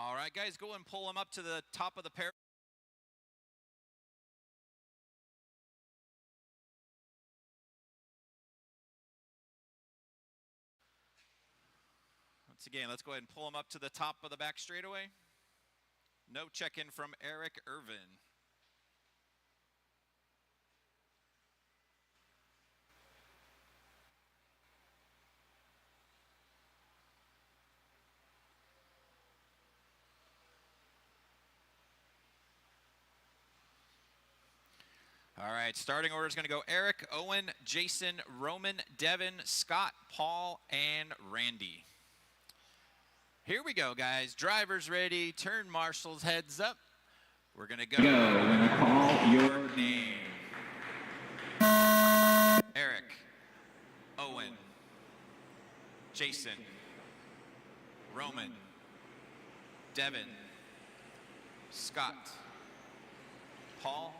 All right, guys, go and pull him up to the top of the pair. Once again, let's go ahead and pull him up to the top of the back straightaway. No check-in from Eric Irvin. All right, starting order is going to go Eric, Owen, Jason, Roman, Devin, Scott, Paul, and Randy. Here we go, guys. Drivers ready. Turn marshals, heads up. We're going to go. When I call your name. Eric, Owen, Jason, Roman, Devin, Scott, Paul,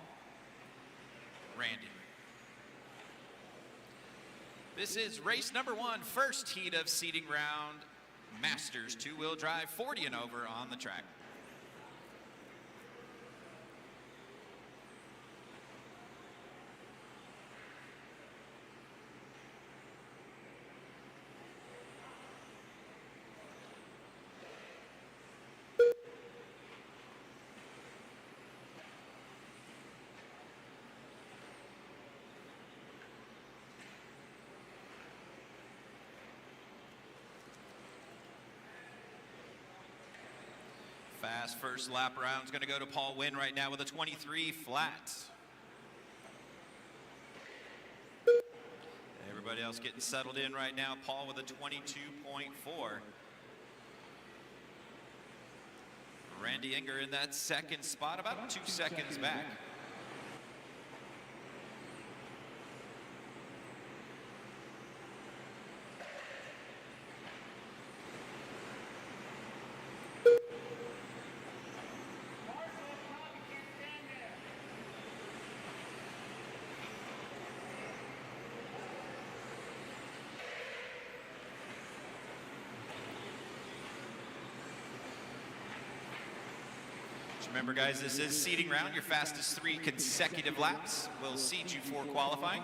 Randy. This is race number 1, first heat of seeding round, Masters 2-wheel drive, 40 and over on the track. Fast first lap round is going to go to Paul Wynn right now with a 23 flat. Everybody else getting settled in right now. Paul with a 22.4. Randy Inger in that second spot, about 2 seconds back. Remember, guys, this is seeding round. Your fastest 3 consecutive laps will seed you for qualifying.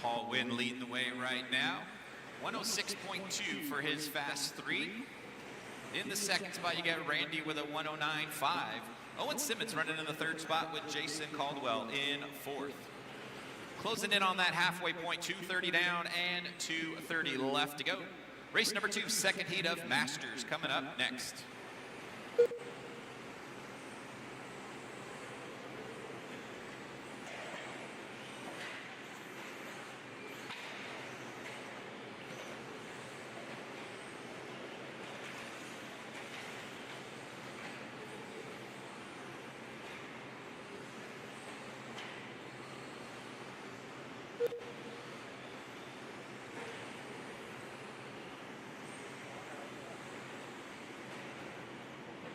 Paul Wynn leading the way right now. 106.2 for his fast 3. In the second spot, you get Randy with a 109.5. Owen Simmons running in the third spot with Jason Caldwell in fourth. Closing in on that halfway point, 2:30 down and 2:30 left to go. Race number 2, second heat of Masters coming up next.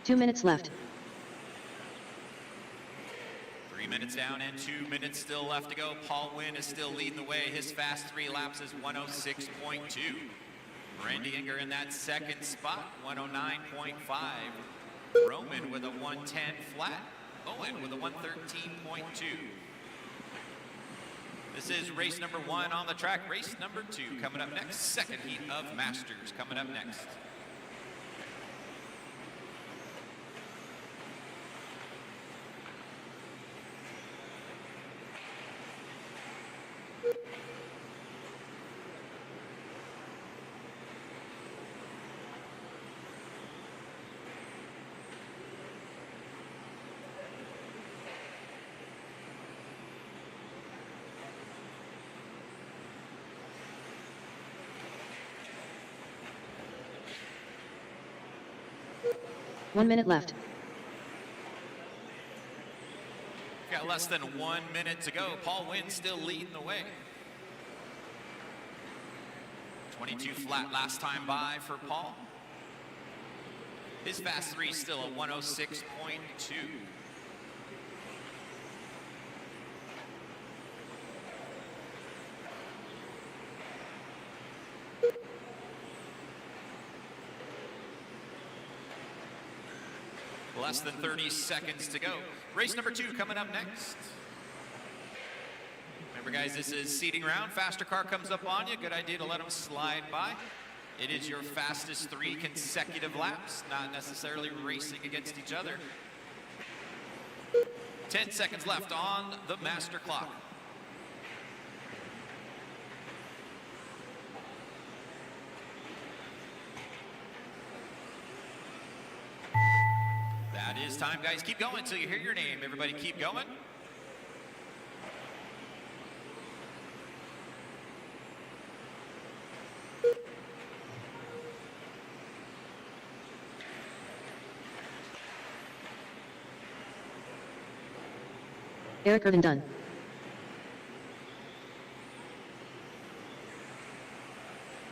Two minutes left. 3 minutes down and 2 minutes still left to go. Paul Wynn is still leading the way. His fast 3 laps is 106.2. Randy Inger in that second spot, 109.5. Roman with a 110 flat. Owen with a 113.2. This is race number 1 on the track. Race number 2 coming up next. Second heat of Masters coming up next. One minute left. Got less than 1 minute to go. Paul Wynn still leading the way. 22 flat last time by for Paul. His fast 3 still a 106.2. Less than 30 seconds to go. Race number 2 coming up next. Remember guys, this is seating round. Faster car comes up on you. Good idea to let them slide by. It is your fastest 3 consecutive laps, not necessarily racing against each other. 10 seconds left on the master clock. That is time, guys. Keep going until you hear your name. Everybody keep going. Eric Erden done.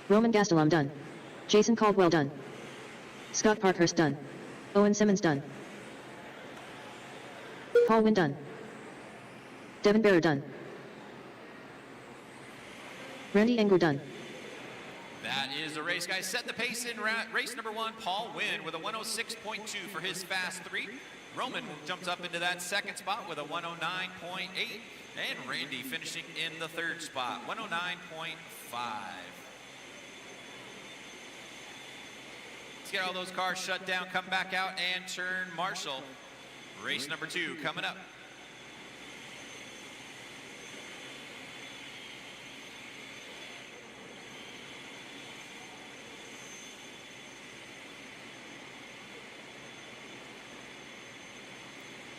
Roman Gastelum done. Jason Caldwell done. Scott Parkhurst done. Owen Simmons done. Paul Wynn done. Devin Barrer done. Randy Engler done. That is the race, guys. Set the pace in race number 1. Paul Wynn with a 106.2 for his fast 3. Roman jumps up into that second spot with a 109.8. And Randy finishing in the third spot, 109.5. Let's get all those cars shut down, come back out, and turn marshal. Race number 2 coming up.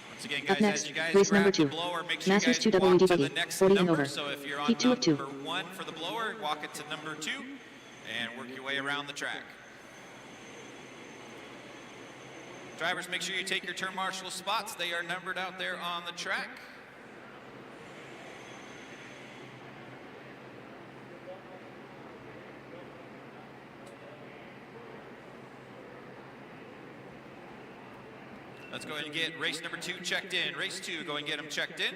Once again, guys, Up next, as you guys race grab number the 2. blower, make sure Masters you 2 guys walk to WDW, the next 40 and number. over. So if you're on Heat 2 of 2. number 1 for the blower, walk it to number 2 and work your way around the track. Drivers, make sure you take your turn marshal spots. They are numbered out there on the track. Let's go ahead and get race number 2 checked in. Race 2, go ahead and get them checked in.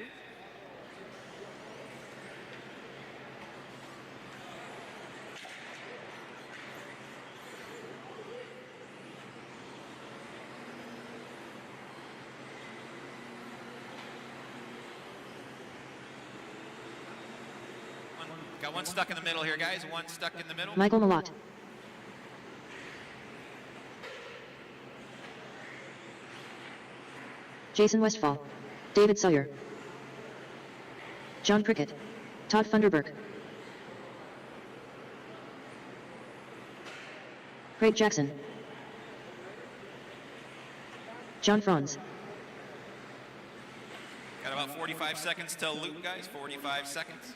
Got one stuck in the middle here, guys. One stuck in the middle. Michael Malott. Jason Westfall. David Sawyer. John Prickett. Todd Funderburk. Craig Jackson. John Franz. Got about 45 seconds till loop, guys. 45 seconds.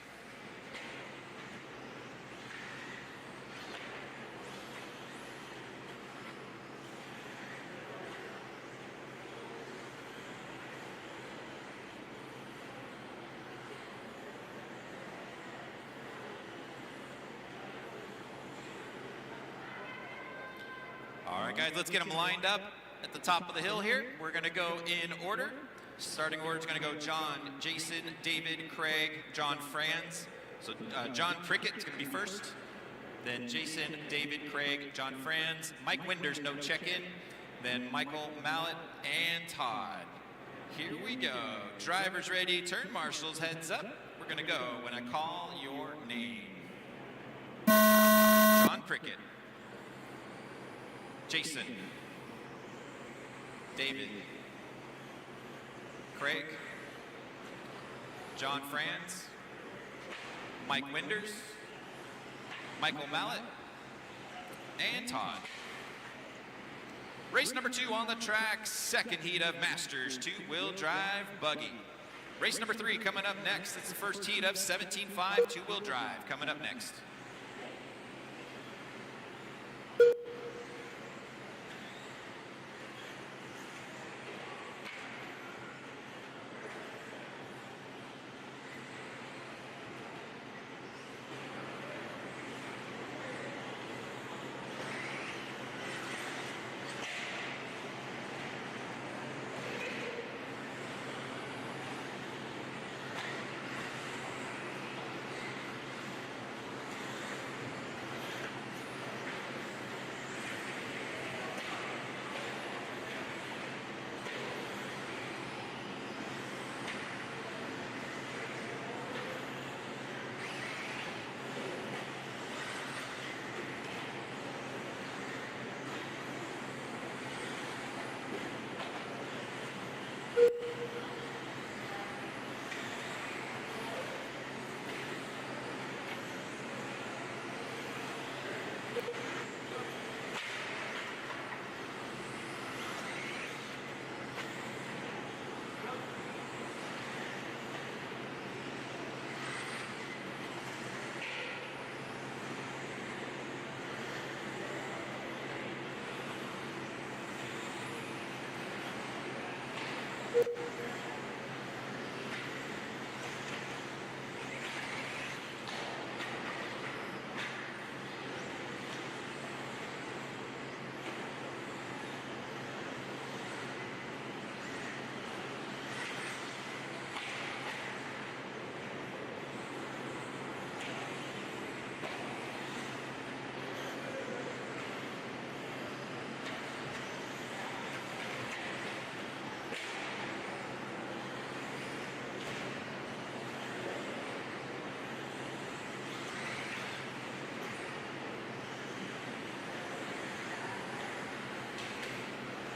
All right, guys, let's get them lined up at the top of the hill here. We're going to go in order. Starting order is going to go John, Jason, David, Craig, John Franz. So John Prickett is going to be first. Then Jason, David, Craig, John Franz. Mike Winders, no check-in. Then Michael Mallet and Todd. Here we go. Drivers ready, turn marshals, heads up. We're going to go when I call your name. John Prickett. Jason, David, Craig, John Franz, Mike Winders, Michael Mallet, and Todd. Race number 2 on the track, second heat of Masters 2-wheel drive buggy. Race number 3 coming up next. It's the first heat of 17.5 2-wheel drive coming up next.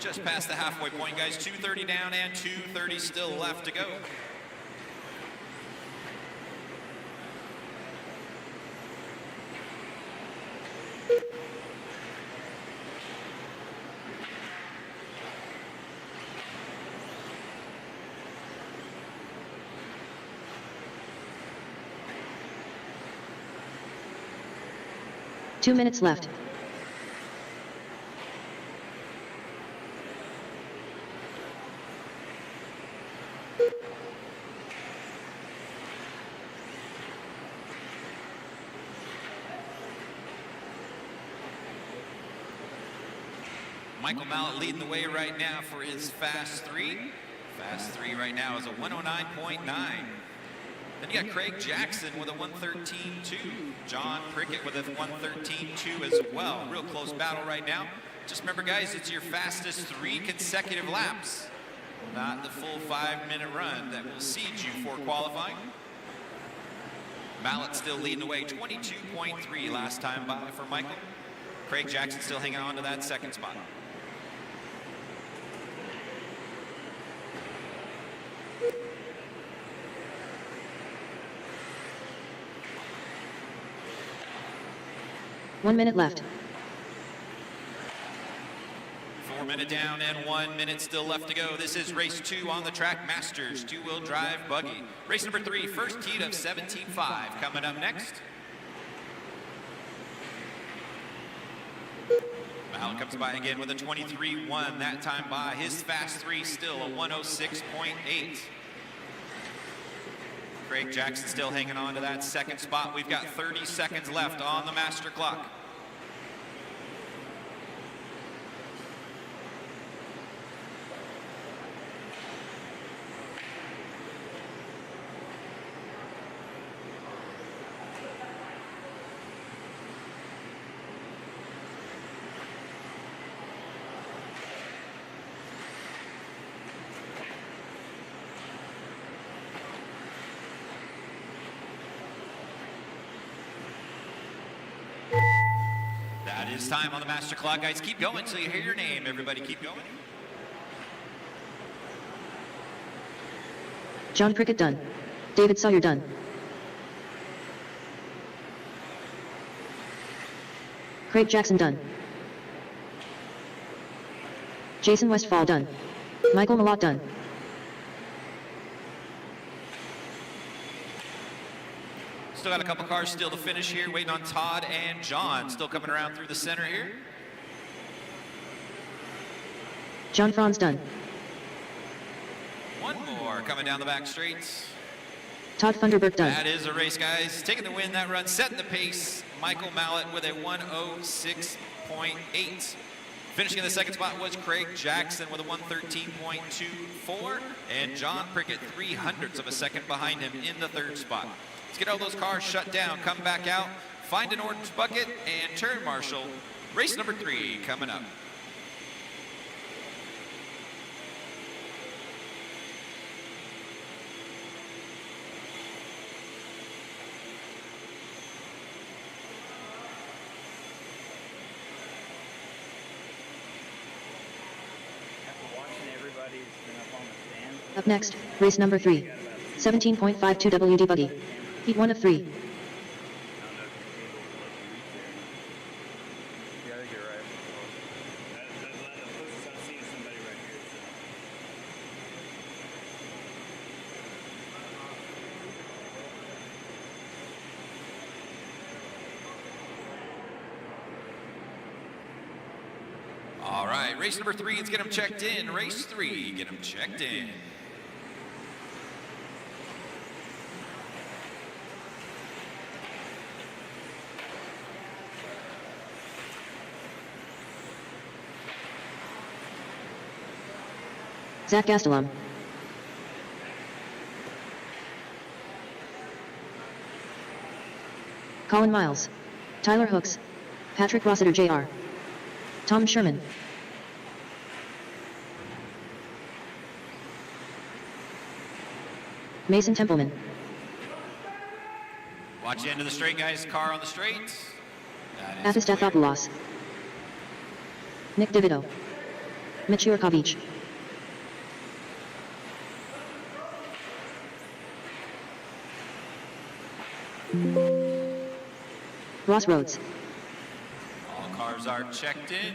just past the halfway point, guys. 2:30 down and 2:30 still left to go. Two minutes left. Michael Mallet leading the way right now for his fast three. Fast three right now is a 109.9. Then you got Craig Jackson with a 113.2. John Prickett with a 113.2 as well. Real close battle right now. Just remember, guys, it's your fastest 3 consecutive laps, not the full 5-minute run that will seed you for qualifying. Mallet still leading the way, 22.3 last time by for Michael. Craig Jackson still hanging on to that second spot. One minute left. 4 minutes down and 1 minute still left to go. This is race 2 on the Track Masters 2-wheel drive buggy. Race number 3, first heat of 17.5 coming up next. Mallet comes by again with a 23.1, that time by. His fast 3 still a 106.8. Craig Jackson still hanging on to that second spot. We've got 30 seconds left on the master clock. That is time on the master clock, guys. Keep going till you hear your name. Everybody keep going. John Prickett done. David Sawyer done. Craig Jackson done. Jason Westfall done. Michael Malott done. Still got a couple cars still to finish here, waiting on Todd and John. Still coming around through the center here. John Franz done. One more coming down the back straights. Todd Thunderberg done. That is a race, guys. Taking the win, that run, setting the pace. Michael Mallet with a 106.8. Finishing in the second spot was Craig Jackson with a 113.24. And John Prickett, 0.03 of a second behind him in the third spot. Let's get all those cars shut down, come back out, find an orange bucket, and turn marshal. Race number 3 coming up. Up next, race number 3. 17.52 WD buggy. Heat 1 of 3. All right, race number 3, let's get them checked in. Race 3, get them checked in. Zach Gastelum. Colin Miles. Tyler Hooks. Patrick Rossiter Jr. Tom Sherman. Mason Templeman. Watch the end of the straight, guys. Car on the straight. Athos Dathopoulos. Nick DeVito. Mitch Yurkovich. Ross Rhodes. All cars are checked in.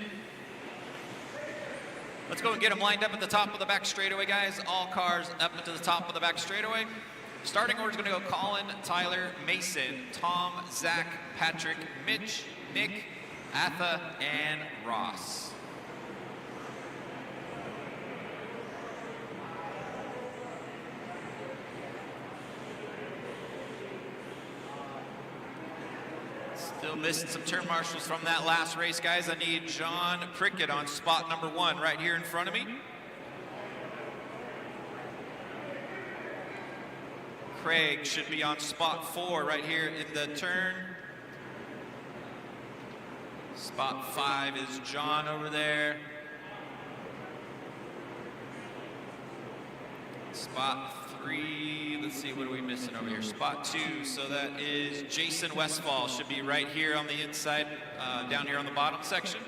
Let's go and get them lined up at the top of the back straightaway, guys. All cars up to the top of the back straightaway. Starting order is going to go Colin, Tyler, Mason, Tom, Zach, Patrick, Mitch, Nick, Atha, and Ross. Still missing some turn marshals from that last race, guys. I need John Prickett on spot number 1 right here in front of me. Craig should be on spot 4 right here in the turn. Spot 5 is John over there. Spot 3, let's see, what are we missing over here? Spot 2, so that is Jason Westfall, should be right here on the inside, down here on the bottom section.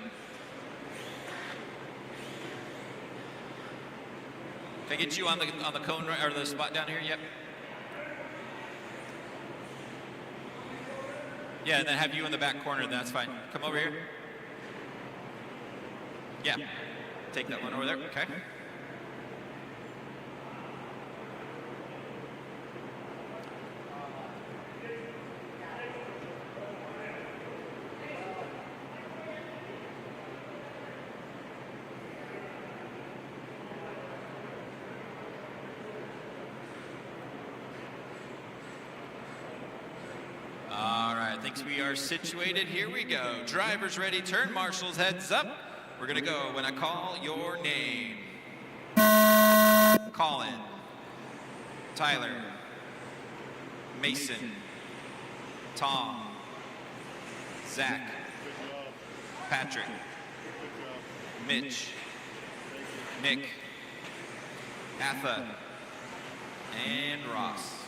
Can I get you on the cone, or the spot down here? Yep. Yeah, and then have you in the back corner, that's fine. Come over here. Yeah, take that one over there, okay. Thinks we are situated. Here we go. Drivers ready, turn marshals, heads up. We're gonna go when I call your name. Colin, Tyler, Mason, Tom, Zach, Patrick, Mitch, Nick, Atha, and Ross.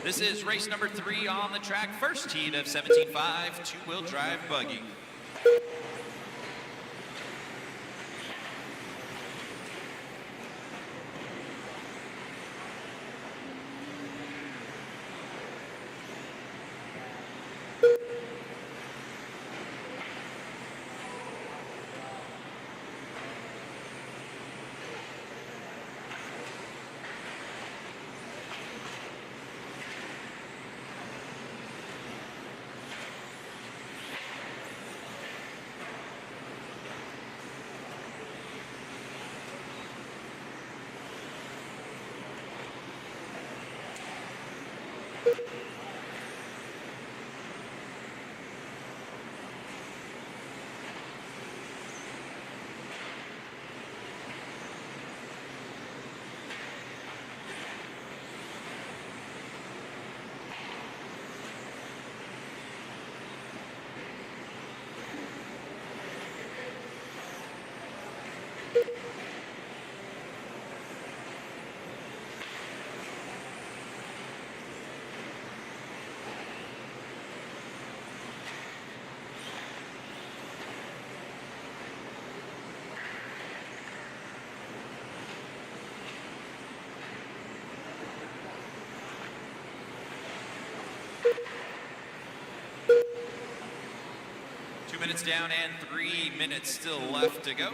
This is race number 3 on the track. First heat of 17.5 two-wheel drive buggy. Minutes down and 3 minutes still left to go.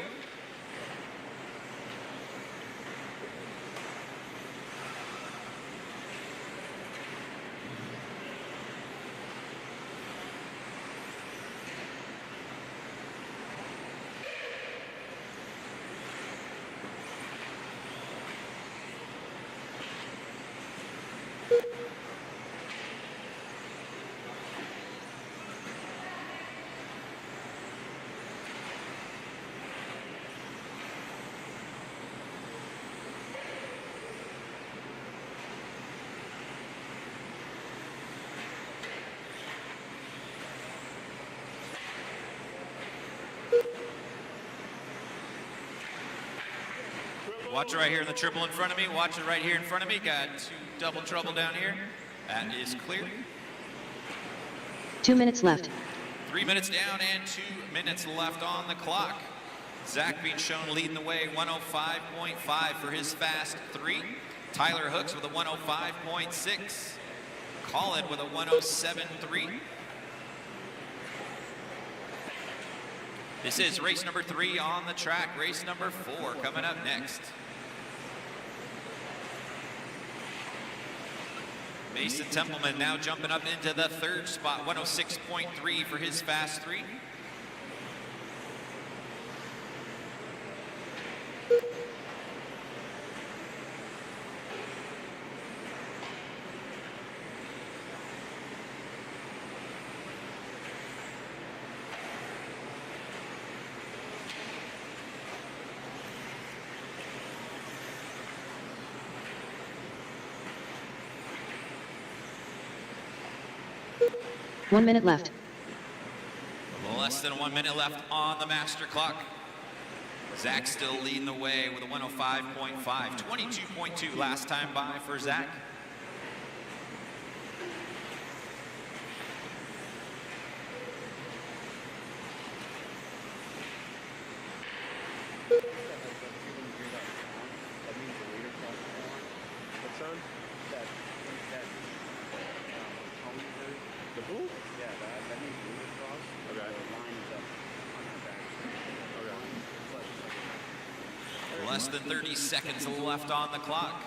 Watch it right here in the triple in front of me. Watch it right here in front of me. Got 2 double trouble down here. That is clear. 2 minutes left. 3 minutes down and 2 minutes left on the clock. Zach being shown leading the way, 105.5 for his fast 3. Tyler Hooks with a 105.6. Colin with a 107.3. This is race number 3 on the track. Race number 4 coming up next. Mason Templeman now jumping up into the 3rd spot, 106.3 for his fast 3. One minute left. Less than 1 minute left on the master clock. Zach still leading the way with a 105.5. 22.2 last time by for Zach. Less than 30 seconds left on the clock.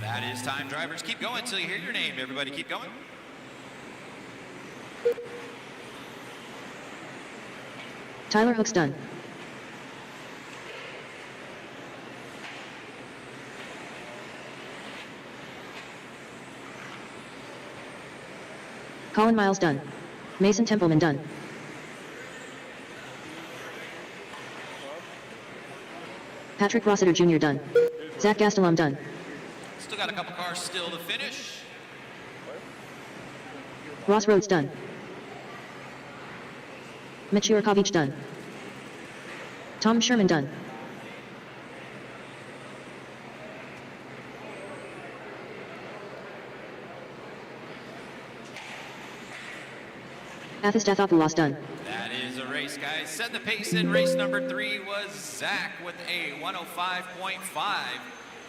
That is time, drivers. Keep going until you hear your name. Everybody keep going. Tyler Hooks done. Colin Miles done. Mason Templeman done. Patrick Rossiter Jr. done. Zach Gastelum done. Still got a couple cars still to finish. Ross Rhodes done. Mitch Yurkovich done. Tom Sherman done. Athos Dathopoulos done. That is a race, guys. Setting the pace in race number 3 was Zach with a 105.5.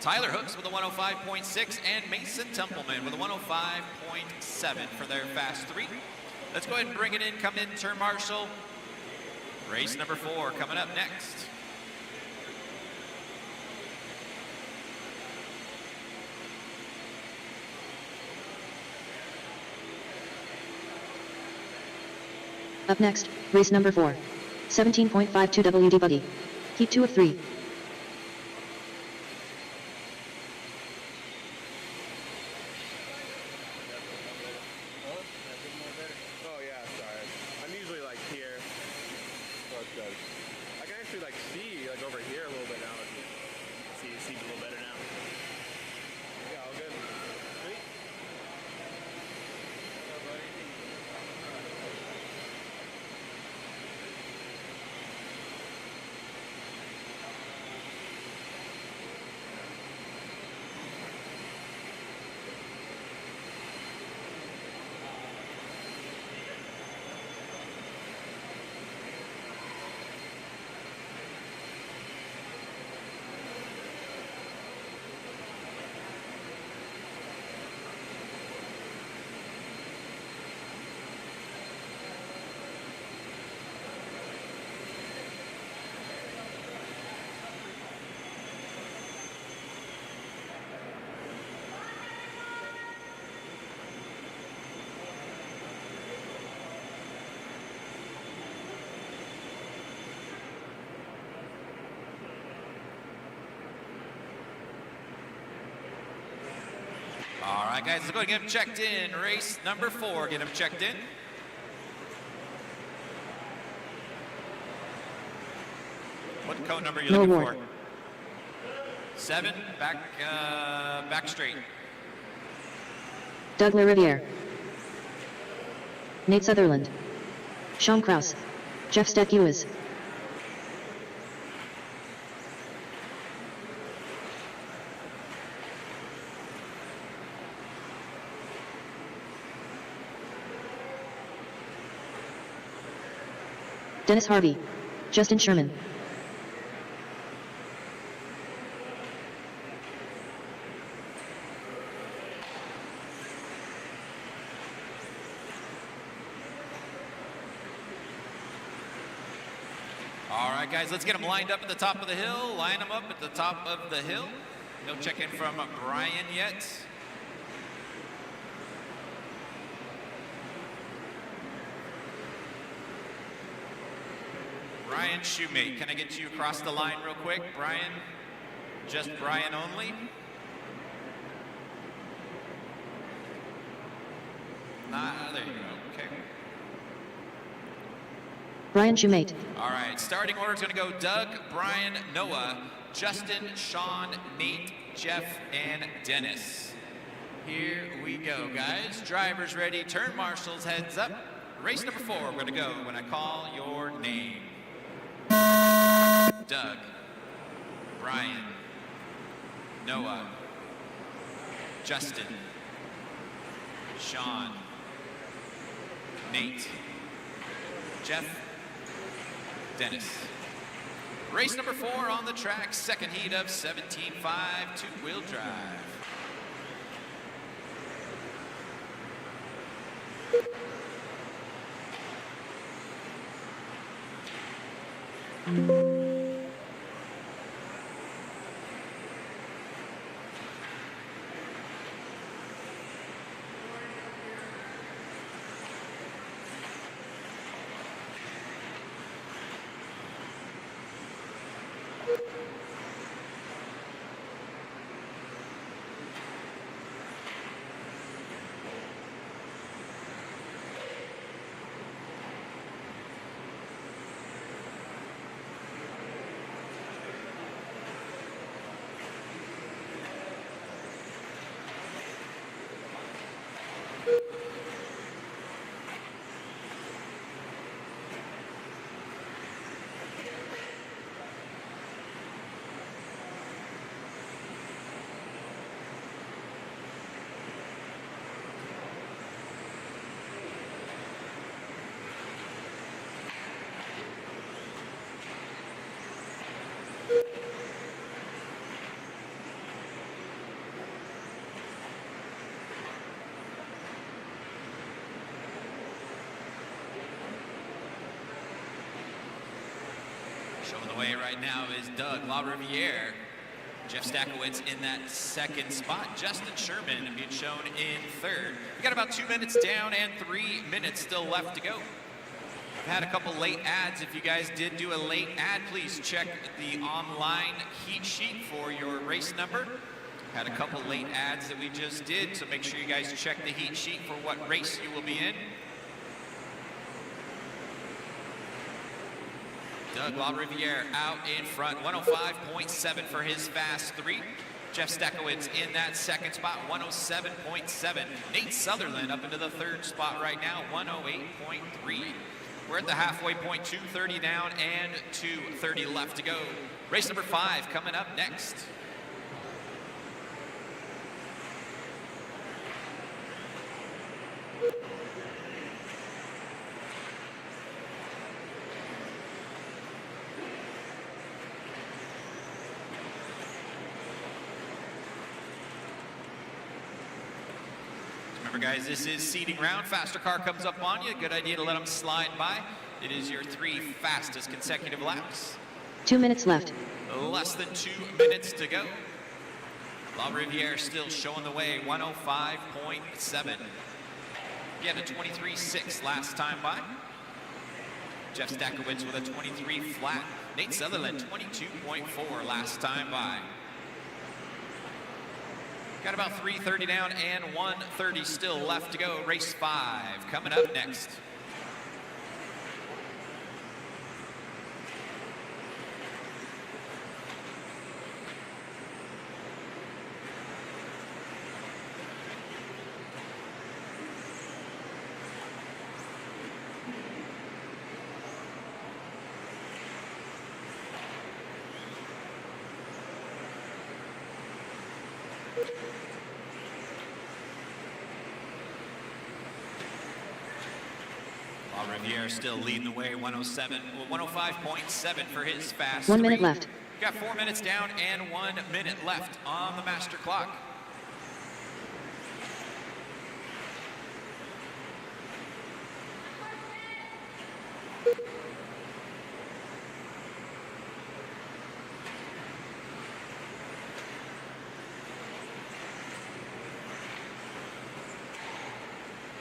Tyler Hooks with a 105.6 and Mason Templeman with a 105.7 for their fast 3. Let's go ahead and bring it in. Come in, turn marshal. Race number 4 coming up next. Up next, race number 4. 17.52 WD Buggy. Heat 2 of 3. All right, guys, let's go and get them checked in. Race number 4, get them checked in. What code number are you No looking award. for? 7, back straight. Doug LaRiviere, Nate Sutherland, Sean Kraus, Jeff Steck-Ewes, Dennis Harvey, Justin Sherman, All right, guys, let's get them lined up at the top of the hill. Line them up at the top of the hill. No check-in from Brian yet. Brian Shoemate, can I get you across the line real quick? Brian, just Brian only. There you go, okay. Brian Shoemate, All right, starting order is going to go Doug, Brian, Noah, Justin, Sean, Nate, Jeff, and Dennis. Here we go, guys. Drivers ready, turn marshals, heads up. Race number 4, we're going to go when I call your name. Doug, Brian, Noah, Justin, Sean, Nate, Jeff, Dennis. Race number 4 on the track, second heat of 17.5 two-wheel drive. Showing the way right now is Doug LaRiviere. Jeff Steck-Ewes in that second spot. Justin Sherman being shown in third. We got about 2 minutes down and 3 minutes still left to go. I've had a couple late ads. If you guys did do a late ad, please check the online heat sheet for your race number. Had a couple late ads that we just did, so make sure you guys check the heat sheet for what race you will be in. Doug LaRiviere out in front, 105.7 for his fast 3. Jeff Steck-Ewes in that second spot, 107.7. Nate Sutherland up into the third spot right now, 108.3. We're at the halfway point, 2:30 down and 2:30 left to go. Race number 5 coming up next. Remember, guys, this is seating round. Faster car comes up on you. Good idea to let them slide by. It is your 3 fastest consecutive laps. 2 minutes left. Less than 2 minutes to go. LaRiviere still showing the way, 105.7. He had a 23.6 last time by. Jeff Steck-Ewes with a 23 flat. Nate Sutherland, 22.4 last time by. Got about 3:30 down and 1:30 still left to go. Race 5 coming up next. Paul Riviere still leading the way, 105.7 for his fast 1 3. minute left. Got 4 minutes down and 1 minute left on the master clock.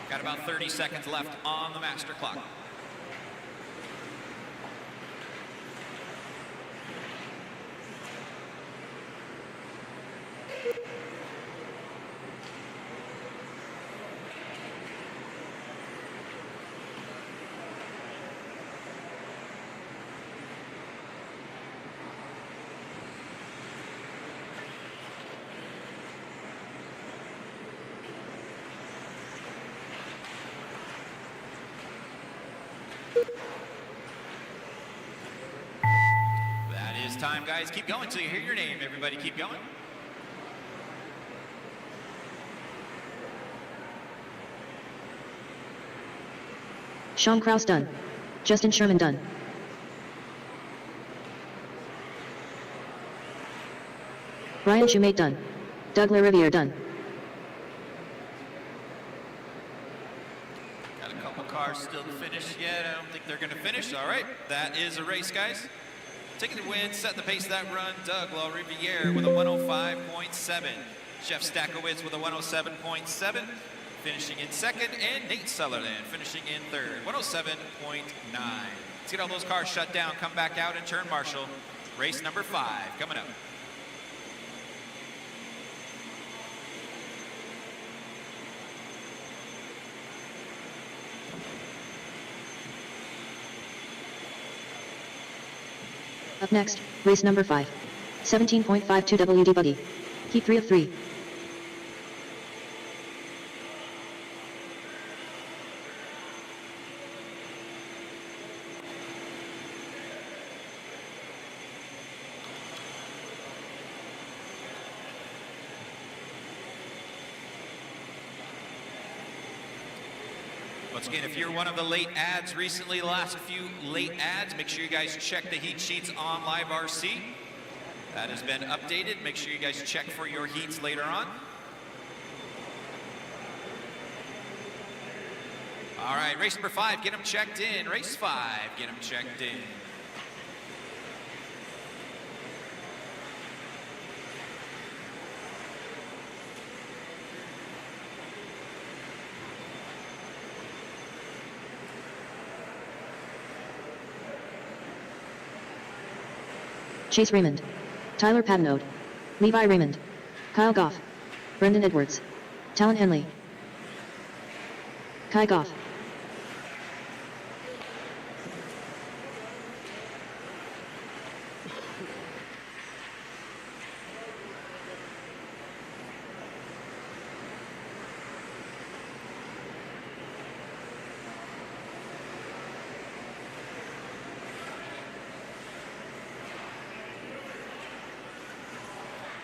Got about 30 seconds left on the master clock. That is time, guys. Keep going till you hear your name. Everybody keep going. Sean Kraus done. Justin Sherman done. Ryan Shoemate done. Doug LaRiviere done. Got a couple cars still to finish yet. I don't think they're going to finish. All right, that is a race, guys. Taking the win, setting the pace of that run, Doug LaRiviere with a 105.7. Jeff Stakowitz with a 107.7. Finishing in second, and Nate Sutherland finishing in third, 107.9. Let's get all those cars shut down, come back out and turn marshal. Race number 5 coming up. Up next, race number 5. 17.52 WD Buggy. Heat 3 of 3. Once again, if you're one of the late ads recently, the last few late ads, make sure you guys check the heat sheets on LiveRC. That has been updated. Make sure you guys check for your heats later on. All right, race number 5, get them checked in. Race 5, get them checked in. Chase Raymond. Tyler Padenode. Levi Raymond. Kyle Goff. Brendan Edwards. Talon Henley. Kai Goff.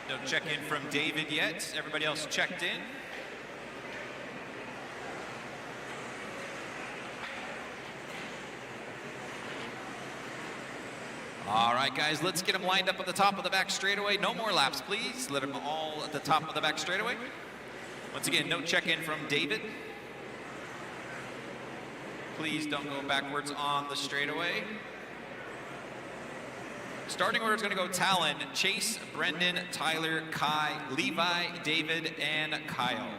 No check-in from David yet. Everybody else checked in. All right, guys, let's get them lined up at the top of the back straightaway. No more laps, please. Let them all at the top of the back straightaway. Once again, no check-in from David. Please don't go backwards on the straightaway. Starting order is going to go Talon, Chase, Brendan, Tyler, Kai, Levi, David, and Kyle.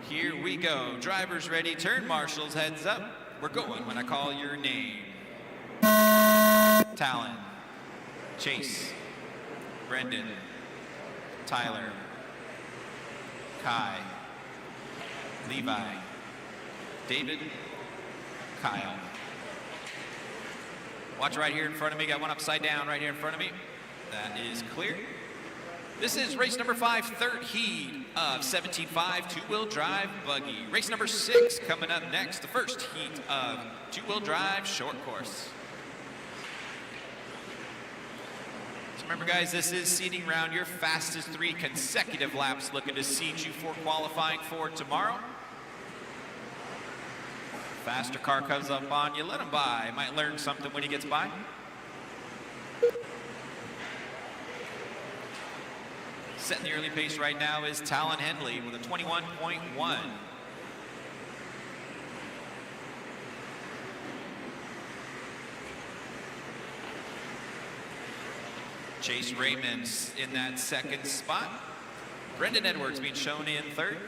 Here we go. Drivers ready, turn marshals, heads up. We're going when I call your name. Talon, Chase, Brendan, Tyler, Kai, Levi, David, Kyle. Watch right here in front of me. Got one upside down right here in front of me. That is clear. This is race number 5, third heat of 17.5 two-wheel drive buggy. Race number 6 coming up next. The first heat of two-wheel drive short course. So remember, guys, this is seeding round, your fastest 3 consecutive laps, looking to seed you for qualifying for tomorrow. Faster car comes up on you, let him by. Might learn something when he gets by. Setting the early pace right now is Talon Henley with a 21.1. Chase Raymond's in that second spot. Brendan Edwards being shown in third.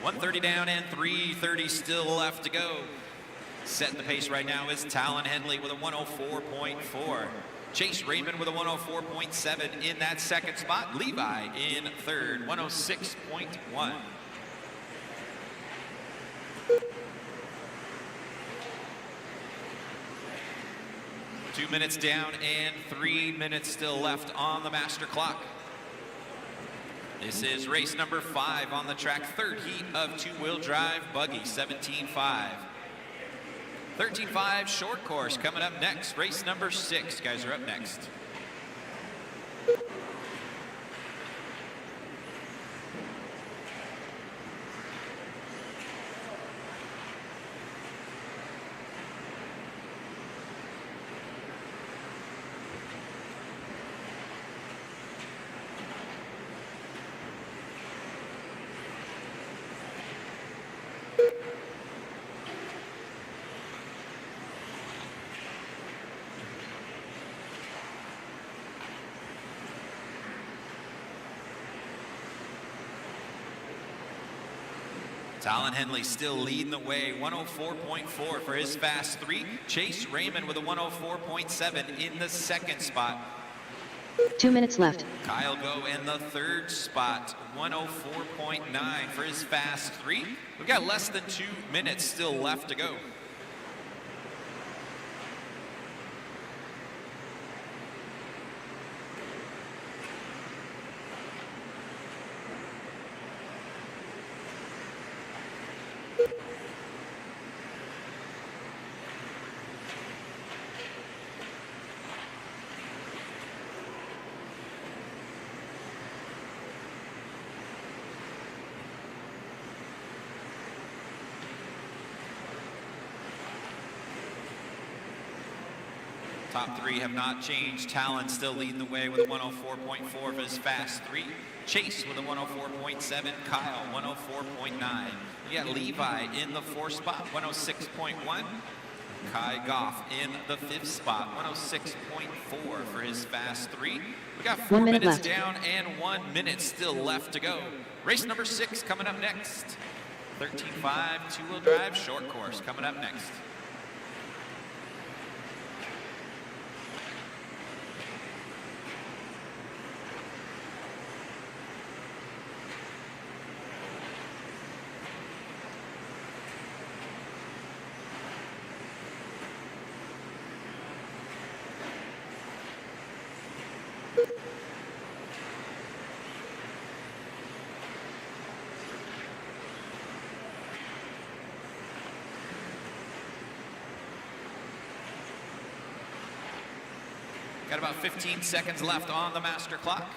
.130 down and 3:30 still left to go. Setting the pace right now is Talon Henley with a 104.4. Chase Raymond with a 104.7 in that second spot. Levi in third, 106.1. Two minutes down and 3 minutes still left on the master clock. This is race number 5 on the track, third heat of two-wheel drive buggy, 17.5. 13.5 short course coming up next. Race number 6, guys are up next. Talon Henley still leading the way, 104.4 for his fast 3. Chase Raymond with a 104.7 in the second spot. 2 minutes left. Kyle Go in the third spot, 104.9 for his fast 3. We've got less than 2 minutes still left to go. Top 3 have not changed. Talon still leading the way with a 104.4 for his fast 3. Chase with a 104.7. Kyle, 104.9. We got Levi in the 4th spot, 106.1. Kai Goff in the 5th spot, 106.4 for his fast 3. We got 4 minutes left. down and 1 minute still left to go. Race number 6 coming up next. 13.5 two-wheel drive short course coming up next. Got about 15 seconds left on the master clock.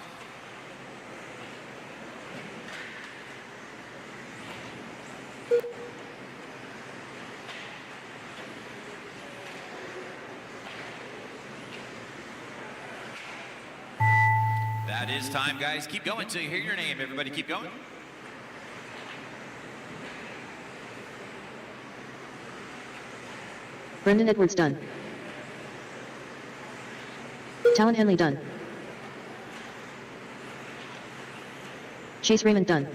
That is time, guys. Keep going till you hear your name. Everybody keep going. Brendan Edwards done. Talon Henley done. Chase Raymond done.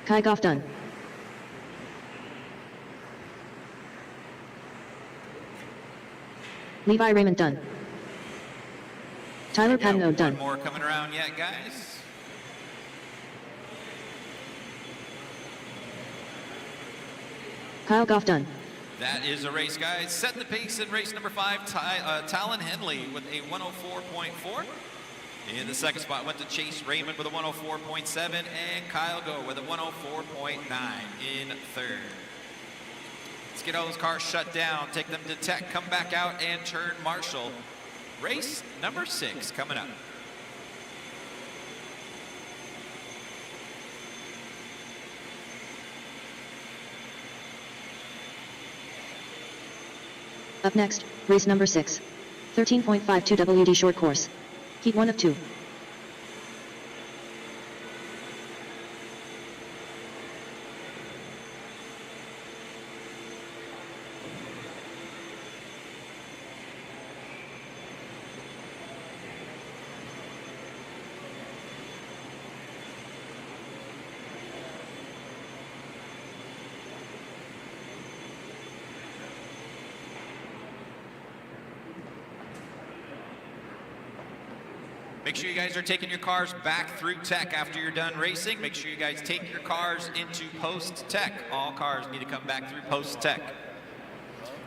Kai Goff done. Levi Raymond done. Tyler Padno done. One more coming around yet, guys. Kyle Goff done. That is a race, guys. Setting the pace in race number 5, Talon Henley with a 104.4. In the second spot went to Chase Raymond with a 104.7, and Kyle Go with a 104.9 in third. Let's get all those cars shut down, take them to tech, come back out and turn marshal. Race number 6 coming up. Up next, race number 6. 13.52 WD short course. Heat 1 of 2. Make sure you guys are taking your cars back through tech after you're done racing. Make sure you guys take your cars into post-tech. All cars need to come back through post-tech.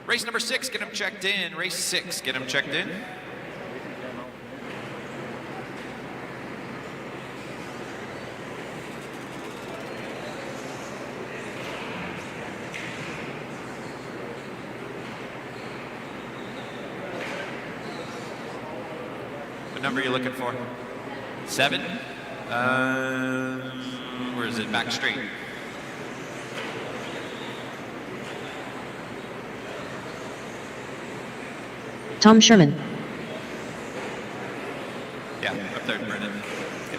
Race number 6, get them checked in. Race 6, get them checked in. What number are you looking for? 7? Where is it? Back straight. Tom Sherman. Yeah, up there, Brendan. Okay.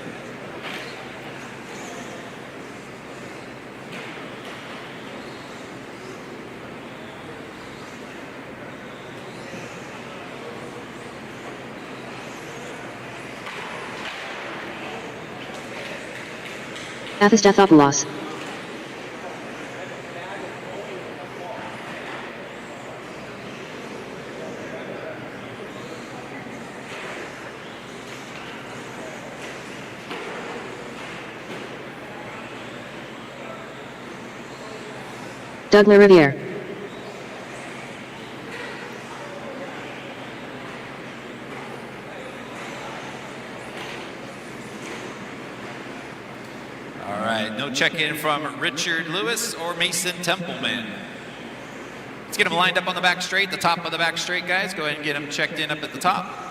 Athistathopoulos. Doug LaRiviere. All right, no check-in from Richard Lewis or Mason Templeman. Let's get them lined up on the back straight, the top of the back straight, guys. Go ahead and get them checked in up at the top.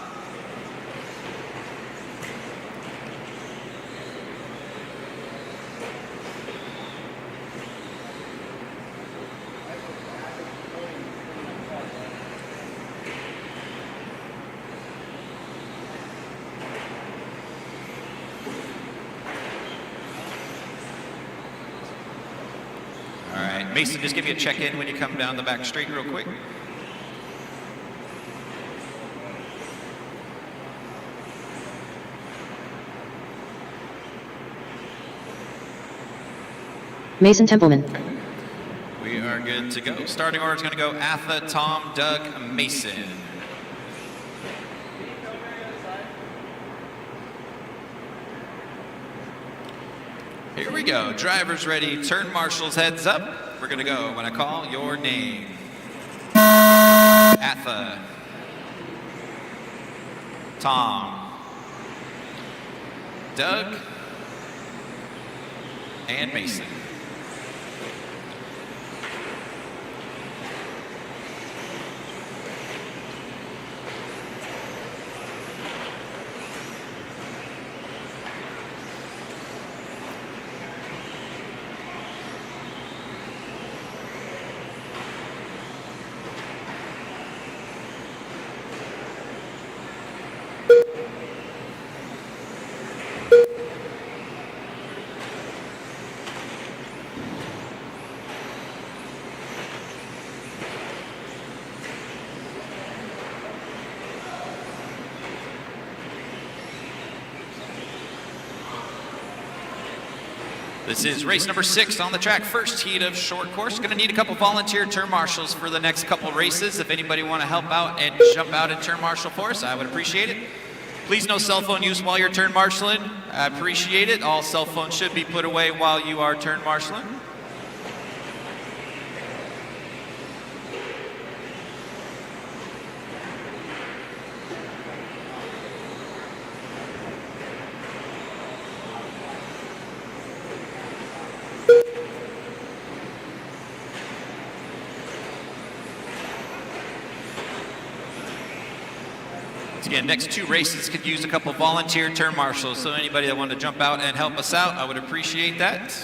Mason, just give me a check-in when you come down the back straight real quick. Mason Templeman. Okay. We are good to go. Starting order is going to go Atha, Tom, Doug, Mason. Here we go. Drivers ready. Turn marshals, heads up. We're going to go when I call your name. Atha. Tom. Doug. And Mason. This is race number 6 on the track, first heat of short course. Going to need a couple volunteer turn marshals for the next couple races. If anybody want to help out and jump out and turn marshal for us, I would appreciate it. Please no cell phone use while you're turn marshaling. I appreciate it. All cell phones should be put away while you are turn marshaling. Once again, next 2 races could use a couple volunteer turn marshals, so anybody that wanted to jump out and help us out, I would appreciate that.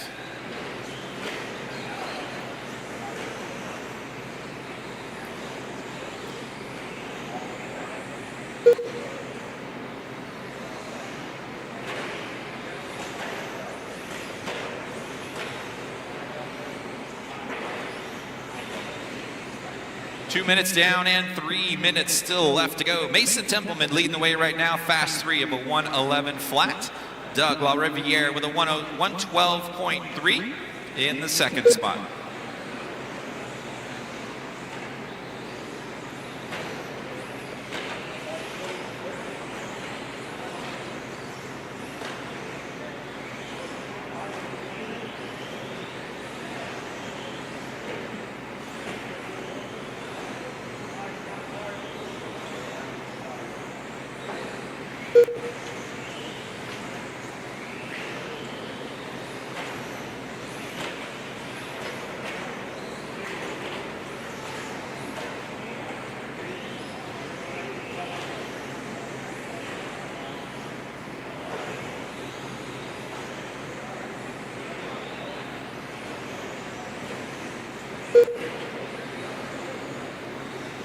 Two minutes down and 3 minutes still left to go. Mason Templeman leading the way right now, fast 3 of a 1:11 flat. Doug LaRiviere with a 112.3 in the second spot.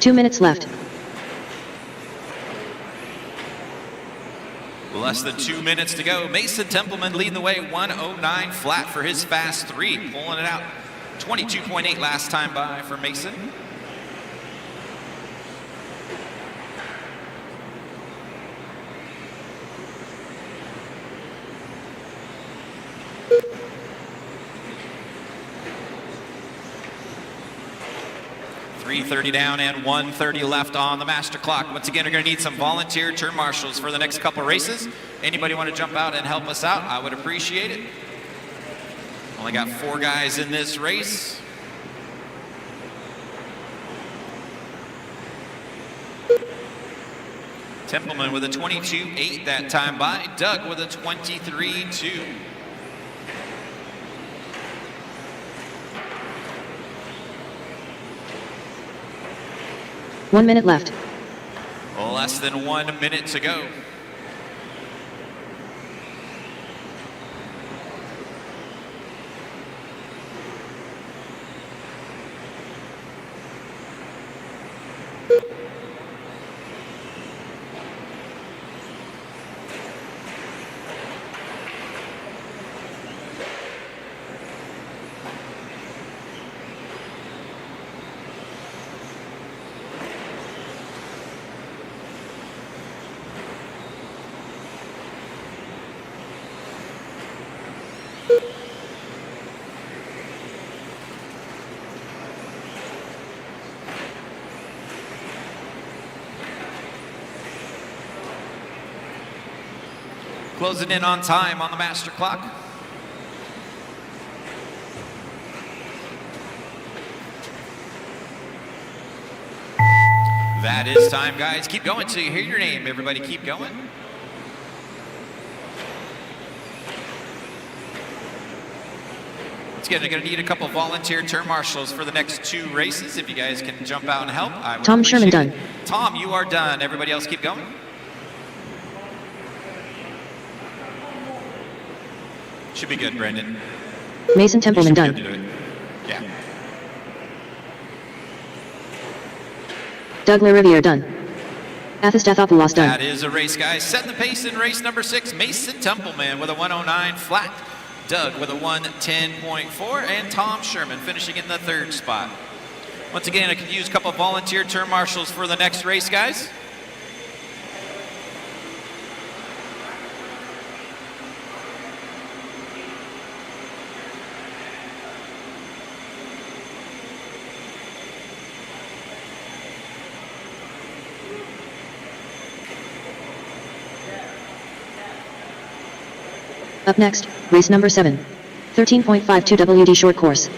Two minutes left. Less than 2 minutes to go. Mason Templeman leading the way, 109 flat for his fast 3, pulling it out. 22.8 last time by for Mason. .330 down and 1:30 left on the master clock. Once again, we're going to need some volunteer turn marshals for the next couple races. Anybody want to jump out and help us out? I would appreciate it. Only got 4 guys in this race. Templeman with a 22.8 that time by. Doug with a 23.2. One minute left. Less than 1 minute to go. Closing in on time on the master clock. That is time, guys. Keep going till you hear your name. Everybody keep going. Once again, I'm going to need a couple volunteer turn marshals for the next 2 races. If you guys can jump out and help, I would Tom Sherman appreciate done. it. Tom, you are done. Everybody else keep going. Should be good, Brendan. Mason Templeman You should done. be good to do it. Yeah. Doug LaRiviere done. Athistathopoulos done. That is a race, guys. Setting the pace in race number 6. Mason Templeman with a 109 flat. Doug with a 110.4. And Tom Sherman finishing in the 3rd spot. Once again, I could use a couple volunteer turn marshals for the next race, guys. Up next, race number 7. 13.52 WD short course.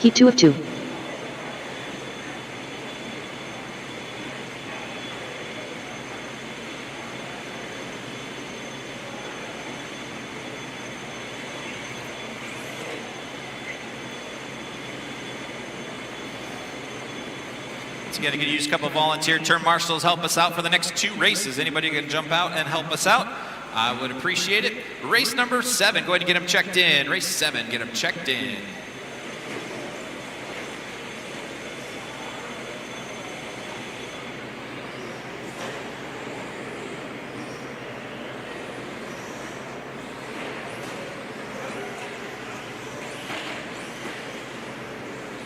Heat 2 of 2. Once Once again, you can use a couple of volunteer turn marshals help us out for the next 2 races. Anybody can jump out and help us out? I would appreciate it. Race number 7, go ahead and get them checked in. Race 7, get them checked in.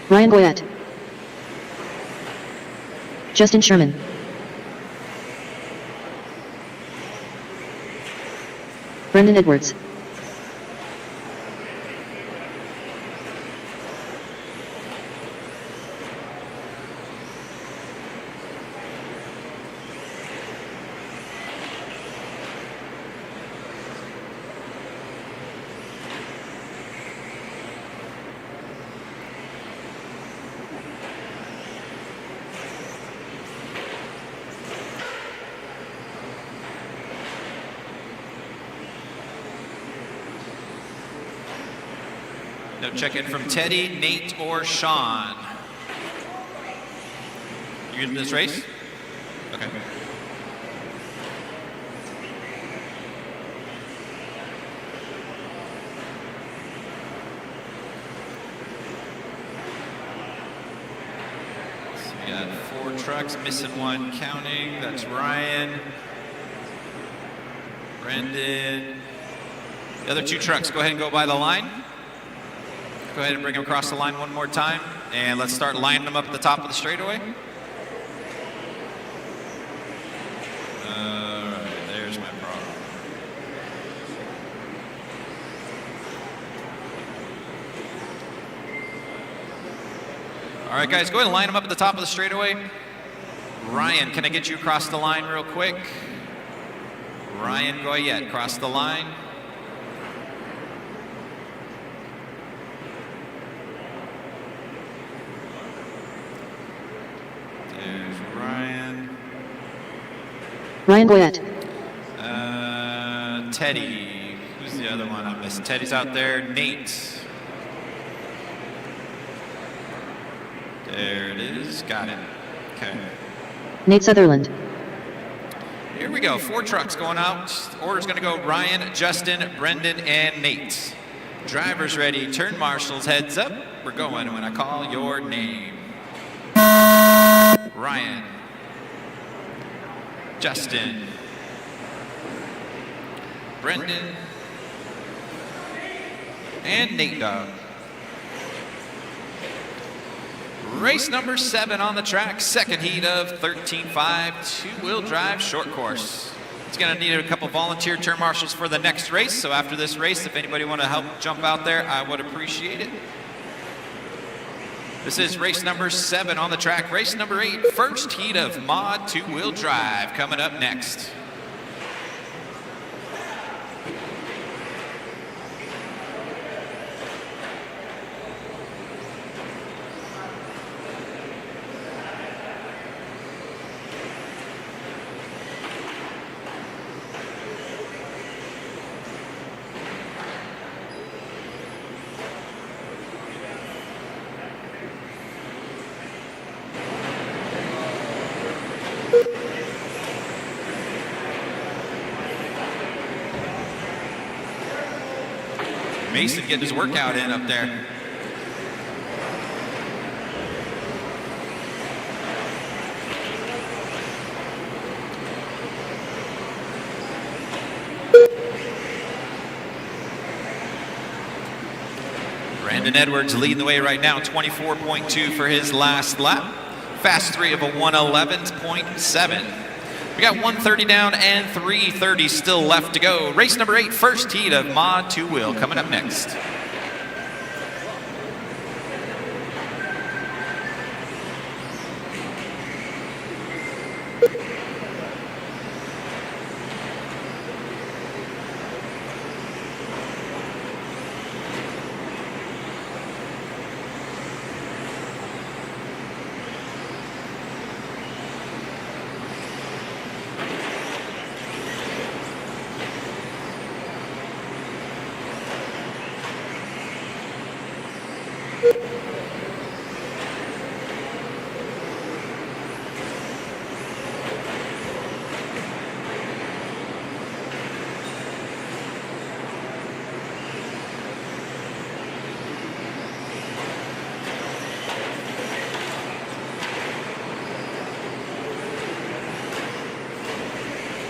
Ryan Boyette, Justin Sherman, Brendan Edwards, No check-in from Teddy, Nate, or Sean. You in this race? Okay. So we got 4 trucks, missing 1 counting. That's Ryan, Brendan. The other 2 trucks, go ahead and go by the line. Go ahead and bring them across the line one more time. And let's start lining them up at the top of the straightaway. All right, there's my problem. All right, guys, go ahead and line them up at the top of the straightaway. Ryan, can I get you across the line real quick? Ryan Goyette, cross the line. Ryan Boyette, Teddy, who's the other one I missed? Teddy's out there. Nate. There it is. Got it. Okay. Nate Sutherland, Here we go. 4 trucks going out. Order's going to go Ryan, Justin, Brendan, and Nate. Drivers ready. Turn marshals. Heads up. We're going when I call your name. Ryan. Justin, Brendan, and Nate Dogg. Race number 7 on the track, second heat of 13.5, 2-wheel drive short course. It's going to need a couple volunteer turn marshals for the next race, so after this race, if anybody want to help jump out there, I would appreciate it. This is race number 7 on the track. Race number 8, first heat of Mod 2-wheel drive coming up next. Mason getting his workout in up there. Brandon Edwards leading the way right now, 24.2 for his last lap. Fast 3 of a 111.7. We got 130 down and 330 still left to go. Race number 8, first heat of Mod 2-wheel coming up next.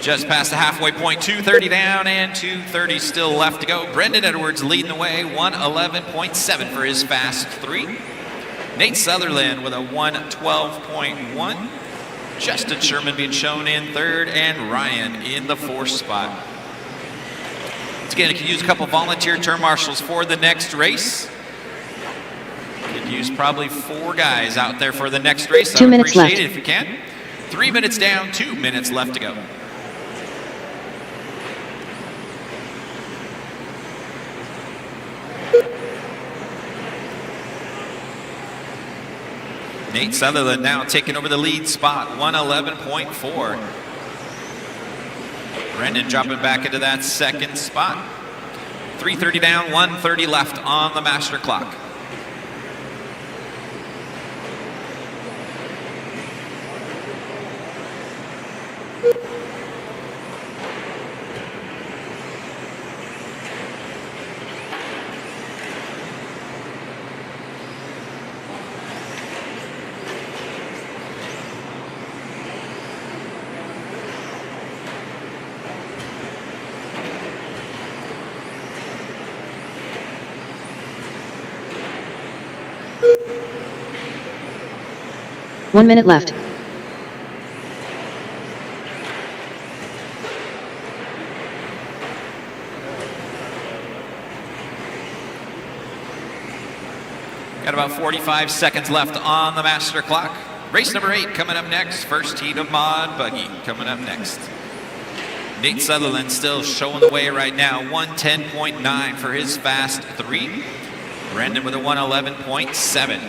Just past the halfway point, 2:30 down and 2:30 still left to go. Brendan Edwards leading the way, 1:11.7 for his fast 3. Nate Sutherland with a 1:12.1. Justin Sherman being shown in 3rd, and Ryan in the 4th spot. Once again, you can use a couple volunteer turn marshals for the next race. You can use probably 4 guys out there for the next race. 2 minutes left. Appreciate it if you can. 3 minutes down, 2 minutes left to go. Nate Sutherland now taking over the lead spot, 1:11.4. Brendan dropping back into that 2nd spot. 3:30 down, 1:30 left on the master clock. One minute left. Got about 45 seconds left on the master clock. Race number 8 coming up next. First heat of Mod Buggy coming up next. Nate Sutherland still showing the way right now. 1:10.9 for his fast 3. Brendan with a 1:11.7.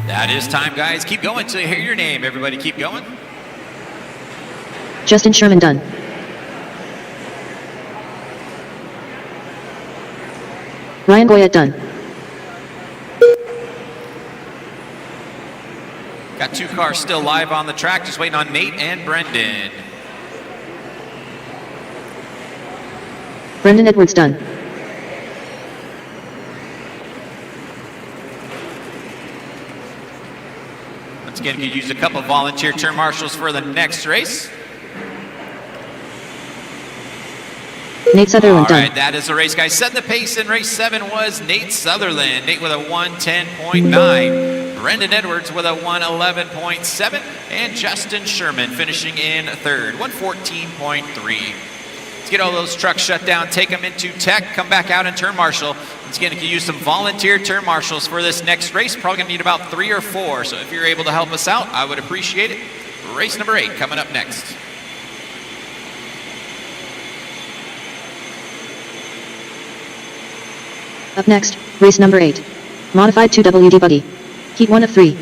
That is time, guys. Keep going till you hear your name. Everybody keep going. Justin Sherman done. Ryan Goyette done. Got 2 cars still live on the track, just waiting on Nate and Brendan. Brendan Edwards done. Once again, you use a couple volunteer turn marshals for the next race. Nate Sutherland All done. right, that is the race, guys. Setting the pace in race 7 was Nate Sutherland. Nate with a 1:10.9. Brendan Edwards with a 1:11.7. And Justin Sherman finishing in 3rd, 1:14.3. Let's get all those trucks shut down, take them into tech, come back out and turn marshal. Once again, you can use some volunteer turn marshals for this next race. Probably gonna need about 3 or 4. So if you're able to help us out, I would appreciate it. Race number 8 coming up next. Up next, race number 8. Modified 2WD Buggy. Heat 1 of 3.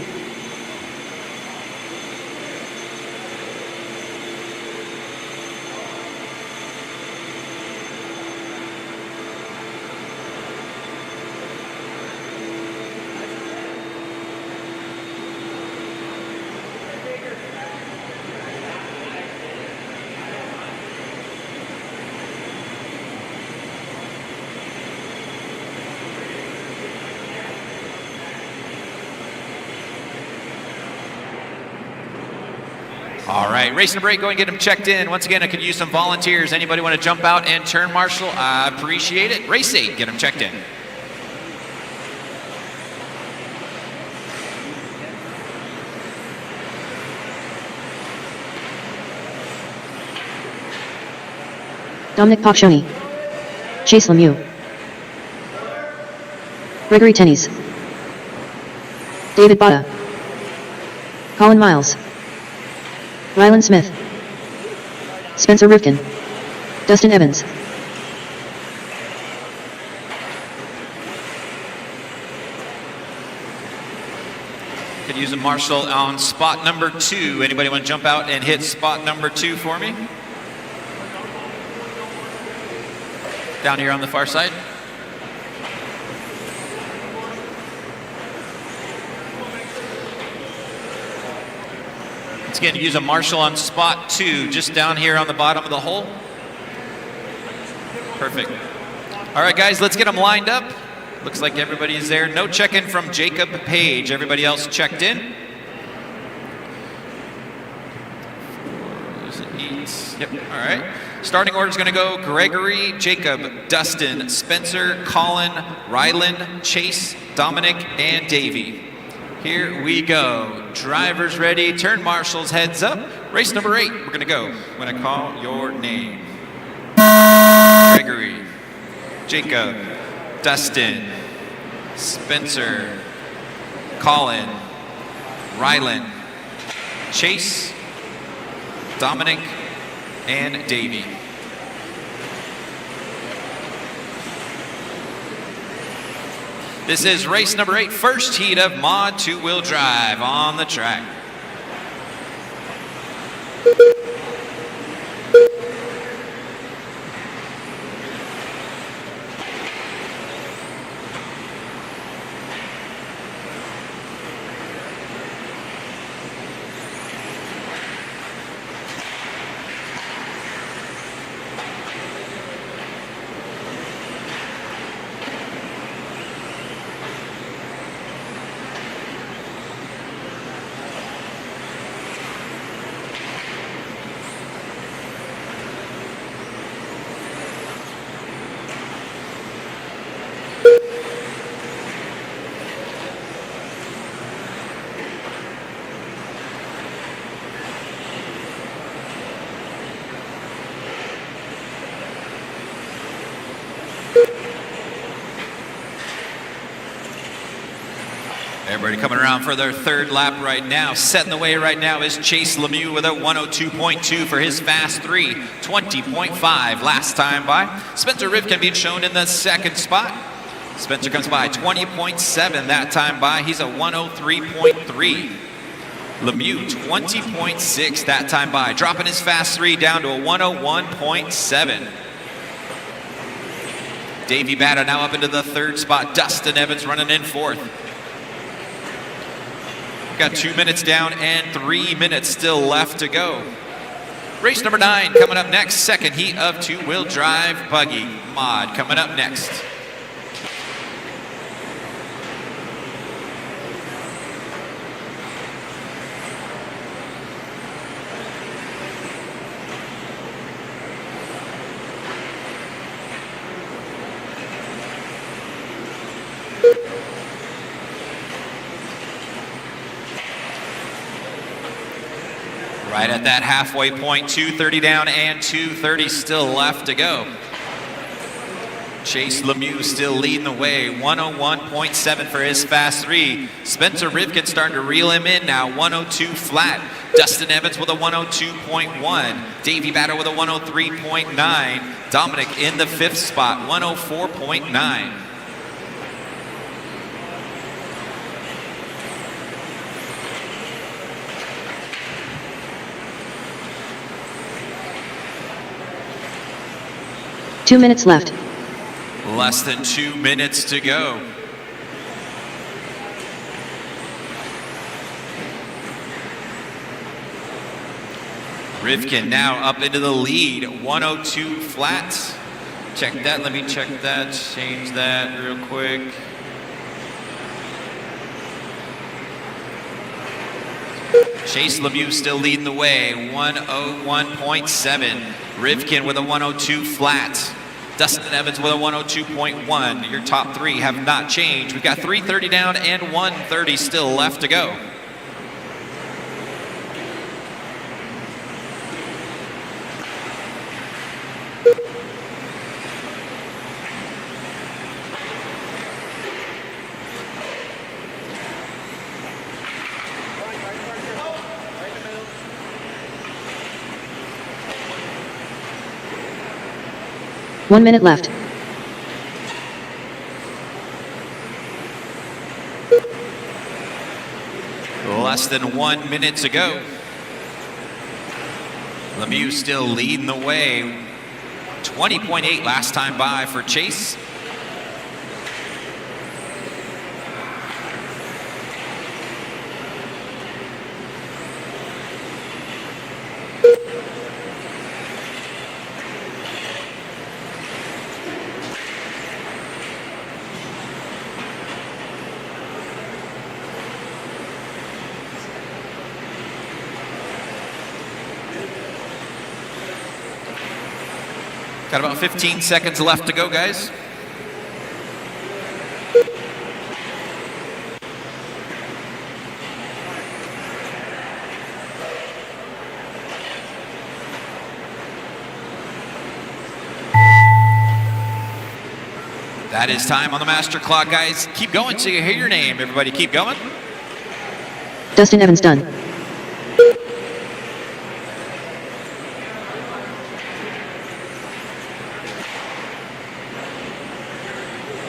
All right, race number 8, go and get them checked in. Once again, I could use some volunteers. Anybody want to jump out and turn marshal? I appreciate it. Race 8, get them checked in. Dominic Paccioni. Chase Lemieux. Gregory Tennies. David Botta. Colin Miles. Rylan Smith. Spencer Rifkin. Dustin Evans. Could use a marshal on spot number 2. Anybody want to jump out and hit spot number 2 for me? Down here on the far side. Once again, use a marshal on spot 2, just down here on the bottom of the hole. Perfect. All right, guys, let's get them lined up. Looks like everybody is there. No check-in from Jacob Page. Everybody else checked in. Yep, all right. Starting order is going to go Gregory, Jacob, Dustin, Spencer, Colin, Rylan, Chase, Dominic, and Davey. Here we go. Drivers ready. Turn marshals, heads up. Race number 8. We're going to go when I call your name. Gregory, Jacob, Dustin, Spencer, Colin, Rylan, Chase, Dominic, and Davey. This is race number 8, first heat of Mod 2-wheel drive on the track. Everybody coming around for their 3rd lap right now. Setting the way right now is Chase Lemieux with a 102.2 for his fast 3, 20.5 last time by. Spencer Rivkin being shown in the 2nd spot. Spencer comes by 20.7 that time by. He's a 103.3. Lemieux 20.6 that time by, dropping his fast 3 down to a 101.7. Davey Batta now up into the 3rd spot. Dustin Evans running in 4th. Got 2 minutes down and 3 minutes still left to go. Race number 9 coming up next. Second heat of 2-wheel drive buggy mod coming up next. Right at that halfway point, 2:30 down and 2:30 still left to go. Chase Lemieux still leading the way, 101.7 for his fast 3. Spencer Rivkin starting to reel him in now, 102 flat. Dustin Evans with a 102.1. Davey Batta with a 103.9. Dominic in the 5th spot, 104.9. Two minutes left. Less than 2 minutes to go. Rivkin now up into the lead, 102 flat. Check that, let me check that, change that real quick. Chase Lemieux still leading the way, 101.7. Rivkin with a 102 flat. Dustin Evans with a 102.1. Your top 3 have not changed. We've got 3:30 down and 1:30 still left to go. One minute left. Less than 1 minute to go. Lemieux still leading the way. 20.8 last time by for Chase. Got about 15 seconds left to go, guys. That is time on the master clock, guys. Keep going till you hear your name. Everybody keep going. Dustin Evans done.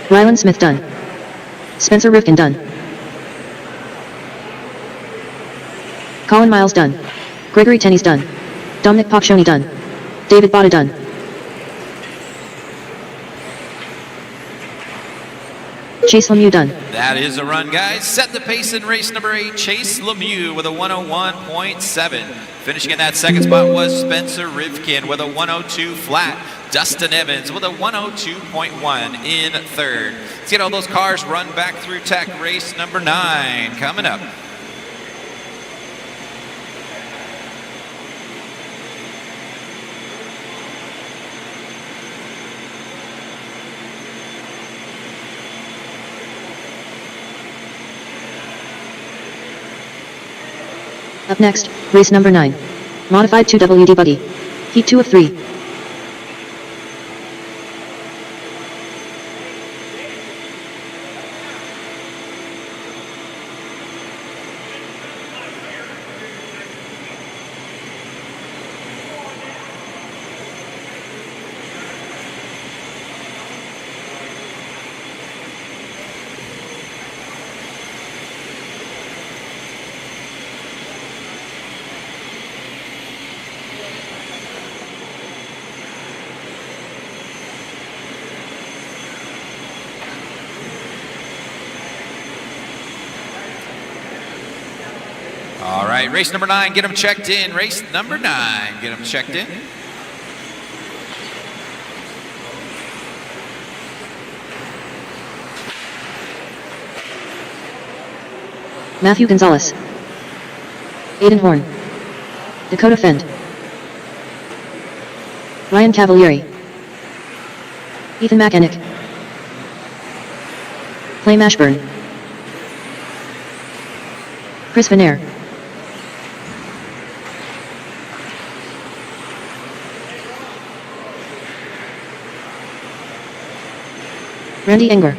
Rylan Smith done. Spencer Rivkin done. Colin Miles done. Gregory Tenney's done. Dominic Paccioni done. David Botta done. Chase Lemieux done. That is a run, guys. Set the pace in race number 8. Chase Lemieux with a 101.7. Finishing in that second spot was Spencer Rivkin with a 102 flat. Dustin Evans with a 102.1 in third. Let's get all those cars run back through tech. Race number 9 coming up. Up next, race number 9. Modified 2WD buggy. Heat 2 of 3. All right, race number 9, get them checked in. Race number 9, get them checked in. Matthew Gonzalez. Aiden Horn. Dakota Fend. Ryan Cavalieri. Ethan McEnick. Clay Mashburn. Chris Venair. Randy Enger.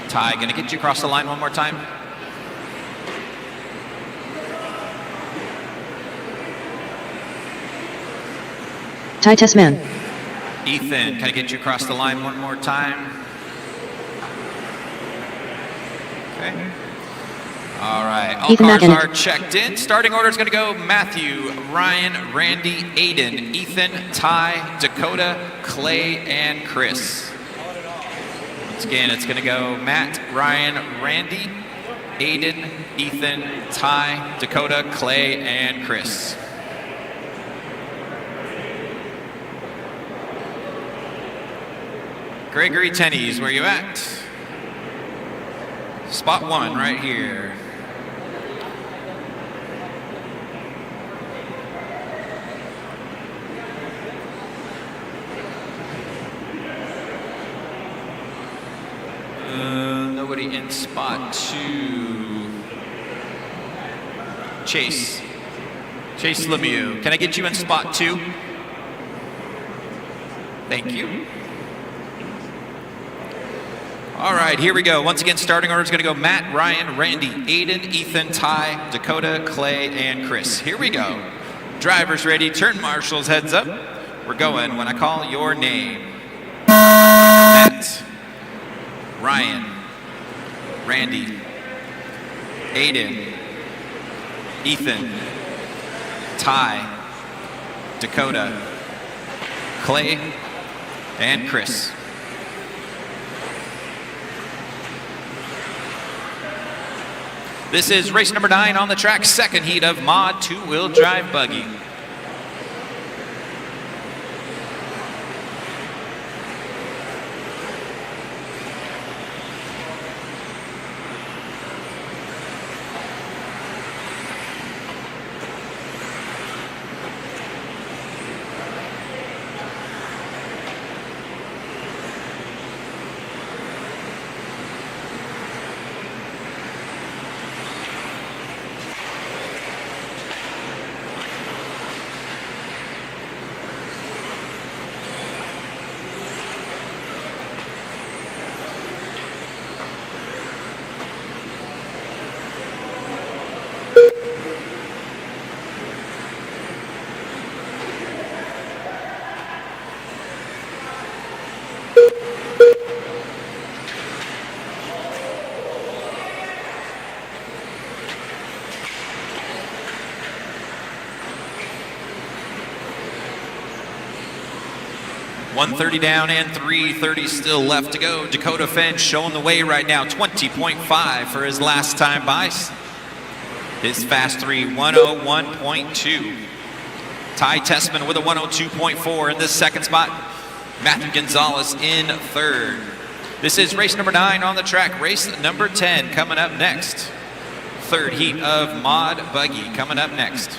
Ty, gonna get you across the line one more time. Ty Tessman. Ethan, can I get you across the line one more time? Okay. All right, all Ethan cars McEnick. are checked in. Starting order is gonna go Matthew, Ryan, Randy, Aiden, Ethan, Ty, Dakota, Clay, and Chris. Once again, it's gonna go Matt, Ryan, Randy, Aiden, Ethan, Ty, Dakota, Clay, and Chris. Gregory Tenney's, where you at? Spot 1 right here. Nobody in spot 2. Chase Lemieux. Can I get you in spot 2? Thank you. All right, here we go. Once again, starting order is going to go Matt, Ryan, Randy, Aiden, Ethan, Ty, Dakota, Clay, and Chris. Here we go. Drivers ready, turn marshals, heads up. We're going when I call your name. Matt, Ryan, Randy, Aiden, Ethan, Ty, Dakota, Clay, and Chris. This is race number 9 on the track, second heat of Mod 2-wheel drive buggy. .130 down and 3:30 still left to go. Dakota Fenn showing the way right now, 20.5 for his last time by. His fast 3, 101.2. Ty Tessman with a 102.4 in this second spot. Matthew Gonzalez in third. This is race number 9 on the track. Race number 10 coming up next. Third heat of Mod Buggy coming up next.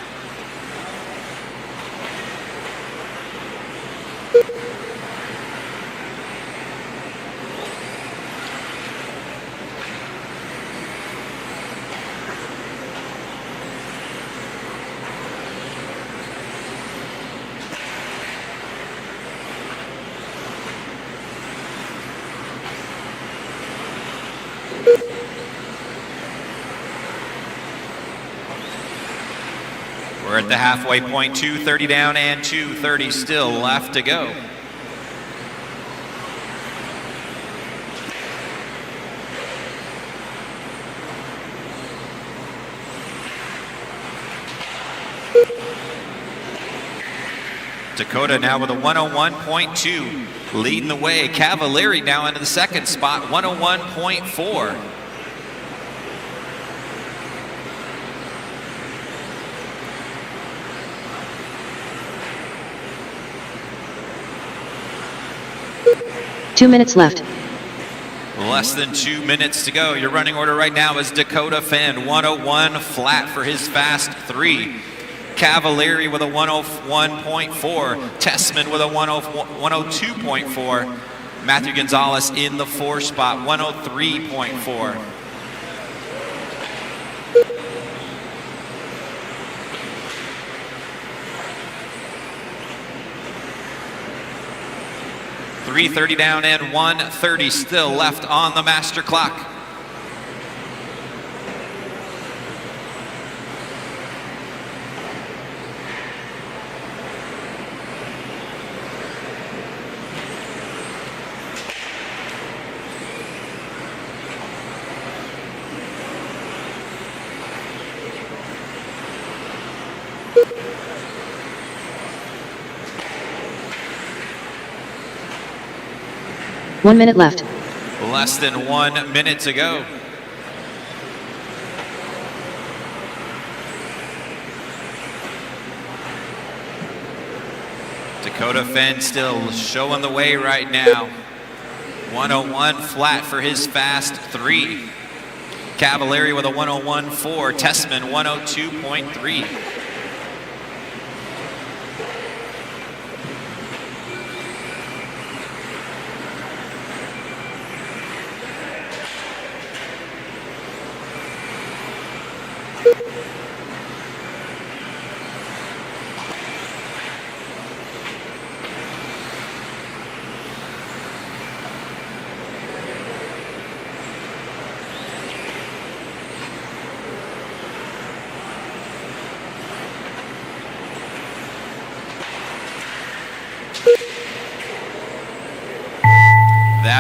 We're at the halfway point, 2:30 down and 2:30 still left to go. Dakota now with a 101.2, leading the way. Cavalieri now into the second spot, 101.4. Two minutes left. Less than 2 minutes to go. Your running order right now is Dakota Fenn, 101 flat for his fast 3. Cavalieri with a 101.4. Tessman with a 102.4. Matthew Gonzalez in the 4 spot, 103.4. .330 down and 1:30 still left on the master clock. One minute left. Less than 1 minute to go. Dakota Fenn still showing the way right now. 101 flat for his fast 3. Cavalieri with a 101.4. Tessman 102.3.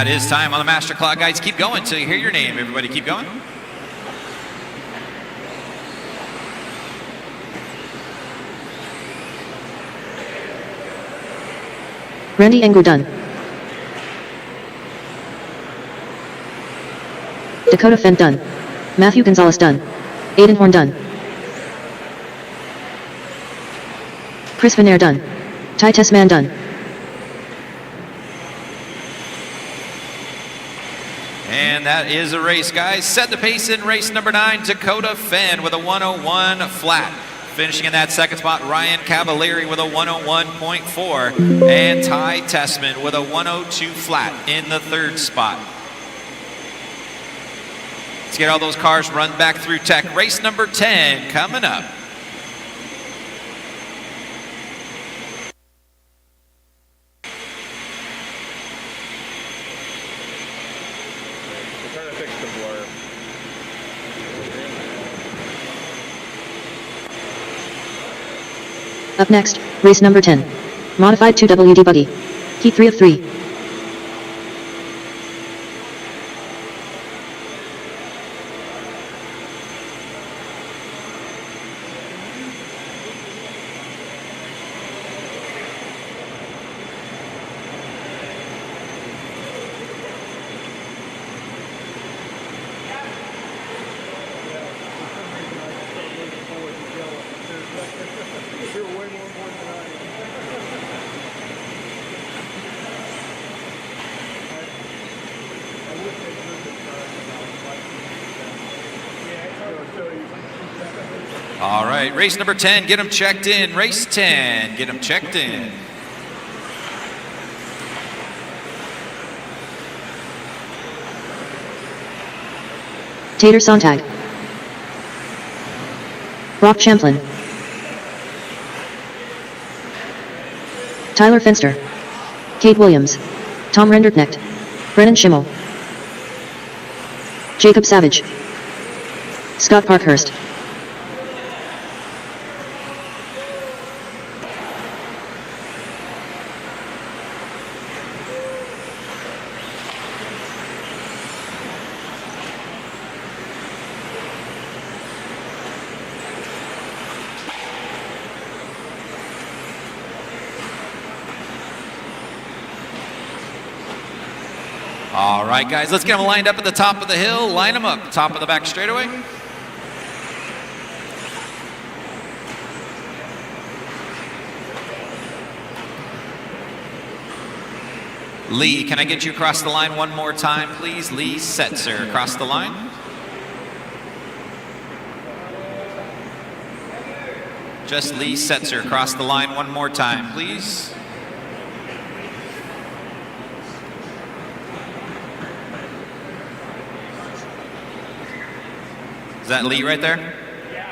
That is time on the master clock, guys. Keep going till you hear your name. Everybody keep going. Randy Engler done. Dakota Fent done. Matthew Gonzalez done. Aiden Horn done. Chris Venair done. Ty Tessman done. And that is a race, guys. Set the pace in race number 9, Dakota Fenn with a 101 flat. Finishing in that second spot, Ryan Cavalieri with a 101.4. And Ty Tessman with a 102 flat in the third spot. Let's get all those cars run back through tech. Race number 10 coming up. Up next, race number 10. Modified 2WD buggy. Heat 3 of 3. All right, race number 10, get them checked in. Race 10, get them checked in. Tater Sontag. Brock Champlin. Tyler Finster. Kate Williams. Tom Renderknecht. Brennan Schimmel. Jacob Savage. Scott Parkhurst. All right, guys, let's get them lined up at the top of the hill. Line them up, top of the back straightaway. Lee, can I get you across the line one more time, please? Lee Setzer, across the line. Just Lee Setzer, across the line one more time, please. Is that Lee right there?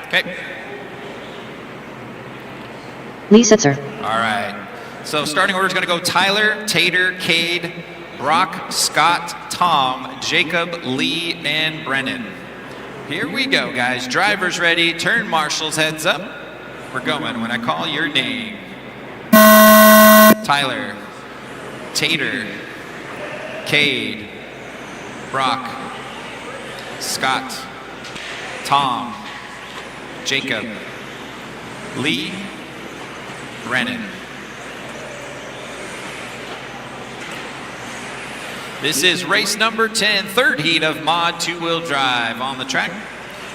Okay. Lee Setzer. All right. So starting order is going to go Tyler, Tater, Cade, Brock, Scott, Tom, Jacob, Lee, and Brennan. Here we go, guys. Drivers ready. Turn marshals, heads up. We're going when I call your name. Tyler, Tater, Cade, Brock, Scott, Tom, Jacob, Lee, Brennan. This is race number 10, third heat of Mod 2-wheel drive on the track.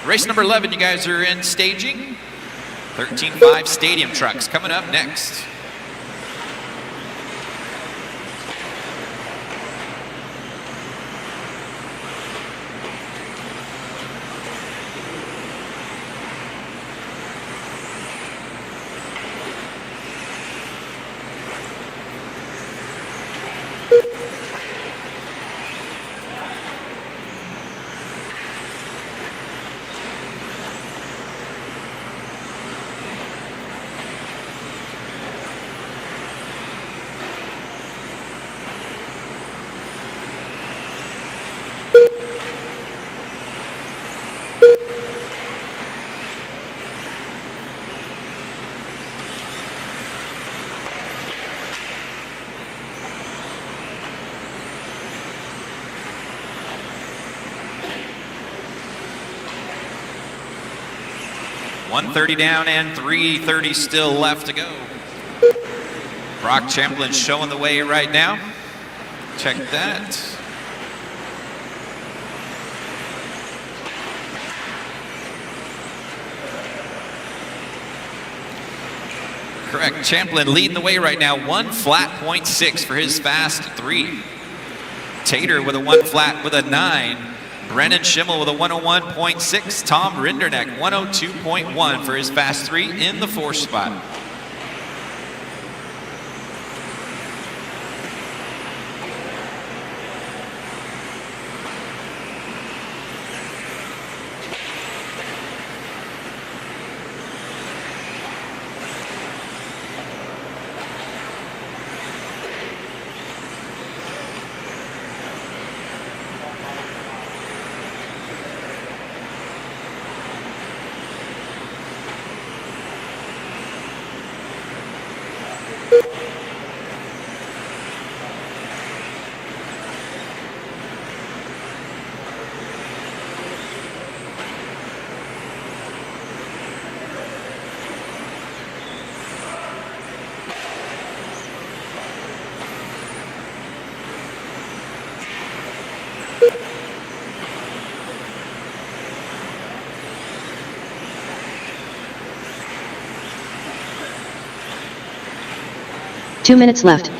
Race number 11, you guys are in staging. 13.5 stadium trucks coming up next. 130 down and 330 still left to go. Brock Champlin showing the way right now. Check that. Correct, Champlin leading the way right now, 1 flat 0.6 for his fast 3. Tater with a 1 flat with a 9. Brennan Schimmel with a 101.6. Tom Rinderneck 102.1 for his fast 3 in the 4th spot. Two minutes left.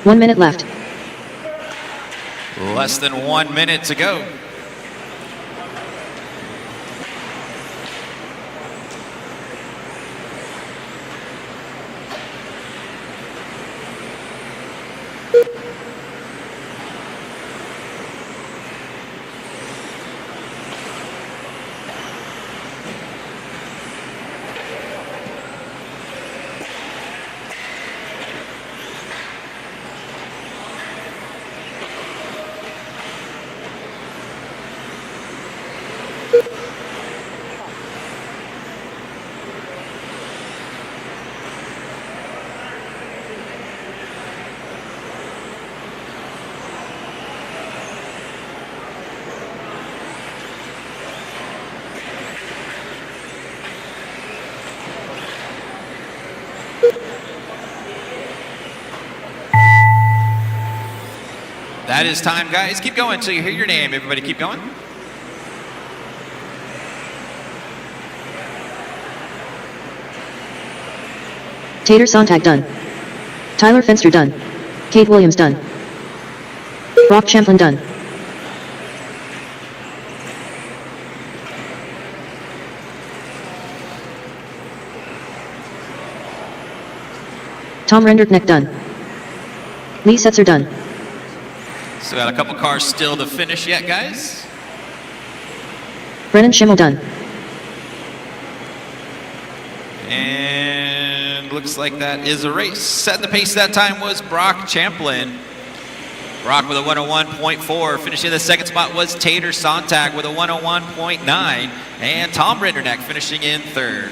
One minute left. Less than 1 minute to go. That is time, guys. Keep going until you hear your name. Everybody keep going. Tater Sontag done. Tyler Fenster done. Kate Williams done. Brock Champlin done. Tom Renderknecht done. Lee Setzer done. So got a couple cars still to finish yet, guys. Brennan Schimmel done. And looks like that is a race. Setting the pace that time was Brock Champlin. Brock with a 101.4. Finishing the 2nd spot was Tater Sontag with a 101.9. And Tom Rinderneck finishing in 3rd.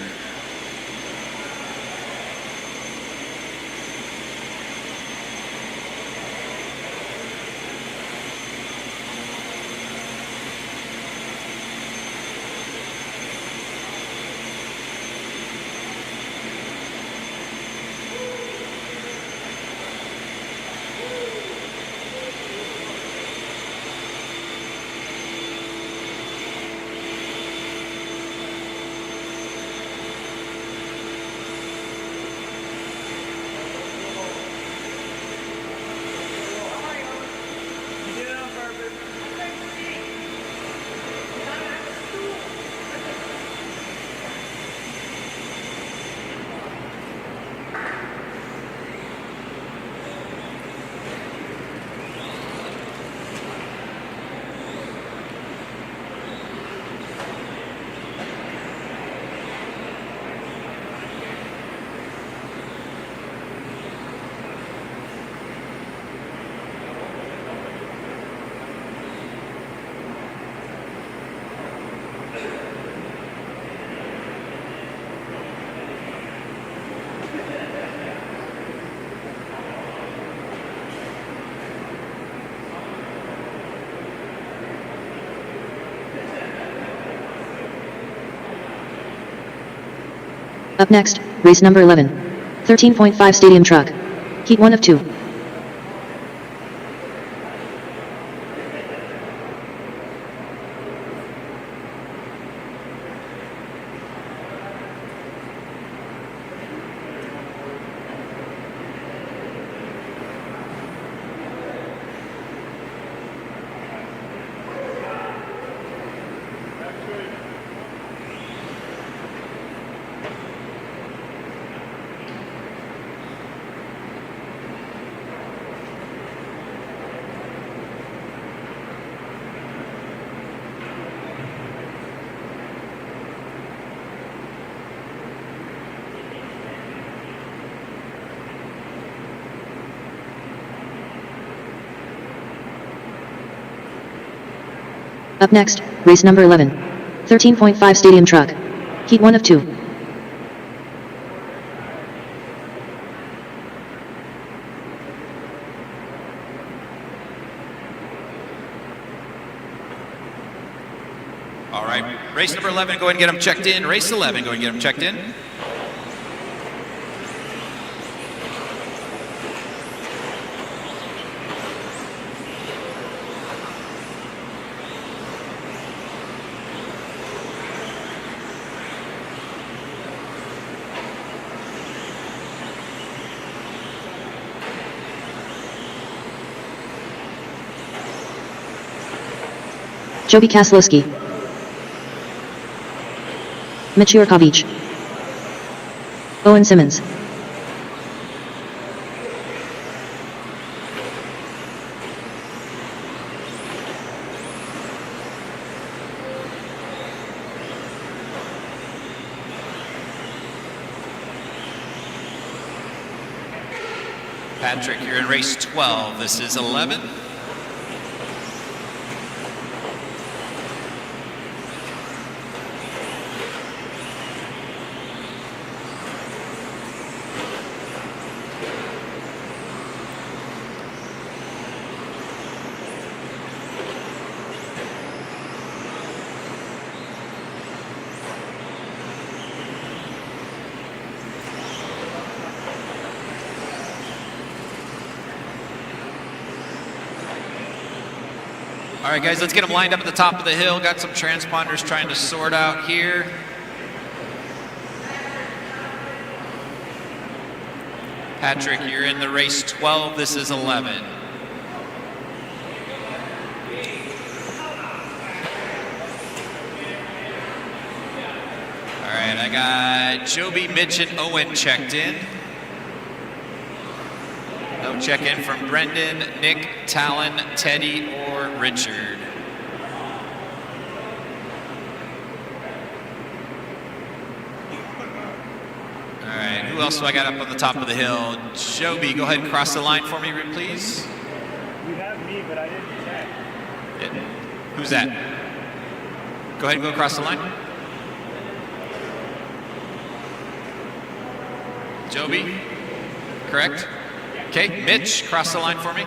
Up next, race number 11. 13.5 Stadium Truck. Heat 1 of 2. Up next, race number 11. 13.5 Stadium Truck. Heat 1 of 2. All right, race number 11, go ahead and get them checked in. Race 11, go ahead and get them checked in. Joby Kaslowski. Mitch Yurkovich. Owen Simmons. Patrick, you're in race 12. This is 11. All right, guys, let's get them lined up at the top of the hill. Got some transponders trying to sort out here. Patrick, you're in the race 12. This is 11. All right, I got Joby, Mitch, and Owen checked in. No check-in from Brendan, Nick, Talon, Teddy, or Richard. All right, who else do I got up on the top of the hill? Joby, go ahead and cross the line for me, please. You have me, but I didn't check. Who's that? Go ahead and go across the line. Joby, correct? Okay, Mitch, cross the line for me.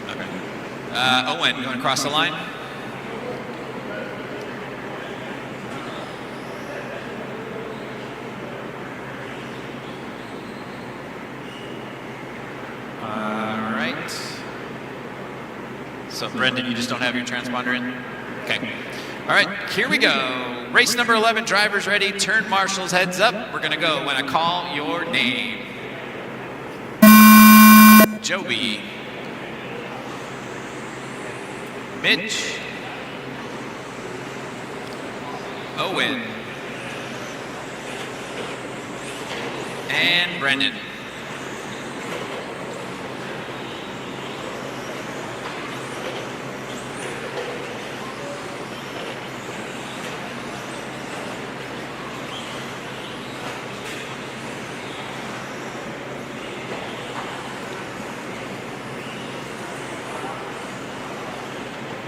Okay. Owen, going across the line. All right. So Brendan, you just don't have your transponder in? Okay. All right, here we go. Race number 11, drivers ready, turn marshals, heads up. We're gonna go when I call your name. Joby. Mitch. Owen. And Brendan.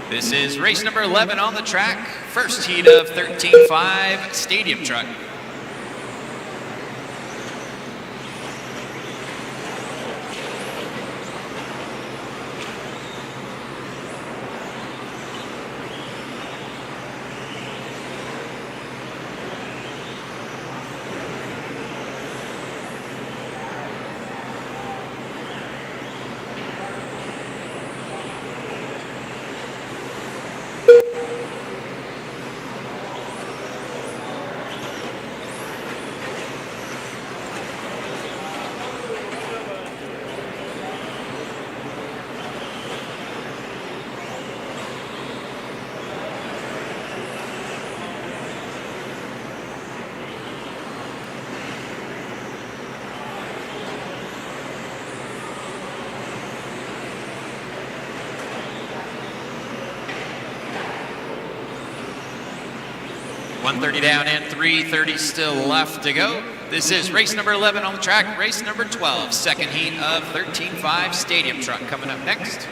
This is race number 11 on the track. First heat of 13.5 Stadium Truck. 1:30 down and 3:30 still left to go. This is race number 11 on the track, race number 12, second heat of 13.5 Stadium Truck coming up next.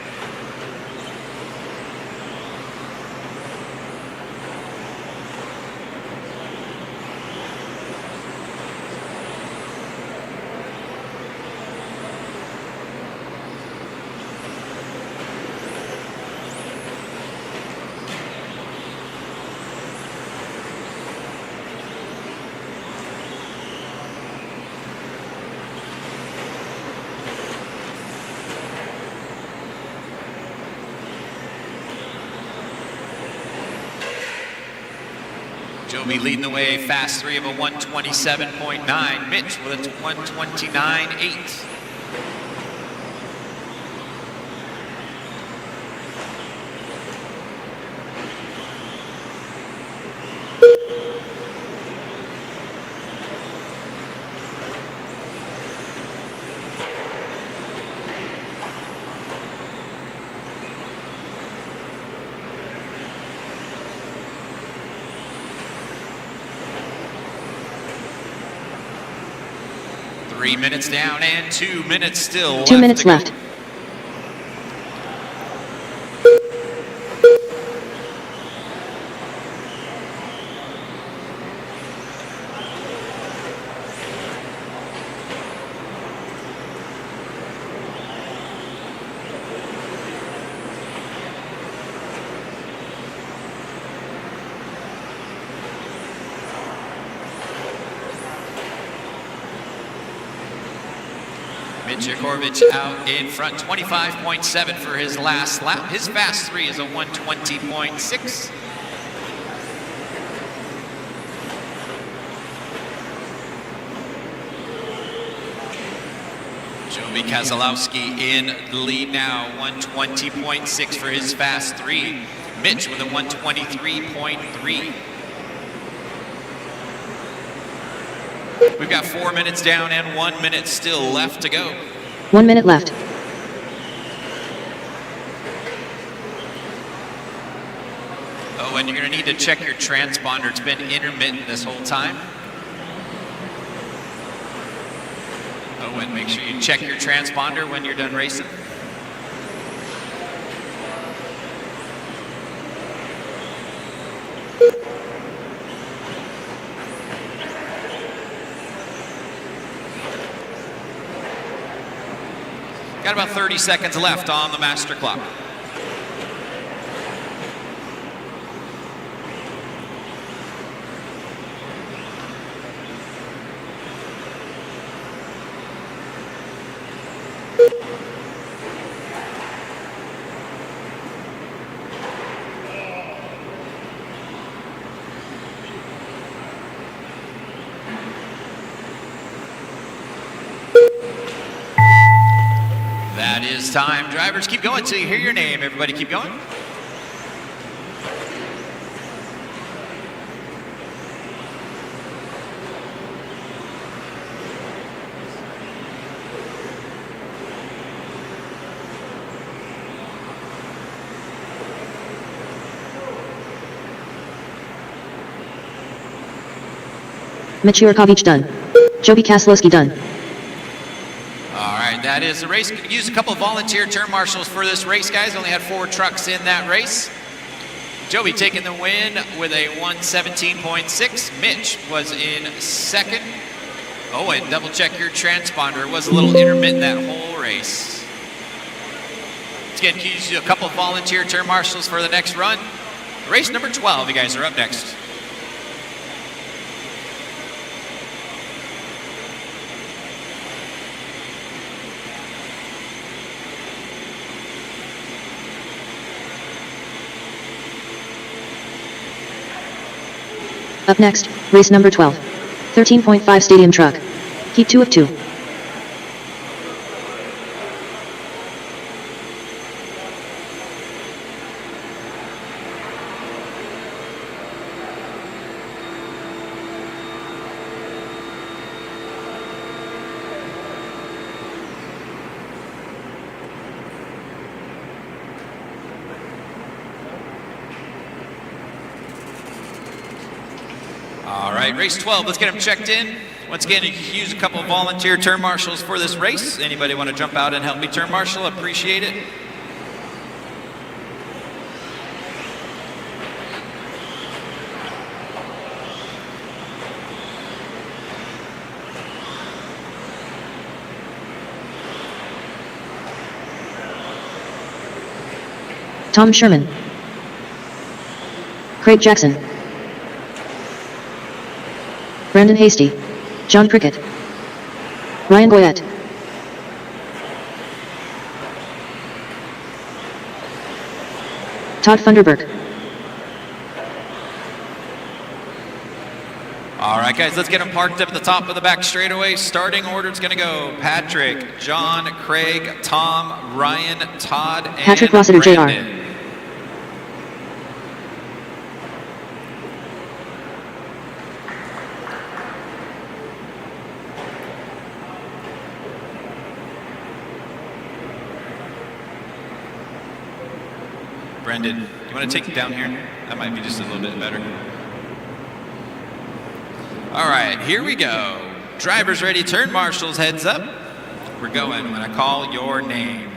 Joby leading the way, fast 3 of a 127.9. Mitch with a 129.8. Three minutes down and 2 minutes still. 2 minutes left. Mitch Yakovich out in front, 25.7 for his last lap. His fast 3 is a 120.6. Joby Keselowski in the lead now, 120.6 for his fast 3. Mitch with a 123.3. We've got 4 minutes down and 1 minute still left to go. 1 minute left. Oh, and you're going to need to check your transponder. It's been intermittent this whole time. Oh, and make sure you check your transponder when you're done racing. Got about 30 seconds left on the master clock. That is time. Drivers, keep going till you hear your name. Everybody keep going. Mitch Yakovich done. Joby Keselowski done. That is the race. Could use a couple of volunteer turn marshals for this race, guys. Only had 4 trucks in that race. Joby taking the win with a 117.6. Mitch was in second. Oh, and double check your transponder. It was a little intermittent that whole race. Again, could use a couple of volunteer turn marshals for the next run. Race number 12, you guys are up next. Up next, race number 12. 13.5 Stadium Truck. Heat 2 of 2. right, race 12, let's get them checked in. Once again, you can use a couple of volunteer turn marshals for this race. Anybody want to jump out and help me turn marshal? Appreciate it. Tom Sherman, Craig Jackson, Brandon Hasty, John Prickett, Ryan Goyette, Todd Funderburk. All right, guys, let's get them parked up at the top of the back straightaway. Starting order is going to go Patrick, John, Craig, Tom, Ryan, Todd, and Patrick Rossiter, Jr. Brandon. Brendan, you want to take it down here? That might be just a little bit better. All right, here we go. Drivers ready, turn marshals, heads up. We're going when I call your name.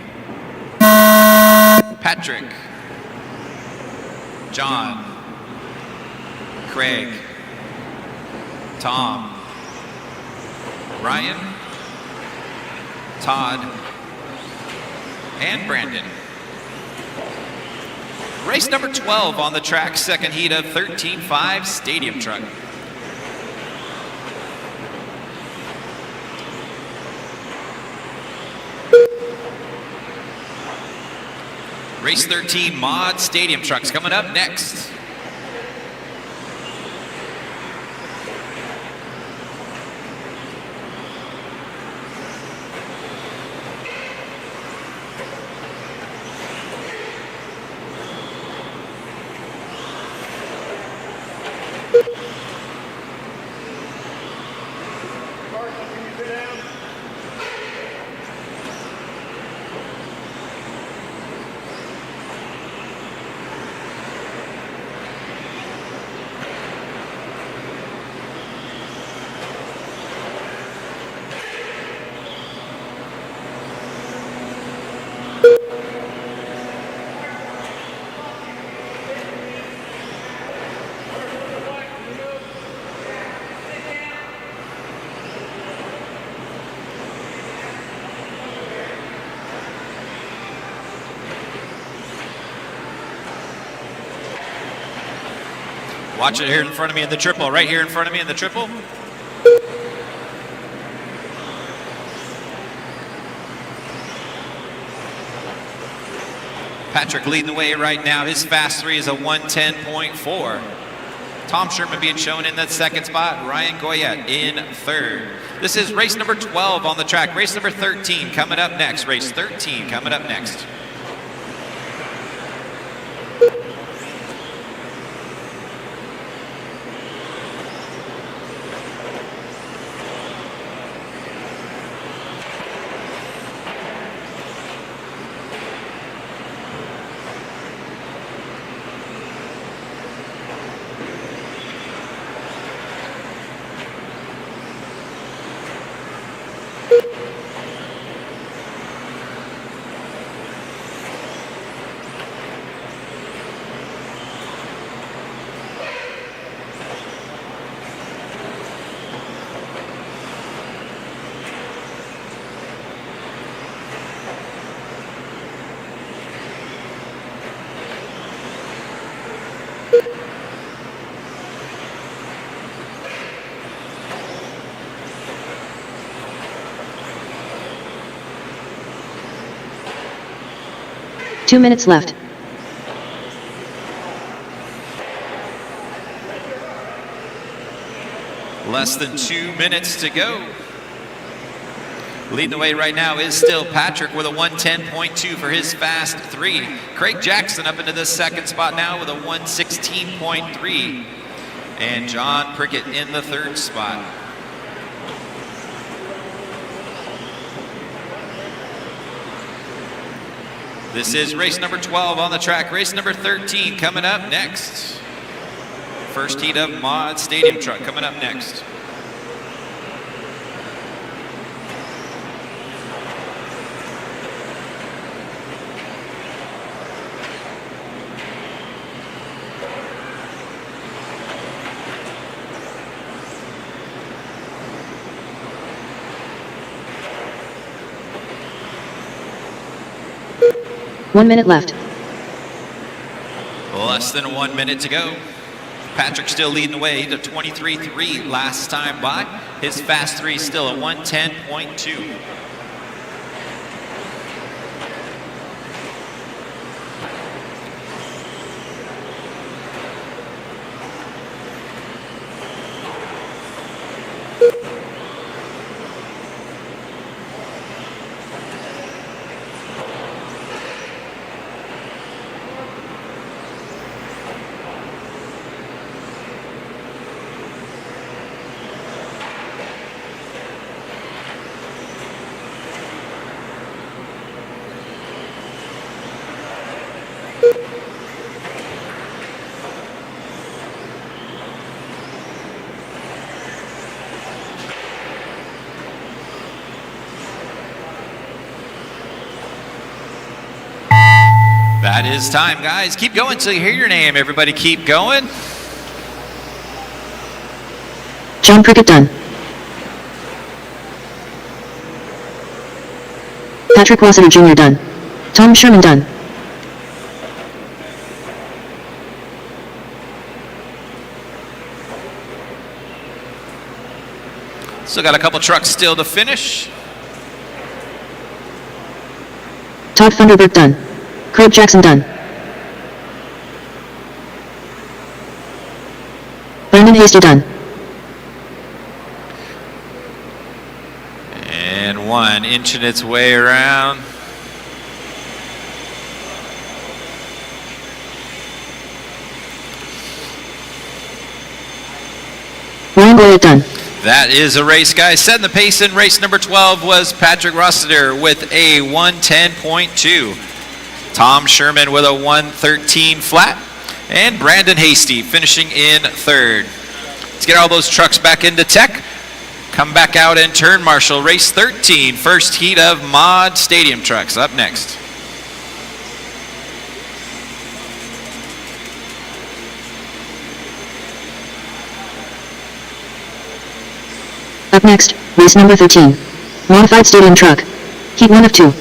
Patrick, John, Craig, Tom, Ryan, Todd, and Brandon. Race number 12 on the track, second heat of 13.5 Stadium Truck. Race 13 Mod Stadium Trucks coming up next. Watch it here in front of me in the triple, right here in front of me in the triple. Patrick leading the way right now. His fast 3 is a 110.4. Tom Sherman being shown in that second spot. Ryan Goyette in third. This is race number 12 on the track. Race number 13 coming up next. Race 13 coming up next. Two minutes left. Less than 2 minutes to go. Leading the way right now is still Patrick with a 110.2 for his fast 3. Craig Jackson up into the second spot now with a 116.3. And John Prickett in the third spot. This is race number 12 on the track. Race number 13 coming up next. First heat of Mod Stadium Truck coming up next. One minute left. Less than 1 minute to go. Patrick still leading the way to 23.3 last time by. His fast 3 still at 110.2. That is time, guys. Keep going till you hear your name. Everybody keep going. John Prickett done. Patrick Rossiter Jr. done. Tom Sherman done. Still got a couple trucks still to finish. Todd Thunderbird done. Craig Jackson done. Brandon Hasty done. And one inching its way around. Ryan Boyd done. That is a race, guys. Setting the pace in race number 12 was Patrick Rossiter with a 110.2. Tom Sherman with a 113 flat. And Brandon Hasty finishing in third. Let's get all those trucks back into tech. Come back out and turn marshal. Race 13, first heat of Mod Stadium Trucks up next. Up next, race number 13. Modified Stadium Truck. Heat 1 of 2.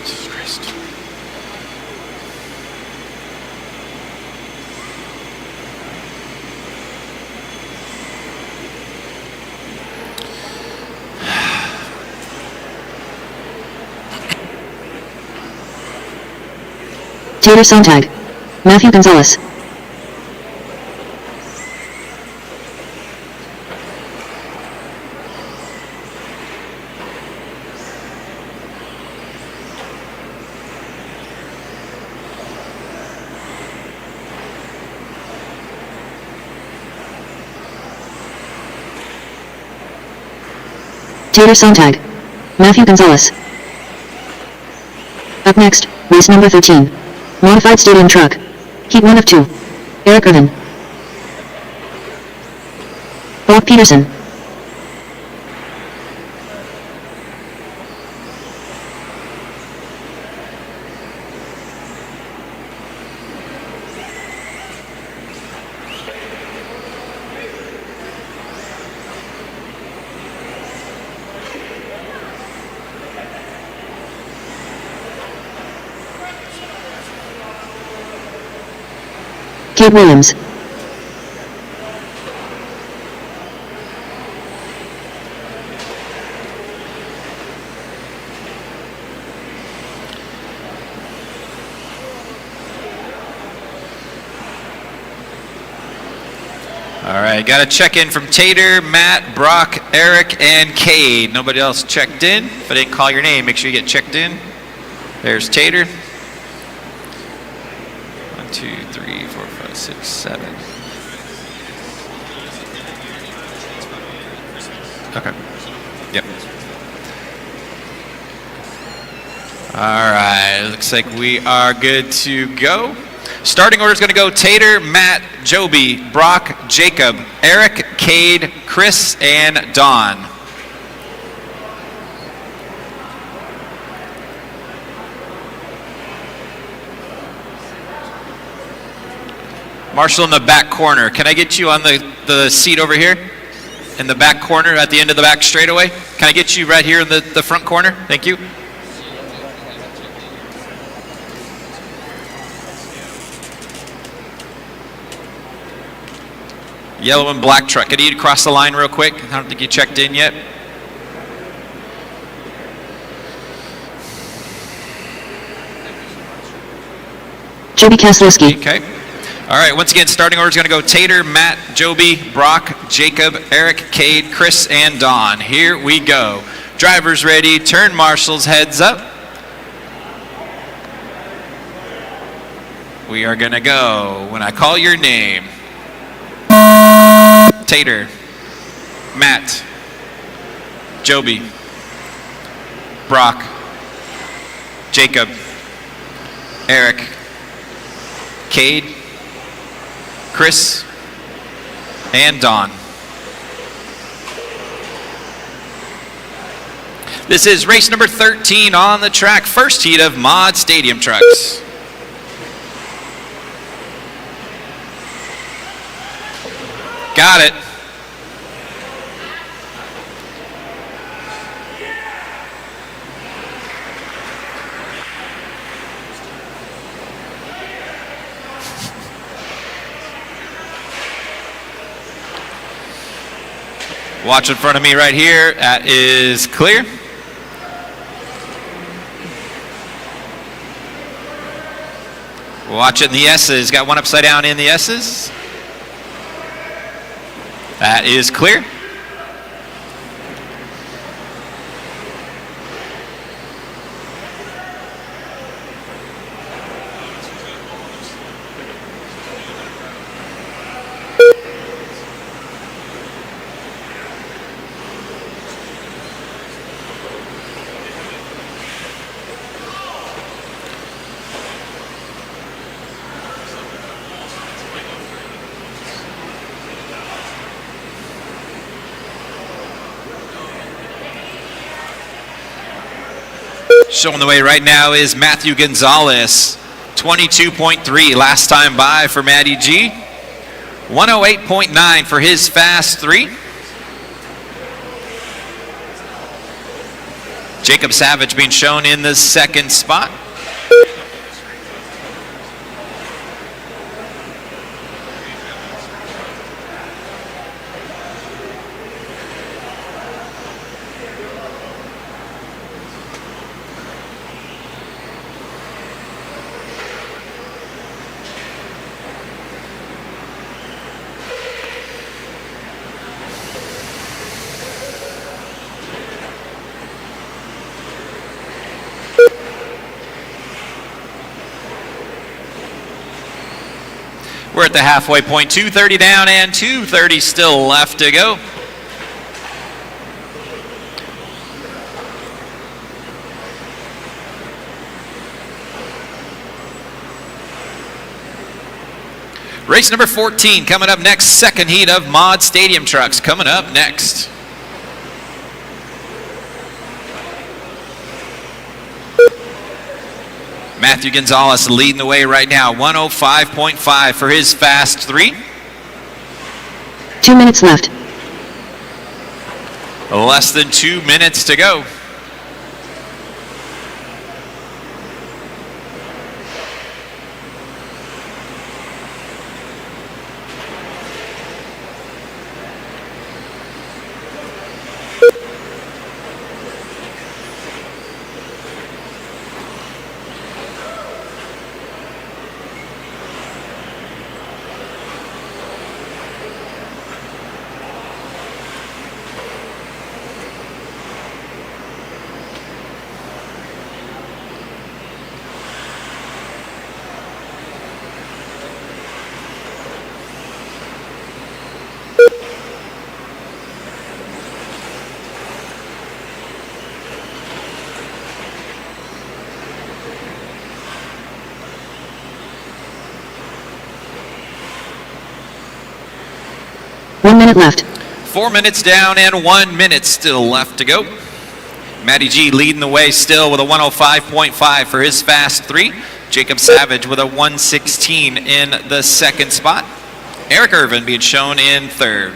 Jesus Christ. Taylor Sontag. Matthew Gonzalez. Taylor Sontag. Matthew Gonzalez. Up next, race number 13. Modified Stadium Truck. Heat 1 of 2. Eric Irvin. Bob Peterson. Kate Williams. All right, got a check-in from Tater, Matt, Brock, Eric, and Cade. Nobody else checked in. If I didn't call your name, make sure you get checked in. There's Tater. 2, 3, 4, 5, 6, 7. Okay. Yep. All right. Looks like we are good to go. Starting order is going to go Tater, Matt, Joby, Brock, Jacob, Eric, Cade, Chris, and Don. Marshall in the back corner. Can I get you on the seat over here? In the back corner at the end of the back straightaway? Can I get you right here in the front corner? Thank you. Yellow and black truck. Can you cross the line real quick? I don't think you checked in yet. Joby Kaslowski. Okay. All right, once again, starting order is going to go Tater, Matt, Joby, Brock, Jacob, Eric, Cade, Chris, and Don. Here we go. Drivers ready. Turn marshals, heads up. We are going to go when I call your name. Tater, Matt, Joby, Brock, Jacob, Eric, Cade, Chris, and Don. This is race number 13 on the track, first heat of Mod Stadium Trucks. Got it. Watch in front of me right here. That is clear. Watch it in the S's. Got one upside down in the S's. That is clear. Showing the way right now is Matthew Gonzalez, 22.3 last time by for Matty G. 108.9 for his fast 3. Jacob Savage being shown in the second spot. We're at the halfway point, 2:30 down and 2:30 still left to go. Race number 14 coming up next, second heat of Mod Stadium Trucks coming up next. Matthew Gonzalez leading the way right now, 105.5 for his fast 3. 2 minutes left. Less than 2 minutes to go. 1 minute left. 4 minutes down and 1 minute still left to go. Matty G leading the way still with a 105.5 for his fast 3. Jacob Savage with a 116 in the second spot. Eric Irvin being shown in third.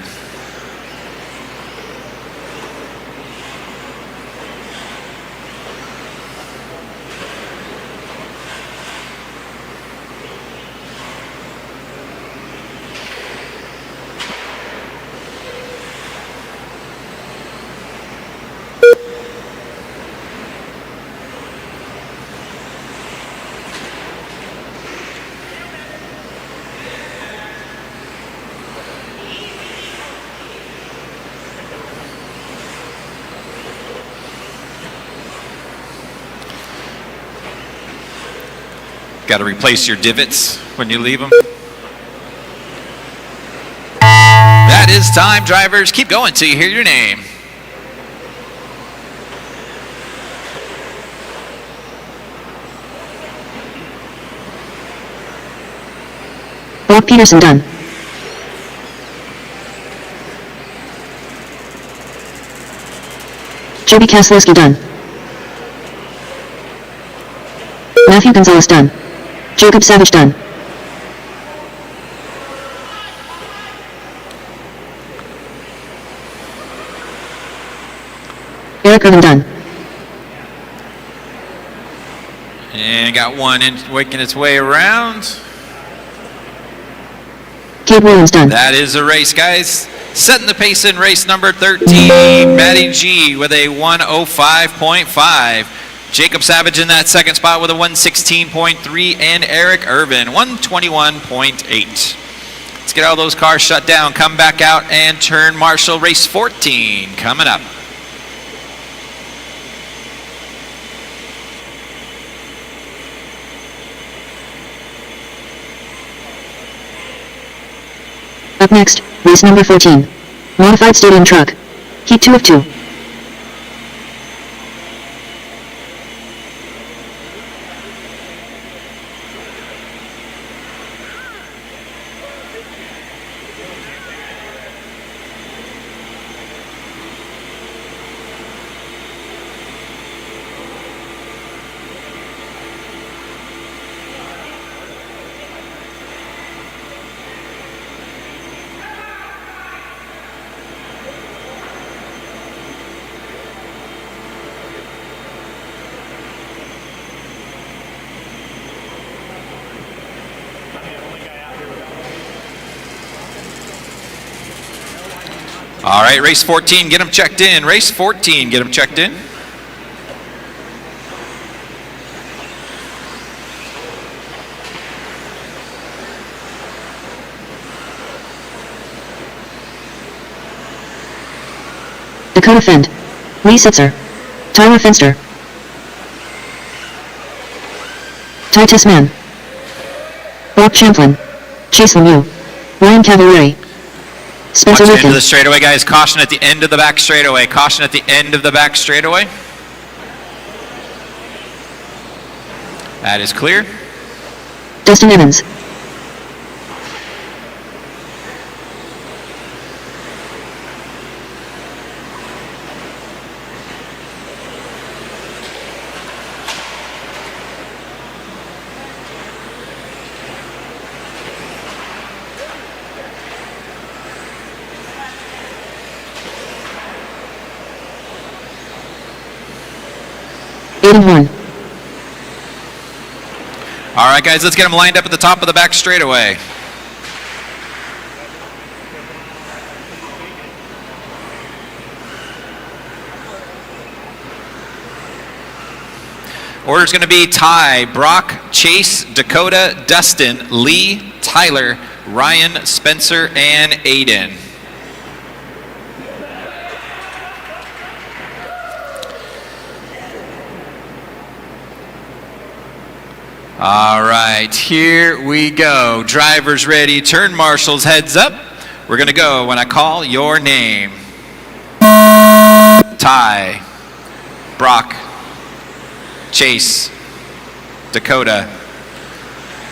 Got to replace your divots when you leave them. That is time, drivers. Keep going till you hear your name. Brock Peterson done. Joby Kaslowski done. Matthew Gonzalez done. Jacob Savage done. Eric Irvin done. And got one in, working its way around. Gabe Williams done. That is a race, guys. Setting the pace in race number 13. Matty G with a 105.5. Jacob Savage in that second spot with a 116.3, and Eric Irvin 121.8. Let's get all those cars shut down, come back out, and turn marshal race 14 coming up. Up next, race number 14. Modified Stadium Truck. Heat 2 of 2. All right, race 14, get them checked in. Race 14, get them checked in. Dakota Fend. Lee Sitzer. Tyler Finster. Titus Mann. Bob Champlin. Chase Lemieux. Ryan Cavalieri. Spencer Watch into Lucan. the straightaway, guys. Caution at the end of the back straightaway. Caution at the end of the back straightaway. That is clear. Dustin Evans. Aiden Horn. All right, guys, let's get them lined up at the top of the back straightaway. Order's going to be Ty, Brock, Chase, Dakota, Dustin, Lee, Tyler, Ryan, Spencer, and Aiden. All right, here we go. Drivers ready, turn marshals, heads up. We're gonna go when I call your name. Ty, Brock, Chase, Dakota,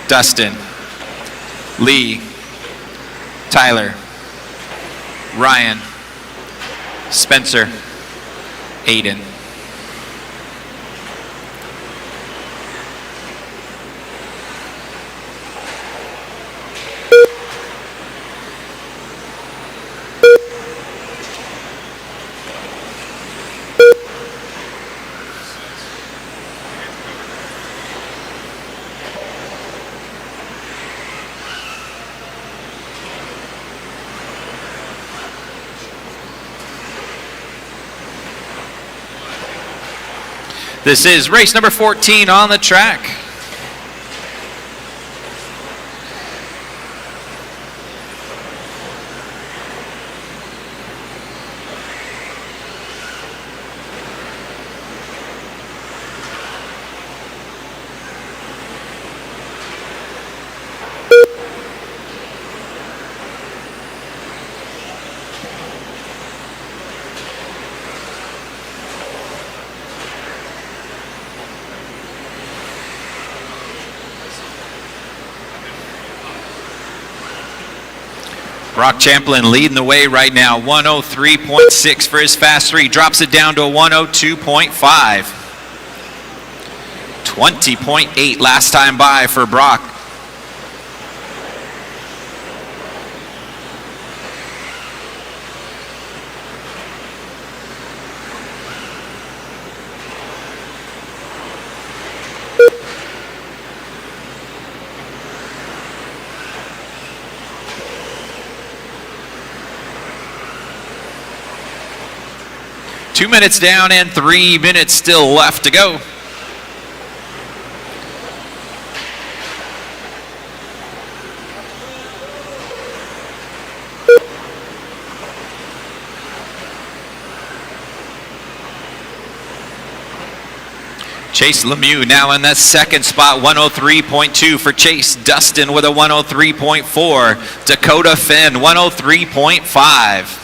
Dustin, Lee, Tyler, Ryan, Spencer, Aiden. This is race number 14 on the track. Brock Champlin leading the way right now, 103.6 for his fast 3, drops it down to a 102.5. 20.8 last time by for Brock. Two minutes down and 3 minutes still left to go. Chase Lemieux now in that second spot, 103.2 for Chase. Dustin with a 103.4. Dakota Finn, 103.5.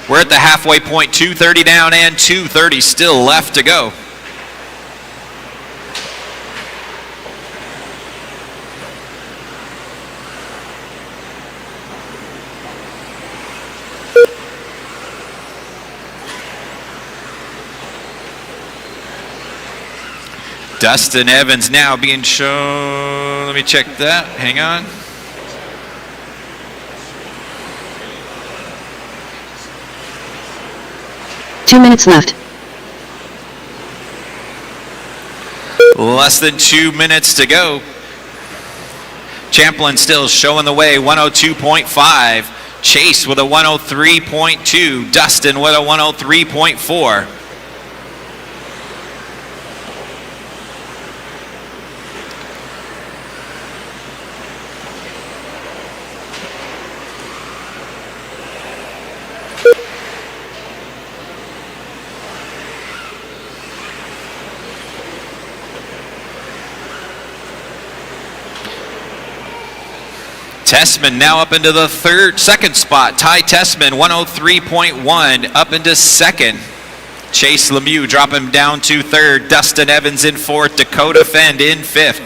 We're at the halfway point, 2:30 down and 2:30 still left to go. Dustin Evans now being shown. Let me check that. Hang on. Two minutes left. Less than 2 minutes to go. Champlin still showing the way, 102.5. Chase with a 103.2. Dustin with a 103.4. Tessman now up into the second spot. Ty Tessman, 103.1, up into second. Chase Lemieux dropping down to third. Dustin Evans in fourth. Dakota Fend in fifth.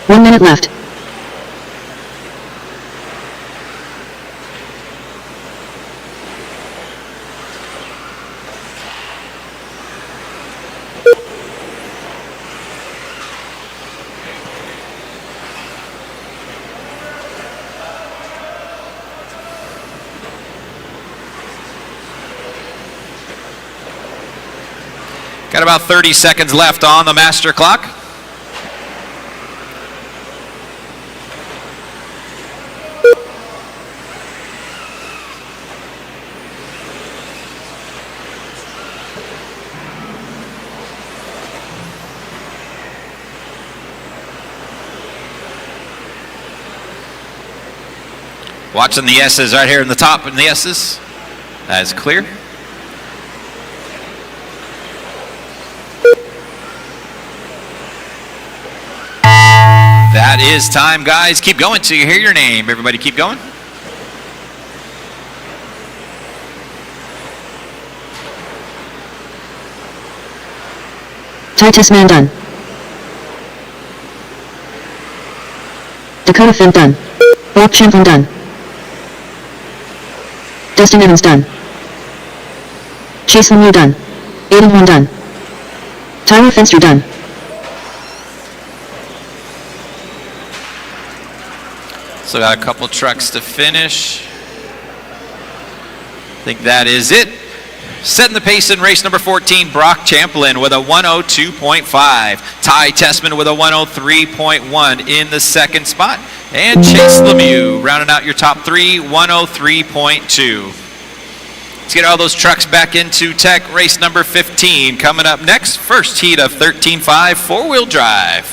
One minute left. Got about 30 seconds left on the master clock. Watching the S's right here in the top in the S's. That is clear. That is time, guys. Keep going till you hear your name. Everybody keep going. Ty Tessman done. Dakota Finn done. Bob Champlin done. Dustin Evans done. Chase Lemieux done. Aiden Horn done. Tyler Finster done. So got a couple trucks to finish. I think that is it. Setting the pace in race number 14, Brock Champlin with a 102.5. Ty Tessman with a 103.1 in the second spot. And Chase Lemieux rounding out your top three, 103.2. Let's get all those trucks back into tech. Race number 15 coming up next. First heat of 13.5 four-wheel drive.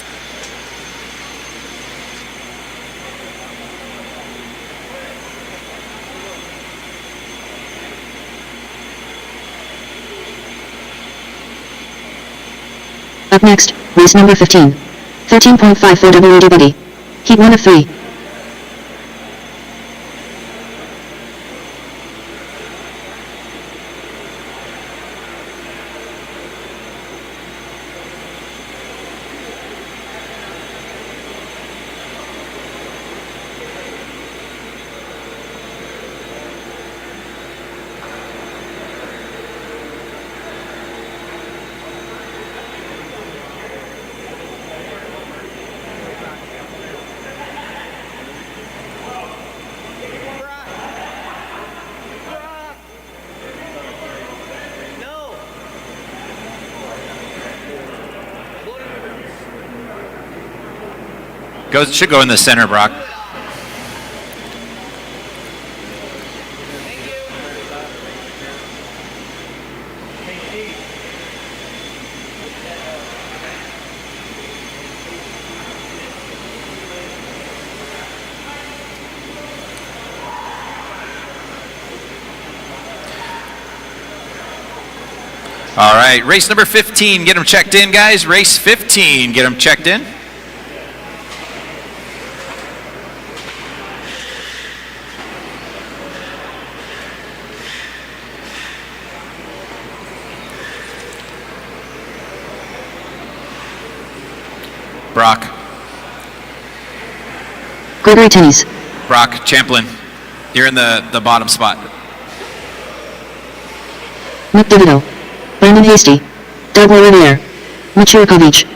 Up next, race number 15. 13.5 for WD Buddy. Heat 1 of 3. Should go in the center, Brock. All right, race number 15, get them checked in, guys. Race 15, get them checked in. Brock. Gregory Tennies. Brock Champlin. You're in the bottom spot. Nick DeVito. Brandon Hasty. Doug Riviere. Mitch Yurkovich.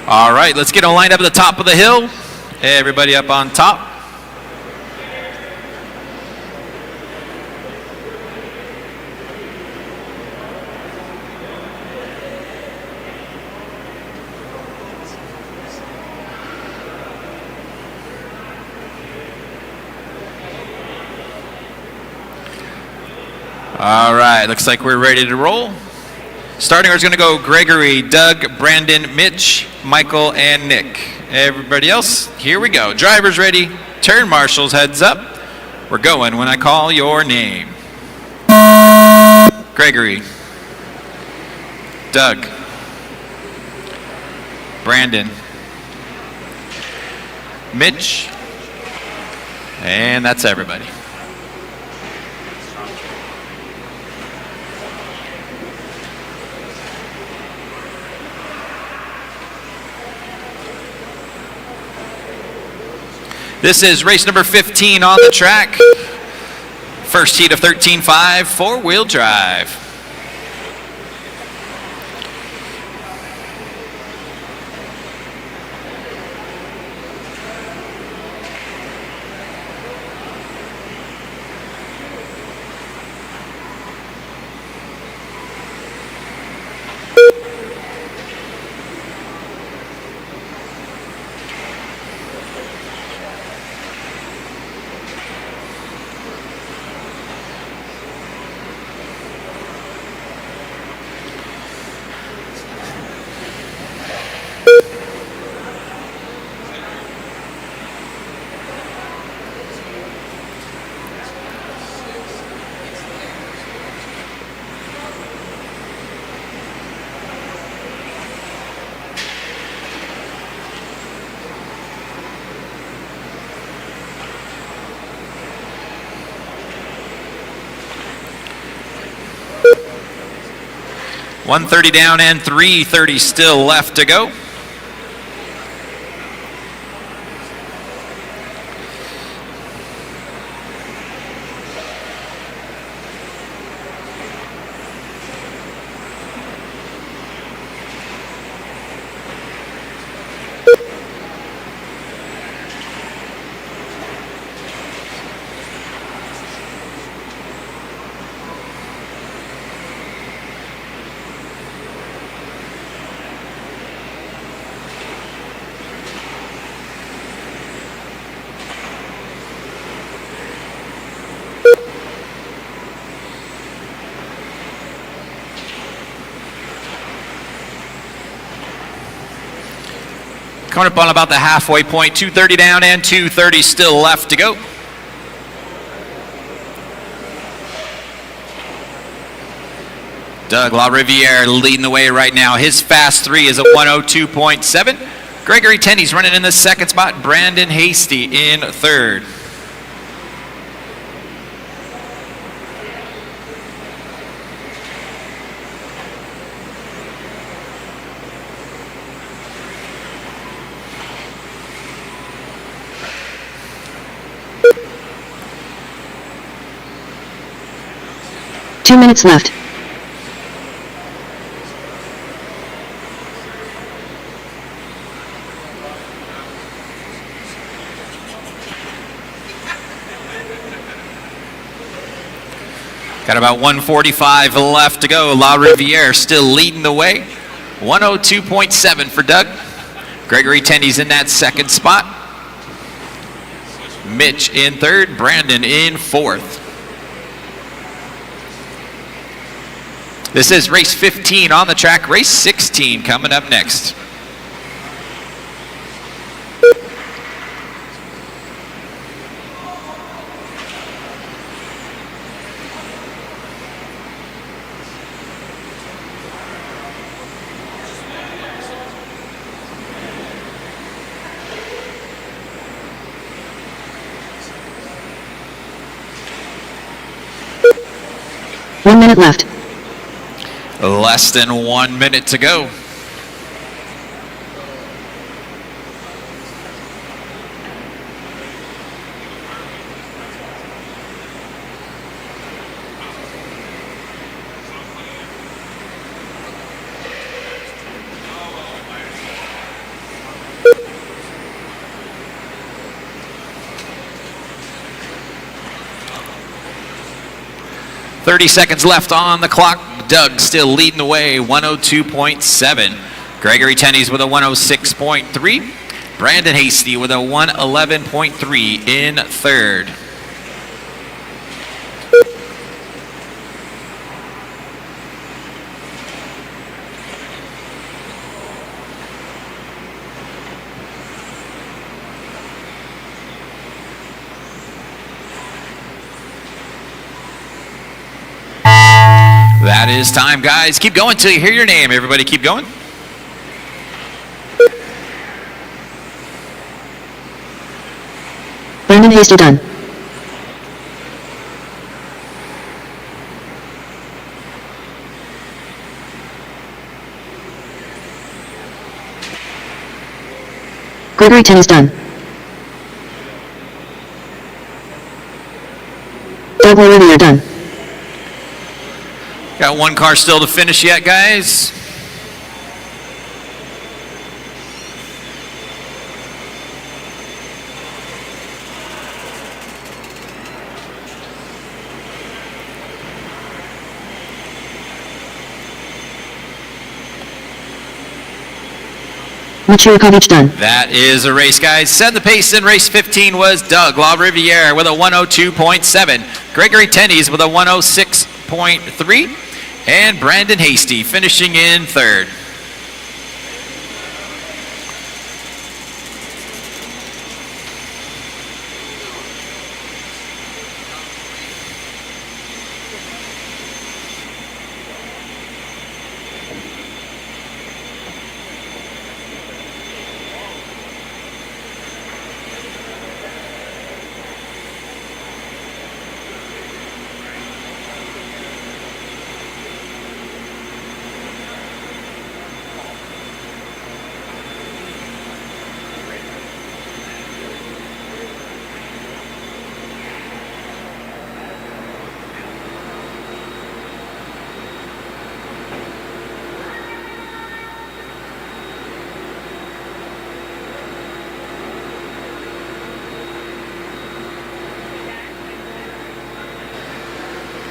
All right, let's get them lined up at the top of the hill. Everybody up on top. All right, looks like we're ready to roll. Starting order is going to go Gregory, Doug, Brandon, Mitch, Michael, and Nick. Everybody else, here we go. Drivers ready, turn marshals, heads up. We're going when I call your name. Gregory, Doug, Brandon, Mitch, and that's everybody. This is race number 15 on the track. First heat of 13.5, four-wheel drive. 1:30 down and 3:30 still left to go. Coming up on about the halfway point, 2:30 down and 2:30 still left to go. Doug LaRiviere leading the way right now. His fast 3 is a 102.7. Gregory Tenney's running in the second spot. Brandon Hasty in third. Two minutes left. Got about 1:45 left to go. LaRiviere still leading the way. 102.7 for Doug. Gregory Tenney's in that second spot. Mitch in third. Brandon in fourth. This is race 15 on the track. Race 16 coming up next. One minute left. Less than 1 minute to go. .30 seconds left on the clock. Doug still leading the way, 102.7. Gregory Tenney's with a 106.3. Brandon Hasty with a 111.3 in third. That is time, guys. Keep going till you hear your name. Everybody keep going. Brandon Hasty done. Gregory Tenney's done. Doug LaRiviere done. Got one car still to finish yet, guys. Machukovic done. That is a race, guys. Set the pace in race 15 was Doug LaRiviere with a 102.7. Gregory Tenney's with a 106.3. And Brandon Hasty finishing in third.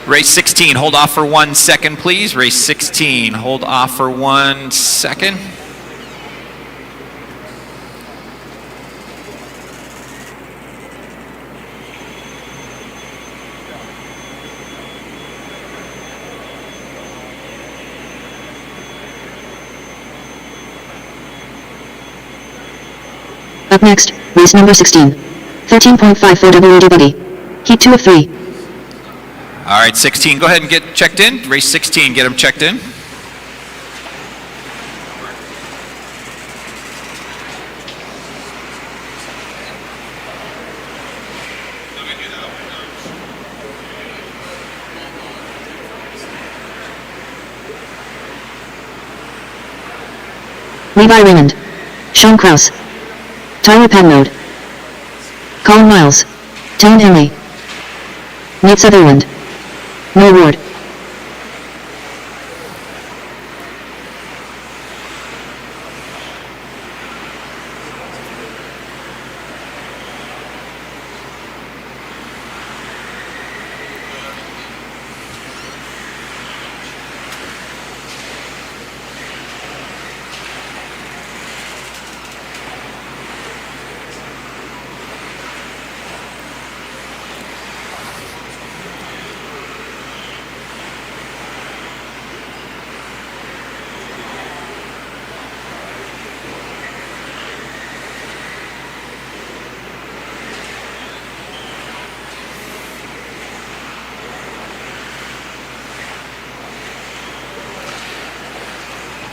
Race 16, hold off for 1 second, please. Race 16, hold off for 1 second. Up next, race number 16. 13.54 WD buggy. Heat 2 of 3. All right, 16, go ahead and get checked in. Race 16, get them checked in. Levi Raymond. Sean Kraus. Tyler Padnode. Colin Miles. Tane Henley. Nate Sutherland. Will Ward.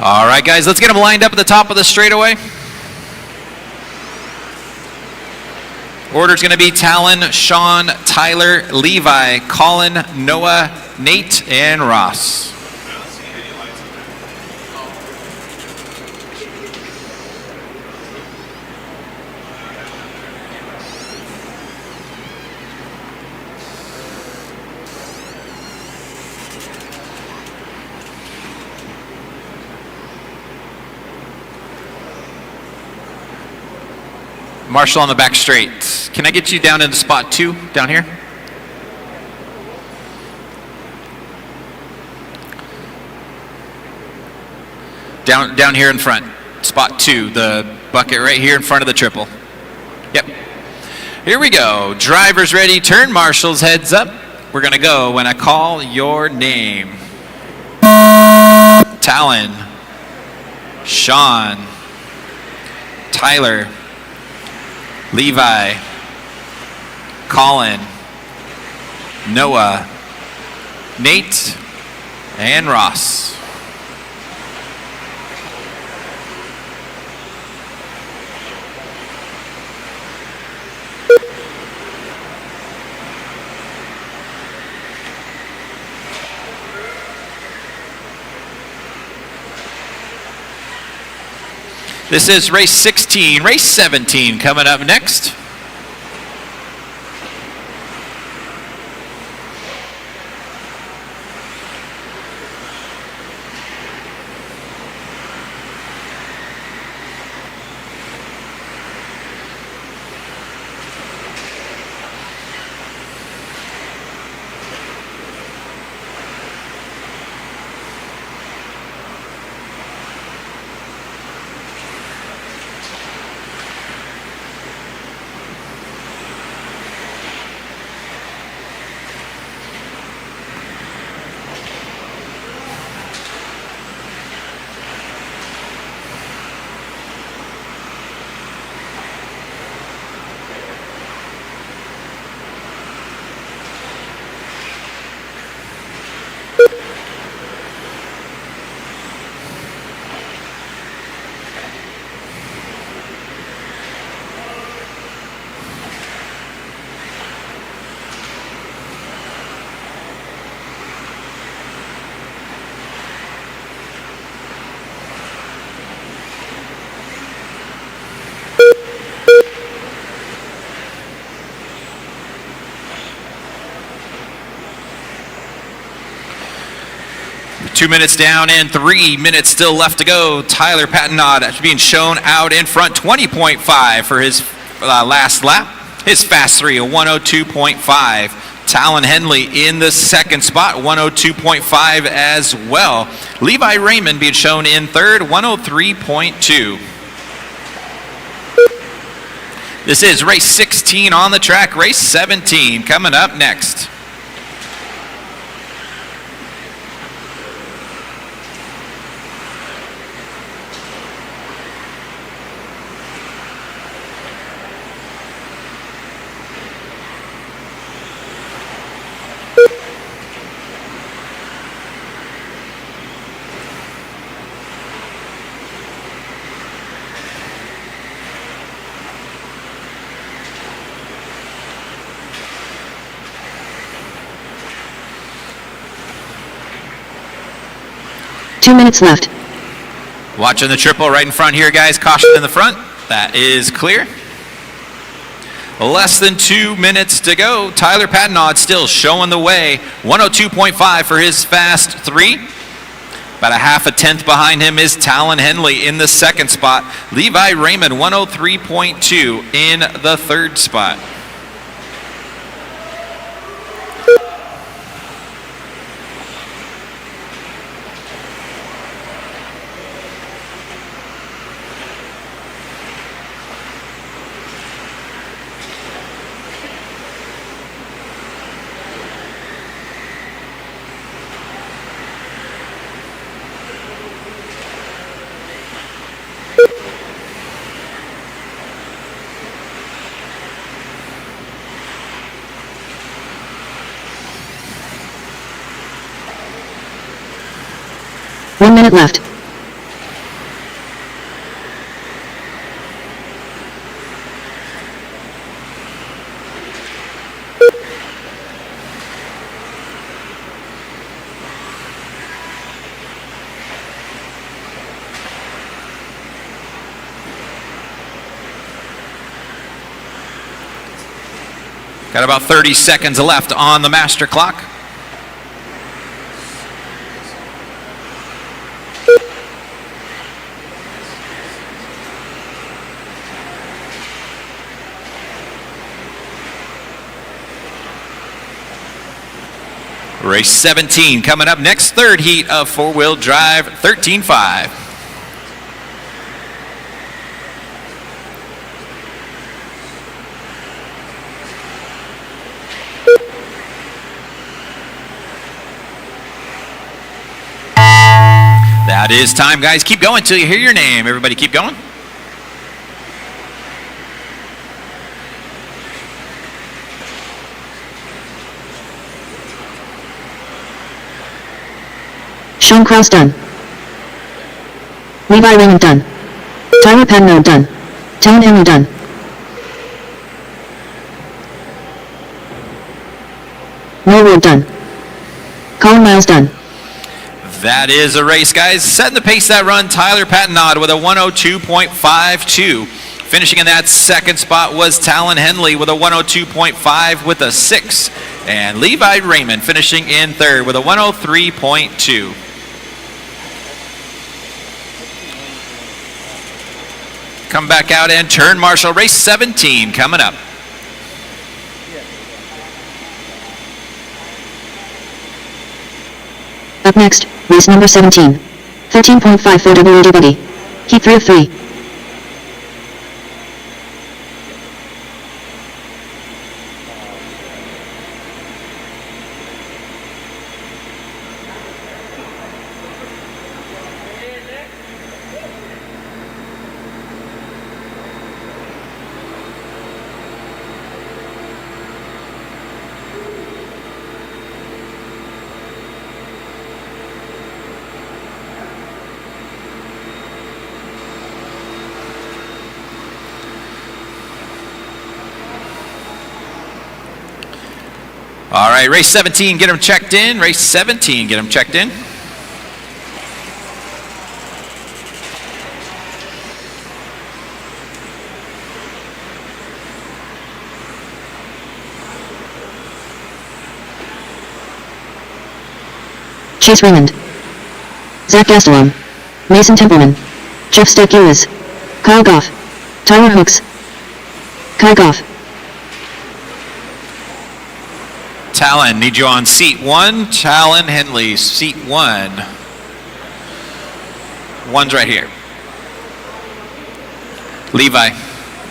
All right, guys, let's get them lined up at the top of the straightaway. Order's going to be Talon, Sean, Tyler, Levi, Colin, Noah, Nate, and Ross. Marshall on the back straight. Can I get you down into spot 2, down here? Down here in front, spot 2, the bucket right here in front of the triple. Yep. Here we go. Drivers ready, turn marshals, heads up. We're gonna go when I call your name. Talon, Sean, Tyler, Levi, Colin, Noah, Nate, and Ross. This is race 16, race 17 coming up next. Two minutes down and 3 minutes still left to go. Tyler Padnode being shown out in front, 20.5 for his last lap. His fast 3, a 102.5. Talon Henley in the second spot, 102.5 as well. Levi Raymond being shown in third, 103.2. This is race 16 on the track. Race 17 coming up next. Two minutes left. Watching the triple right in front here, guys. Caution in the front. That is clear. Less than 2 minutes to go. Tyler Patnaud still showing the way. 102.5 for his fast 3. About a half a tenth behind him is Talon Henley in the second spot. Levi Raymond, 103.2 in the third spot. One minute left. Got about 30 seconds left on the master clock. Race 17 coming up next, third heat of four-wheel drive, 13.5. That is time, guys. Keep going till you hear your name. Everybody keep going. Sean Krause done. Levi Raymond done. Tyler Patnaud done. Talon Henley done. Norwood done. Colin Miles done. That is a race, guys. Setting the pace that run, Tyler Patnaud with a 102.52. Finishing in that second spot was Talon Henley with a 102.5 with a 6. And Levi Raymond finishing in third with a 103.2. Come back out and turn marshal. Race 17 coming up. Up next, race number 17. 13.5 for WD Buggy. Heat 3 of 3. All right, race 17, get them checked in. Race 17, get them checked in. Chase Raymond. Zach Gastelum. Mason Templeman. Jeff Stakulis. Kyle Goff. Tyler Hooks. Kai Goff. Talon, need you on seat 1. Talon Henley, seat 1. 1's right here. Levi,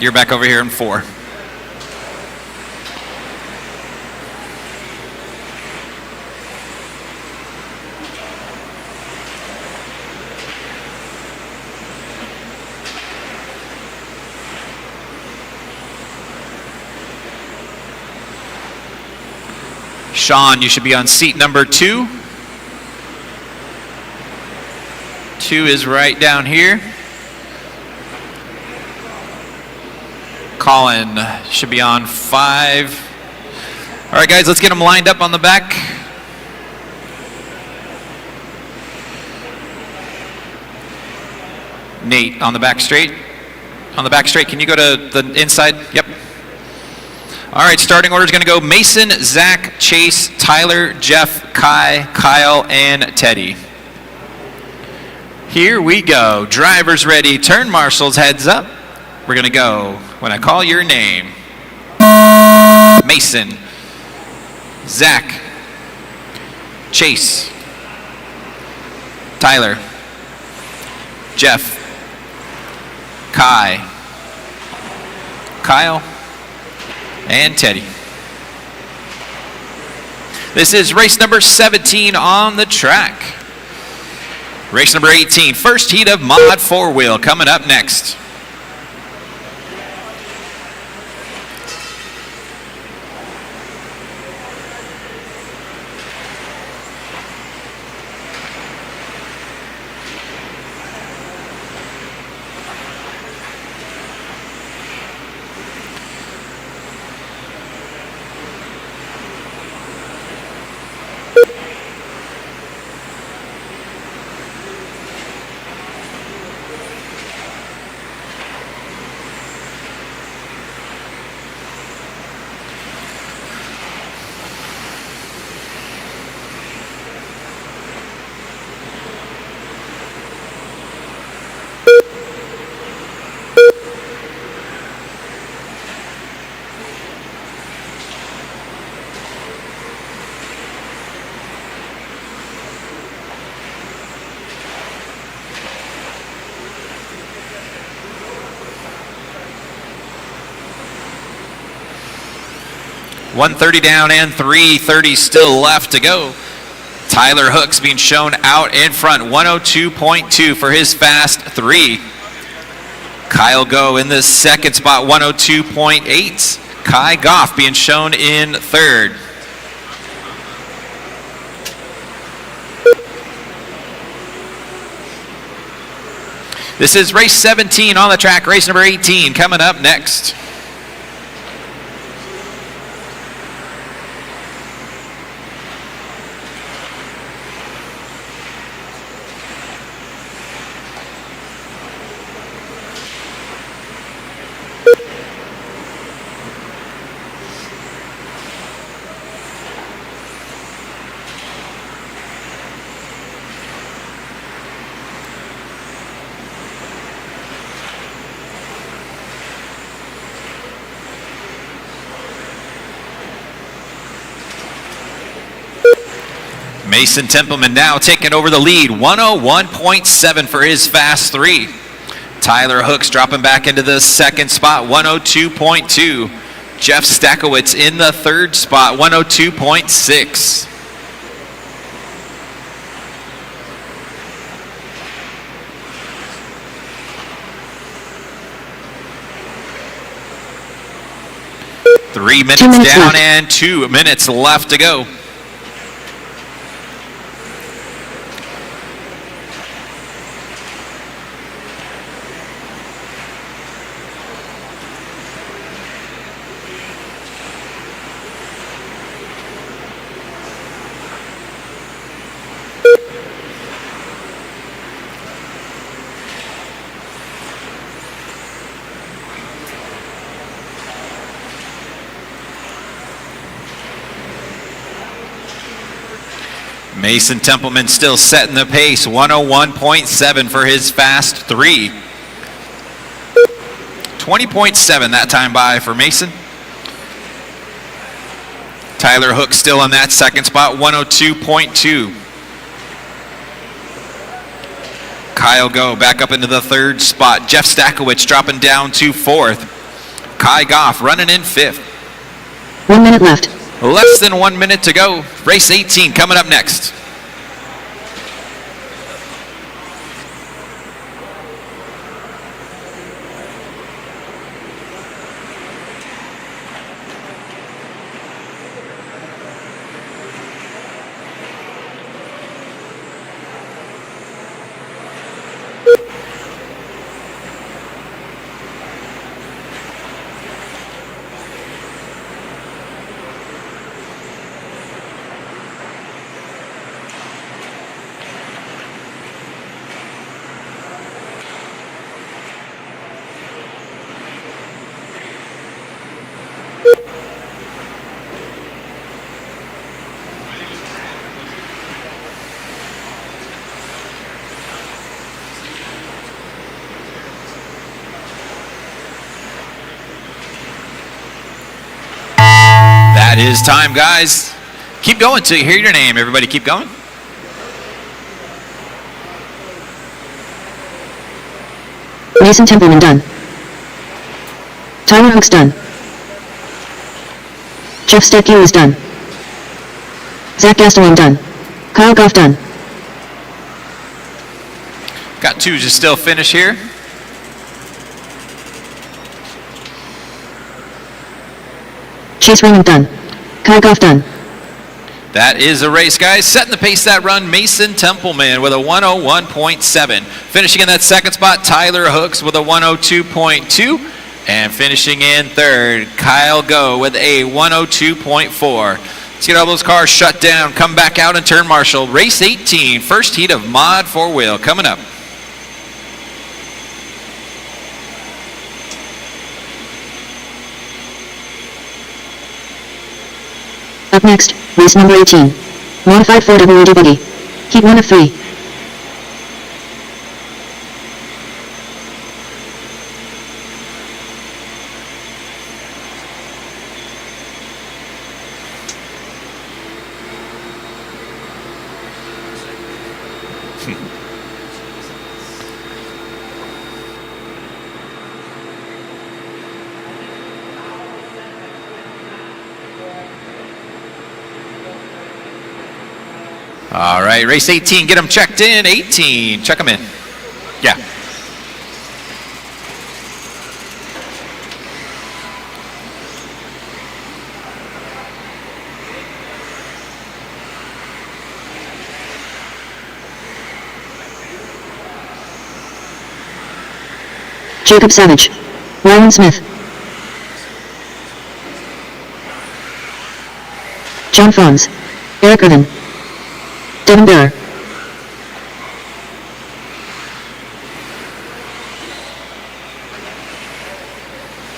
you're back over here in 4. Sean, you should be on seat number 2. 2 is right down here. Colin should be on 5. All right, guys, let's get them lined up on the back. Nate, on the back straight. On the back straight, can you go to the inside? Yep. All right, starting order is going to go Mason, Zach, Chase, Tyler, Jeff, Kai, Kyle, and Teddy. Here we go. Drivers ready. Turn marshals, heads up. We're going to go when I call your name. Mason, Zach, Chase, Tyler, Jeff, Kai, Kyle, and Teddy. This is race number 17 on the track. Race number 18, first heat of Mod 4-Wheel coming up next. .130 down and 3:30 still left to go. Tyler Hooks being shown out in front, 102.2 for his fast 3. Kyle Go in the second spot, 102.8. Kai Goff being shown in third. This is race 17 on the track, race number 18 coming up next. Mason Templeman now taking over the lead, 101.7 for his fast 3. Tyler Hooks dropping back into the second spot, 102.2. Jeff Stakowitz in the third spot, 102.6. Three minutes down and 2 minutes left to go. Mason Templeman still setting the pace, 101.7 for his fast 3. 20.7 that time by for Mason. Tyler Hook still on that second spot, 102.2. Kyle Go back up into the third spot. Jeff Stakowicz dropping down to fourth. Kai Goff running in fifth. 1 minute left. Less than 1 minute to go. Race 18 coming up next. That is time, guys. Keep going till you hear your name. Everybody keep going. Mason Templeman done. Tyler Hook's done. Jeff Stekio is done. Zach Gastelum done. Kyle Goff done. Got two to still finish here. Chase Raymond done. Kyle Goff done. That is a race, guys. Setting the pace that run, Mason Templeman with a 101.7. Finishing in that second spot, Tyler Hooks with a 102.2. And finishing in third, Kyle Go with a 102.4. Let's get all those cars shut down, come back out and turn marshal. Race 18, first heat of Mod 4-Wheel coming up. Up next, race number 18. Modified 4WD buggy. Heat 1 of 3. All right, race 18, get them checked in. 18, check them in. Yeah. Jacob Savage. Ryan Smith. John Franz. Eric Irvin. Devin Bear.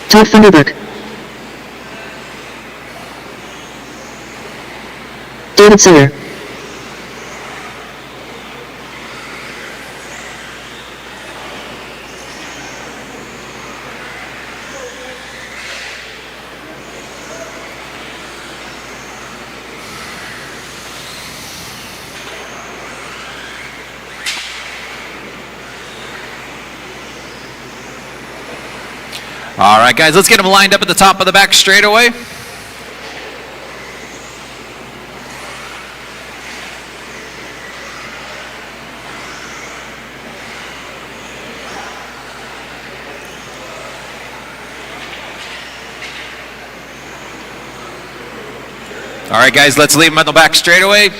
Todd Funderburg. David Sawyer. All right, guys, let's get them lined up at the top of the back straightaway. All right, guys, let's leave them at the back straightaway.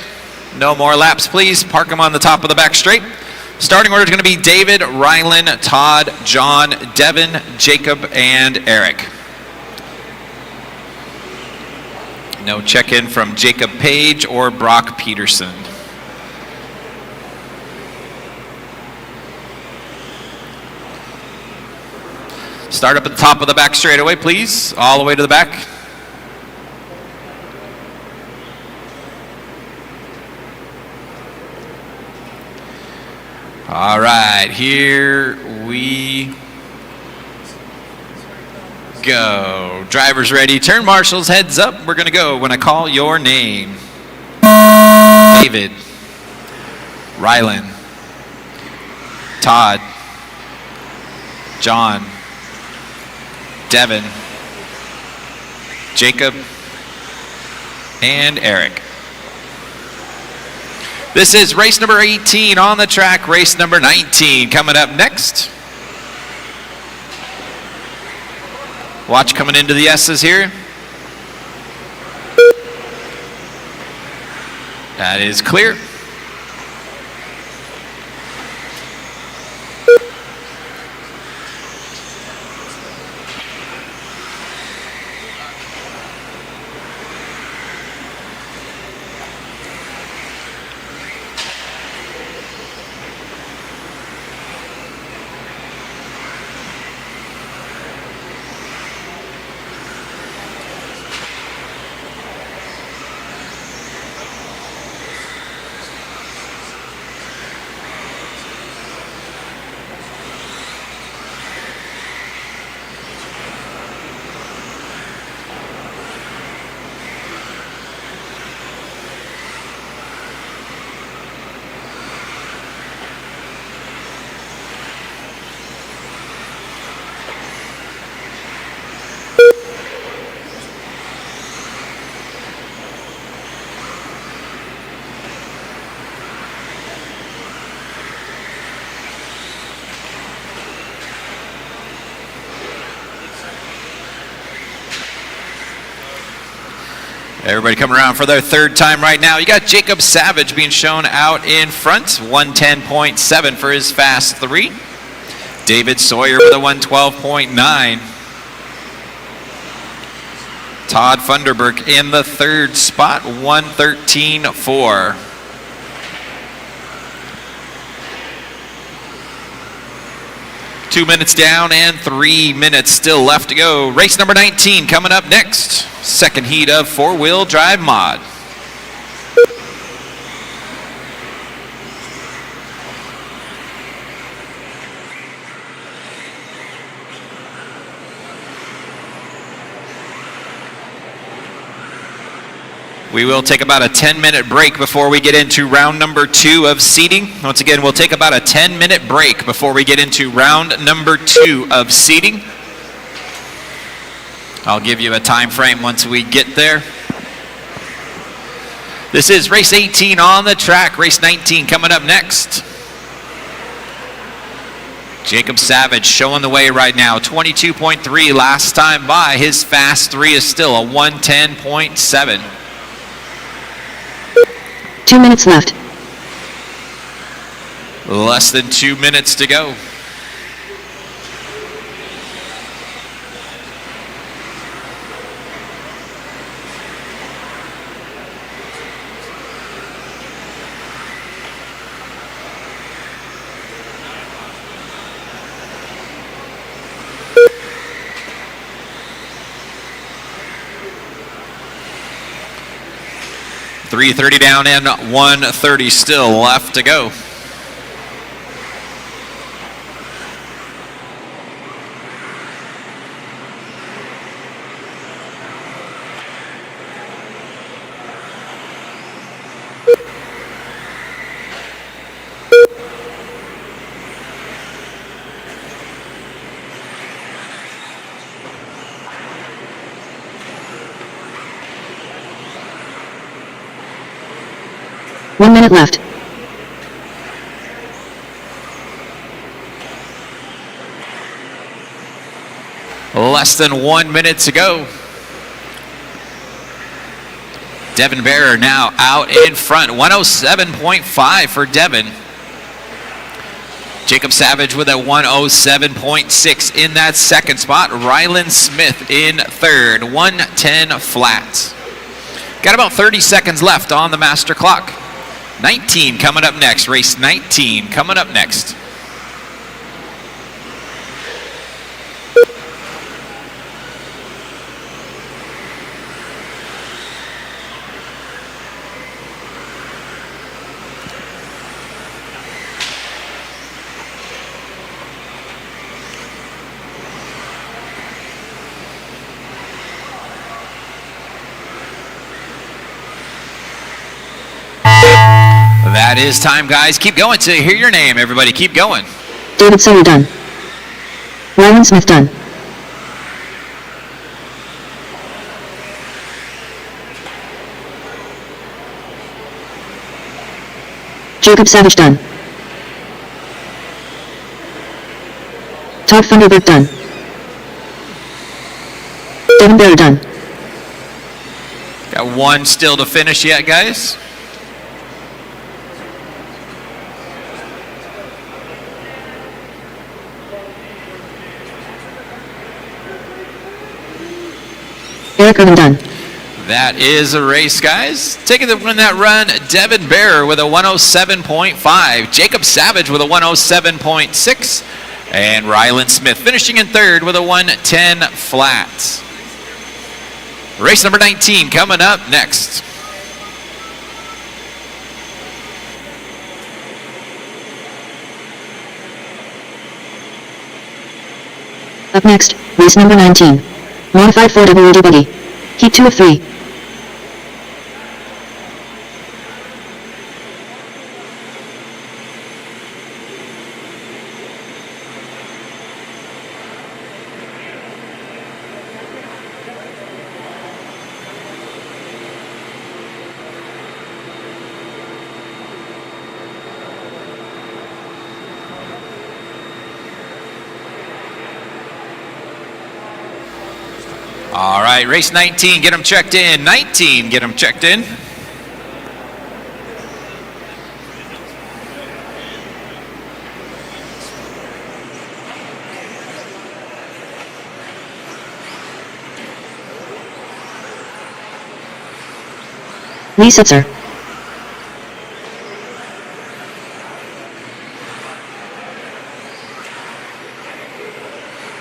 No more laps, please. Park them on the top of the back straight. Starting order is going to be David, Rylan, Todd, John, Devin, Jacob, and Eric. No check-in from Jacob Page or Brock Peterson. Start up at the top of the back straightaway, please. All the way to the back. All right, here we go. Drivers ready. Turn marshals, heads up. We're going to go when I call your name. David. Rylan. Todd. John. Devin. Jacob. And Eric. This is race number 18 on the track. Race number 19 coming up next. Watch coming into the S's here. That is clear. Everybody coming around for their third time right now. You got Jacob Savage being shown out in front, 110.7 for his fast 3. David Sawyer with a 112.9. Todd Funderburk in the third spot, 113.4. Two minutes down and 3 minutes still left to go. Race number 19 coming up next. Second heat of four-wheel drive mod. We will take about a 10-minute break before we get into round number 2 of seating. Once again, we'll take about a 10-minute break before we get into round number 2 of seating. I'll give you a time frame once we get there. This is race 18 on the track. Race 19 coming up next. Jacob Savage showing the way right now. 22.3 last time by. His fast 3 is still a 110.7. 2 minutes left. Less than 2 minutes to go. .330 down and 130 still left to go. One minute left. Less than 1 minute to go. Devin Bearer now out in front. 107.5 for Devin. Jacob Savage with a 107.6 in that second spot. Rylan Smith in third. 110 flat. Got about 30 seconds left on the master clock. 19 coming up next. Race 19 coming up next. That is time, guys. Keep going to hear your name, everybody. Keep going. David Sawyer done. Ryan Smith done. Jacob Savage done. Todd Thunderbird done. Devin Bear done. Got one still to finish yet, guys. Eric Irvin done. That is a race, guys. Taking the win that run, Devin Bear with a 107.5, Jacob Savage with a 107.6, and Rylan Smith finishing in third with a 110 flat. Race number 19 coming up next. Up next, race number 19. Modified 4WD buggy. Heat 2 of 3. All right, race 19, get them checked in. 19, get them checked in. Lee Setzer.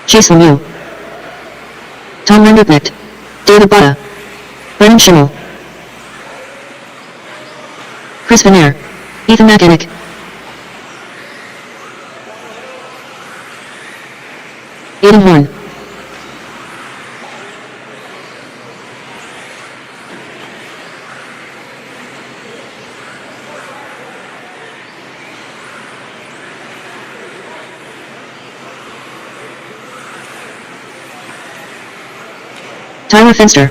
Chase Lemieux. Tom Renderknecht. David Botta. Brennan Schimmel. Chris Vanier. Ethan McInnick. Aiden Horn. Tyler Finster.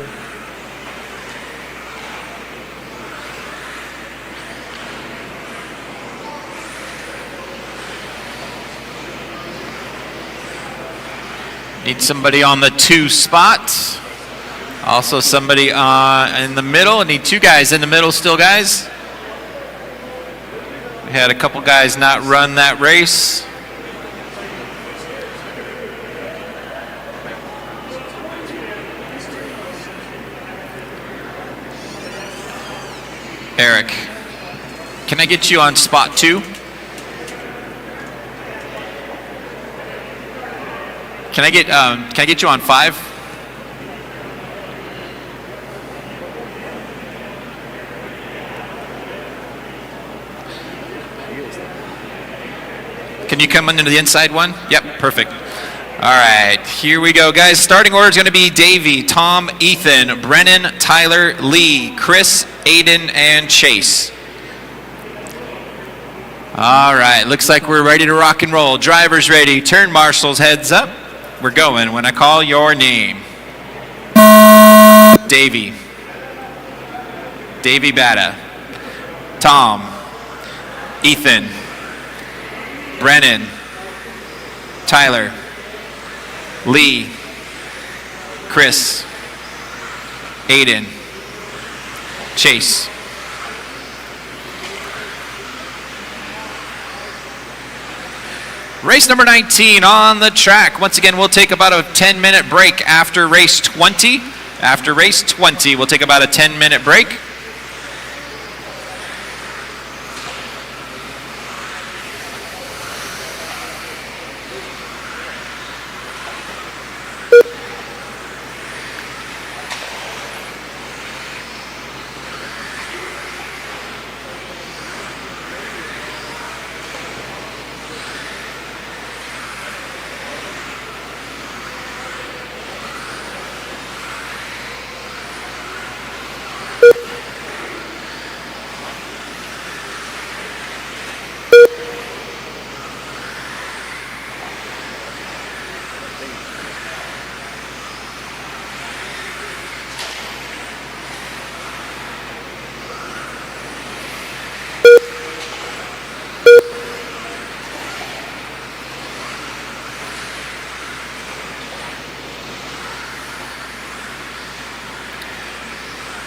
Need somebody on the 2 spot. Also somebody in the middle. I need 2 guys in the middle still, guys. We had a couple guys not run that race. Eric, can I get you on spot 2? Can I get you on 5? Can you come into the inside one? Yep, perfect. All right, here we go, guys. Starting order is going to be Davey, Tom, Ethan, Brennan, Tyler, Lee, Chris, Aiden, and Chase. All right, looks like we're ready to rock and roll. Drivers ready. Turn marshals, heads up. We're going when I call your name. Davey. Davey Batta. Tom. Ethan. Brennan. Tyler. Lee, Chris, Aiden, Chase. Race number 19 on the track. Once again, we'll take about a 10-minute break after race 20. After race 20, we'll take about a 10-minute break.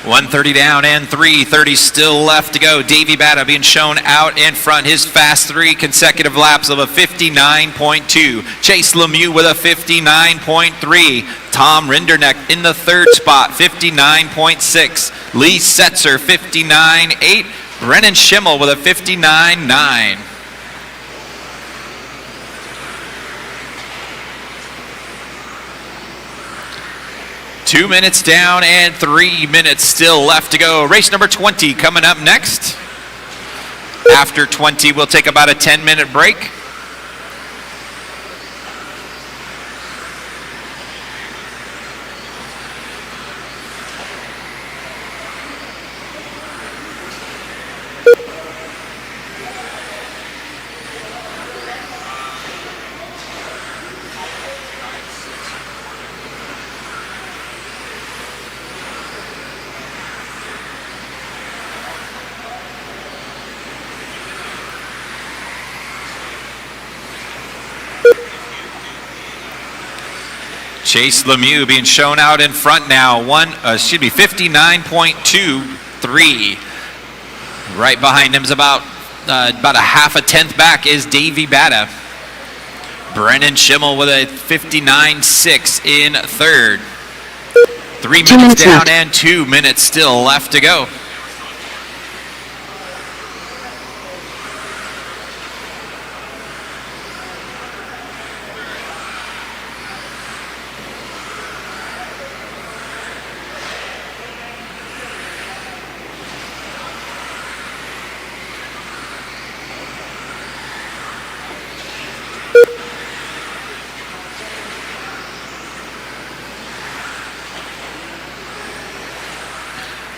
1:30 down and 3:30 still left to go. Davey Batta being shown out in front. His fast 3 consecutive laps of a 59.2. Chase Lemieux with a 59.3. Tom Rinderneck in the 3rd spot, 59.6. Lee Setzer, 59.8. Brennan Schimmel with a 59.9. Two minutes down and 3 minutes still left to go. Race number 20 coming up next. After 20, we'll take about a 10-minute break. Chase Lemieux being shown out in front now. 59.23. Right behind him is about a half a tenth back is Davey Batta. Brennan Schimmel with a 59.6 in 3rd. 3 minutes down left. and 2 minutes still left to go.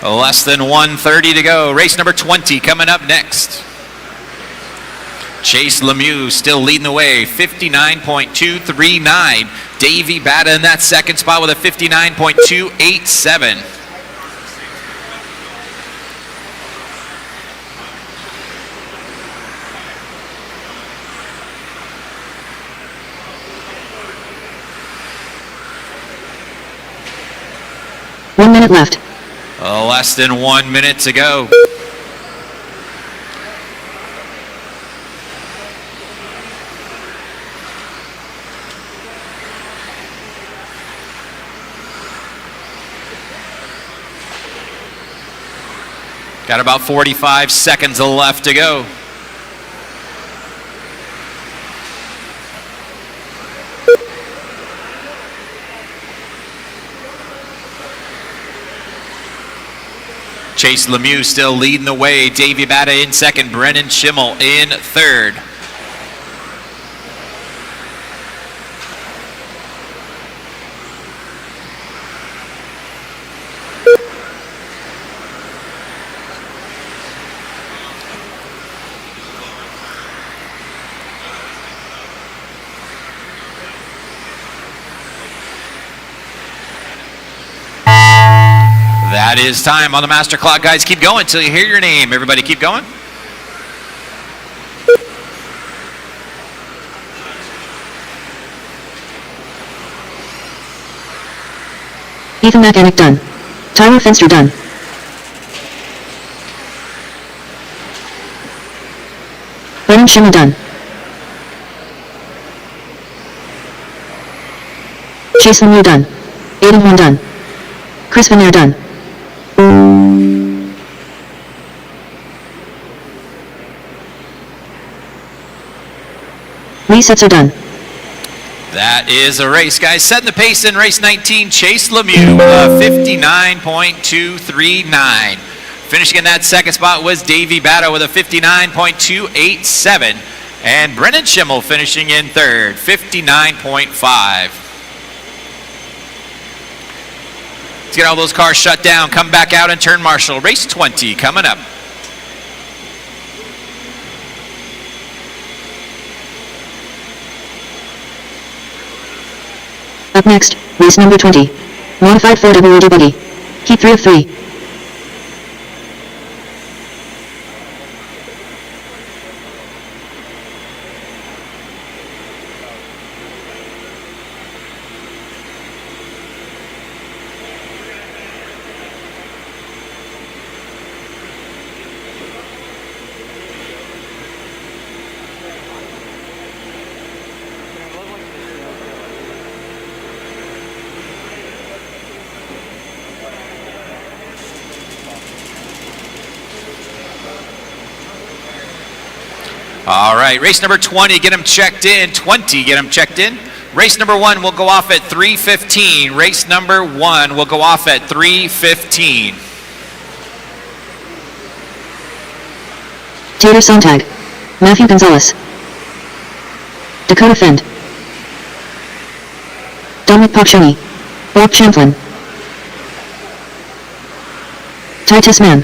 Less than 1:30 to go. Race number 20 coming up next. Chase Lemieux still leading the way, 59.239. Davey Batta in that 2nd spot with a 59.287. One minute left. Less than 1 minute to go. Got about 45 seconds left to go. Chase Lemieux still leading the way. Davey Batta in 2nd. Brennan Schimmel in 3rd. That is time on the master clock. Guys, keep going until you hear your name. Everybody keep going. Ethan Mechanic done. Tyler Fenster done. Brennan Schimmel done. Chase Lemieux done. Aiden One done. Chris Vanier done. Lee Setzer done. That is a race, guys. Setting the pace in race 19, Chase Lemieux, 59.239. Finishing in that 2nd spot was Davey Batta with a 59.287. And Brennan Schimmel finishing in 3rd, 59.5. Let's get all those cars shut down, come back out and turn marshal. Race 20 coming up. Up next, race number 20. Modified 4WD buggy. Heat 3 of 3. All right, race number 20, get them checked in. 20, get them checked in. Race number 1 will go off at 3:15. Race number 1 will go off at 3:15. Tater Sontag. Matthew Gonzalez. Dakota Fend. Dominic Paccioni. Bob Champlin. Titus Mann.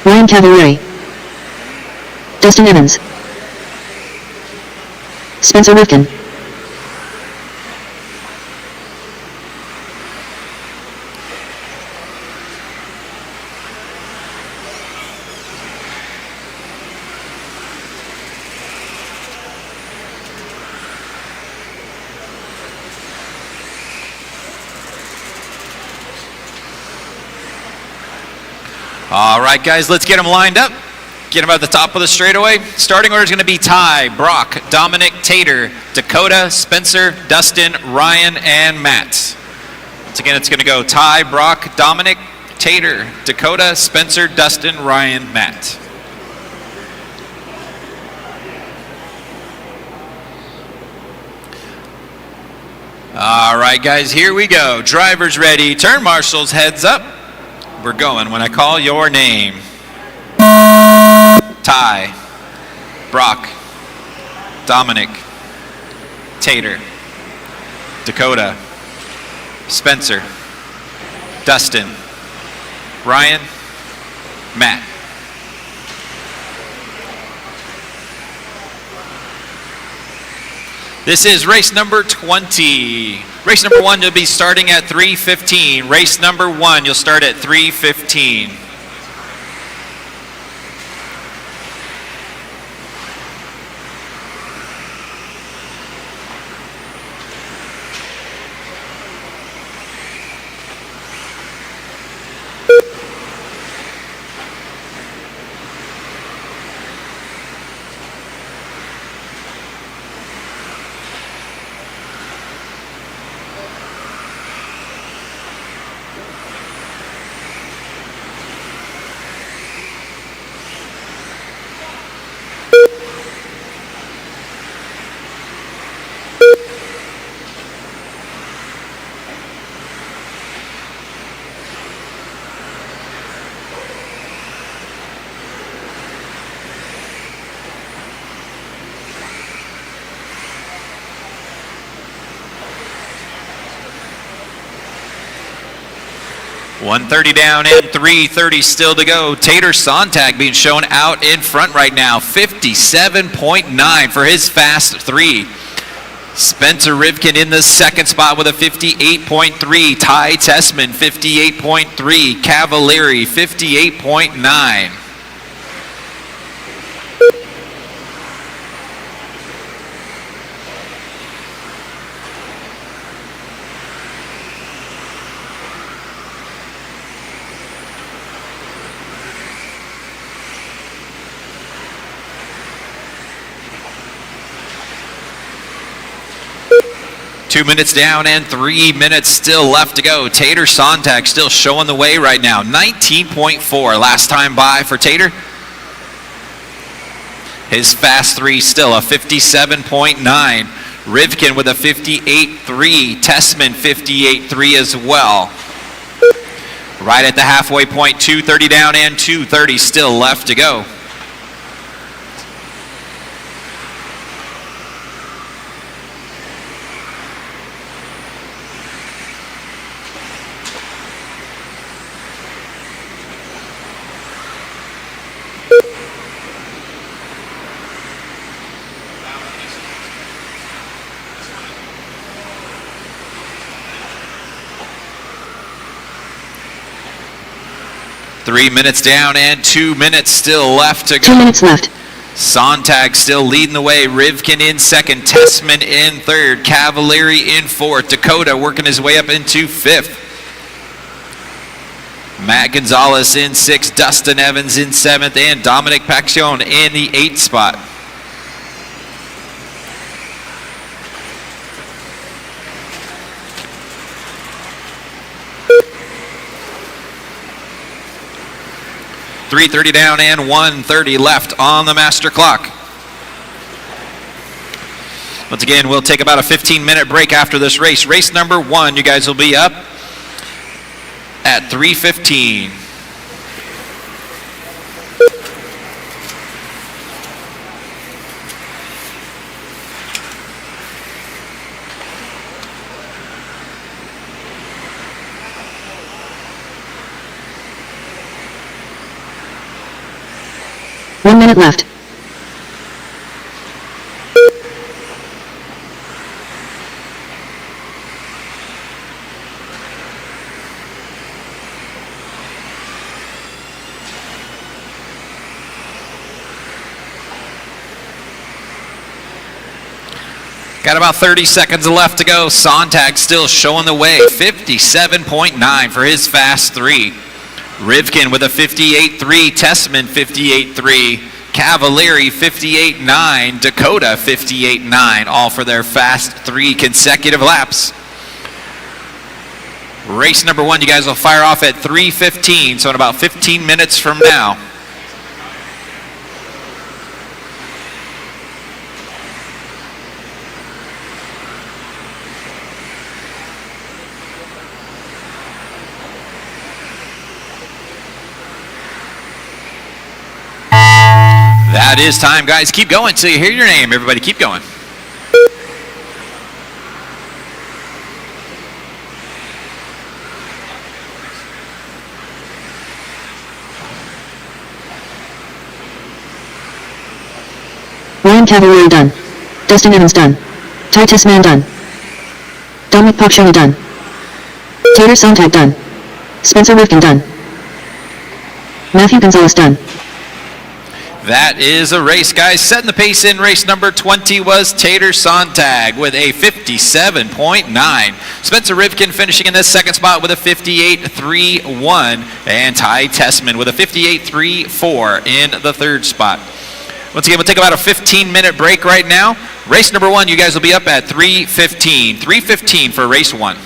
Ryan Cavalieri. Dustin Evans. Spencer Rifkin. All right, guys, let's get them lined up. Get them at the top of the straightaway. Starting order is going to be Ty, Brock, Dominic, Tater, Dakota, Spencer, Dustin, Ryan, and Matt. Once again, it's going to go Ty, Brock, Dominic, Tater, Dakota, Spencer, Dustin, Ryan, Matt. All right, guys, here we go. Drivers ready. Turn marshals, heads up. We're going when I call your name. Ty, Brock, Dominic, Tater, Dakota, Spencer, Dustin, Ryan, Matt. This is race number 20. Race number 1 will be starting at 3:15. Race number 1, you'll start at 3:15. .130 down and 3:30 still to go. Tater Sontag being shown out in front right now. 57.9 for his fast 3. Spencer Rivkin in the second spot with a 58.3. Ty Tessman 58.3. Cavalieri 58.9. Two minutes down and 3 minutes still left to go. Tater Sontag still showing the way right now. 19.4 last time by for Tater. His fast 3 still a 57.9. Rivkin with a 58.3. Tessman 58.3 as well. Right at the halfway point, 2:30 down and 2:30 still left to go. Three minutes down and 2 minutes still left to go. 2 minutes left. Sontag still leading the way. Rivkin in second. Tessman in third. Cavalieri in fourth. Dakota working his way up into fifth. Matt Gonzalez in sixth. Dustin Evans in seventh. And Dominic Paccioni in the eighth spot. .330 down and 1:30 left on the master clock. Once again, we'll take about a 15-minute break after this race. Race number 1, you guys will be up at 3:15. One minute left. Got about 30 seconds left to go. Sontag still showing the way. 57.9 for his fast 3. Rivkin with a 58.3, Tessman 58.3, Cavalieri 58.9, Dakota 58.9, all for their fast 3 consecutive laps. Race number 1, you guys will fire off at 3:15, so in about 15 minutes from now. That is time, guys. Keep going till you hear your name. Everybody keep going. Ryan Cavalieri done. Dustin Evans done. Titus Mann done. Dominic Paccioni done. Tater Sontag done. Spencer Rivkin done. Matthew Gonzalez done. That is a race, guys. Setting the pace in race number 20 was Tater Sontag with a 57.9. Spencer Rivkin finishing in the second spot with a 58.31. And Ty Tessman with a 58.34 in the third spot. Once again, we'll take about a 15-minute break right now. Race number 1, you guys will be up at 3:15. 3:15 for race 1.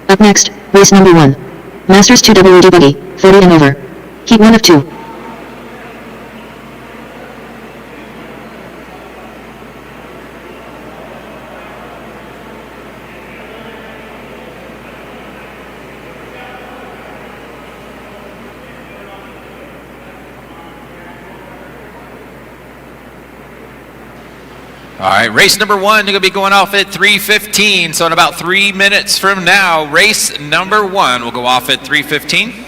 Up next, race number 1. Masters 2 WD Buggy, 30 and over. Heat 1 of 2. All right, race number 1, you're going to be going off at 3:15. So in about 3 minutes from now, race number 1 will go off at 3:15.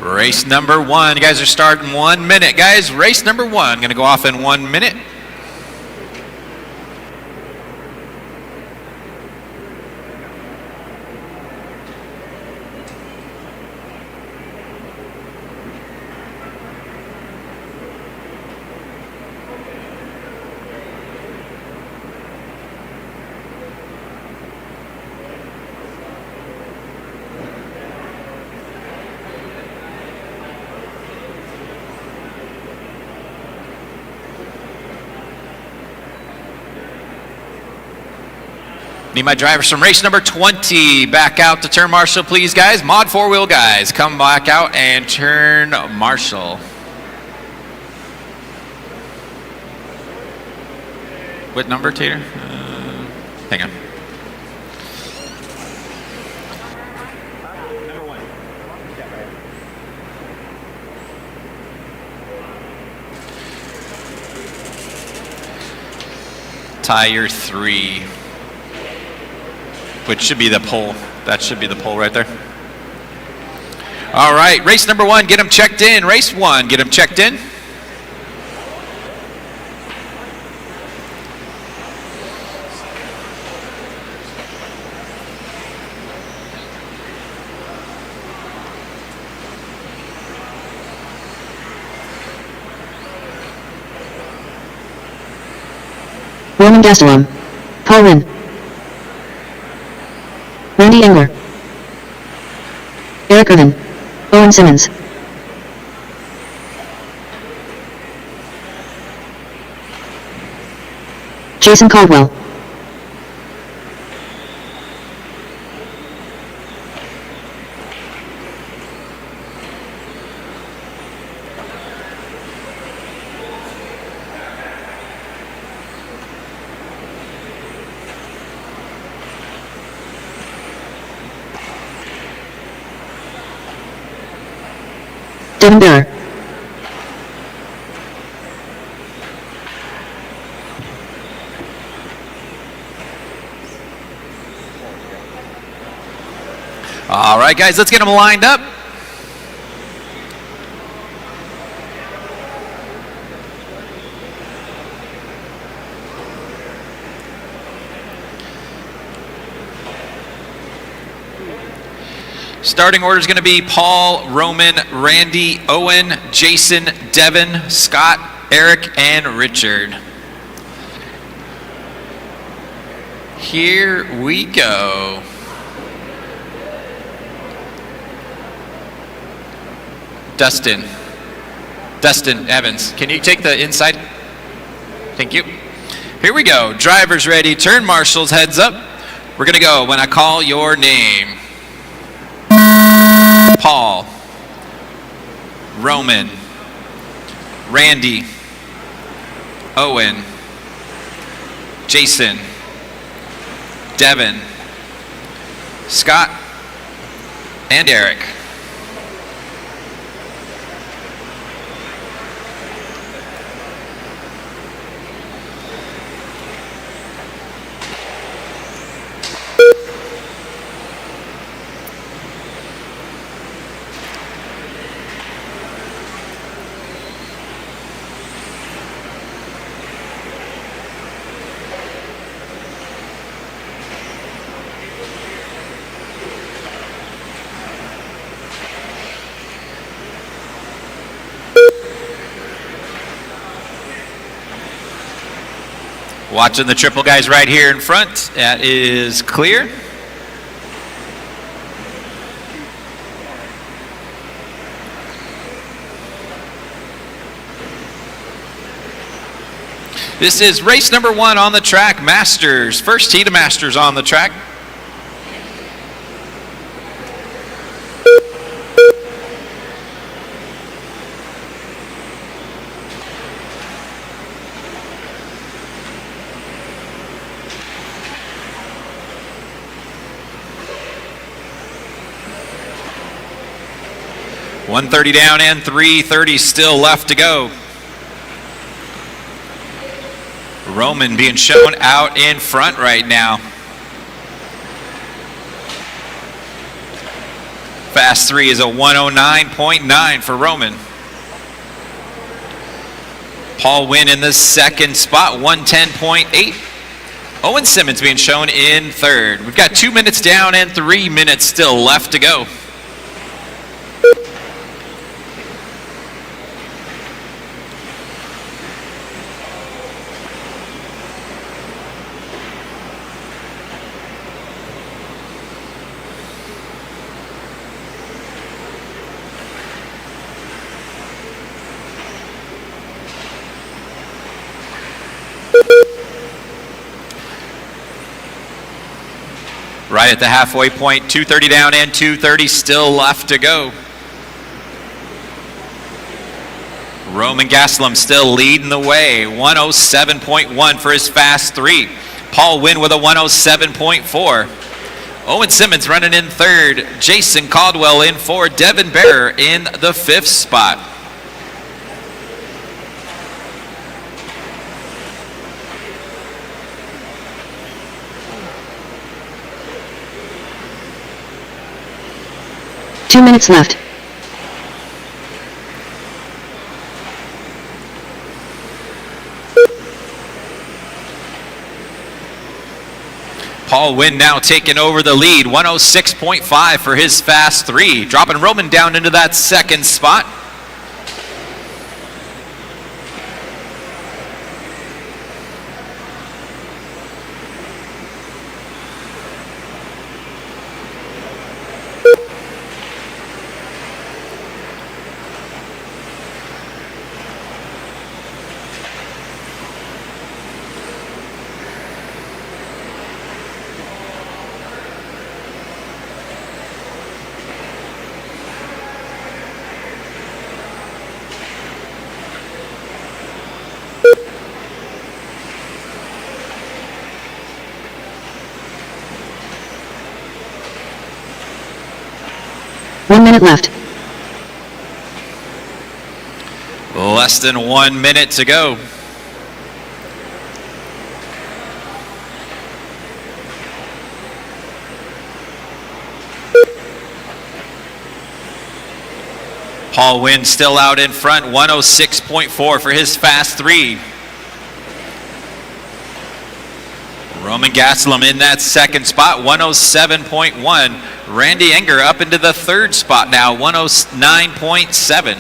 Race number 1, you guys are starting 1 minute. Guys, race number 1, going to go off in 1 minute. Need my drivers from race number 20 back out to turn marshal, please, guys. Mod 4-wheel guys, come back out and turn marshal. What number, Tater? Hang on. Number 1. Yeah, right. Tire 3. Which should be the pole. That should be the pole right there. All right, race number 1, get them checked in. Race 1, get them checked in. Roman Gastelum. Paul Wynn. Randy Engler. Eric Irvin. Owen Simmons. Jason Caldwell. Devin Bear. All right, guys, let's get them lined up. Starting order is going to be Paul, Roman, Randy, Owen, Jason, Devin, Scott, Eric, and Richard. Here we go. Dustin Evans, can you take the inside? Thank you. Here we go. Drivers ready. Turn marshals, heads up. We're going to go when I call your name. Paul, Roman, Randy, Owen, Jason, Devin, Scott, and Eric. Watching the triple guys right here in front. That is clear. This is race number 1 on the track, Masters. First heat of Masters on the track. .130 down and 3:30 still left to go. Roman being shown out in front right now. Fast 3 is a 109.9 for Roman. Paul Wynn in the second spot, 110.8. Owen Simmons being shown in third. We've got 2 minutes down and 3 minutes still left to go. Right at the halfway point, 2:30 down and 2:30 still left to go. Roman Gastelum still leading the way, 107.1 for his fast 3. Paul Wynn with a 107.4. Owen Simmons running in third. Jason Caldwell in fourth. Devin Bear in the 5th spot. Two minutes left. Paul Wynn now taking over the lead, 106.5 for his fast 3, dropping Roman down into that second spot. One minute left. Less than 1 minute to go. Paul Wynn still out in front, 106.4 for his fast 3. Roman Gastelum in that second spot, 107.1. Randy Enger up into the third spot now, 109.7.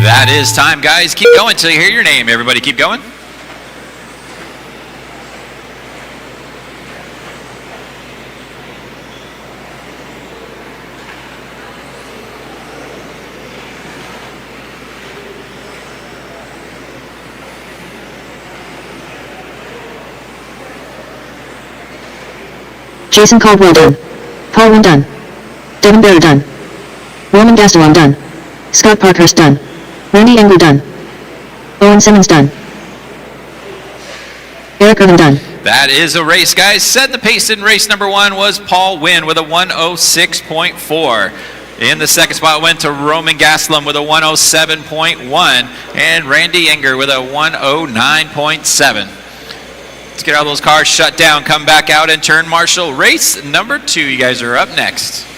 That is time, guys. Keep going till you hear your name. Everybody keep going. Jason Caldwell done. Paul Wynn done. Devin Barry done. Roman Gastelum done. Scott Parkhurst done. Randy Enger done. Owen Simmons done. Eric Irvin done. That is a race, guys. Set the pace in race number 1 was Paul Wynn with a 106.4. In the second spot went to Roman Gastelum with a 107.1 and Randy Enger with a 109.7. Let's get all those cars shut down, come back out and turn marshal. Race number 2, you guys are up next.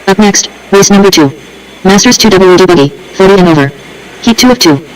Up next, race number 2. Masters 2 WD buggy, 40 and over. Heat 2 of 2.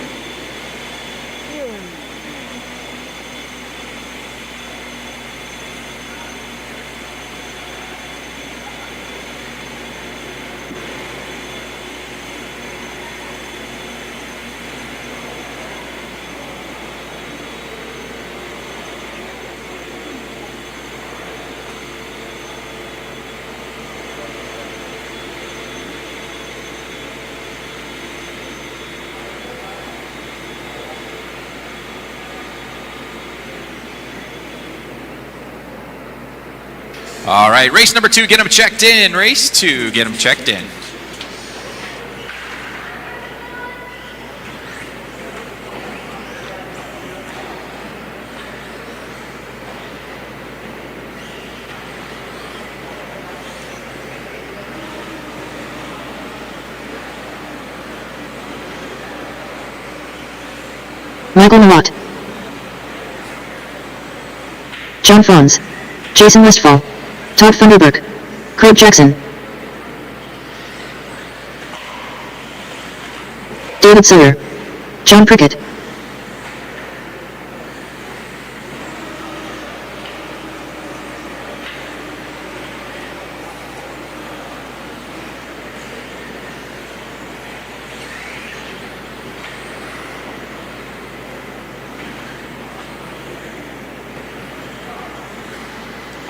All right, race number 2, get them checked in. Race 2, get them checked in. Michael Nawat. John Franz. Jason Westfall. Todd Thunderberg. Craig Jackson. David Sawyer. John Prickett.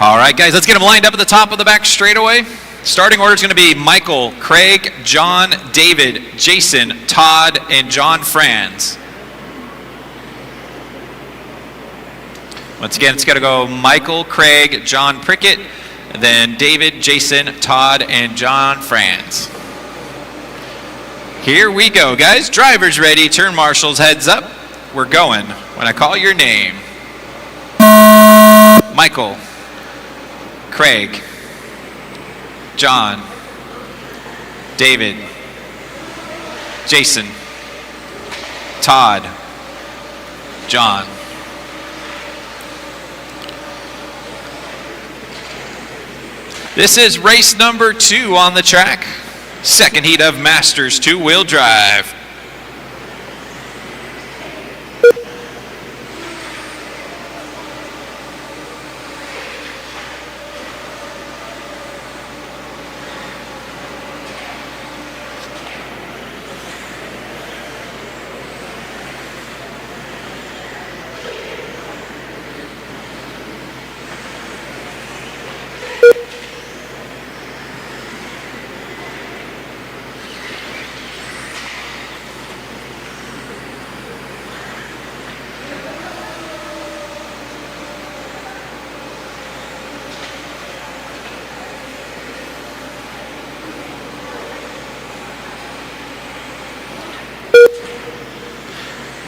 All right, guys, let's get them lined up at the top of the back straightaway. Starting order is going to be Michael, Craig, John, David, Jason, Todd, and John Franz. Once again, it's going to go Michael, Craig, John Prickett, and then David, Jason, Todd, and John Franz. Here we go, guys. Drivers ready. Turn marshals, heads up. We're going when I call your name. Michael, Craig, John, David, Jason, Todd, John. This is race number 2 on the track. Second heat of Masters two-wheel drive.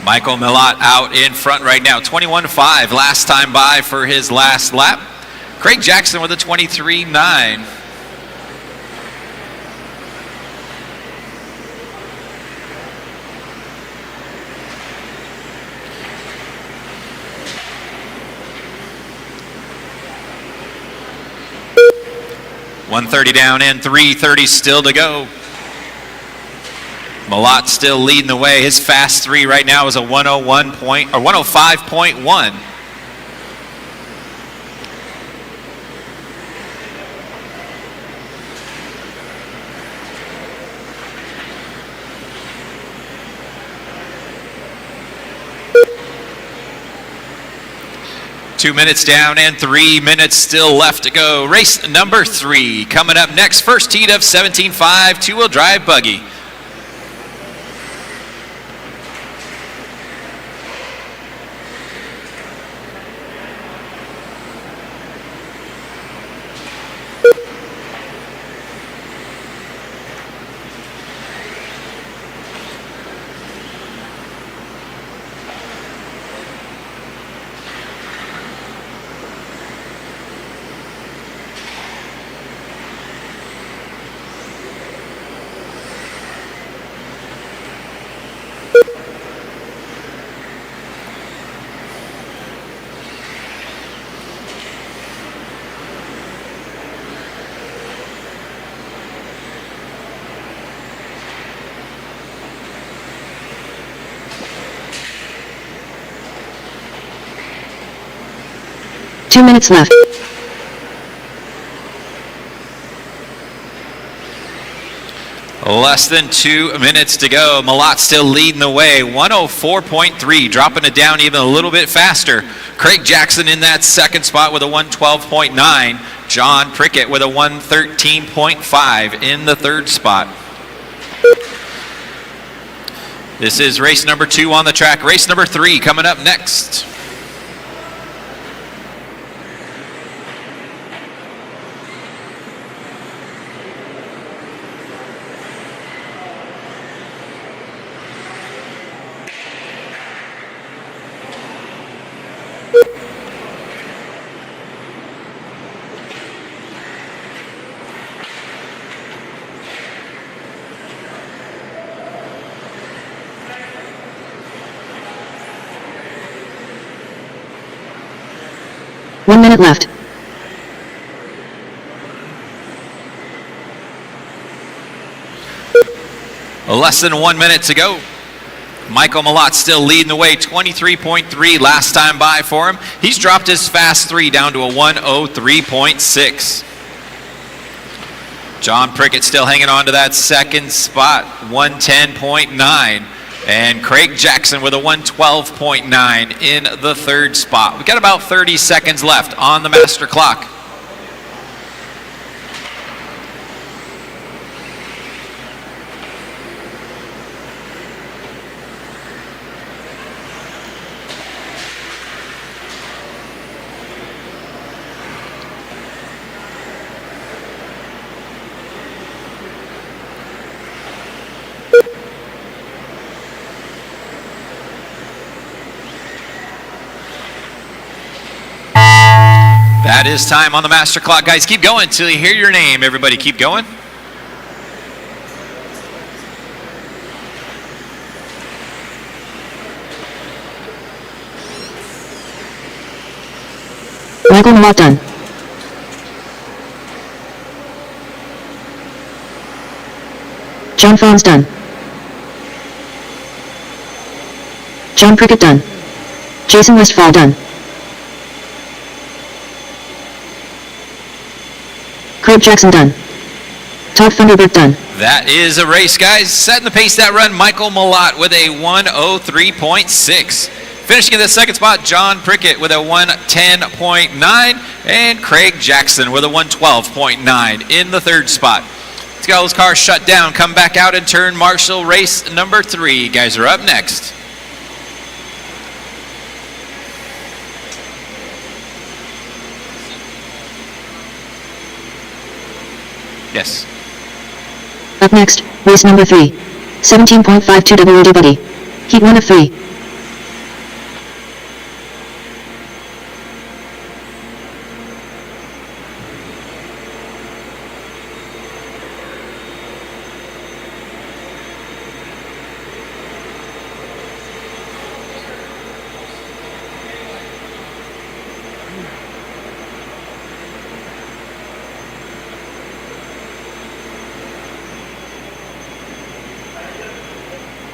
Michael Millot out in front right now, 21.5 last time by for his last lap. Craig Jackson with a 23.9. .130 down and 3:30 still to go. Millot still leading the way. His fast 3 right now is a 105.1. Two minutes down and 3 minutes still left to go. Race number 3 coming up next. First heat of 17.5 two-wheel drive buggy. Two minutes left. Less than 2 minutes to go. Millot still leading the way. 104.3, dropping it down even a little bit faster. Craig Jackson in that second spot with a 112.9. John Prickett with a 113.5 in the third spot. This is race number 2 on the track. Race number 3 coming up next. One minute left. Less than 1 minute to go. Michael Millot still leading the way, 23.3 last time by for him. He's dropped his fast 3 down to a 103.6. John Prickett still hanging on to that second spot, 110.9. And Craig Jackson with a 112.9 in the third spot. We've got about 30 seconds left on the master clock. That is time on the master clock. Guys, keep going until you hear your name. Everybody keep going. Michael Malott done. John Franz done. John Prickett done. Jason Westfall done. Craig Jackson done. Todd Thunderbird done. That is a race, guys. Setting the pace that run, Michael Malott with a 1:03.6. Finishing in the second spot, John Prickett with a 1:10.9, and Craig Jackson with a 1:12.9 in the third spot. Let's get all those cars shut down, come back out and turn marshal race number 3. You guys are up next. Yes. Up next, race number 3. 17.52 WD Buddy. Heat 1 of 3.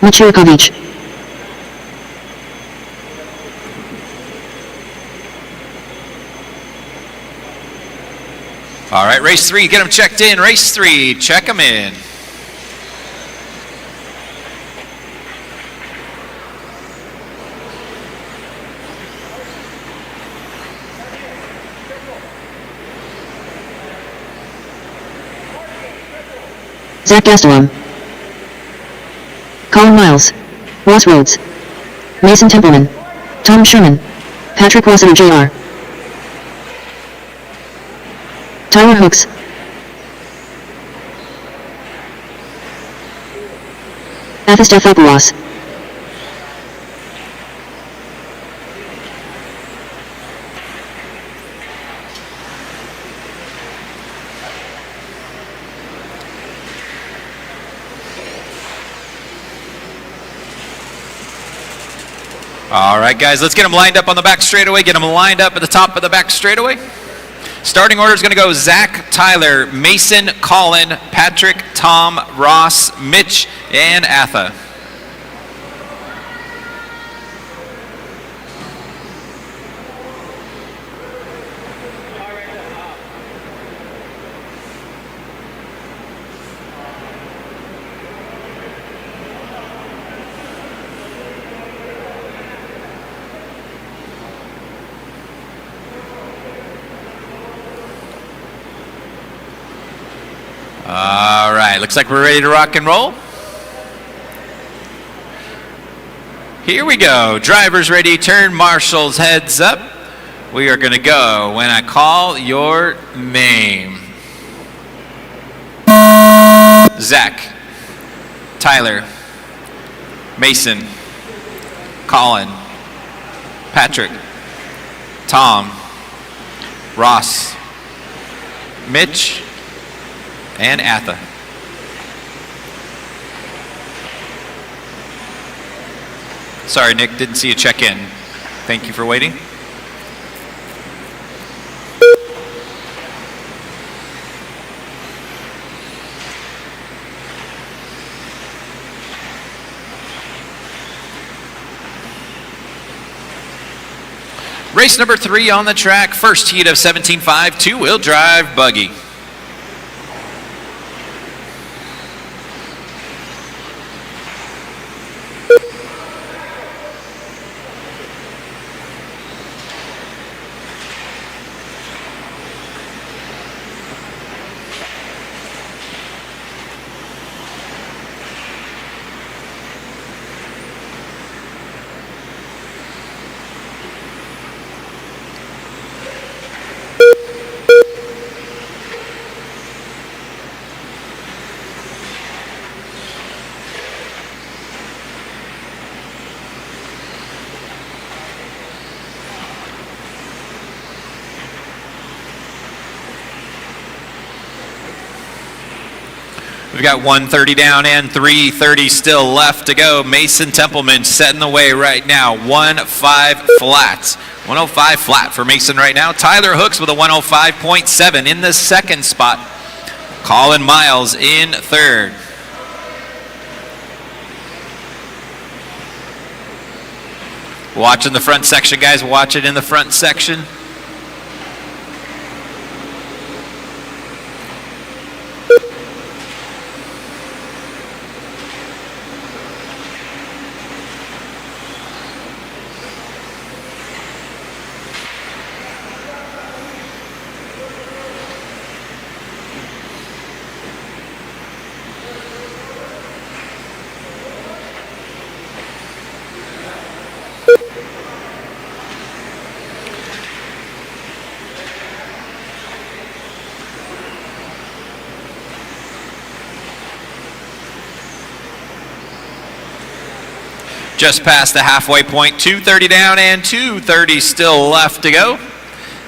Machirakovic. All right, race 3, get them checked in. Race 3, check them in. Zach Gastelum. Colin Miles. Ross Rhodes. Mason Templeman. Tom Sherman. Patrick Rossiter Jr. Tyler Hooks. Athos Defopoulos. All right, guys, let's get them lined up on the back straightaway. Get them lined up at the top of the back straightaway. Starting order is going to go Zach, Tyler, Mason, Colin, Patrick, Tom, Ross, Mitch, and Atha. All right, looks like we're ready to rock and roll. Here we go. Drivers ready, turn marshals, heads up. We are going to go when I call your name. Zach, Tyler, Mason, Colin, Patrick, Tom, Ross, Mitch, and Atha. Sorry, Nick, didn't see you check in. Thank you for waiting. Race number 3 on the track. First heat of 17.5, two-wheel drive buggy. We've got 130 down and 330 still left to go. Mason Templeman setting the way right now. 105 flat. 105 flat for Mason right now. Tyler Hooks with a 105.7 in the second spot. Colin Miles in third. Watching the front section, guys. Watch it in the front section. Just past the halfway point, 230 down and 230 still left to go.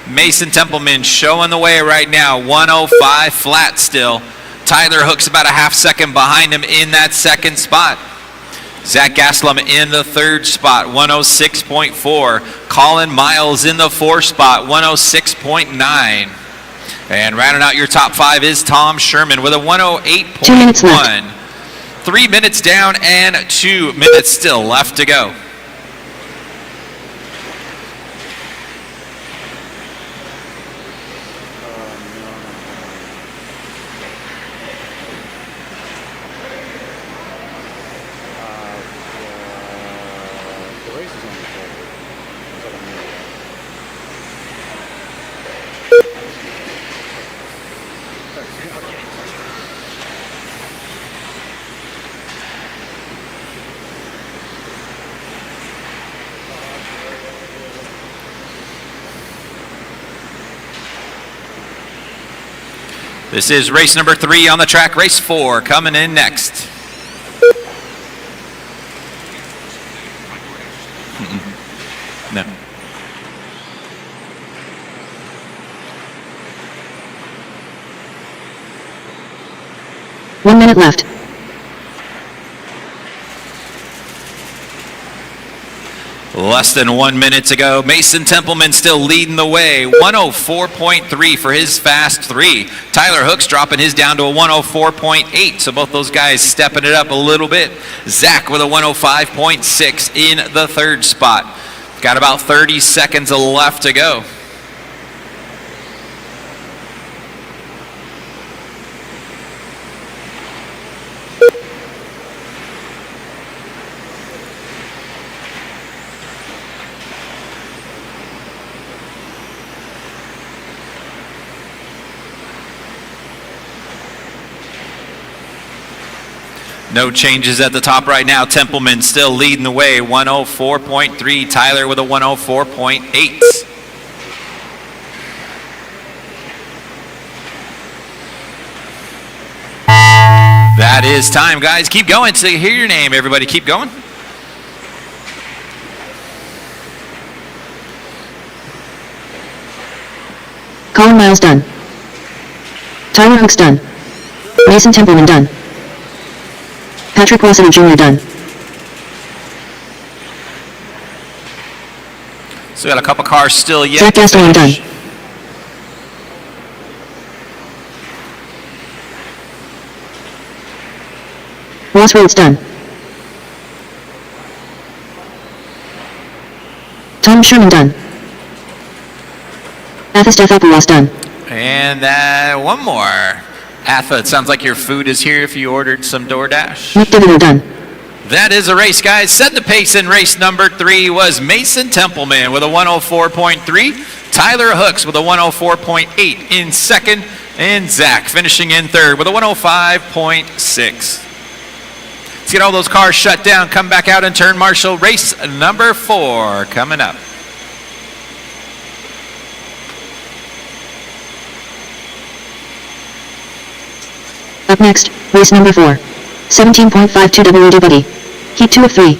Mason Templeman showing the way right now, 105 flat still. Tyler Hooks about a half second behind him in that second spot. Zach Gaslam in the third spot, 106.4. Colin Miles in the fourth spot, 106.9. And rounding out your top five is Tom Sherman with a 108.1. 2 minutes left. 3 minutes down and 2 minutes still left to go. The race is on the floor. This is race number 3 on the track. Race 4 coming in next. No. One minute left. Less than 1 minute to go. Mason Templeman still leading the way. 104.3 for his fast 3. Tyler Hooks dropping his down to a 104.8. So both those guys stepping it up a little bit. Zach with a 105.6 in the third spot. Got about 30 seconds left to go. No changes at the top right now. Templeman still leading the way, 104.3. Tyler with a 104.8. That is time, guys. Keep going till you hear your name, everybody. Keep going. Colin Miles done. Tyler Hooks done. Mason Templeman done. Patrick Wasson Jr. done. So we got a couple cars still yet. Zach to Gaston done. finish. Ross Rhodes done. Tom Sherman done. Athos Deathopoulos done. And one more. Atha, it sounds like your food is here if you ordered some DoorDash. Nick Divino done. That is a race, guys. Set the pace in race number 3 was Mason Templeman with a 104.3. Tyler Hooks with a 104.8 in second. And Zach finishing in third with a 105.6. Let's get all those cars shut down. Come back out and turn marshal. Race number 4 coming up. Up next, race number 4. 17.52 WD Buddy. Heat 2 of 3.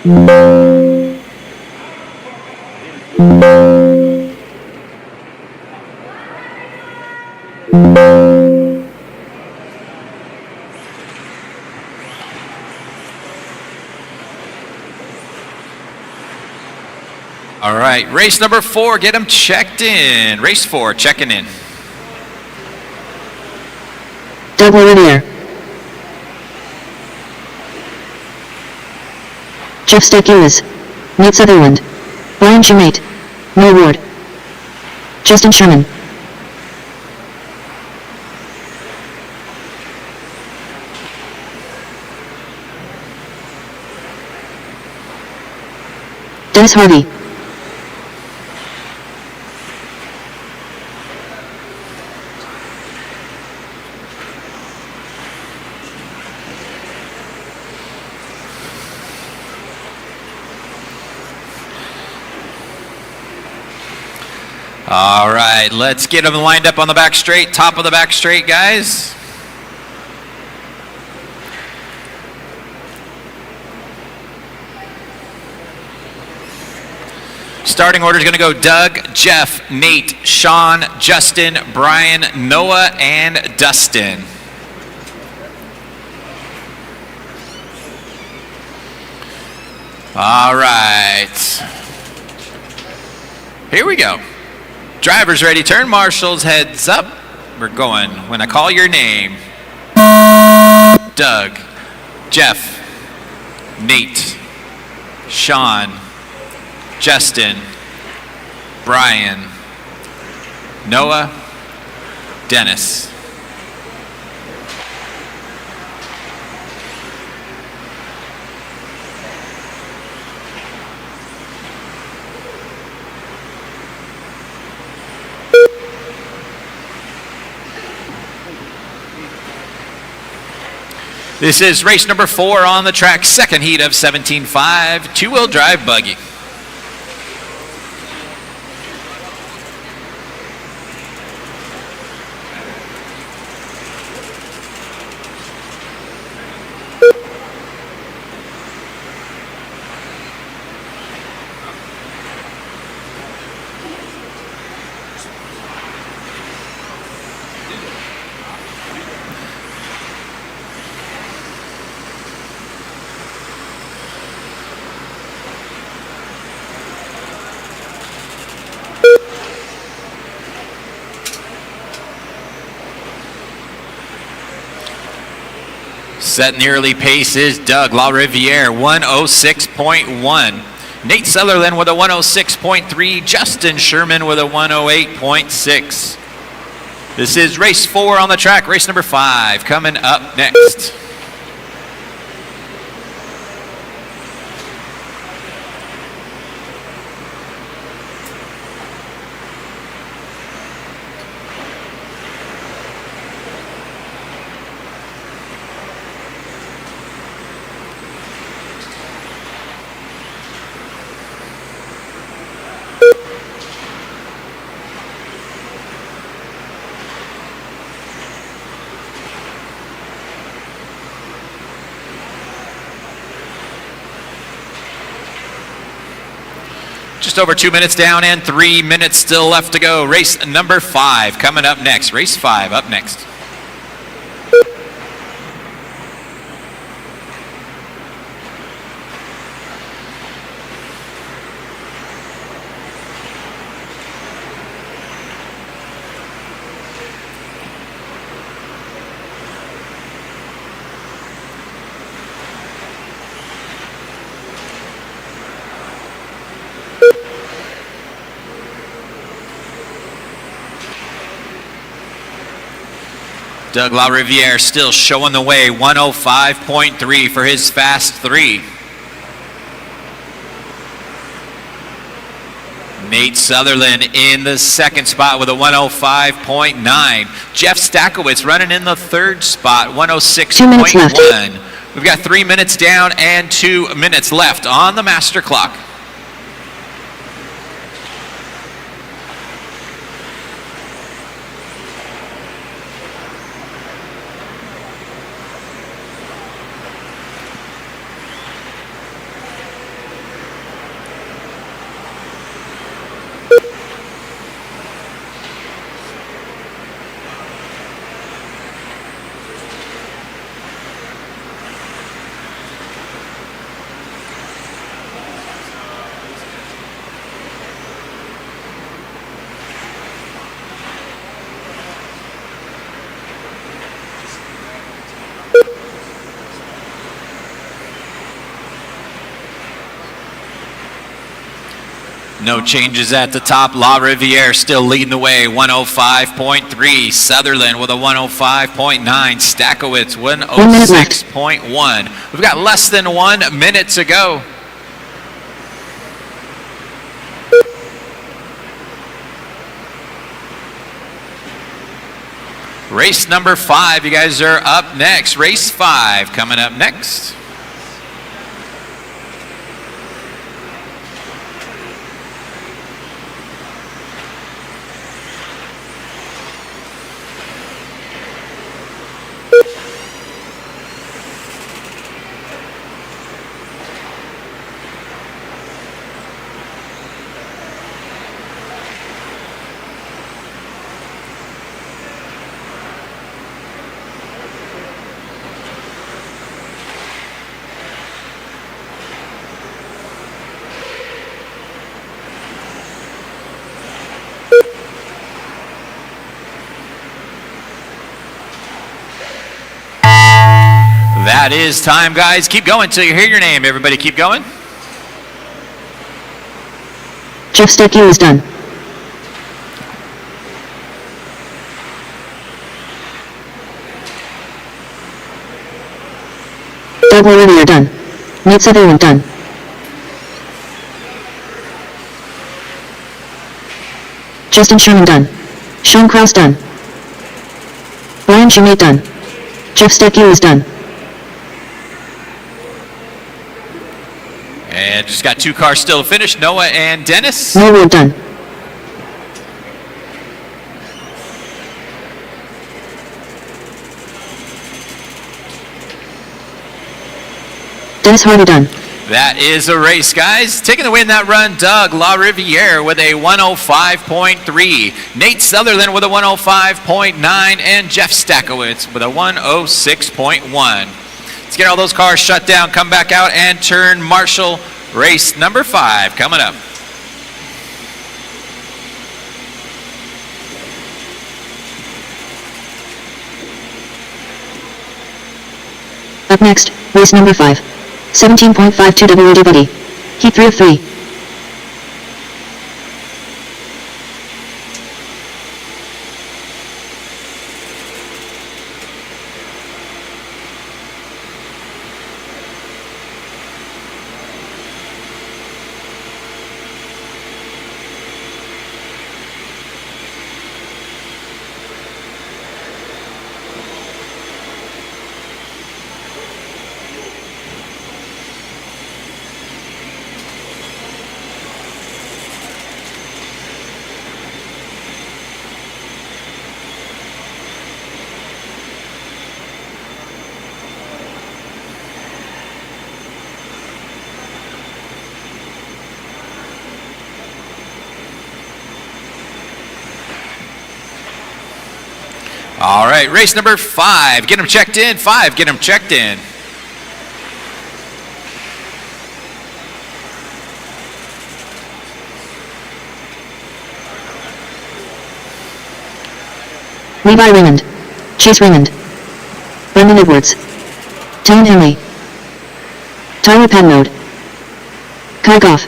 All right, race number 4, get them checked in. Race 4, checking in. Doug Lariviere. Jeff Stakulis. Nate Sutherland. Brian Schumate. Neil Ward. Justin Sherman. Dennis Harvey. All right, let's get them lined up on the back straight, top of the back straight, guys. Starting order is going to go Doug, Jeff, Nate, Sean, Justin, Brian, Noah, and Dustin. All right. Here we go. Drivers ready, turn marshals, heads up. We're going when I call your name. Doug, Jeff, Nate, Sean, Justin, Brian, Noah, Dennis. This is race number 4 on the track, second heat of 17.5, two-wheel drive buggy. Setting the early pace is Doug LaRiviere, 106.1. Nate Sutherland with a 106.3. Justin Sherman with a 108.6. This is race 4 on the track. Race number 5 coming up next. Just over 2 minutes down and 3 minutes still left to go. Race number 5 coming up next. Race 5 up next. Doug LaRiviere still showing the way, 105.3 for his fast 3. Nate Sutherland in the second spot with a 105.9. Jeff Stackowitz running in the third spot, 106.1. 2 minutes left. We've got 3 minutes down and 2 minutes left on the master clock. No changes at the top. La Riviere still leading the way, 105.3. Sutherland with a 105.9. Stakowitz, 106.1. We've got less than 1 minute to go. Race number 5, you guys are up next. Race 5 coming up next. That is time, guys. Keep going until you hear your name. Everybody keep going. Jeff Stuckey is done. Doug Lariviere done. Nate Sutherland done. Justin Sherman done. Sean Krause done. Brian Schumate done. Jeff Stuckey is done. And just got 2 cars still to finish, Noah and Dennis. Noah Ward done. Dennis Harvey done. That is a race, guys. Taking the win that run, Doug La Riviere with a 105.3. Nate Sutherland with a 105.9. And Jeff Stakowitz with a 106.1. Let's get all those cars shut down, come back out, and turn marshal. Race number 5 coming up. Up next, race number 5. 17.52 WDVD. Heat 3 of 3. All right, race number 5. Get them checked in. 5, get them checked in. Levi Raymond. Chase Raymond. Brendan Edwards. Tone Henley. Tyler Penmode. Kai Goff.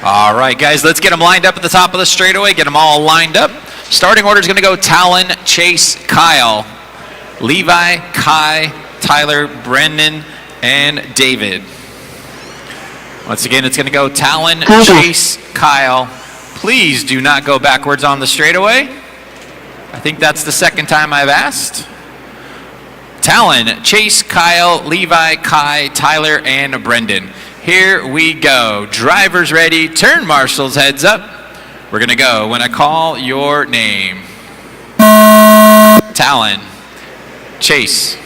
All right, guys, let's get them lined up at the top of the straightaway. Get them all lined up. Starting order is going to go Talon, Chase, Kyle, Levi, Kai, Tyler, Brendan, and David. Once again, it's going to go Talon, Chase, Kyle. Please do not go backwards on the straightaway. I think that's the second time I've asked. Talon, Chase, Kyle, Levi, Kai, Tyler, and Brendan. Here we go. Drivers ready. Turn marshals, heads up. We're going to go when I call your name. Talon, Chase,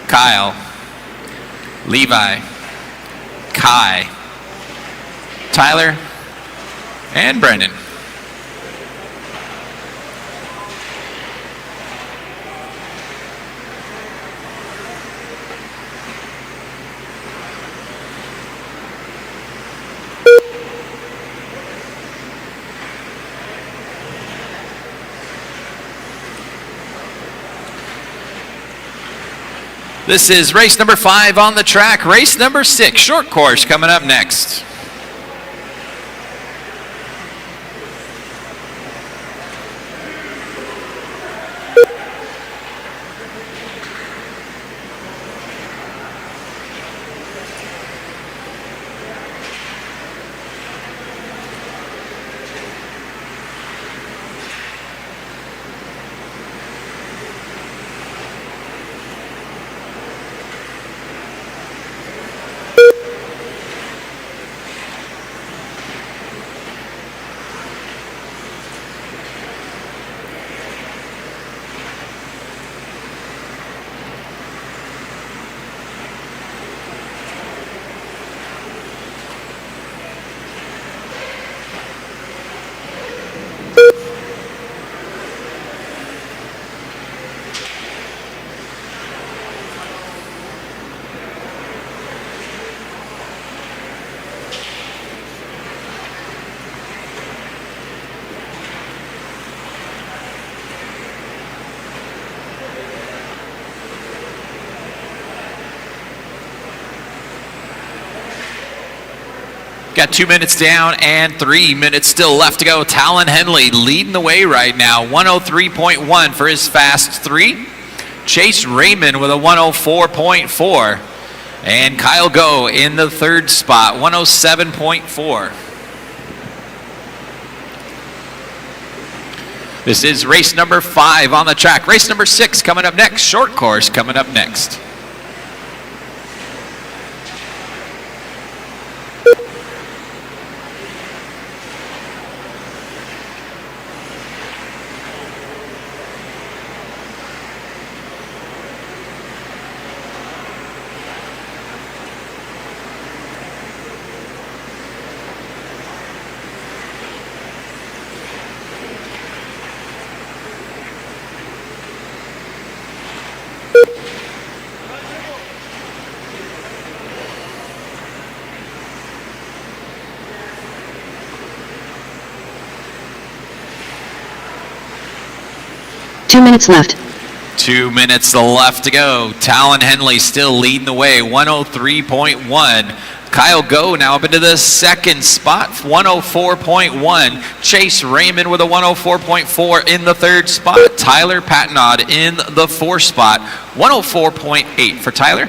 Kyle, Levi, Kai, Tyler, and Brendan. This is race number 5 on the track. Race number 6, short course, coming up next. Got 2 minutes down and 3 minutes still left to go. Talon Henley leading the way right now. 103.1 for his fast 3. Chase Raymond with a 104.4. And Kyle Go in the 3rd spot, 107.4. This is race number 5 on the track. Race number 6 coming up next. Short course coming up next. Two minutes left. 2 minutes left to go. Talon Henley still leading the way, 103.1. Kyle Go now up into the 2nd spot, 104.1. Chase Raymond with a 104.4 in the 3rd spot. Tyler Patnod in the 4th spot, 104.8 for Tyler.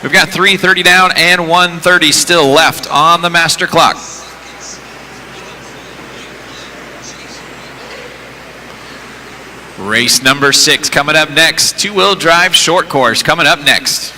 We've got 3:30 down and 1:30 still left on the master clock. Race number 6 coming up next. 2-wheel drive short course coming up next.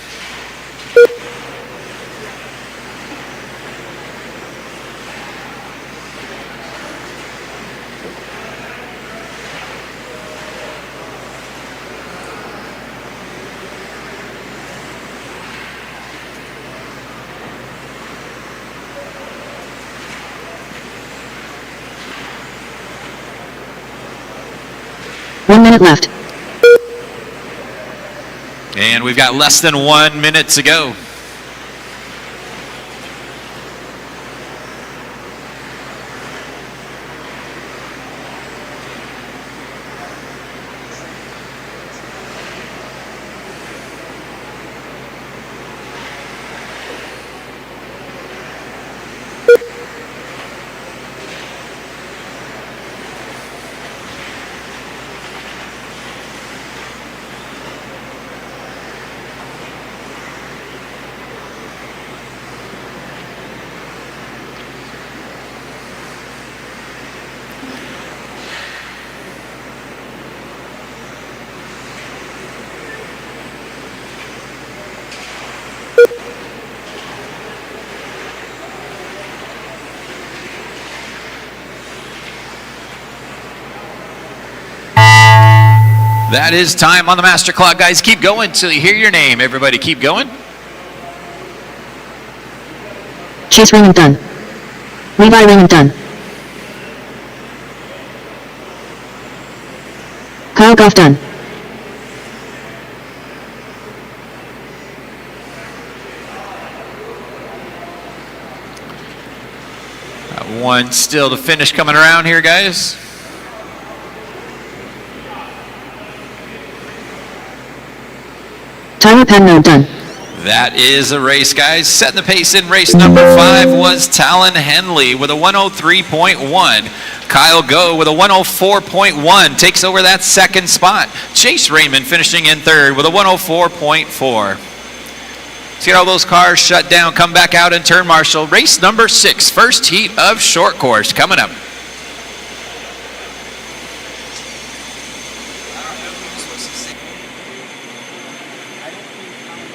One minute left. And we've got less than 1 minute to go. That is time on the master clock, guys. Keep going till you hear your name. Everybody keep going. Chase Raymond done. Levi Raymond done. Kyle Goff done. Got one still to finish coming around here, guys. Tyler Padno, done. That is a race, guys. Setting the pace in race number 5 was Talon Henley with a 103.1. Kyle Go with a 104.1 takes over that second spot. Chase Raymond finishing in third with a 104.4. Let's get all those cars shut down, come back out and turn marshal. Race number 6, first heat of short course coming up.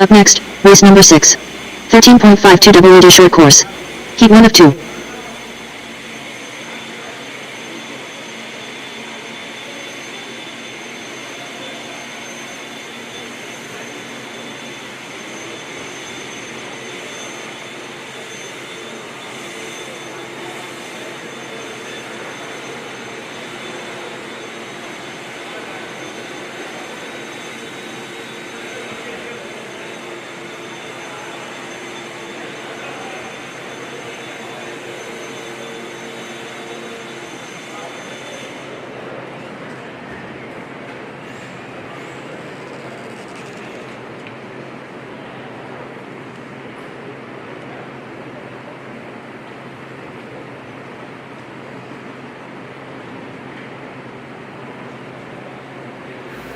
Up next, race number 6. 13.52 WD short course. Heat 1 of 2.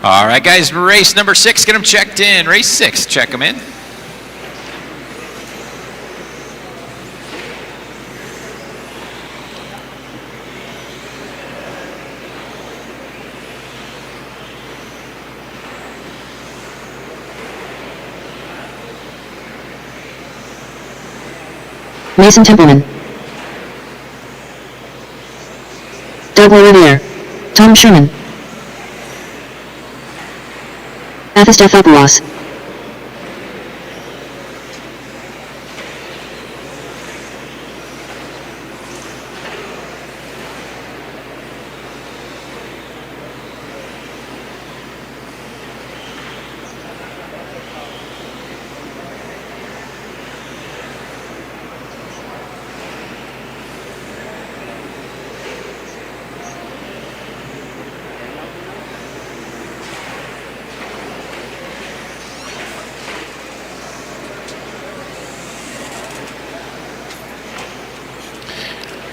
All right, guys, race number 6, get them checked in. Race 6, check them in. Mason Templeman. Doug Revere. Tom Sherman. Athos Dathopoulos.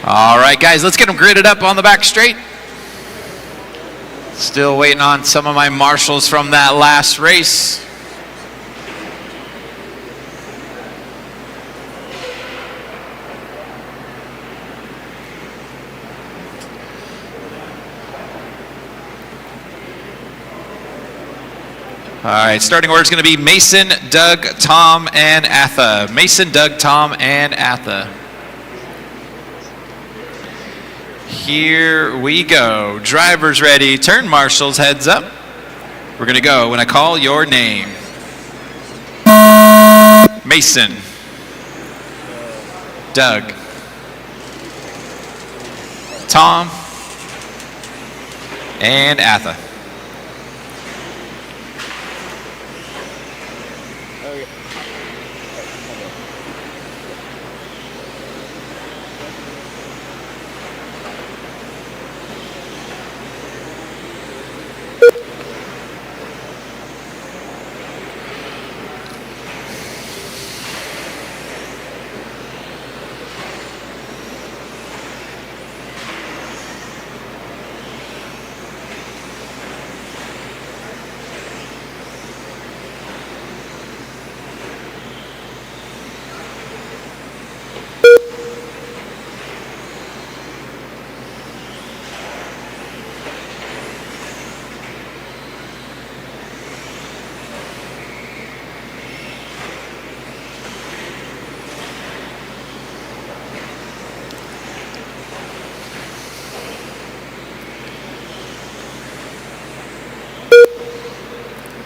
All right, guys, let's get them gridded up on the back straight. Still waiting on some of my marshals from that last race. All right, starting order is going to be Mason, Doug, Tom, and Atha. Mason, Doug, Tom, and Atha. Here we go. Drivers ready. Turn marshals, heads up. We're going to go when I call your name. Mason. Doug. Tom. And Atha.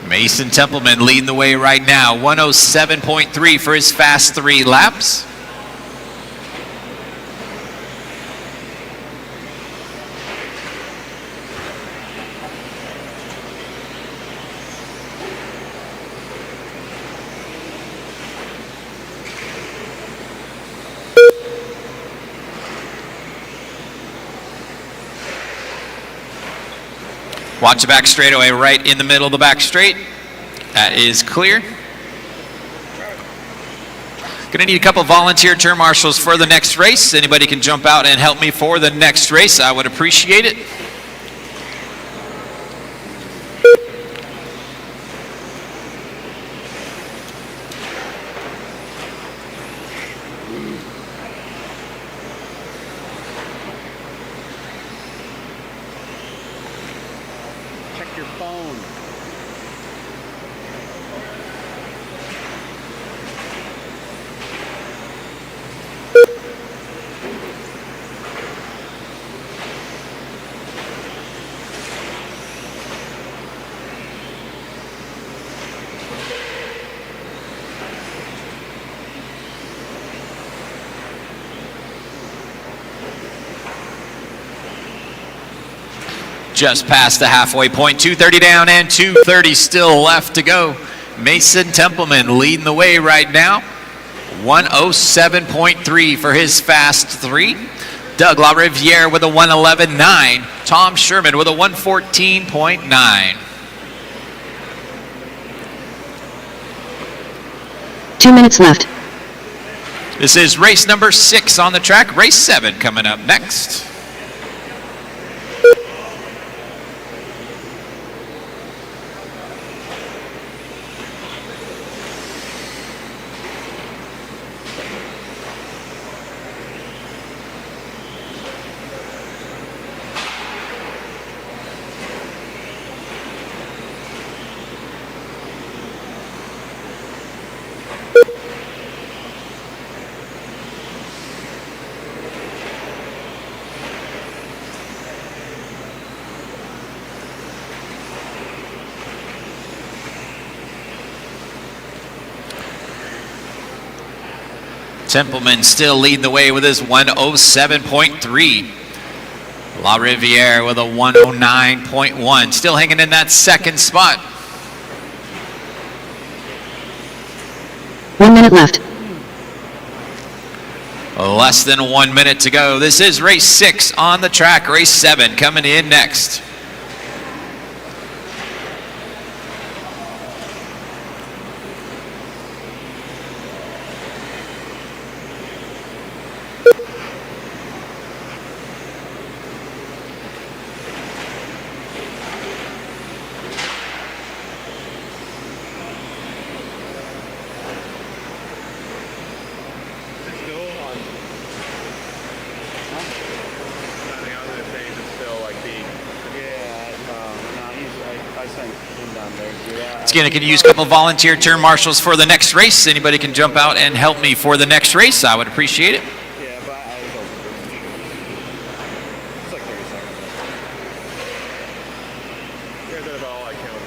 Mason Templeman leading the way right now. 107.3 for his fast 3 laps. Watch the back straightaway right in the middle of the back straight. That is clear. Gonna need a couple volunteer turn marshals for the next race. Anybody can jump out and help me for the next race, I would appreciate it. Check your phone. Just past the halfway point, 2:30 down and 2:30 still left to go. Mason Templeman leading the way right now. 107.3 for his fast 3. Doug LaRiviere with a 111.9. Tom Sherman with a 114.9. 2 minutes left. This is race number 6 on the track. Race 7 coming up next. Templeman still leading the way with his 107.3. LaRiviere with a 109.1. Still hanging in that second spot. 1 minute left. Less than 1 minute to go. This is race 6 on the track. Race 7 coming in next. It's going to use a couple volunteer turn marshals for the next race. Anybody can jump out and help me for the next race, I would appreciate it. Yeah, but it's like 30 seconds. You guys did about all I can with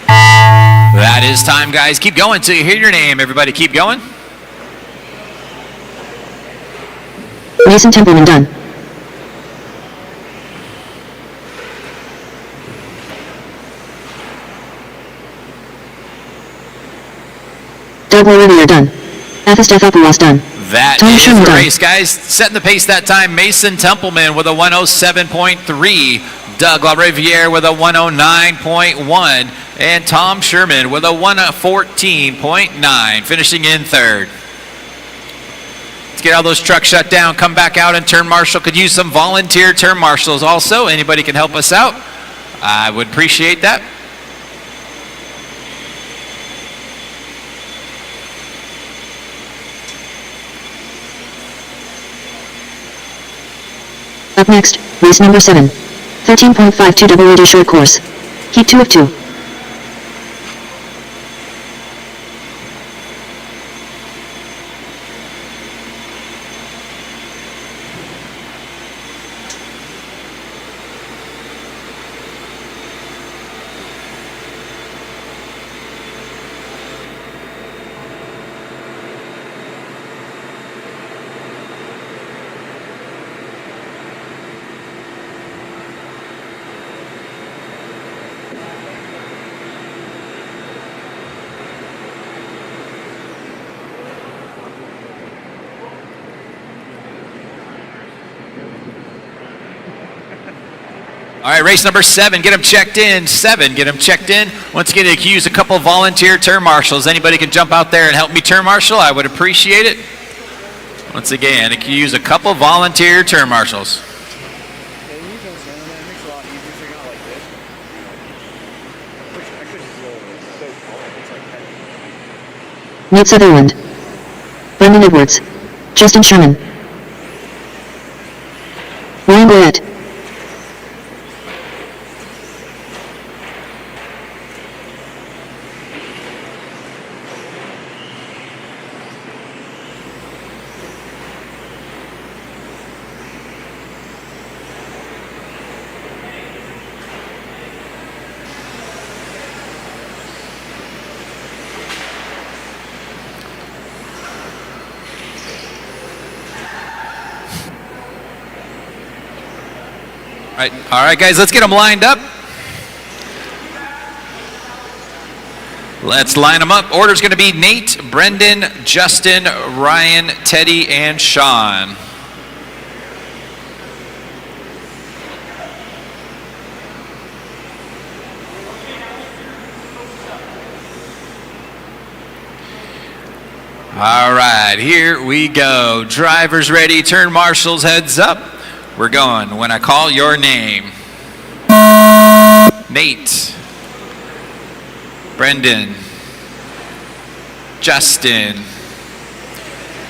headshots. That is time, guys. Keep going till you hear your name. Everybody keep going. Mason Templeman done. Doug LaRiviere done. Athos done. That Tom is Sherman the done. race, guys. Setting the pace that time, Mason Templeman with a 107.3. Doug LaRiviere with a 109.1. And Tom Sherman with a 114.9, finishing in third. Let's get all those trucks shut down, come back out, and turn marshal. Could use some volunteer turn marshals also. Anybody can help us out, I would appreciate that. Up next, race number 7. 13.52 WD short course. Heat 2 of 2. All right, race number 7, get them checked in. 7, get them checked in. Once again, to use a couple volunteer turn marshals. Anybody can jump out there and help me turn marshal, I would appreciate it. Once again, it can use a couple volunteer turn marshals. Nate Sutherland. Brendan Edwards. Justin Sherman. Ryan Boyette. All right, guys, let's get them lined up. Let's line them up. Order's going to be Nate, Brendan, Justin, Ryan, Teddy, and Sean. All right, here we go. Drivers ready, turn marshals, heads up. We're going when I call your name. Nate, Brendan, Justin,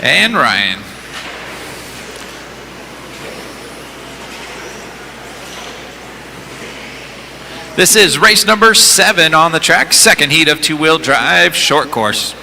and Ryan. This is race number 7 on the track, second heat of two-wheel drive short course.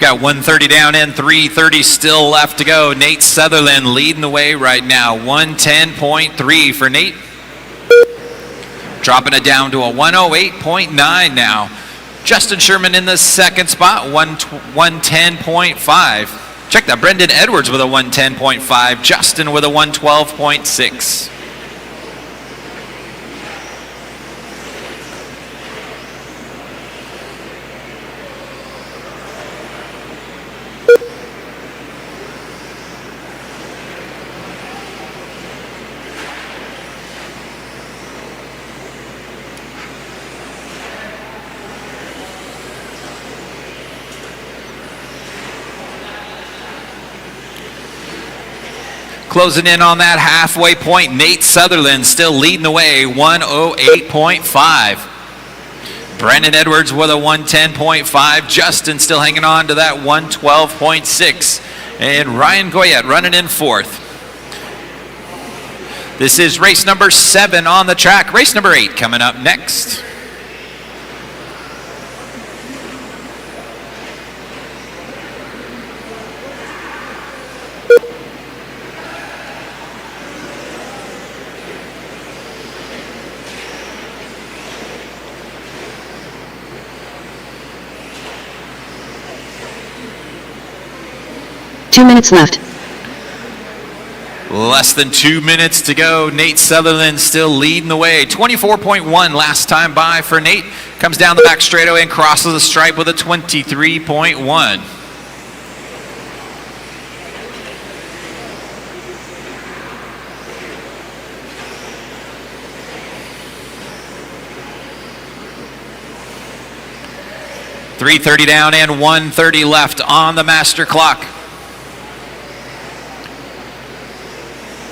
Got 130 down and 330 still left to go. Nate Sutherland leading the way right now. 110.3 for Nate. Dropping it down to a 108.9 now. Justin Sherman in the second spot, 110.5. Check that, Brendan Edwards with a 110.5. Justin with a 112.6. Closing in on that halfway point, Nate Sutherland still leading the way, 108.5. Brendan Edwards with a 110.5. Justin still hanging on to that 112.6. And Ryan Goyette running in fourth. This is race number 7 on the track. Race number 8 coming up next. Two minutes left. Less than 2 minutes to go. Nate Sutherland still leading the way. 24.1 last time by for Nate. Comes down the back straightaway and crosses the stripe with a 23.1. 3:30 down and 1:30 left on the master clock.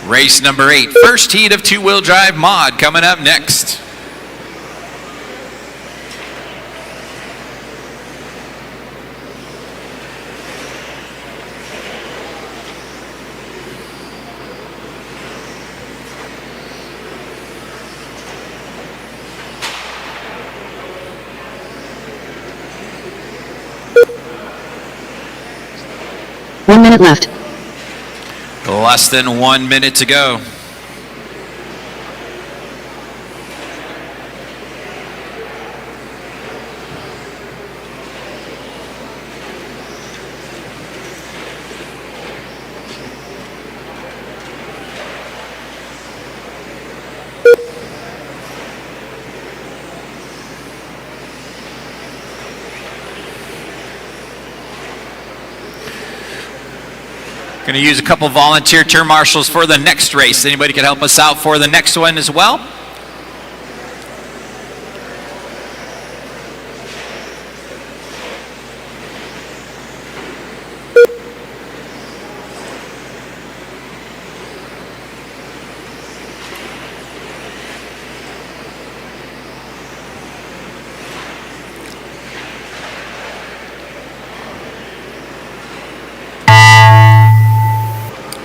Race number 8, first heat of two-wheel drive mod coming up next. One minute left. Less than 1 minute to go. Going to use a couple volunteer turn marshals for the next race. Anybody can help us out for the next one as well?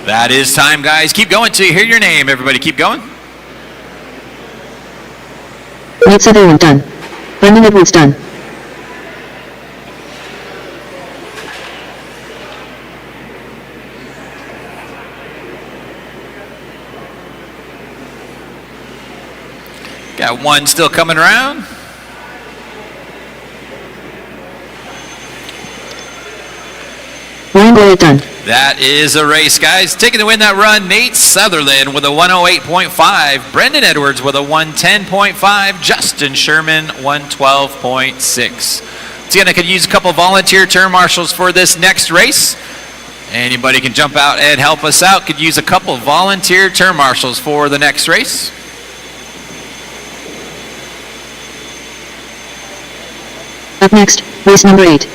That is time, guys. Keep going till you hear your name. Everybody keep going. Nate Sutherland done. Brendan Edwards done. Got one still coming around. Ryan Boyd done. That is a race, guys. Taking to win that run, Nate Sutherland with a 108.5, Brendan Edwards with a 110.5, Justin Sherman 112.6. Again, I could use a couple volunteer turn marshals for this next race. Anybody can jump out and help us out. Could use a couple volunteer turn marshals for the next race. Up next, race number 8.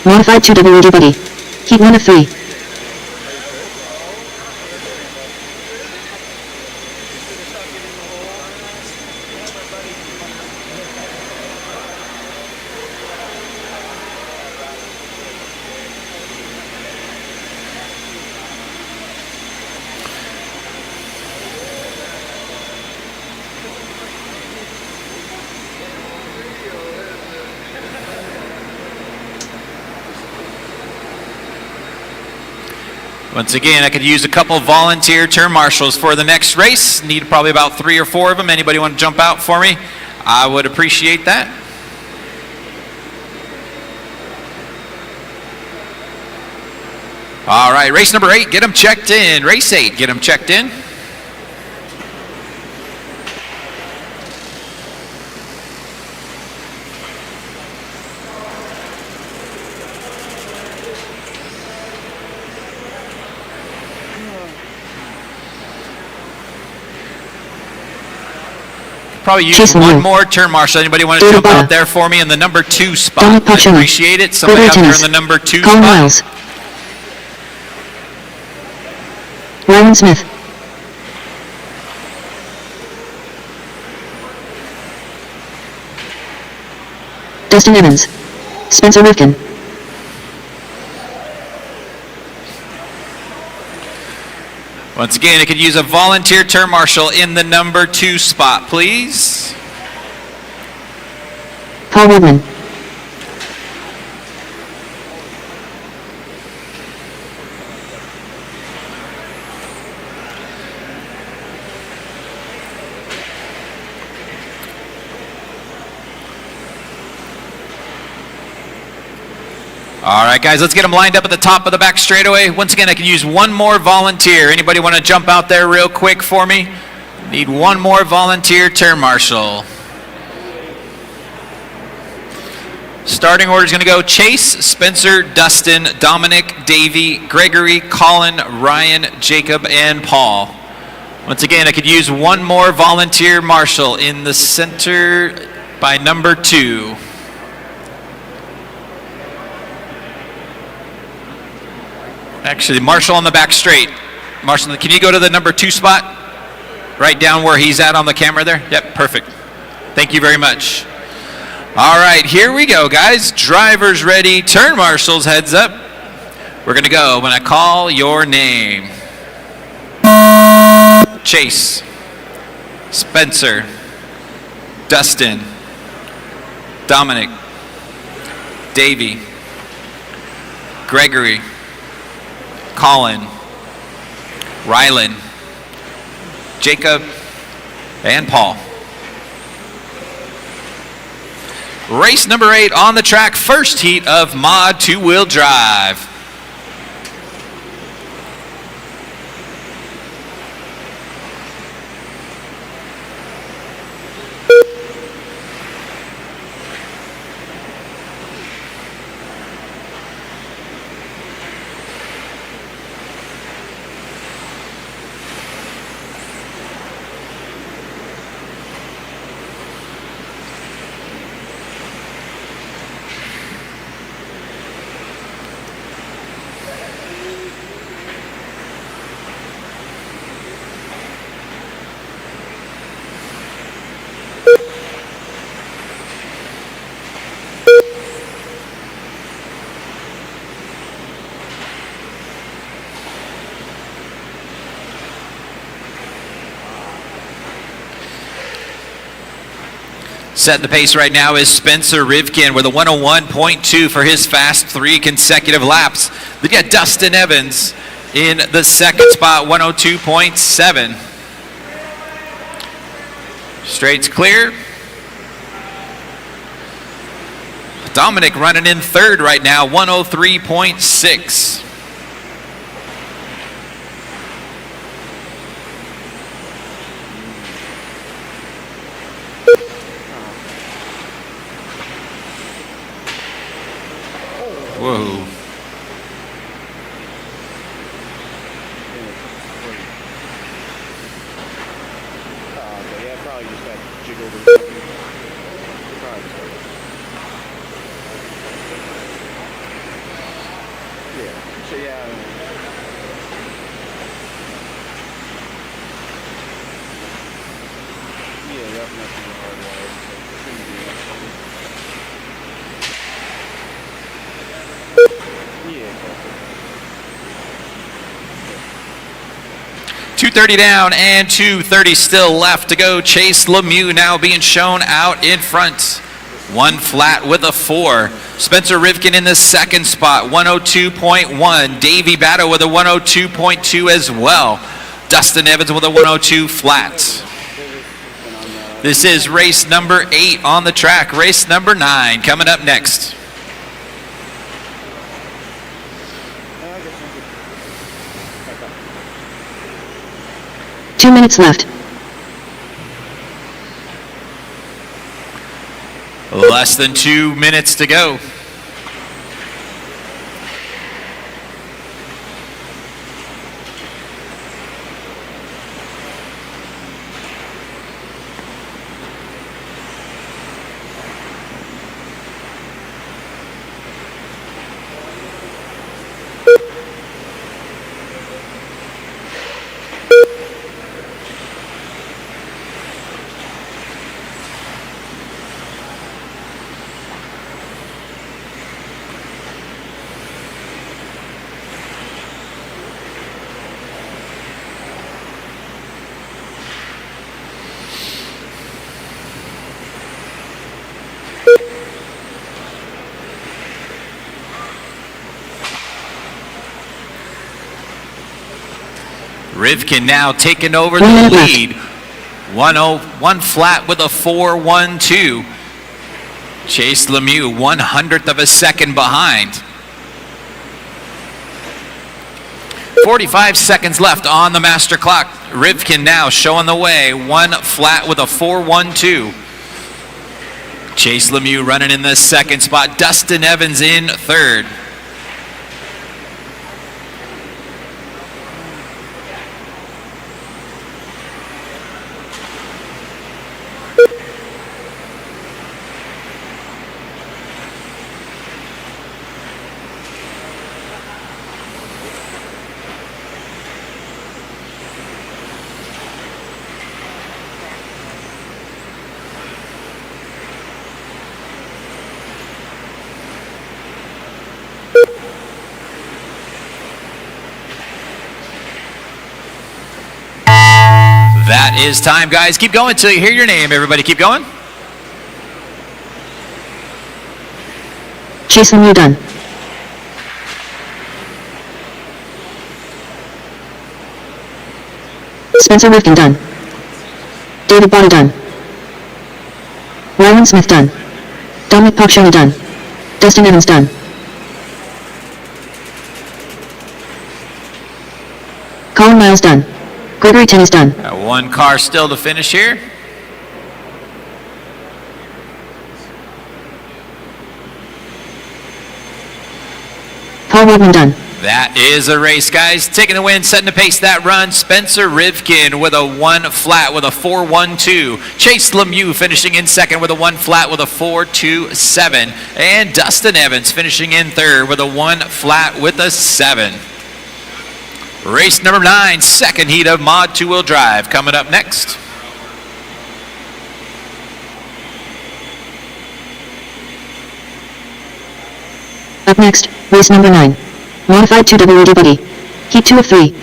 Modified 2WD buggy. Heat 1 of 3. Once again, I could use a couple volunteer turn marshals for the next race. Need probably about 3 or 4 of them. Anybody want to jump out for me? I would appreciate that. All right, race number 8, get them checked in. Race 8, get them checked in. Probably use one more turn marshal. Anybody want to jump out there for me in the number 2 spot? I appreciate it. Somebody out there in the number 2 spot. Miles. Ryan Smith. Dustin Evans. Spencer Rifkin. Once again, I could use a volunteer turn marshal in the number 2 spot, please. Paul Woodman. All right, guys, let's get them lined up at the top of the back straightaway. Once again, I can use one more volunteer. Anybody want to jump out there real quick for me? Need one more volunteer turn marshal. Starting order is going to go Chase, Spencer, Dustin, Dominic, Davey, Gregory, Colin, Ryan, Jacob, and Paul. Once again, I could use one more volunteer marshal in the center by number 2. Actually, Marshall on the back straight. Marshall, can you go to the number 2 spot? Right down where he's at on the camera there? Yep, perfect. Thank you very much. All right, here we go, guys. Drivers ready. Turn marshals, heads up. We're going to go when I call your name. Chase, Spencer, Dustin, Dominic, Davey, Gregory, Colin, Rylan, Jacob, and Paul. Race number 8 on the track, first heat of Mod 2-wheel drive. Setting the pace right now is Spencer Rivkin with a 101.2 for his fast 3 consecutive laps. Then you got Dustin Evans in the second spot, 102.7. Straight's clear. Dominic running in third right now, 103.6. Whoa. Yeah, probably just got jiggled or something. Probably just yeah. So yeah. Yeah, that's nothing hard way. Shouldn't be anything. Yeah. 230 down and 230 still left to go. Chase Lemieux now being shown out in front. 1 flat with a 4. Spencer Rivkin in the second spot, 102.1. Davey Batto with a 102.2 as well. Dustin Evans with a 102 flat. This is race number 8 on the track. Race number 9 coming up next. Two minutes left. Less than 2 minutes to go. Rivkin now taking over the lead. 101 flat with a 4.12. Chase Lemieux 1/100th of a second behind. 45 seconds left on the master clock. Rivkin now showing the way. 1 flat with a 4.12. Chase Lemieux running in the second spot. Dustin Evans in third. That is time, guys. Keep going until you hear your name. Everybody keep going. Chase Lemieux done. Spencer Rifkin done. David Botta done. Ryan Smith done. Dominic Poccioni done. Dustin Evans done. Colin Miles done. Gregory Tennis done. Got one car still to finish here. Paul Rodman done. That is a race, guys. Taking the win, setting the pace that run. Spencer Rivkin with a 1 flat with a 4.12. Chase Lemieux finishing in second with a 1 flat with a 4.27. And Dustin Evans finishing in third with a 1 flat with a 7. Race number 9, second heat of Mod 2-wheel drive coming up next. Up next, race number 9. Modified 2WD buggy. Heat 2 of 3.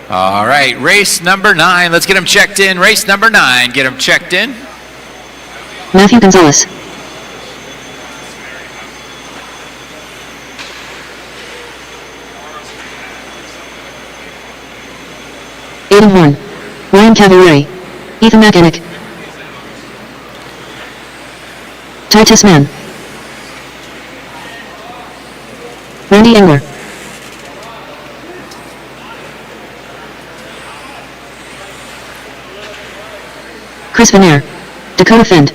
All right, race number 9. Let's get them checked in. Race number 9. Get them checked in. Matthew Gonzalez. Aiden Horn. Ryan Cavalieri. Ethan McAnick. Titus Mann. Randy Engler. Chris Vanier. Dakota Fend.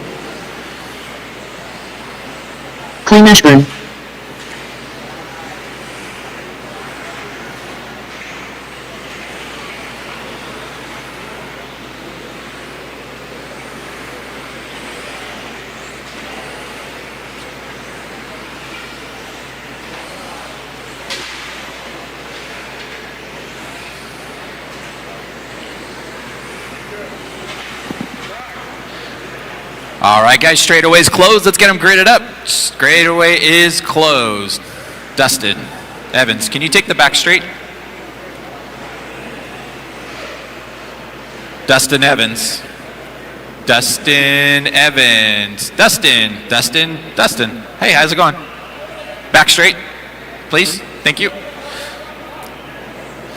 Clay Mashburn. All right, guys, straightaway is closed. Let's get them graded up. Straightaway is closed. Dustin Evans, can you take the back straight? Dustin Evans. Dustin Evans. Dustin. Hey, how's it going? Back straight, please. Thank you.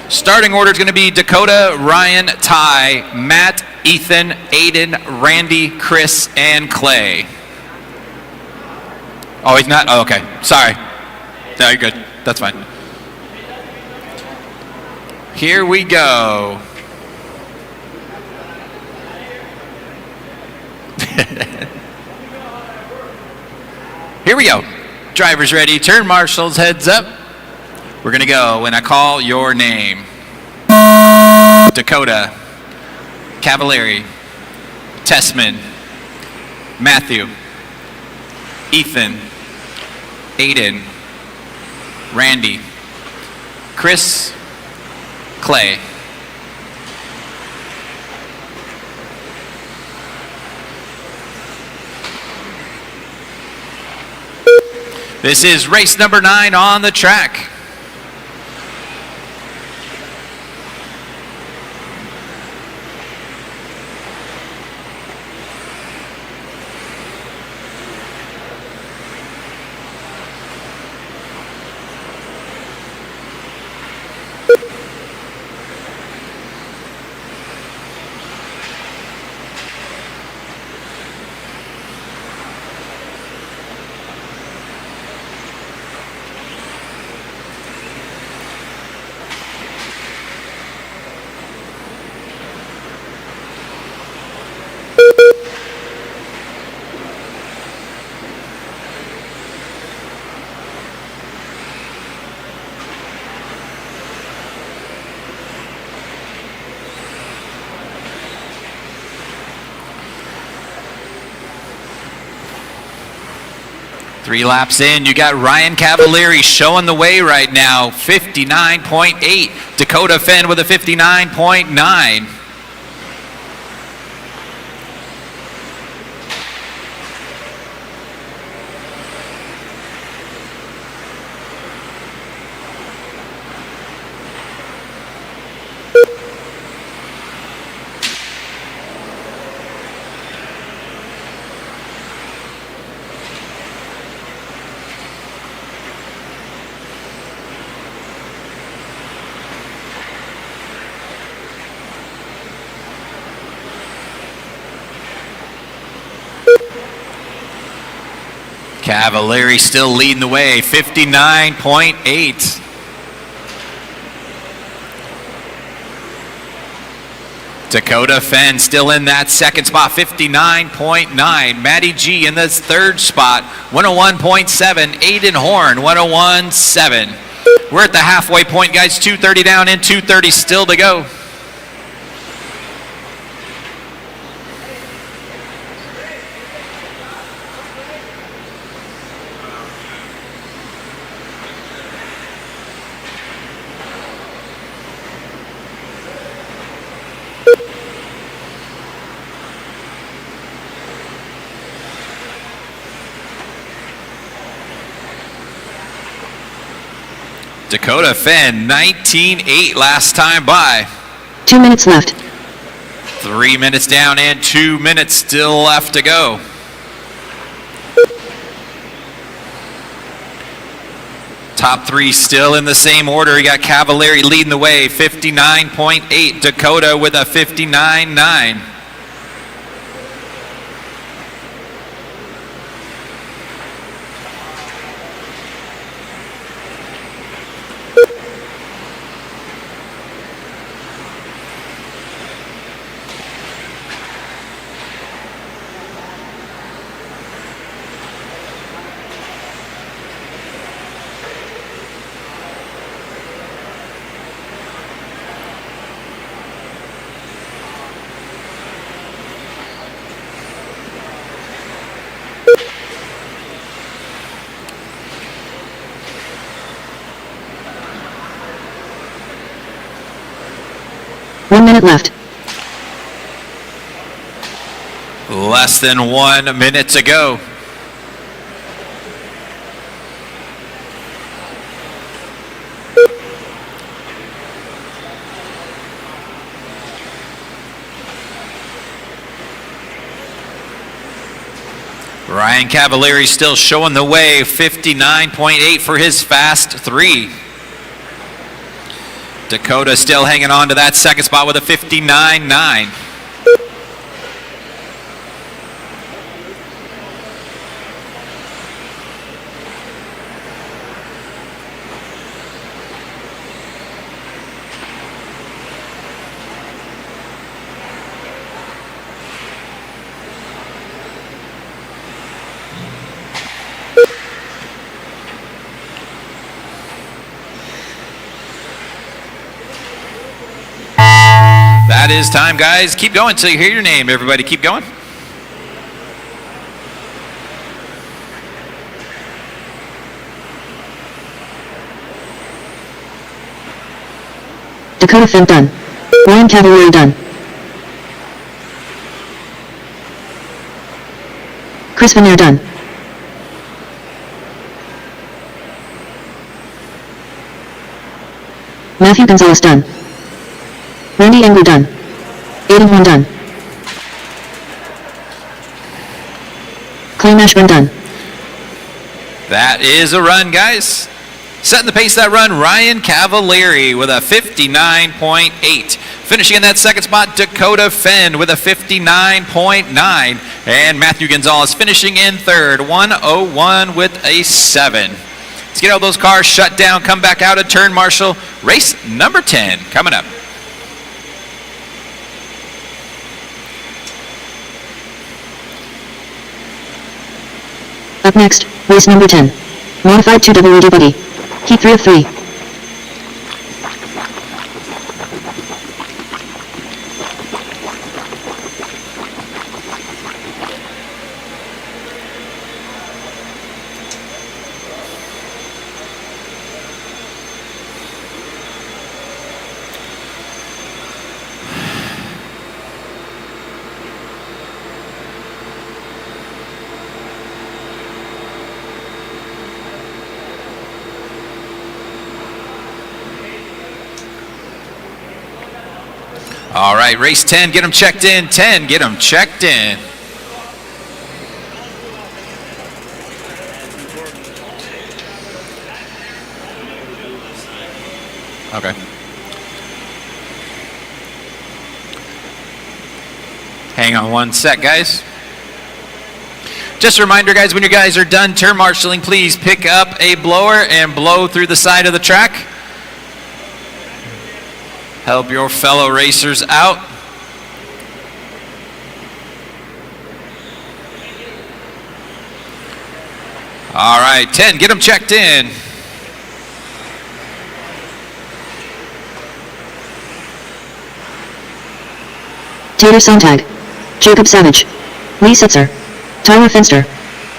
Starting order is going to be Dakota, Ryan, Ty, Matt, Ethan, Aiden, Randy, Chris, and Clay. Oh, he's not? Oh, okay. Sorry. No, you're good. That's fine. Here we go. Here we go. Drivers ready. Turn marshals, heads up. We're going to go when I call your name. Dakota, Cavalieri, Tessman, Matthew, Ethan, Aiden, Randy, Chris, Clay. This is race number 9 on the track. 3 laps in, you got Ryan Cavalieri showing the way right now, 59.8. Dakota Fenn with a 59.9. Cavalieri still leading the way, 59.8. Dakota Fenn still in that second spot, 59.9. Matty G in the third spot, 101.7. Aiden Horn, 101.7. We're at the halfway point, guys. 2:30 down and 2:30 still to go. Dakota Fenn, 19.8 last time by. 2 minutes left. 3 minutes down and 2 minutes still left to go. Top 3 still in the same order. You got Cavalieri leading the way, 59.8. Dakota with a 59.9. One minute left. Less than 1 minute to go. Ryan Cavalieri still showing the way, 59.8 for his fast 3. Dakota still hanging on to that second spot with a 59.9. That is time, guys. Keep going until you hear your name. Everybody keep going. Dakota Fenn done. Ryan Cavalieri done. Chris Vanier done. Matthew Gonzalez done. Randy Engler done. Aiden Horn done. Clay Mashburn done. That is a run, guys. Setting the pace that run, Ryan Cavalieri with a 59.8. Finishing in that second spot, Dakota Fenn with a 59.9. And Matthew Gonzalez finishing in third, 101 with a 7. Let's get all those cars shut down, come back out at turn marshal. Race number 10 coming up. Up next, race number 10. Modified 2WD buggy. Heat 3 of 3. All right, race 10, get them checked in. 10, get them checked in. Okay. Hang on one sec, guys. Just a reminder, guys, when you guys are done turn marshaling, please pick up a blower and blow through the side of the track. Help your fellow racers out. All right, 10, get them checked in. Tater Sontag, Jacob Savage, Lee Sitzer, Tyler Finster,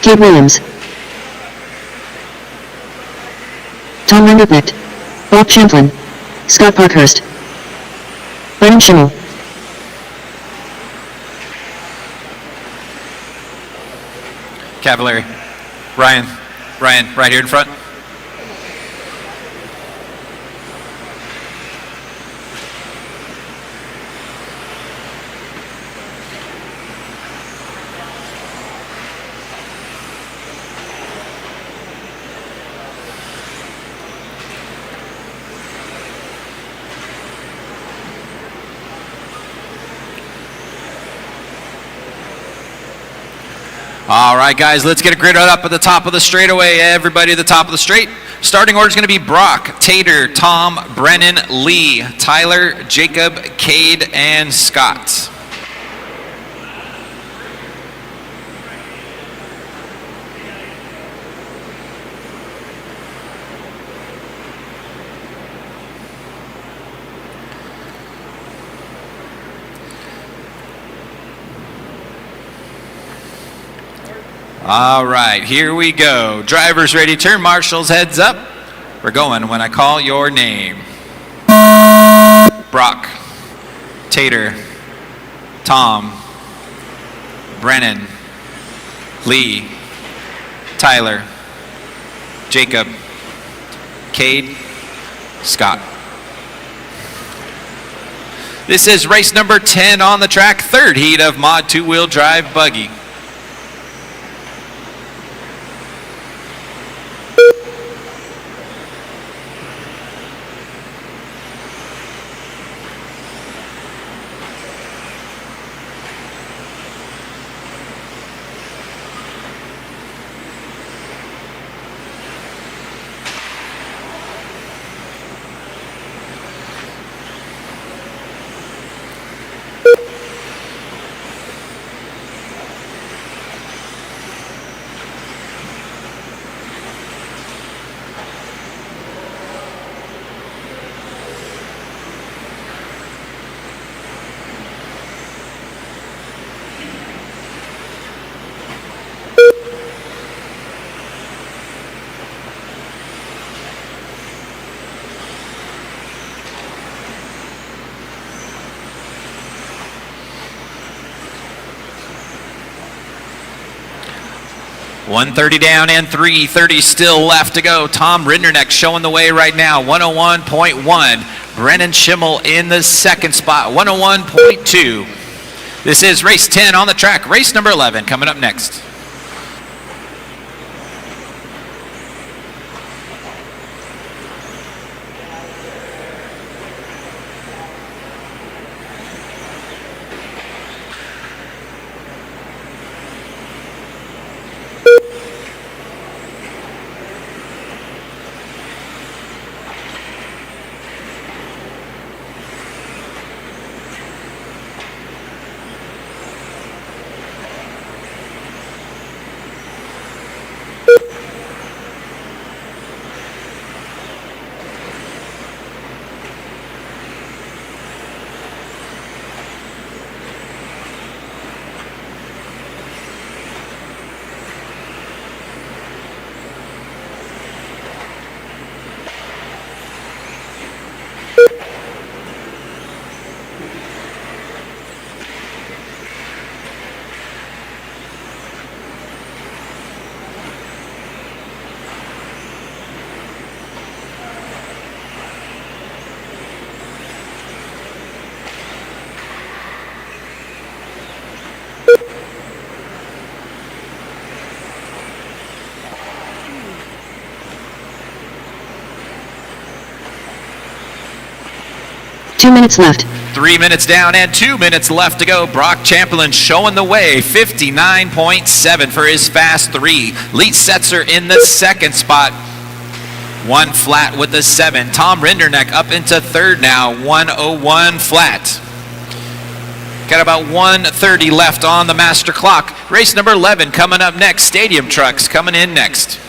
Cade Williams, Tom Renderknecht, Bob Champlin, Scott Parkhurst, Brennan Schimmel, Cavallari. Ryan, right here in front. All right, guys, let's get a grid up at the top of the straightaway. Everybody at the top of the straight. Starting order is going to be Brock, Tater, Tom, Brennan, Lee, Tyler, Jacob, Cade, and Scott. All right, here we go. Drivers ready, turn marshals, heads up. We're going when I call your name. Brock, Tater, Tom, Brennan, Lee, Tyler, Jacob, Cade, Scott. This is race number 10 on the track, third heat of Mod 2-wheel drive buggy. .130 down and 3:30 still left to go. Tom Renderknecht showing the way right now. 101.1. Brennan Schimmel in the second spot. 101.2. This is race 10 on the track. Race number 11 coming up next. 2 minutes left. 3 minutes down and 2 minutes left to go. Brock Champlin showing the way, 59.7 for his fast 3. Lee Setzer in the second spot, 1 flat with the 7. Tom Rinderneck up into third now, 101 flat. Got about 1:30 left on the master clock. Race number 11 coming up next. Stadium Trucks coming in next.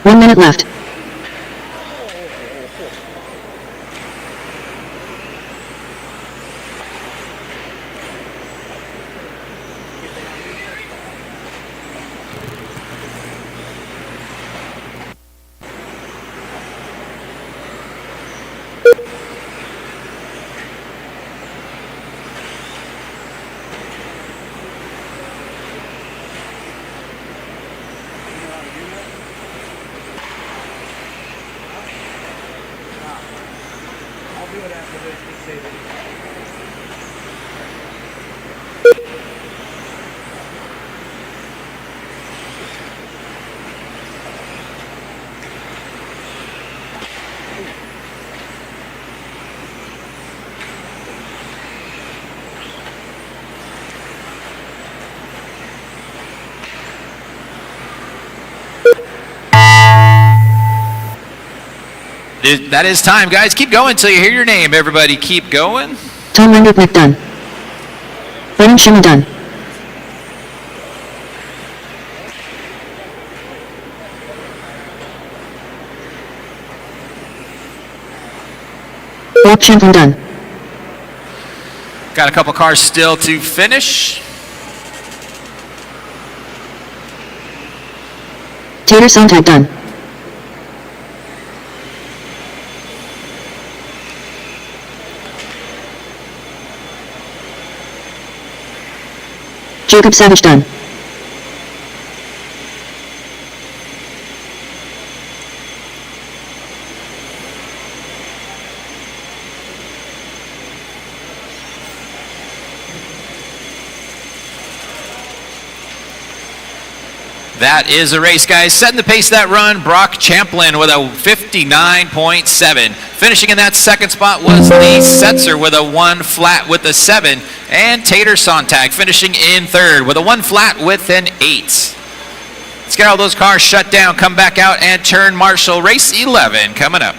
One minute left. That is time, guys. Keep going until you hear your name. Everybody keep going. Tom Rinderneck done. Brennan Schimmer done. Brock Champlin done. Got a couple cars still to finish. Tater Sontag done. Jacob Savage done. That is a race, guys. Setting the pace of that run, Brock Champlin with a 59.7. Finishing in that second spot was Lee Setzer with a 1 flat with a 7. And Tater Sontag finishing in third with a 1 flat with an 8. Let's get all those cars shut down, come back out and turn marshal. Race 11 coming up.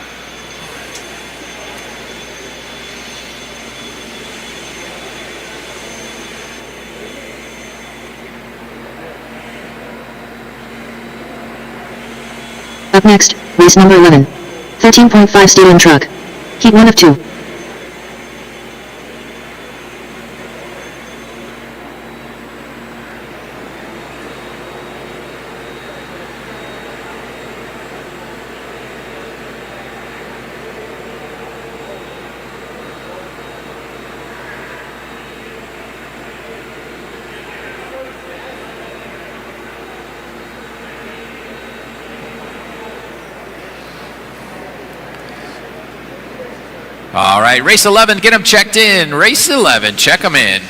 Up next, race number 11. 13.5 stadium truck. Heat 1 of 2. All right, race 11, get them checked in. Race 11, check them in.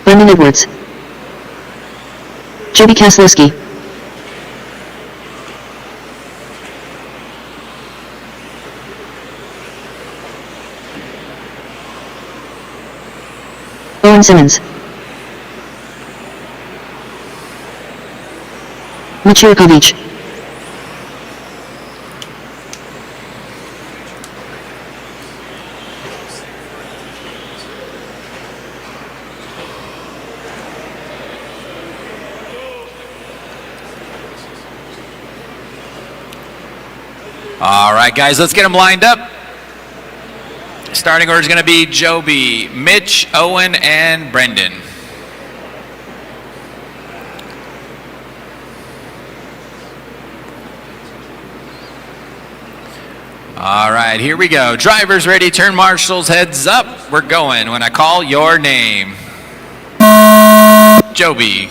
Brendan Edwards. Joby Kaslowski. Owen Simmons. Machirakovic. All right, guys, let's get them lined up. Starting order is going to be Joby, Mitch, Owen, and Brendan. All right, here we go. Drivers ready, turn marshals, heads up. We're going when I call your name. Joby,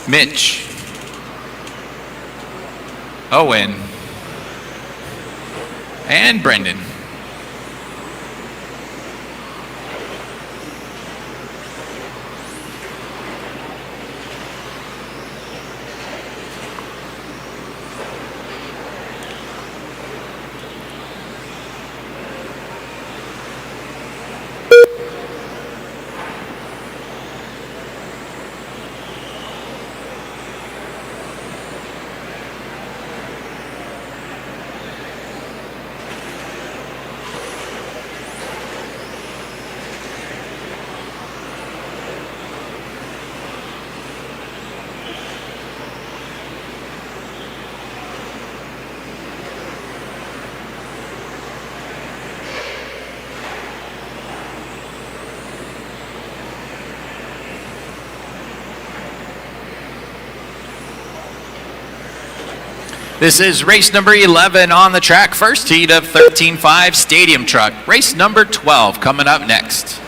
Mitch, Owen, and Brendan. This is race number 11 on the track. First heat of 13.5 Stadium Truck. Race number 12 coming up next.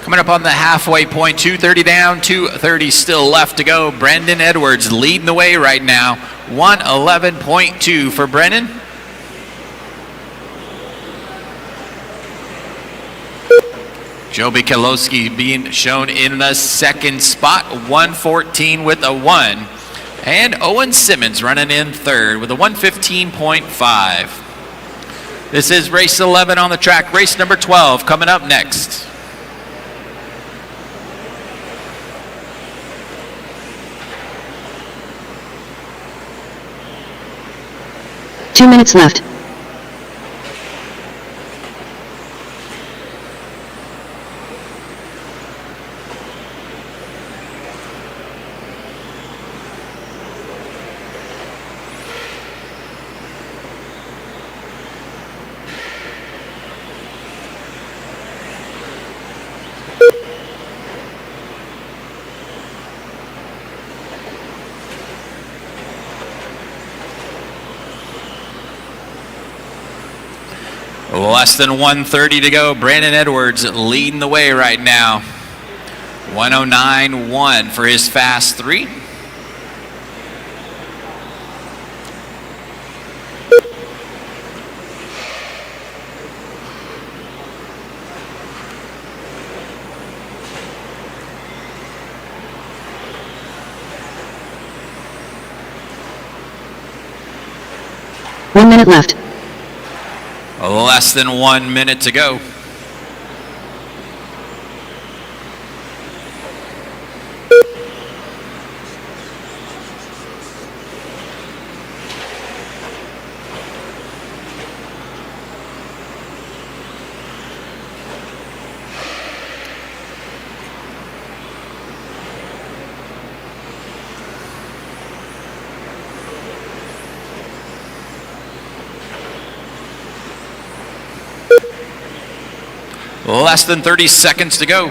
Coming up on the halfway point, 230 down, 230 still left to go. Brendan Edwards leading the way right now. 111.2 for Brendan. Joby Kalowski being shown in the second spot, 114 with a 1. And Owen Simmons running in third with a 115.5. This is race 11 on the track. Race number 12 coming up next. Two minutes left. Less than 130 to go. Brandon Edwards leading the way right now. 109.1 for his fast 3. One minute left. Less than 1 minute to go. Less than 30 seconds to go.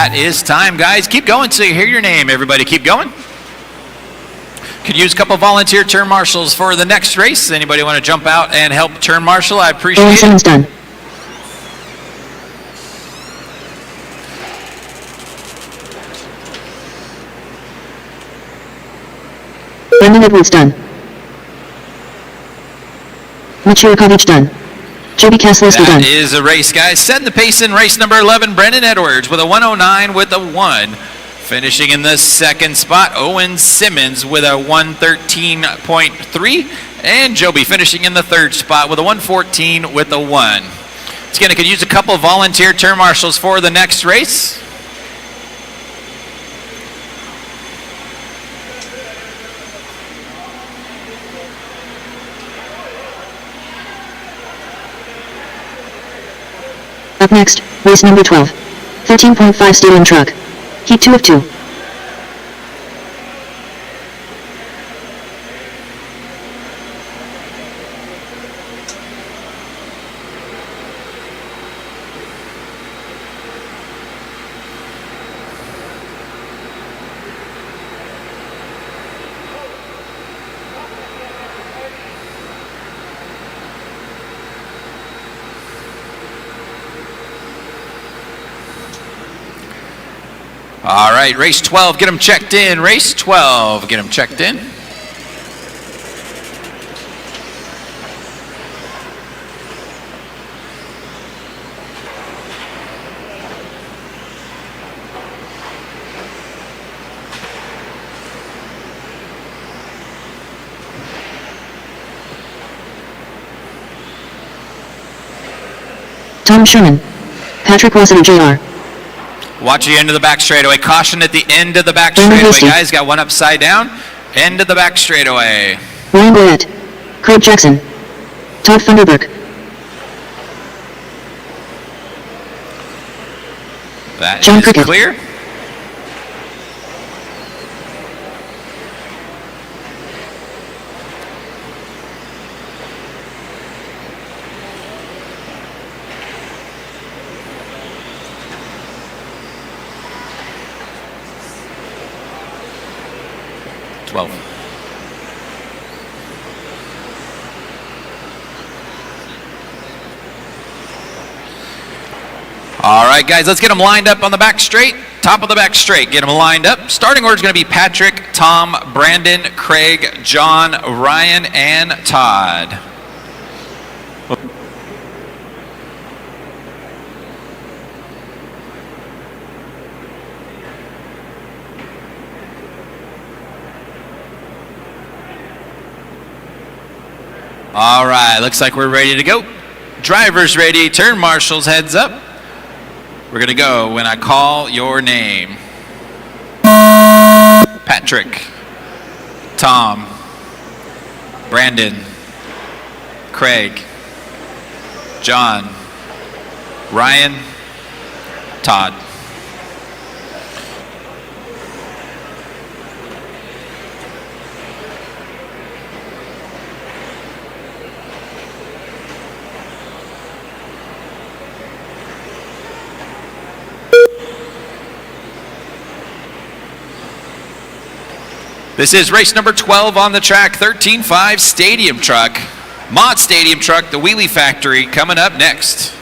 That is time, guys. Keep going so you hear your name. Everybody keep going. Could use a couple volunteer turn marshals for the next race. Anybody want to jump out and help turn marshal? I appreciate Owen it. Simmons done. Brendan Edwards done. Machirakovic done. Joby Kaslowski done. That is a race, guys. Setting the pace in race number 11, Brendan Edwards with a 109 with a 1. Finishing in the second spot, Owen Simmons with a 113.3. And Joby finishing in the third spot with a 114 with a 1. Again, I could use a couple volunteer turn marshals for the next race. Up next, race number 12. 13.5 stadium truck. Heat 2 of 2. All right, race 12, get them checked in. Race 12, get them checked in. Tom Sherman. Patrick Rossiter Jr. Watch the end of the back straightaway. Caution at the end of the back Brendan straightaway, Hasty. guys. Got one upside down. End of the back straightaway. Ryan Boyett. Craig Jackson. Todd Funderburk. That John is Cricket. clear. All right, guys, let's get them lined up on the back straight. Top of the back straight, get them lined up. Starting order is going to be Patrick, Tom, Brandon, Craig, John, Ryan, and Todd. All right, looks like we're ready to go. Drivers ready, turn marshals, heads up. We're gonna go when I call your name. Patrick, Tom, Brandon, Craig, John, Ryan, Todd. This is race number 12 on the track, 13.5 Stadium Truck. Mod Stadium Truck, the Wheelie Factory, coming up next.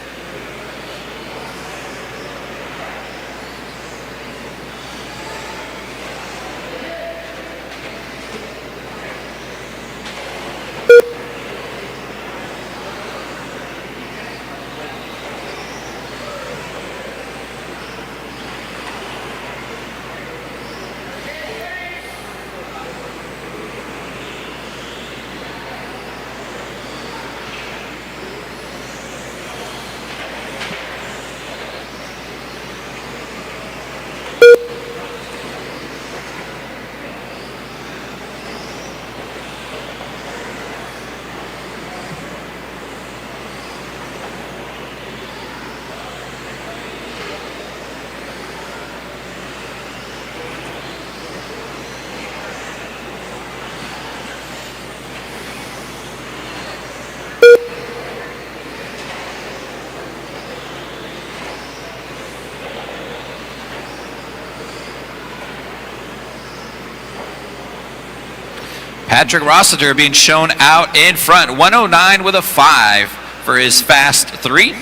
Patrick Rossiter being shown out in front. 109 with a 5 for his fast 3.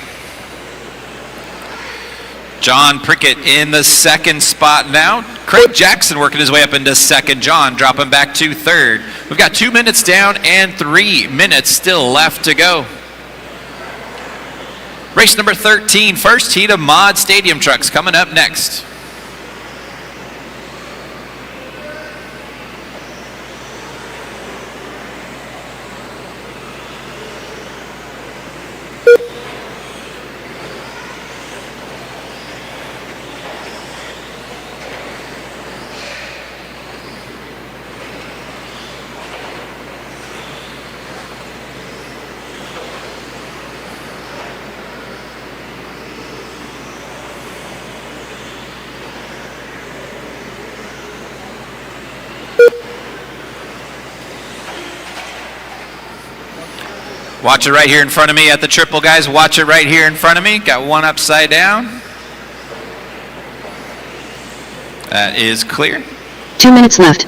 John Prickett in the second spot now. Craig Jackson working his way up into second. John dropping back to third. We've got 2 minutes down and 3 minutes still left to go. Race number 13, first heat of Mod Stadium Trucks coming up next. Watch it right here in front of me at the triple, guys. Watch it right here in front of me. Got one upside down. That is clear. 2 minutes left.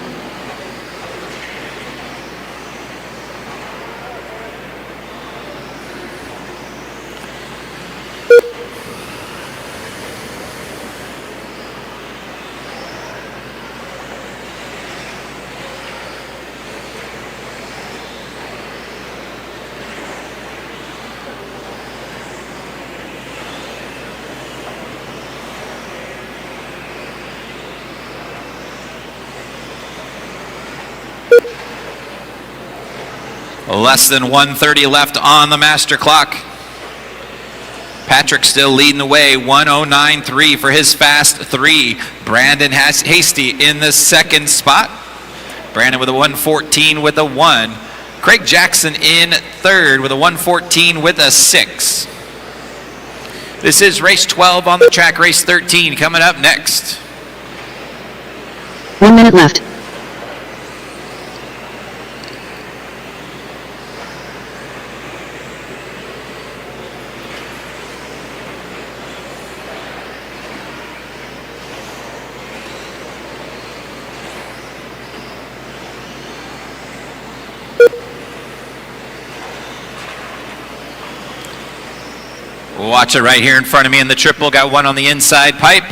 Less than 1:30 left on the master clock. Patrick still leading the way, 109.3 for his fast 3. Brandon Hasty in the second spot. Brandon with a 114 with a 1. Craig Jackson in third with a 114 with a 6. This is race 12 on the track, race 13 coming up next. 1 minute left. Watch it right here in front of me in the triple. Got one on the inside pipe.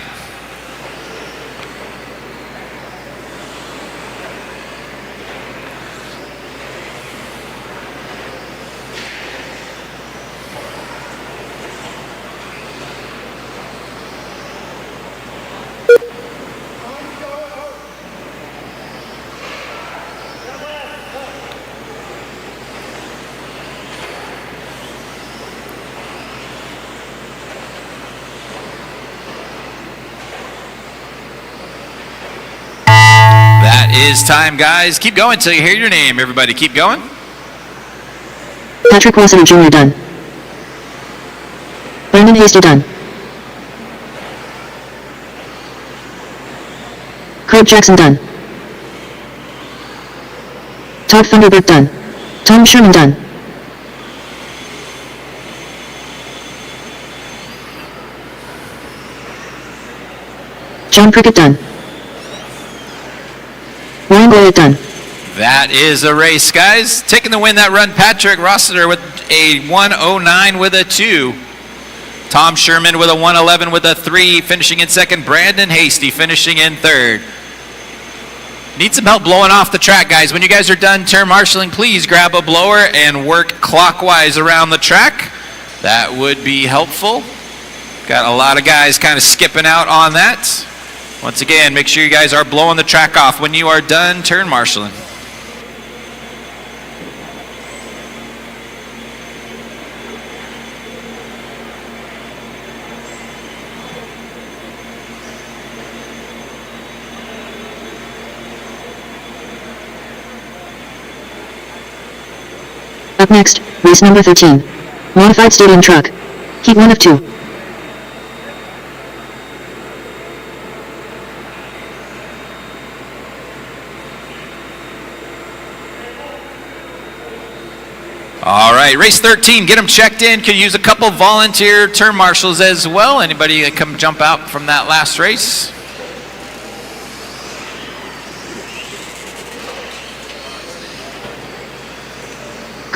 Is time, guys. Keep going till you hear your name. Everybody keep going. Patrick Rossiter Jr. done. Brandon Hasty done. Craig Jackson done. Todd Thunderbird done. Tom Sherman done. John Prickett done. Done. That is a race, guys. Taking the win that run, Patrick Rossiter with a 109 with a 2. Tom Sherman with a 111 with a 3, finishing in second. Brandon Hasty finishing in third. Need some help blowing off the track, guys. When you guys are done turn marshaling, please grab a blower and work clockwise around the track. That would be helpful. Got a lot of guys kind of skipping out on that. Once again, make sure you guys are blowing the track off when you are done turn marshaling. Up next, race number 13. Modified Stadium Truck. Heat 1 of 2. All right, race 13, get them checked in. Could use a couple volunteer turn marshals as well. Anybody that come jump out from that last race?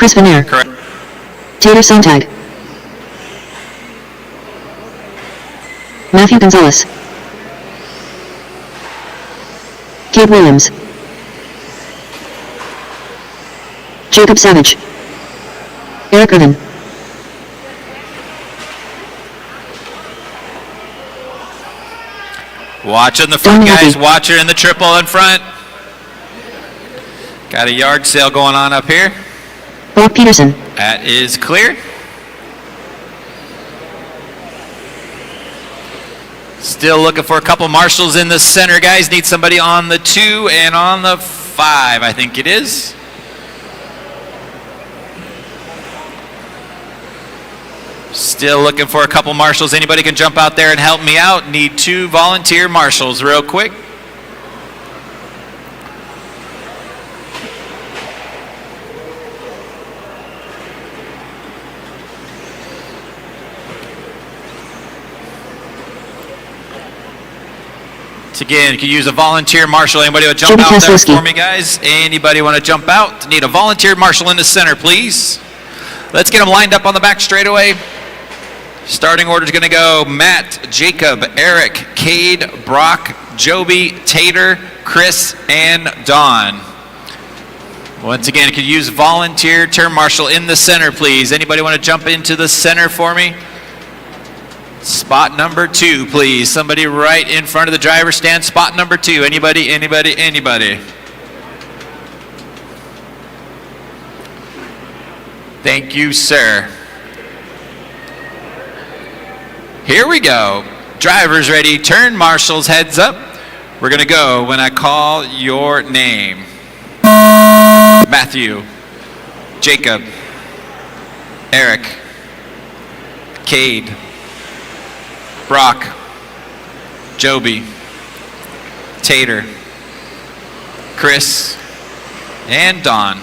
Chris Veneer. Correct. Tater Sontag. Matthew Gonzalez. Cade Williams. Jacob Savage. Eric Irvin. Watching the front, Donnie guys. Happy. Watch her in the triple in front. Got a yard sale going on up here. Brock Peterson. That is clear. Still looking for a couple marshals in the center, guys. Need somebody on the 2 and on the 5, I think it is. Still looking for a couple marshals. Anybody can jump out there and help me out. Need 2 volunteer marshals real quick. Again, you can use a volunteer marshal. Anybody want to jump Jimmy out there Kaslowski. for me, guys? Anybody want to jump out? Need a volunteer marshal in the center, please. Let's get them lined up on the back straightaway. Starting order is going to go Matt, Jacob, Eric, Cade, Brock, Joby, Tater, Chris, and Don. Once again, you can use volunteer term marshal in the center, please. Anybody want to jump into the center for me? Spot number 2, please. Somebody right in front of the driver's stand. Spot number 2. Anybody, anybody, anybody. Thank you, sir. Here we go. Drivers ready. Turn marshals, heads up. We're going to go when I call your name. Matthew, Jacob, Eric, Cade, Brock, Joby, Tater, Chris, and Don.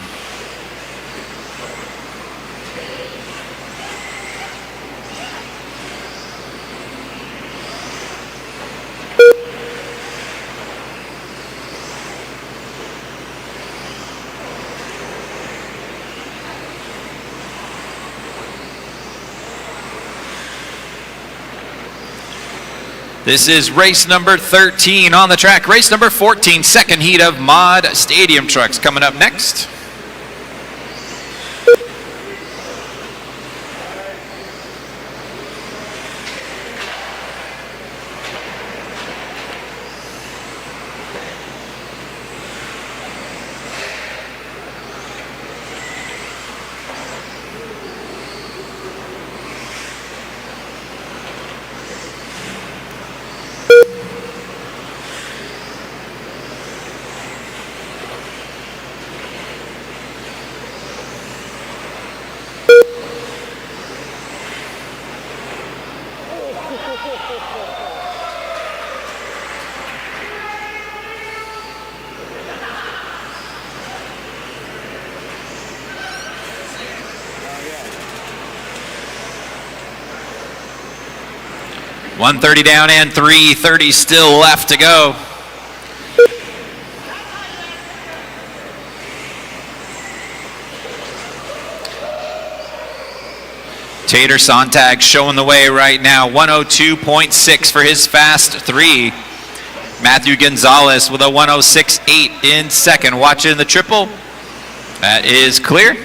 This is race number 13 on the track. Race number 14, second heat of Mod Stadium Trucks coming up next. $130 down and $330 still left to go. Tater Sontag showing the way right now. 102.6 for his fast 3. Matthew Gonzalez with a 106.8 in second. Watch it in the triple. That is clear.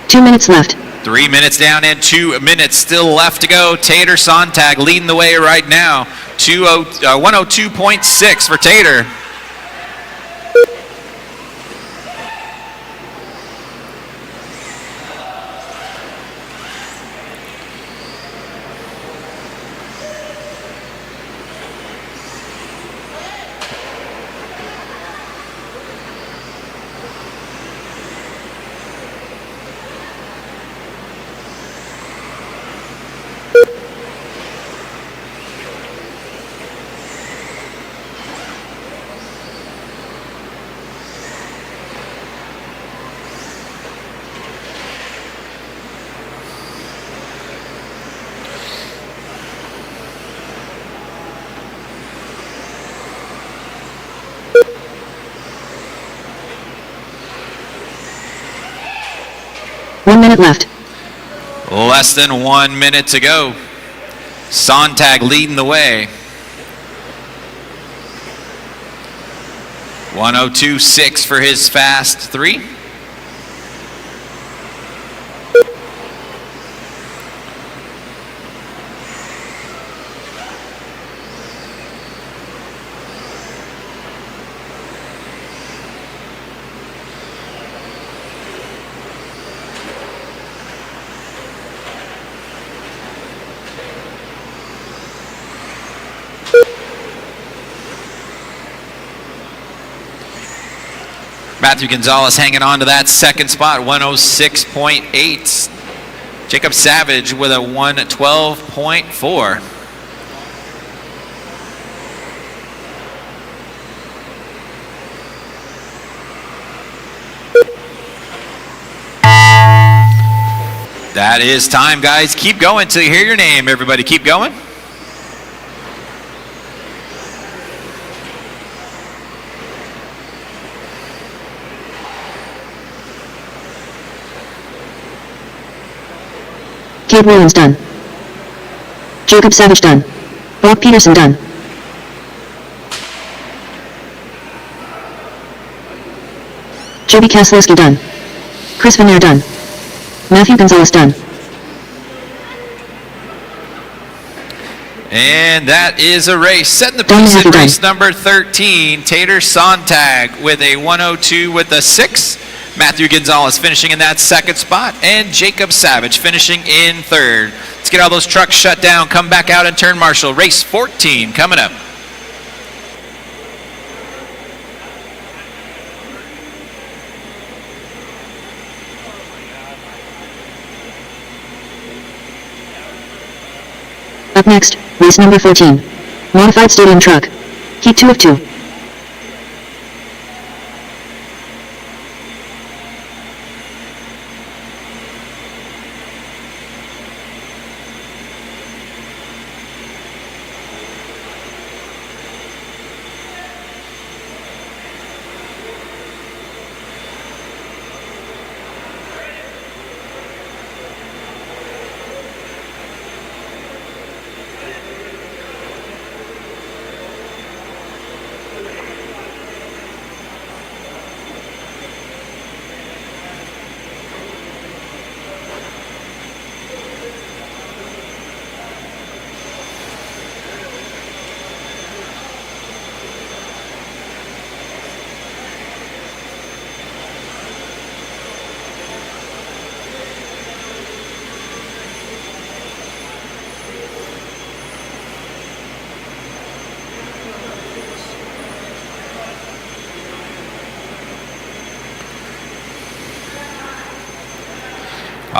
Two minutes left. 3 minutes down and 2 minutes still left to go. Tater Sontag leading the way right now. 102.6 for Tater. One minute left. Less than 1 minute to go. Sontag leading the way. 102.6 for his fast 3. Matthew Gonzalez hanging on to that second spot, 106.8. Jacob Savage with a 112.4. That is time, guys. Keep going till you hear your name, everybody. Keep going. Cade Williams done. Jacob Savage done. Brock Peterson done. Joby Kaslowski done. Chris Vanier done. Matthew Gonzalez done. And that is a race. Setting the pace in race number 13. Tater Sontag with a 102 with a 6. Matthew Gonzalez finishing in that second spot. And Jacob Savage finishing in third. Let's get all those trucks shut down. Come back out and turn marshal. Race 14 coming up. Up next, race number 14. Modified stadium truck. Heat 2 of 2.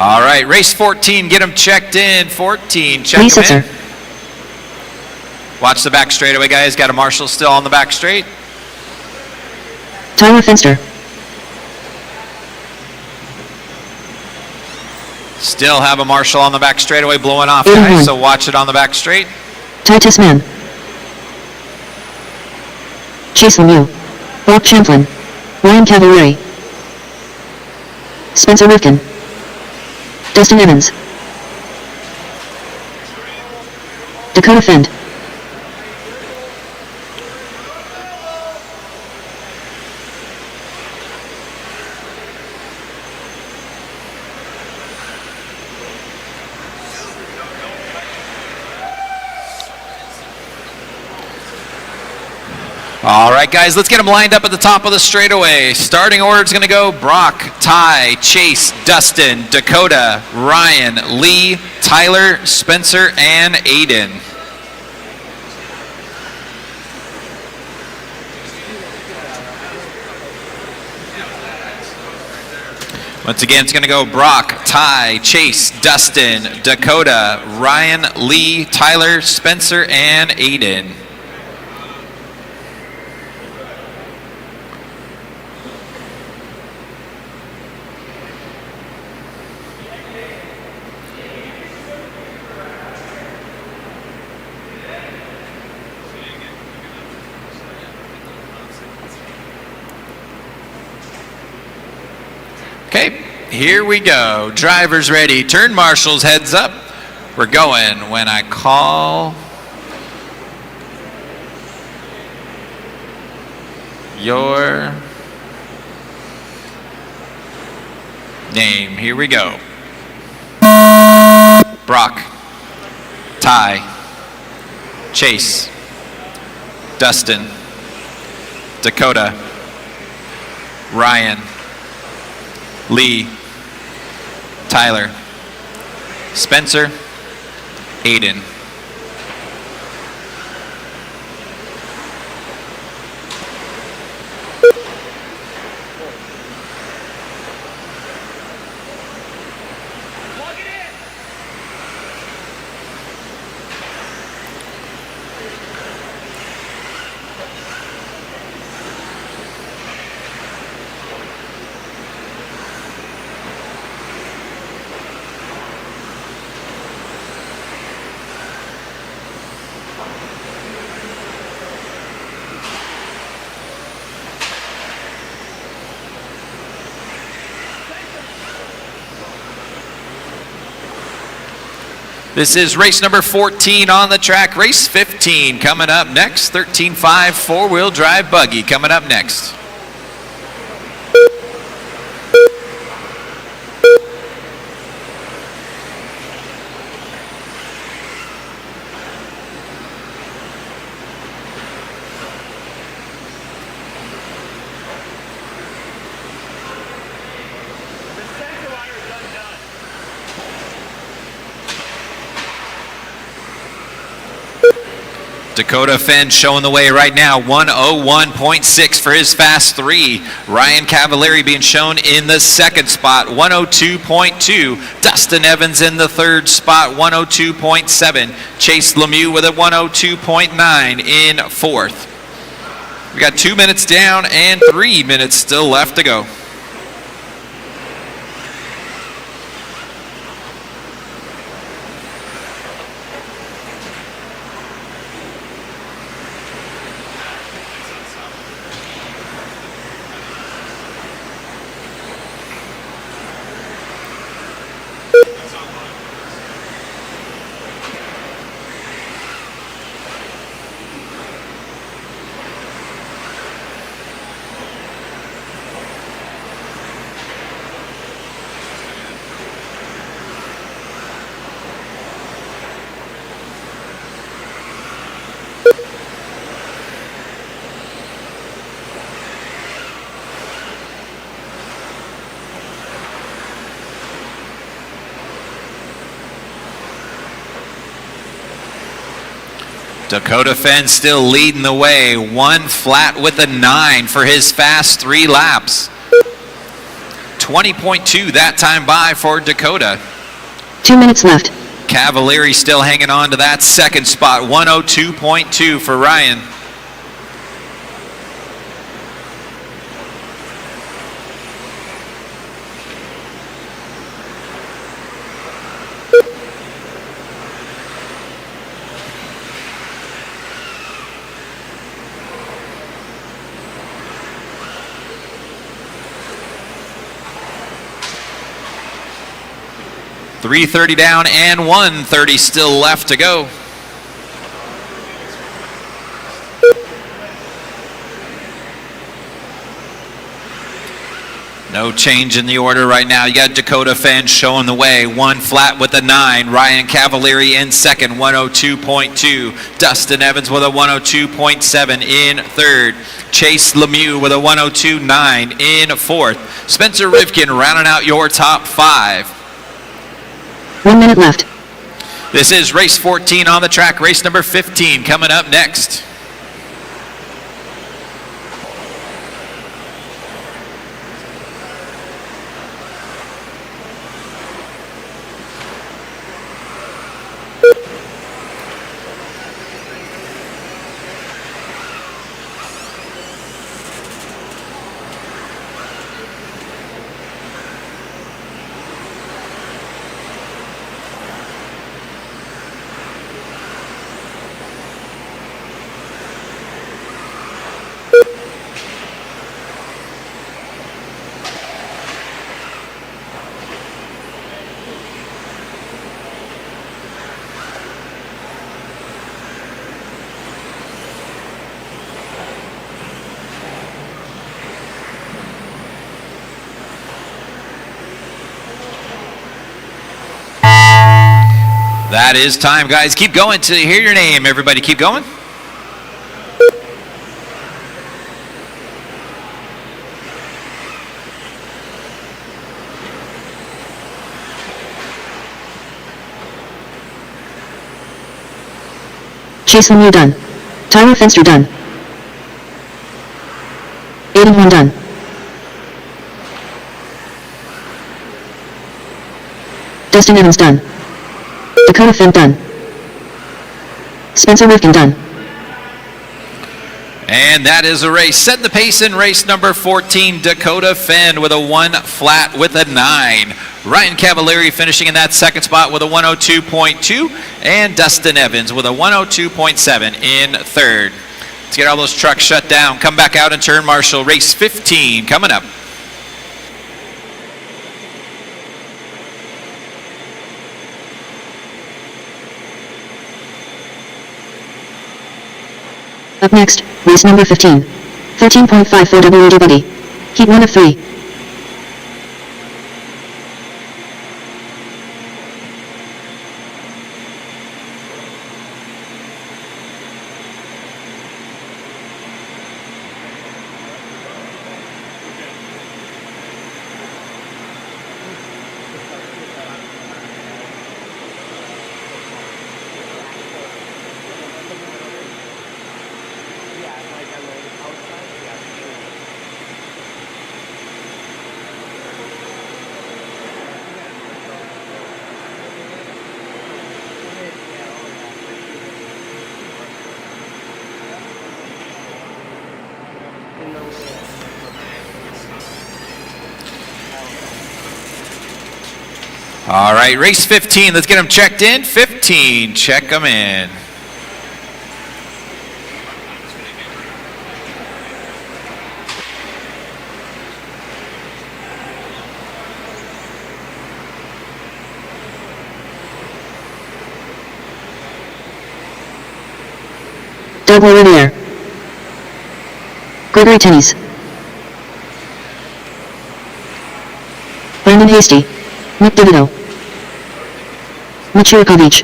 All right, race 14, get them checked in. 14, check them in. Watch the back straightaway, guys. Got a marshal still on the back straight. Tyler Finster. Still have a marshal on the back straightaway blowing off, guys, so watch it on the back straight. Titus Mann. Chase Lemieux. Brock Champlin. Ryan Cavalieri. Spencer Rifkin. Dustin Evans. Dakota Fend. All right, guys, let's get them lined up at the top of the straightaway. Starting order is going to go Brock, Ty, Chase, Dustin, Dakota, Ryan, Lee, Tyler, Spencer, and Aiden. Once again, it's going to go Brock, Ty, Chase, Dustin, Dakota, Ryan, Lee, Tyler, Spencer, and Aiden. Okay, here we go. Drivers ready. Turn marshals, heads up. We're going when I call your name. Here we go. Brock, Ty, Chase, Dustin, Dakota, Ryan, Lee, Tyler, Spencer, Aiden. This is race number 14 on the track. Race 15 coming up next. 13.5 four-wheel drive buggy coming up next. Dakota Fenn showing the way right now, 101.6 for his fast 3. Ryan Cavallari being shown in the second spot, 102.2. Dustin Evans in the third spot, 102.7. Chase Lemieux with a 102.9 in fourth. We got 2 minutes down and 3 minutes still left to go. Dakota Fenn still leading the way. 1 flat with a 9 for his fast 3 laps. 20.2 that time by for Dakota. 2 minutes left. Cavallari still hanging on to that second spot. 102.2 for Ryan. .330 down and 130 still left to go. No change in the order right now. You got Dakota Fenn showing the way. 1 flat with a 9. Ryan Cavalieri in second, 102.2. Dustin Evans with a 102.7 in third. Chase Lemieux with a 102.9 in fourth. Spencer Rivkin rounding out your top 5. 1 minute left. This is race 14 on the track. Race number 15 coming up next. That is time, guys. Keep going to hear your name. Everybody keep going. Chase Lemieux done. Tyler Fenster done. Aiden 1 done. Dustin Evans done. Dakota Fenn done. Spencer Rivkin done. And that is a race. Set the pace in race number 14. Dakota Fenn with a 1 flat with a 9. Ryan Cavalieri finishing in that second spot with a 102.2. And Dustin Evans with a 102.7 in third. Let's get all those trucks shut down. Come back out and turn marshal. Race 15 coming up. Up next, race number 15. 13.54 WD Buddy. Heat 1 of 3. All right, race 15. Let's get them checked in. 15, check them in. Doug Revere. Gregory Tennies. Brandon Hasty. Nick DeVito. Machirakovic.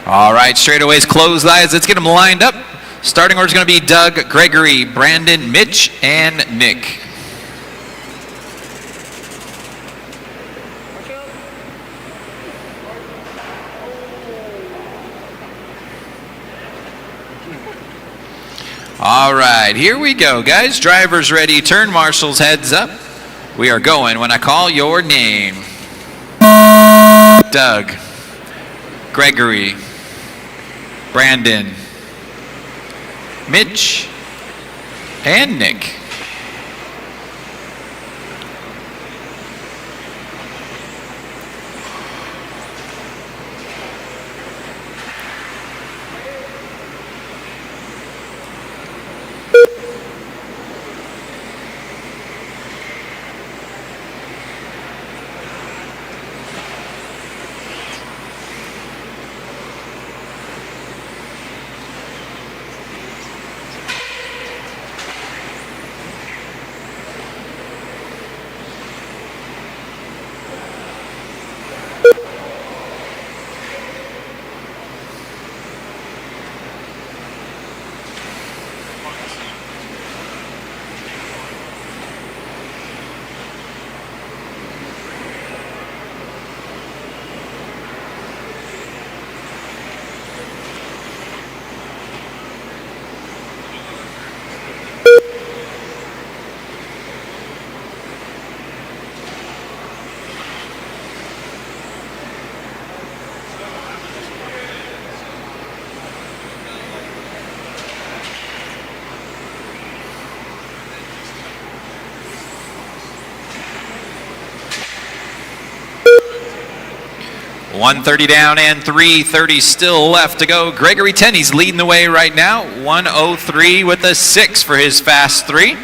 All right, straightaways, closed eyes. Let's get them lined up. Starting order is going to be Doug, Gregory, Brandon, Mitch, and Nick. All right, here we go, guys. Drivers ready. Turn marshals, heads up. We are going when I call your name. Doug, Gregory, Brandon, Mitch, and Nick. 130 down and 330 still left to go. Gregory Tenney's leading the way right now. 103 with a 6 for his fast 3.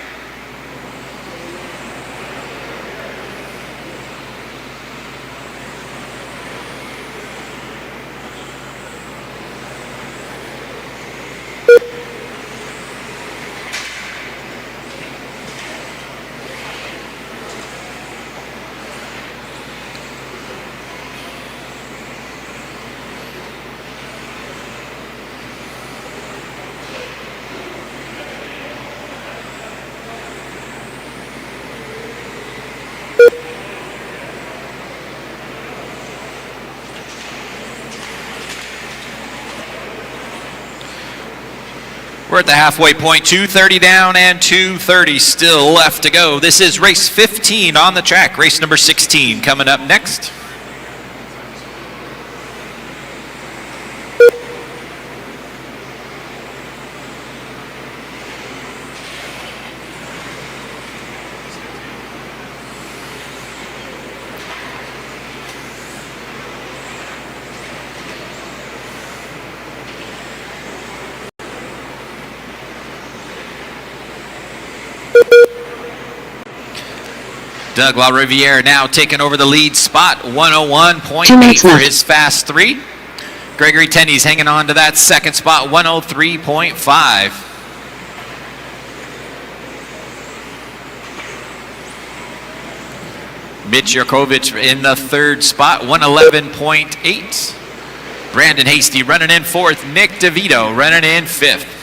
We're at the halfway point, 230 down and 230 still left to go. This is race 15 on the track. Race number 16 coming up next. Doug LaRiviere now taking over the lead spot, 101.8 for his fast 3. Gregory Tenney's hanging on to that second spot, 103.5. Mitch Yurkovich in the third spot, 111.8. Brandon Hasty running in fourth. Nick DeVito running in fifth.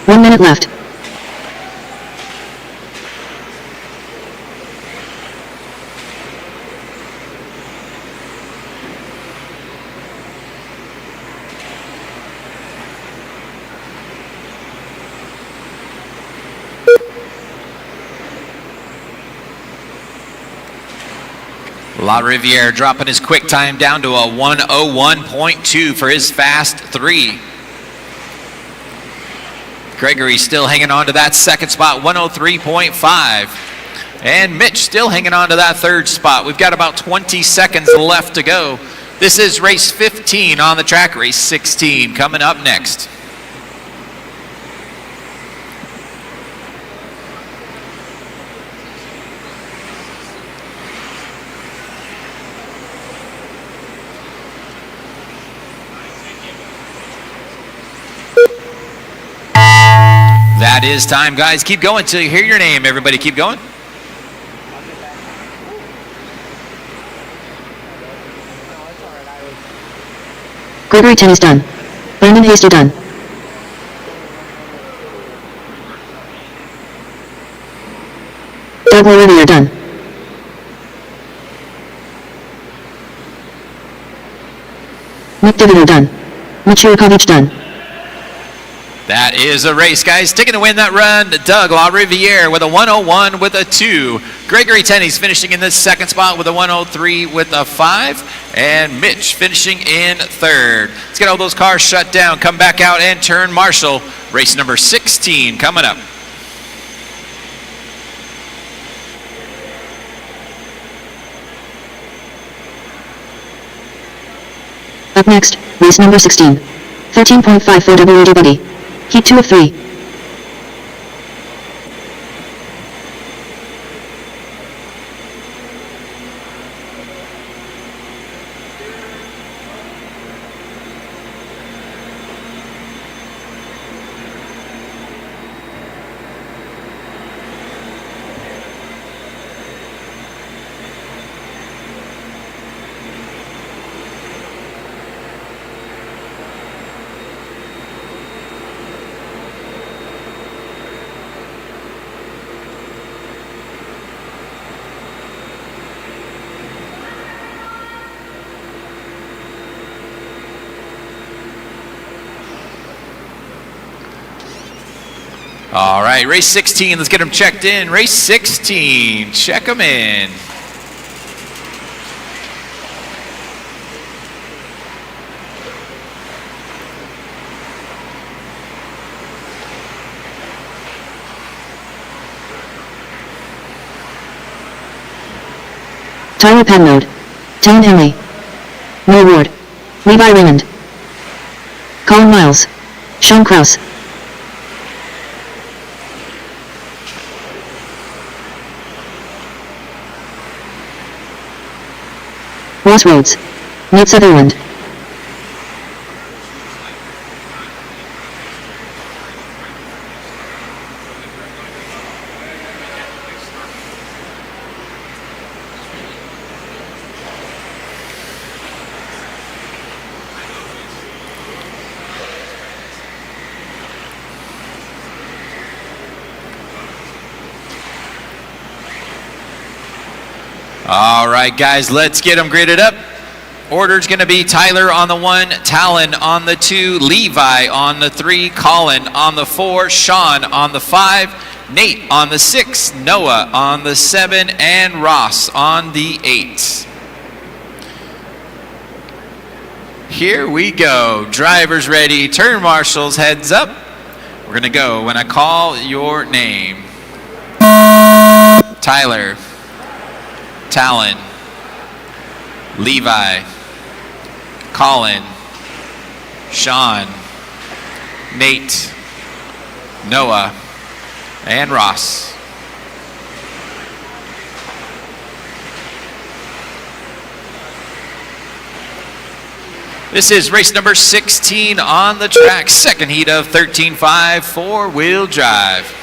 One minute left. LaRiviere dropping his quick time down to a 101.2 for his fast 3. Gregory still hanging on to that second spot, 103.5. And Mitch still hanging on to that third spot. We've got about 20 seconds left to go. This is race 15 on the track. Race 16 coming up next. That is time, guys. Keep going till you hear your name. Everybody keep going. Gregory Tenney's done. Brandon Hasty done. Doug LaRiviere done. Nick DeVito done. Mitch Yurkovich done. That is a race, guys. Taking to win that run, Doug LaRiviere with a 101 with a 2. Gregory Tenney's finishing in the second spot with a 103 with a 5. And Mitch finishing in third. Let's get all those cars shut down. Come back out and turn marshal. Race number 16 coming up. Up next, race number 16. 13.5 for WD Buddy. Heat 2 of 3. All right, race 16, let's get them checked in. Race 16, check them in. Tyler Penmode. Talon Henley. Neil Ward. Levi Raymond. Colin Miles. Sean Krause. Ross Rhodes. Nate Sutherland. All right, guys, let's get them graded up. Order's going to be Tyler on the 1, Talon on the 2, Levi on the 3, Colin on the 4, Sean on the 5, Nate on the 6, Noah on the 7, and Ross on the 8. Here we go. Drivers ready. Turn marshals, heads up. We're going to go when I call your name. Tyler. Talon, Levi, Colin, Sean, Nate, Noah, and Ross. This is race number 16 on the track, second heat of 13.5 four-wheel drive.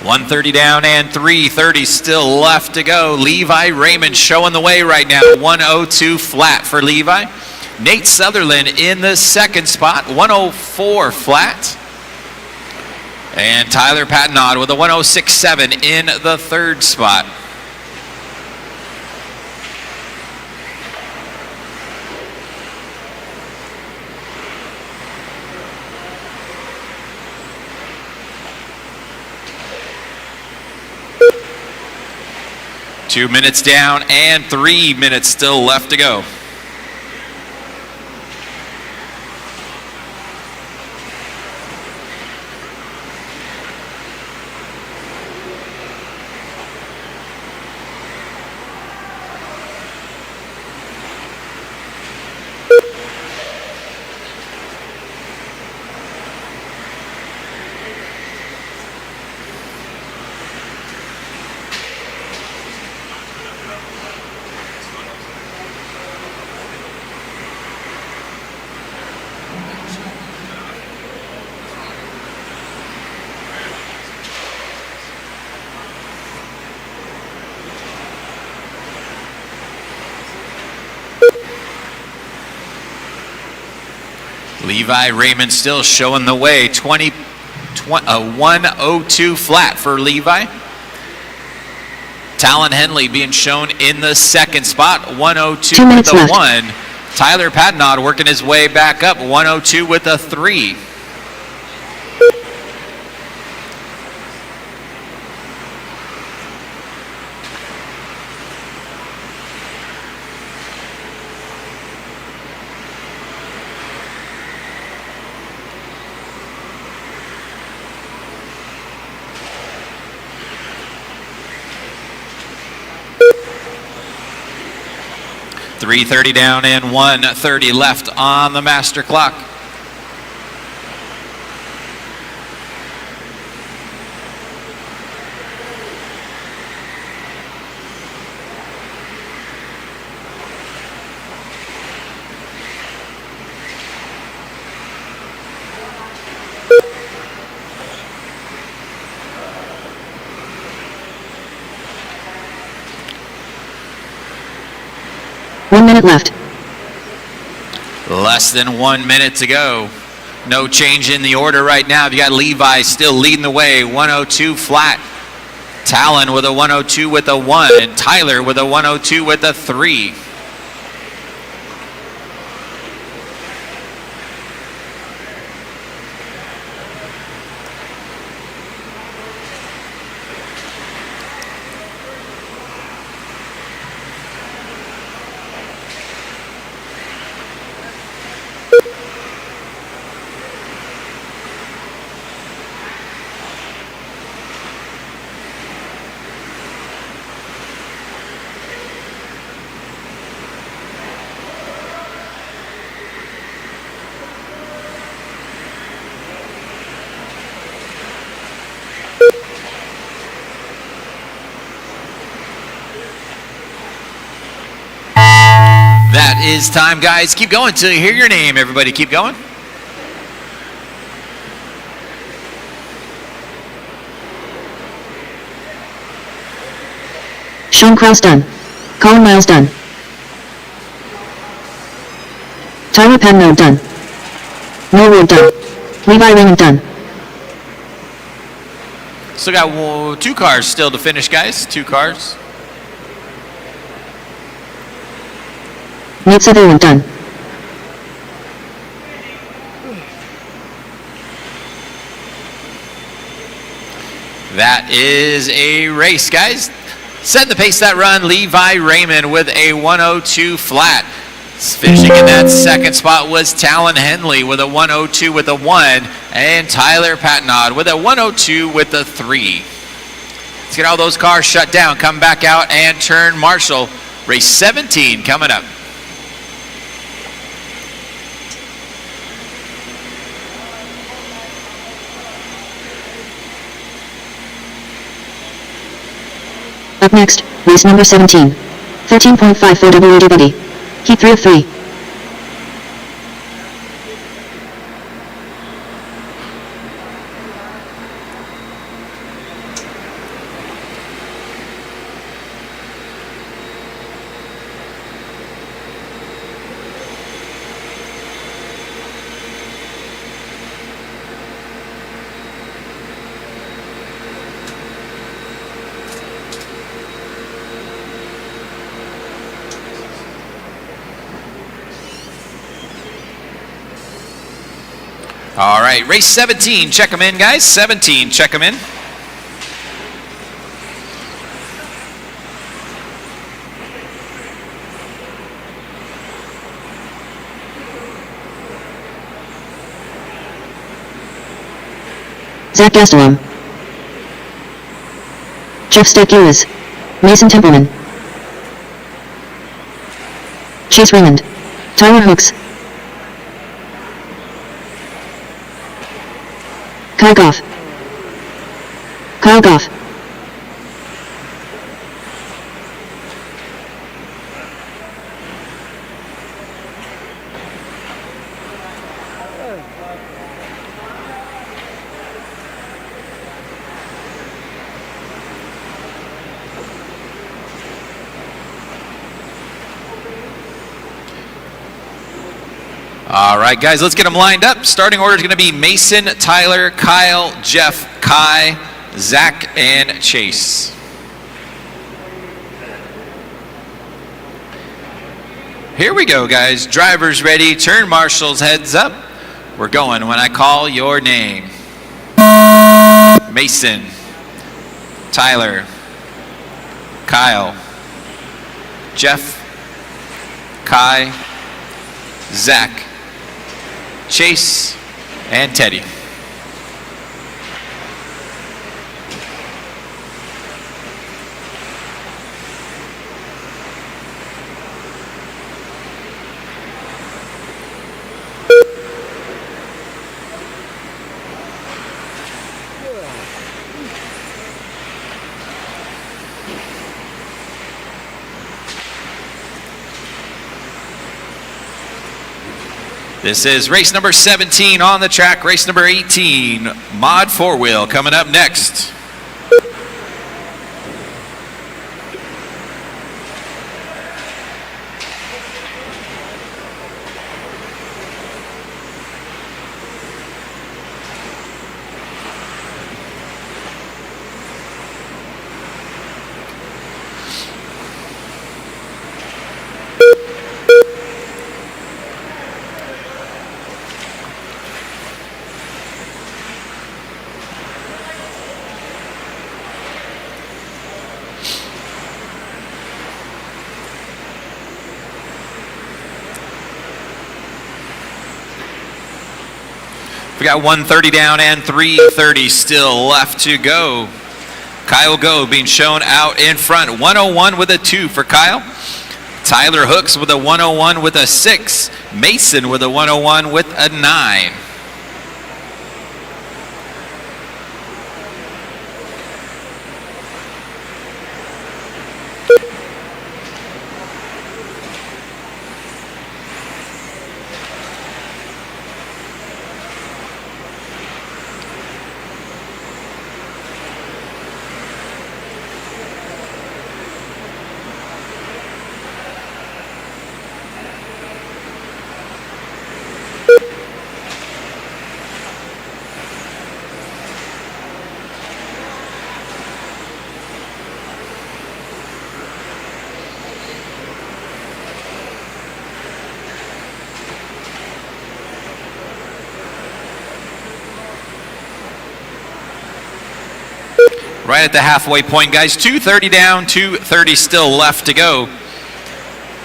.130 down and 3:30 still left to go. Levi Raymond showing the way right now. 102 flat for Levi. Nate Sutherland in the second spot. 104 flat. And Tyler Patnod with a 106.7 in the third spot. Two minutes down and 3 minutes still left to go. Levi Raymond still showing the way. 102 flat for Levi. Talon Henley being shown in the second spot. 102 with the 1. Tyler Patnod working his way back up. 102 with a 3. 3:30 down and 1:30 left on the master clock. One minute left. Less than 1 minute to go. No change in the order right now. You got Levi still leading the way, 102 flat. Talon with a 102 with a 1, and Tyler with a 102 with a 3. That is time, guys. Keep going till you hear your name. Everybody keep going. Sean Krause done. Colin Miles done. Tyler Penno done. Noel Ward done. Levi Raymond done. Still got 2 cars still to finish, guys. 2 cars. Nate Sutherland done. That is a race, guys. Setting the pace that run, Levi Raymond with a 102 flat. Finishing in that second spot was Talon Henley with a 102 with a 1, and Tyler Patnod with a 102 with a 3. Let's get all those cars shut down, come back out and turn marshal. Race 17 coming up. Up next, race number 17. 13.54 WDBD. Heat 3 of 3. All right, race 17, check them in, guys. 17, check them in. Zach Gastelum. Jeff Stakulis. Mason Templeman. Chase Raymond. Tyler Hooks. Kyle Goff. Kyle Goff. All right, guys, let's get them lined up. Starting order is going to be Mason, Tyler, Kyle, Jeff, Kai, Zach, and Chase. Here we go, guys. Drivers ready. Turn marshals, heads up. We're going when I call your name. Mason, Tyler, Kyle, Jeff, Kai, Zach, Chase, and Teddy. This is race number 17 on the track. Race number 18, Mod 4-Wheel, coming up next. We got 130 down and 330 still left to go. Kyle Go being shown out in front. 101 with a 2 for Kyle. Tyler Hooks with a 101 with a 6. Mason with a 101 with a 9. Right at the halfway point, guys. 230 down, 230 still left to go.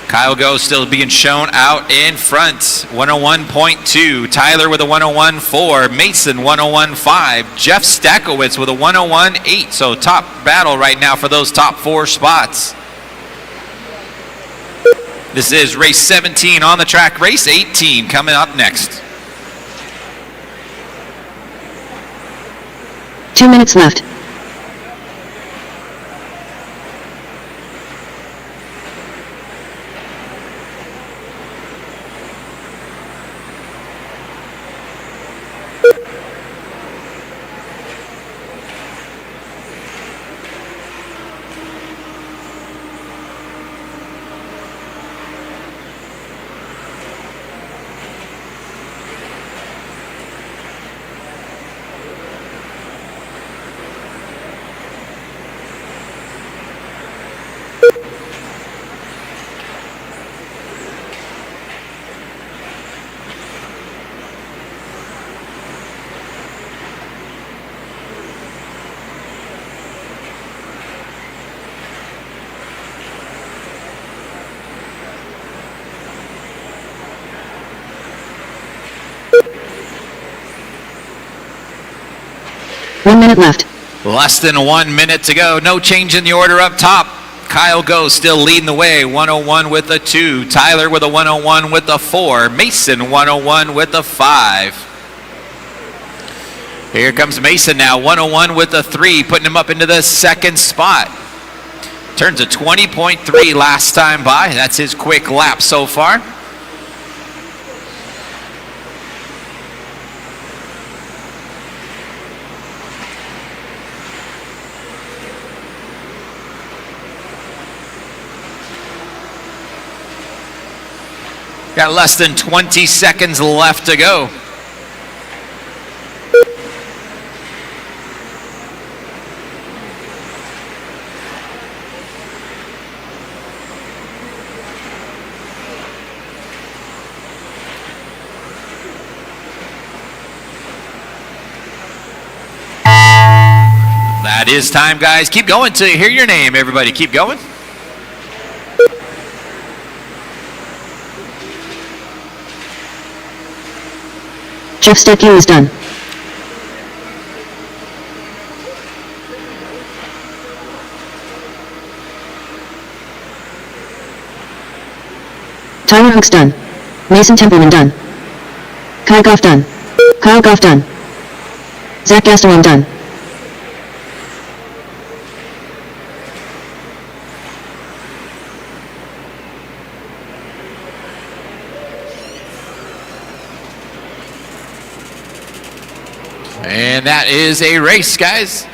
Kyle Go still being shown out in front. 101.2. Tyler with a 101.4. Mason 101.5. Jeff Stakowitz with a 101.8. So top battle right now for those top 4 spots. This is race 17 on the track. Race 18 coming up next. 2 minutes left. One minute left. Less than 1 minute to go. No change in the order up top. Kyle Go still leading the way. 101 with a 2. Tyler with a 101 with a 4. Mason 101 with a 5. Here comes Mason now. 101 with a 3, putting him up into the second spot. Turns a 20.3 last time by. That's his quick lap so far. Got less than 20 seconds left to go. That is time, guys. Keep going till you hear your name, everybody. Keep going. Jeff Stakowitz is done. Tyler Hooks done. Mason Templeman done. Kyle Goff done. Kyle Goff done. Zach Gastelum done. And that is a race, guys.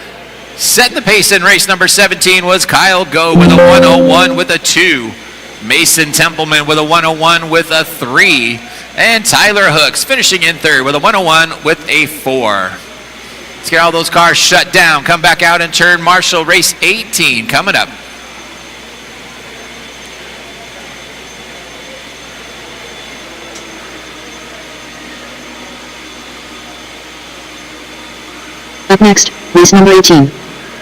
Setting the pace in race number 17 was Kyle Go with a 101 with a 2. Mason Templeman with a 101 with a 3. And Tyler Hooks finishing in third with a 101 with a 4. Let's get all those cars shut down. Come back out and turn Marshall. Race 18 coming up. Up next, race number 18.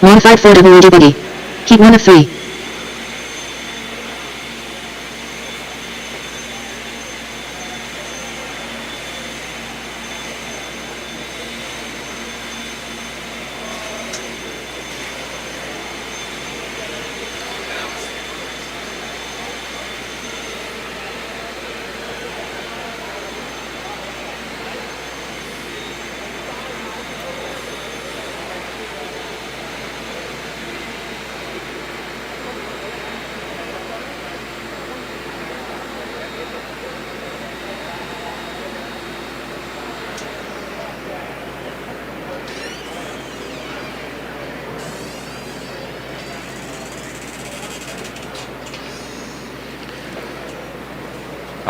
Modified Ford WD buggy. Heat 1 of 3.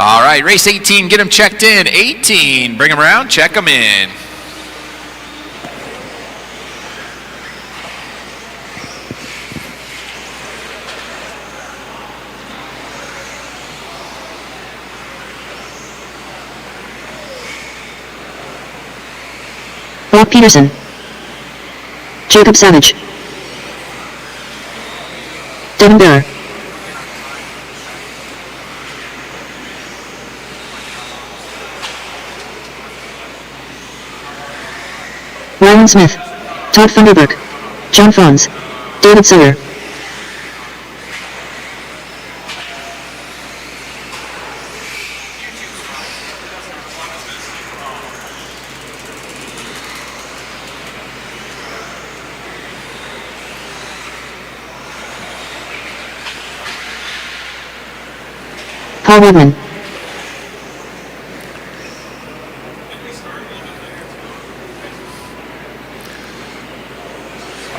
All right, race 18, get them checked in. 18, bring them around, check them in. Brock Peterson. Jacob Savage. Devin Bear. Ryan Smith. Todd Thunderbrook. John Franz. David Sawyer. Paul Woodman.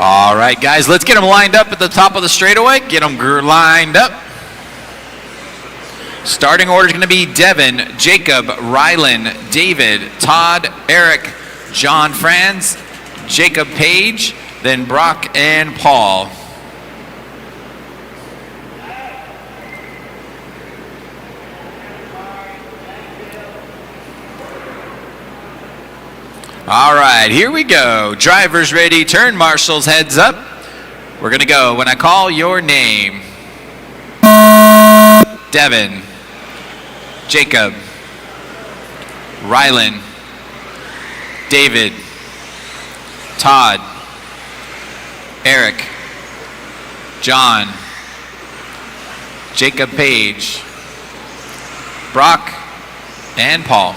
All right, guys, let's get them lined up at the top of the straightaway. Get them lined up. Starting order is going to be Devin, Jacob, Rylan, David, Todd, Eric, John Franz, Jacob Page, then Brock and Paul. All right, here we go. Drivers ready, turn marshals, heads up. We're gonna go when I call your name. Devin, Jacob, Rylan, David, Todd, Eric, John, Jacob Page, Brock, and Paul.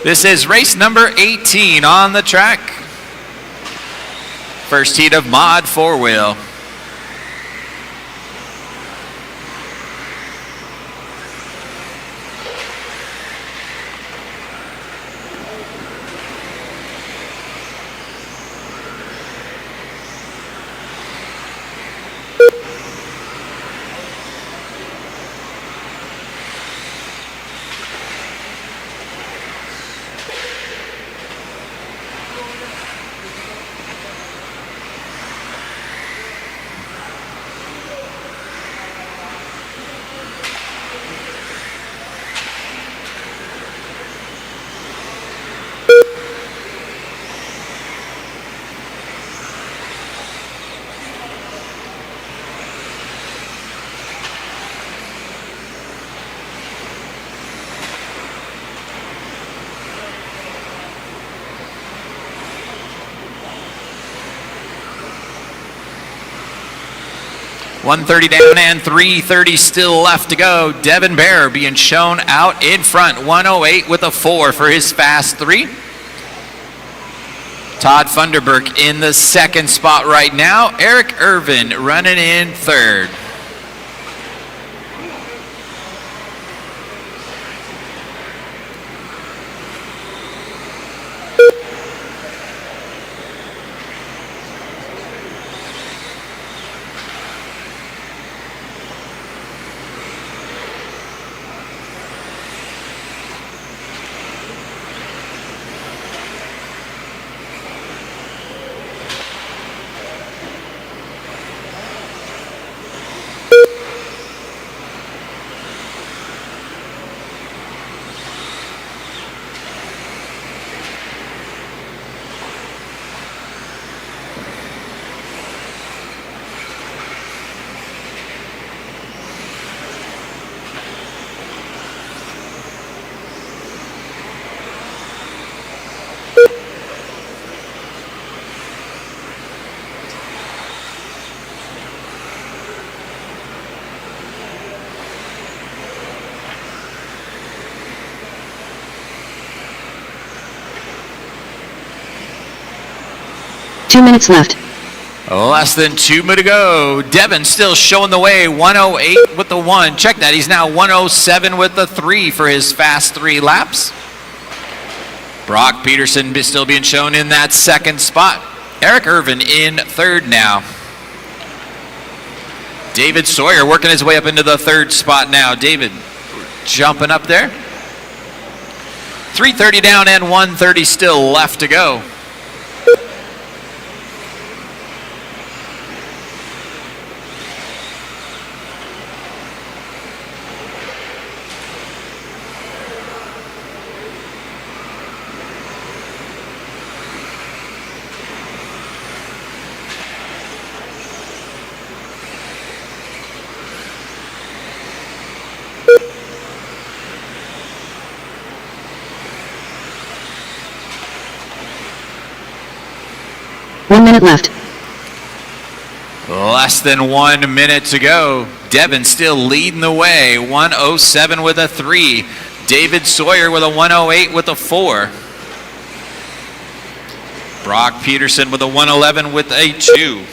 This is race number 18 on the track. First heat of Mod 4-wheel. .130 down and 3:30 still left to go. Devin Bear being shown out in front. 108 with a 4 for his fast 3. Todd Thunderbrook in the second spot right now. Eric Irvin running in third. 2 minutes left. Less than 2 minutes to go. Devin still showing the way. 108 with the 1. Check that. He's now 107 with the 3 for his fast 3 laps. Brock Peterson still being shown in that second spot. Eric Irvin in third now. David Sawyer working his way up into the third spot now. David jumping up there. 3:30 down and 1:30 still left to go. One minute left. Less than 1 minute to go. Devin still leading the way. 107 with a 3. David Sawyer with a 108 with a 4. Brock Peterson with a 111 with a 2.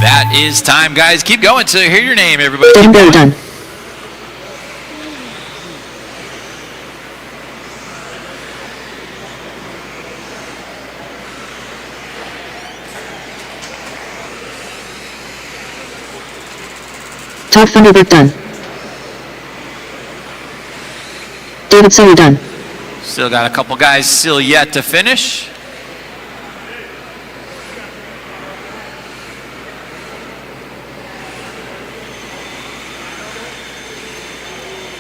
That is time, guys. Keep going to hear your name, everybody. Dead and go done. Todd Thunderbird done. David Sawyer done. Still got a couple guys still yet to finish.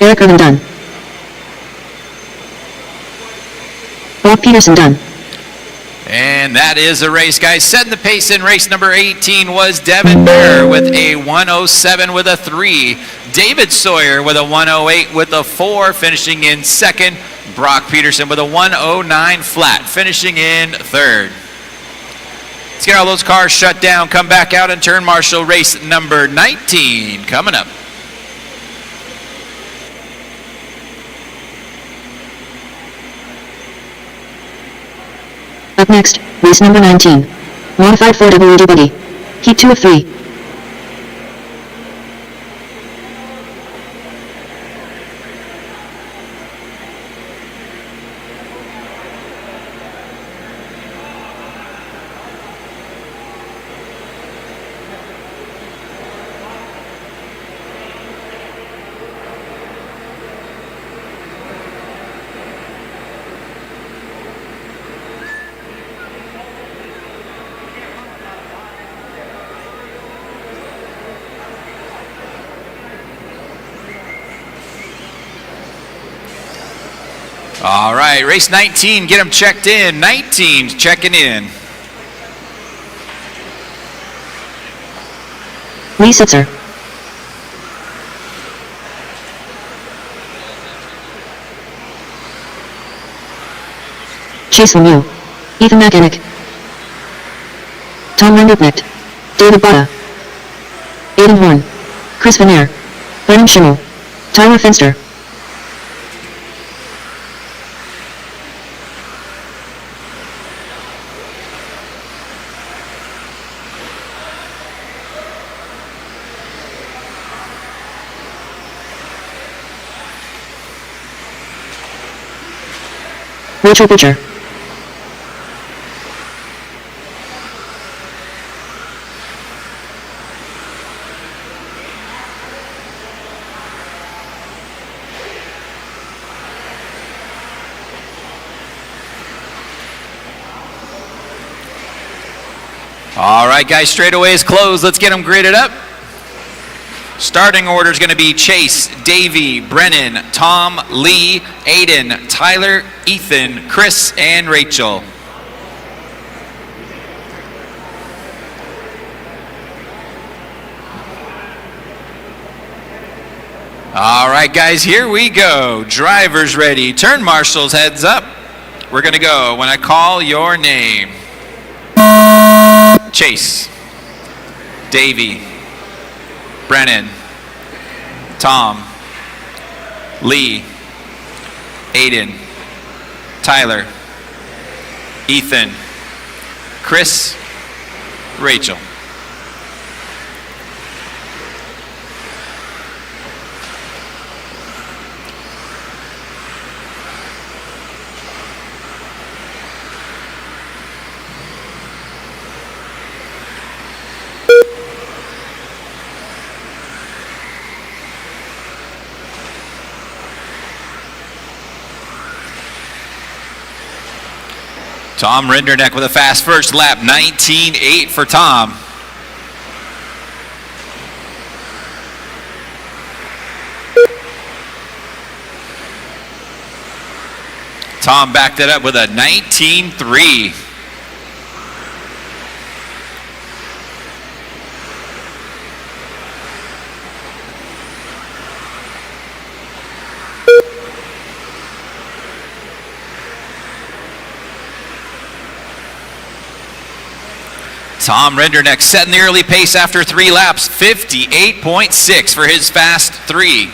Eric Irvin done. Brock Peterson done. And that is a race, guys. Setting the pace in race number 18 was Devin Bear with a 107 with a 3. David Sawyer with a 108 with a 4, finishing in second. Brock Peterson with a 109 flat, finishing in third. Let's get all those cars shut down, come back out and turn marshal race number 19 coming up. Up next, race number 19. Modified 4WD buggy. Heat 2 of 3. All right, race 19, get them checked in. 19 checking in. Lee Sitzer. Chase Lemieux. Ethan Mechanic. Tom Randuknecht. David Botta. Aiden Horn. Chris Vanier. Brennan Schimmel. Tyler Finster. Rachel Butcher. All right, guys, straightaway is closed. Let's get them graded up. Starting order is going to be Chase, Davey, Brennan, Tom, Lee, Aiden, Tyler, Ethan, Chris, and Rachel. All right, guys, here we go. Drivers ready. Turn marshals, heads up. We're going to go when I call your name. Chase, Davey, Brennan, Tom, Lee, Aiden, Tyler, Ethan, Chris, Rachel. Tom Rinderneck with a fast first lap, 19.8 for Tom. Tom backed it up with a 19.3. Tom Rinderneck setting the early pace after 3 laps, 58.6 for his fast 3.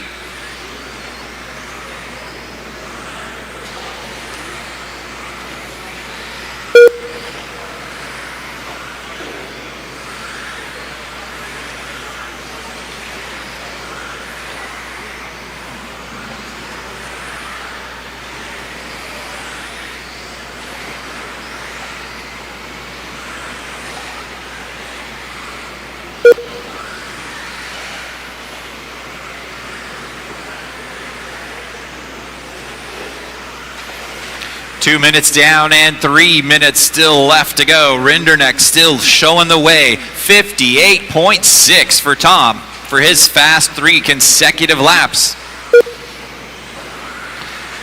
Two minutes down and 3 minutes still left to go. Rinderneck still showing the way. 58.6 for Tom for his fast 3 consecutive laps.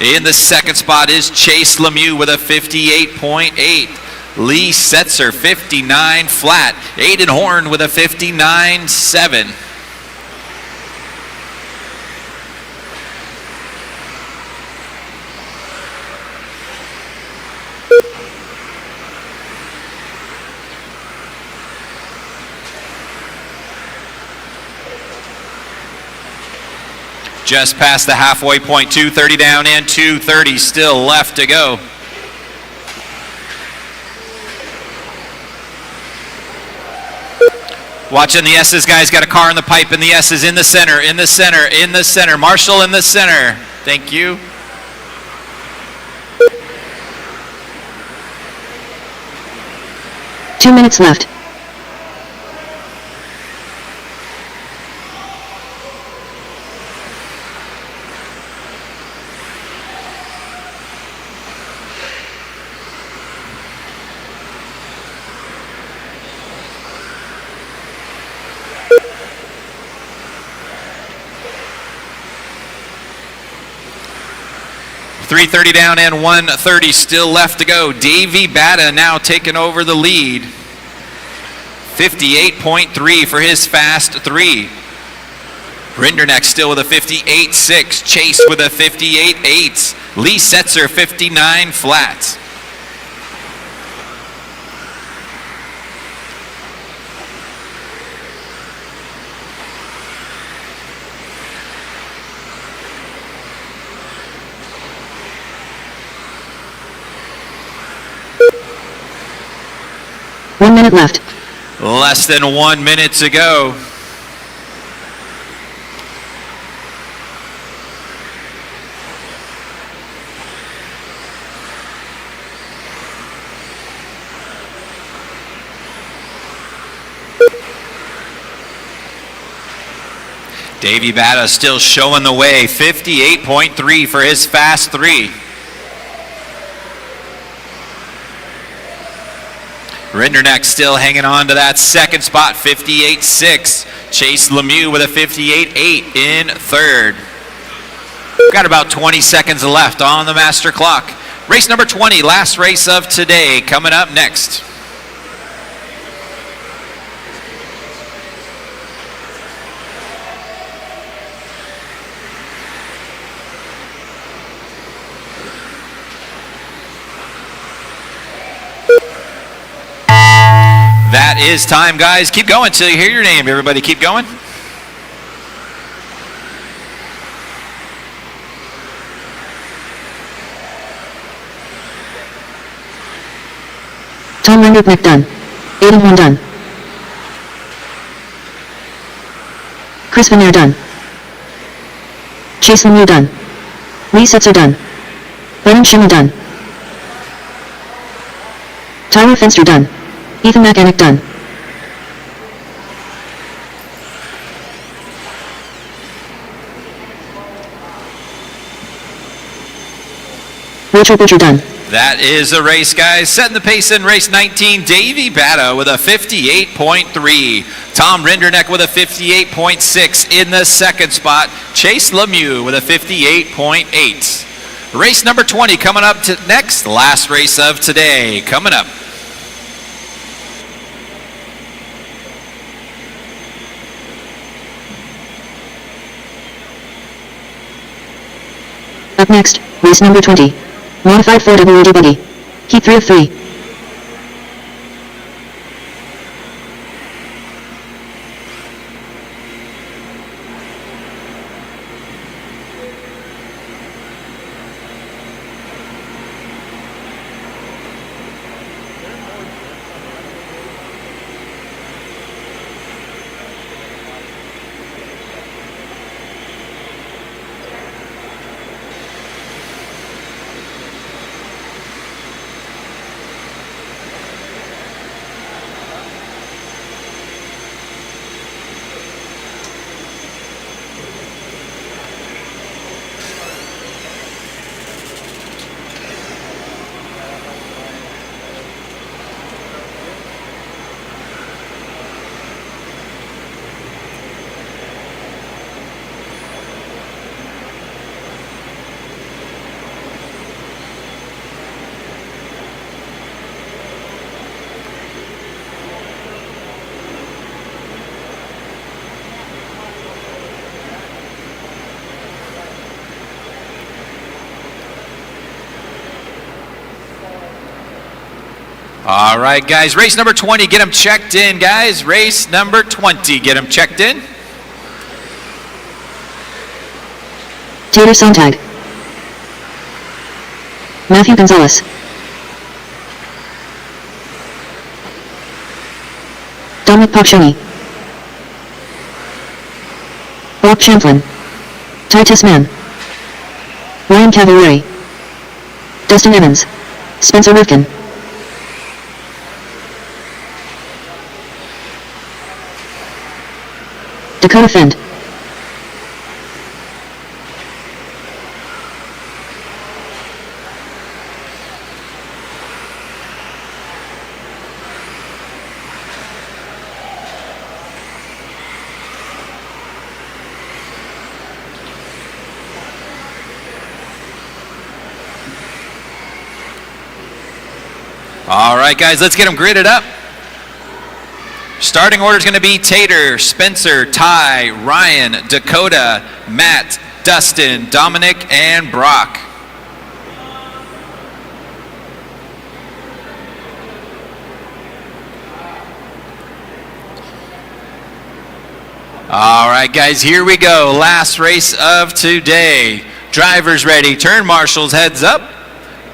In the second spot is Chase Lemieux with a 58.8. Lee Setzer, 59 flat. Aiden Horn with a 59.7. Just past the halfway point, 2:30 down and 2:30 still left to go. Watching the S's, guys, got a car in the pipe, and the S's in the center, in the center, in the center. Marshall in the center. Thank you. Two minutes left. .330 down and 1:30 still left to go. Davey Batta now taking over the lead. 58.3 for his fast 3. Rinderneck still with a 58.6. Chase with a 58.8. Lee Setzer 59 flat. One minute left. Less than 1 minute to go. Davey Batta still showing the way, 58.3 for his fast 3. Rinderneck still hanging on to that second spot, 58.6. Chase Lemieux with a 58.8 in third. Got about 20 seconds left on the master clock. Race number 20, last race of today, coming up next. That is time, guys. Keep going till you hear your name. Everybody keep going. Tom Rinderneck done. Aiden Horn done. Chris Vanier done. Chase Lemieux done. Lee Setzer done. Brennan Schimmer done. Tyler Finster done. Ethan McAnick done. Rachel Butcher done. That is a race, guys. Setting the pace in race 19, Davey Batto with a 58.3. Tom Rinderneck with a 58.6 in the second spot. Chase Lemieux with a 58.8. Race number 20 coming up to next. Last race of today coming up. Up next, race number 20. Modified 4WD buggy. Heat 3 of 3. All right, guys, race number 20, get them checked in, guys. Race number 20, get them checked in. Taylor Sontag. Matthew Gonzalez. Dominic Pakshoni. Bob Champlin. Titus Mann. Ryan Cavalieri. Dustin Evans. Spencer Rifkin. Dakota Fend. All right, guys, let's get them gridded up. Starting order is going to be Tater, Spencer, Ty, Ryan, Dakota, Matt, Dustin, Dominic, and Brock. All right, guys, here we go. Last race of today. Drivers ready. Turn marshals, heads up.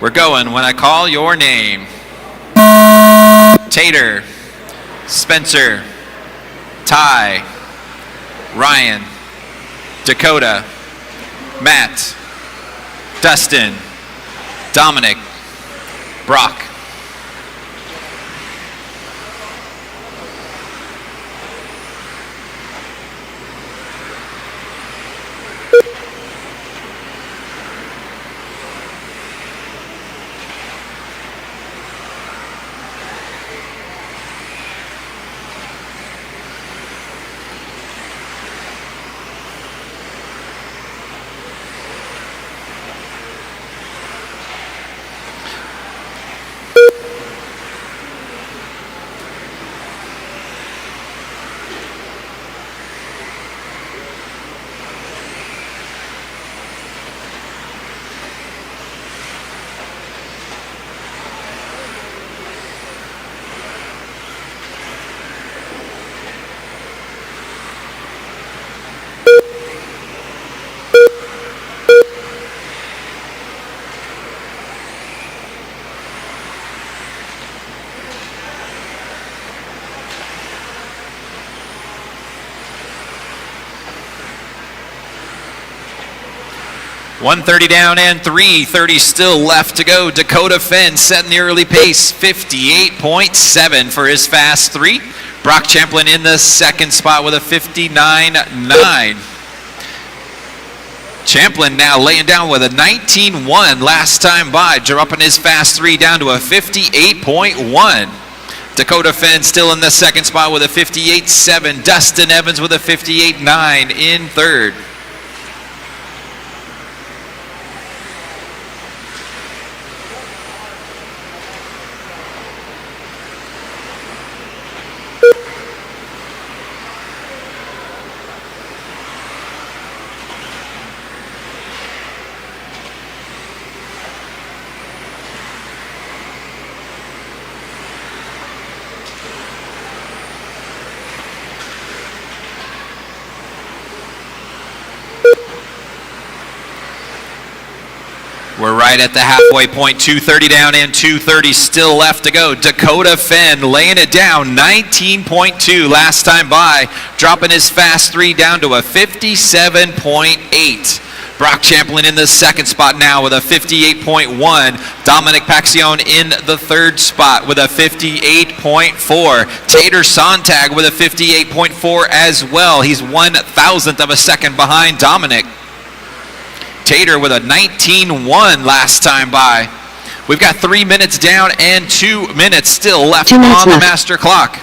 We're going when I call your name. Tater, Spencer, Ty, Ryan, Dakota, Matt, Dustin, Dominic, Brock. 1:30 down and 3:30 still left to go. Dakota Fenn setting the early pace, 58.7 for his fast 3. Brock Champlin in the second spot with a 59.9. Champlin now laying down with a 19.1 last time by, dropping his fast 3 down to a 58.1. Dakota Fenn still in the second spot with a 58.7. Dustin Evans with a 58.9 in third. We're right at the halfway point, 2:30 down and 2:30 still left to go. Dakota Fenn laying it down, 19.2 last time by, dropping his fast 3 down to a 57.8. Brock Champlin in the second spot now with a 58.1. Dominic Paxione in the third spot with a 58.4. Tater Sontag with a 58.4 as well. He's 1/1,000th of a second behind Dominic. Tater with a 19.1 last time by. We've got 3 minutes down and 2 minutes still left 2 minutes on the left. master clock.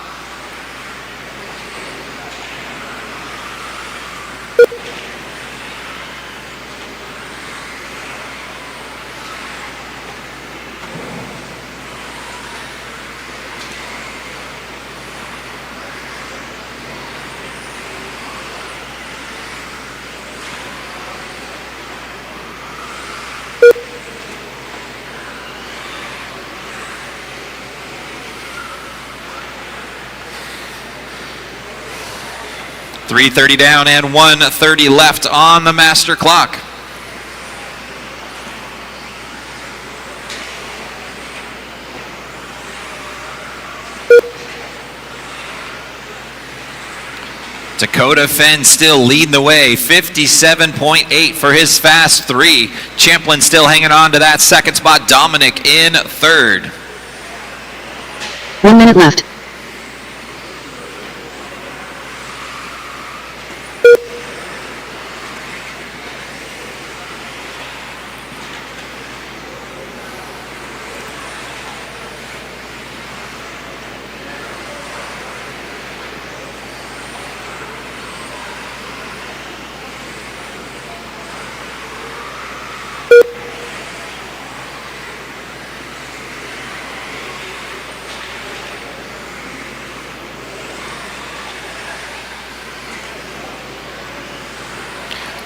.330 down and 1:30 left on the master clock. Dakota Fenn still leading the way, 57.8 for his fast 3. Champlin still hanging on to that second spot. Dominic in third. 1 minute left.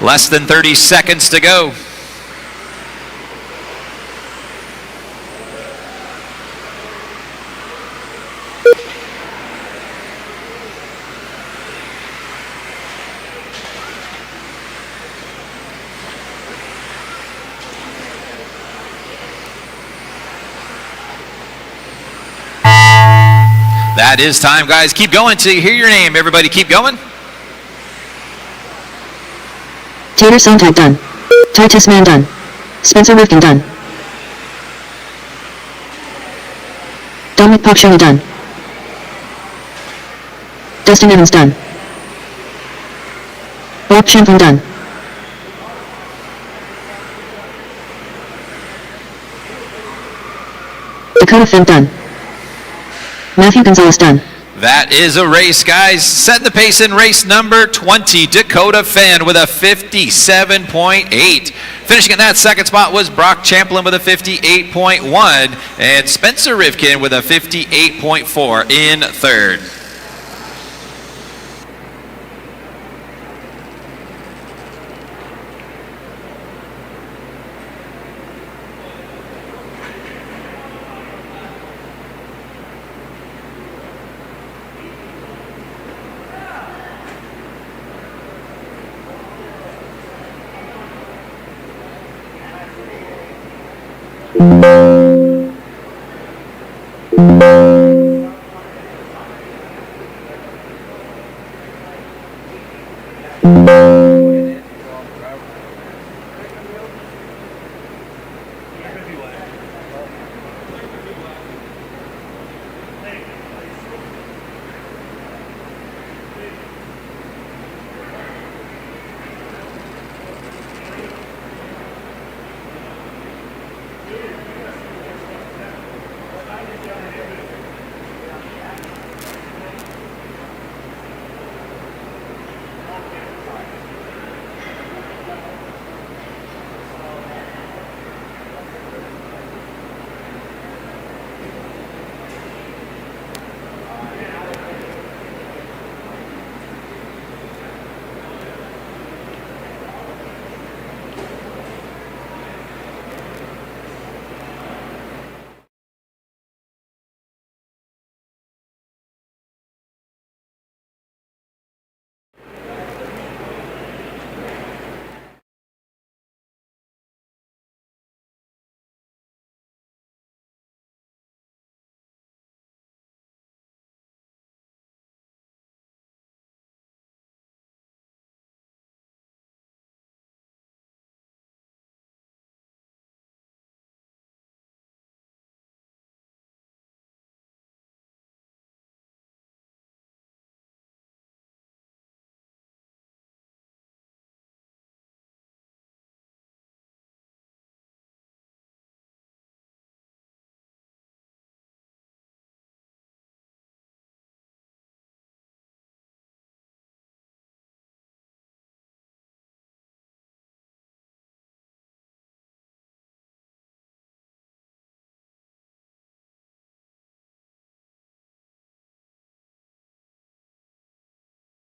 Less than 30 seconds to go. That is time, guys. Keep going till you hear your name. Everybody keep going. Tater Sontag done. Titus Mann done. Spencer Rifkin done. Dominic Paxione done. Dustin Evans done. Brock Champlin done. Dakota Fenn done. Matthew Gonzalez done. That is a race, guys. Setting the pace in race number 20, Dakota Fenn with a 57.8. Finishing in that second spot was Brock Champlin with a 58.1, and Spencer Rifkin with a 58.4 in third.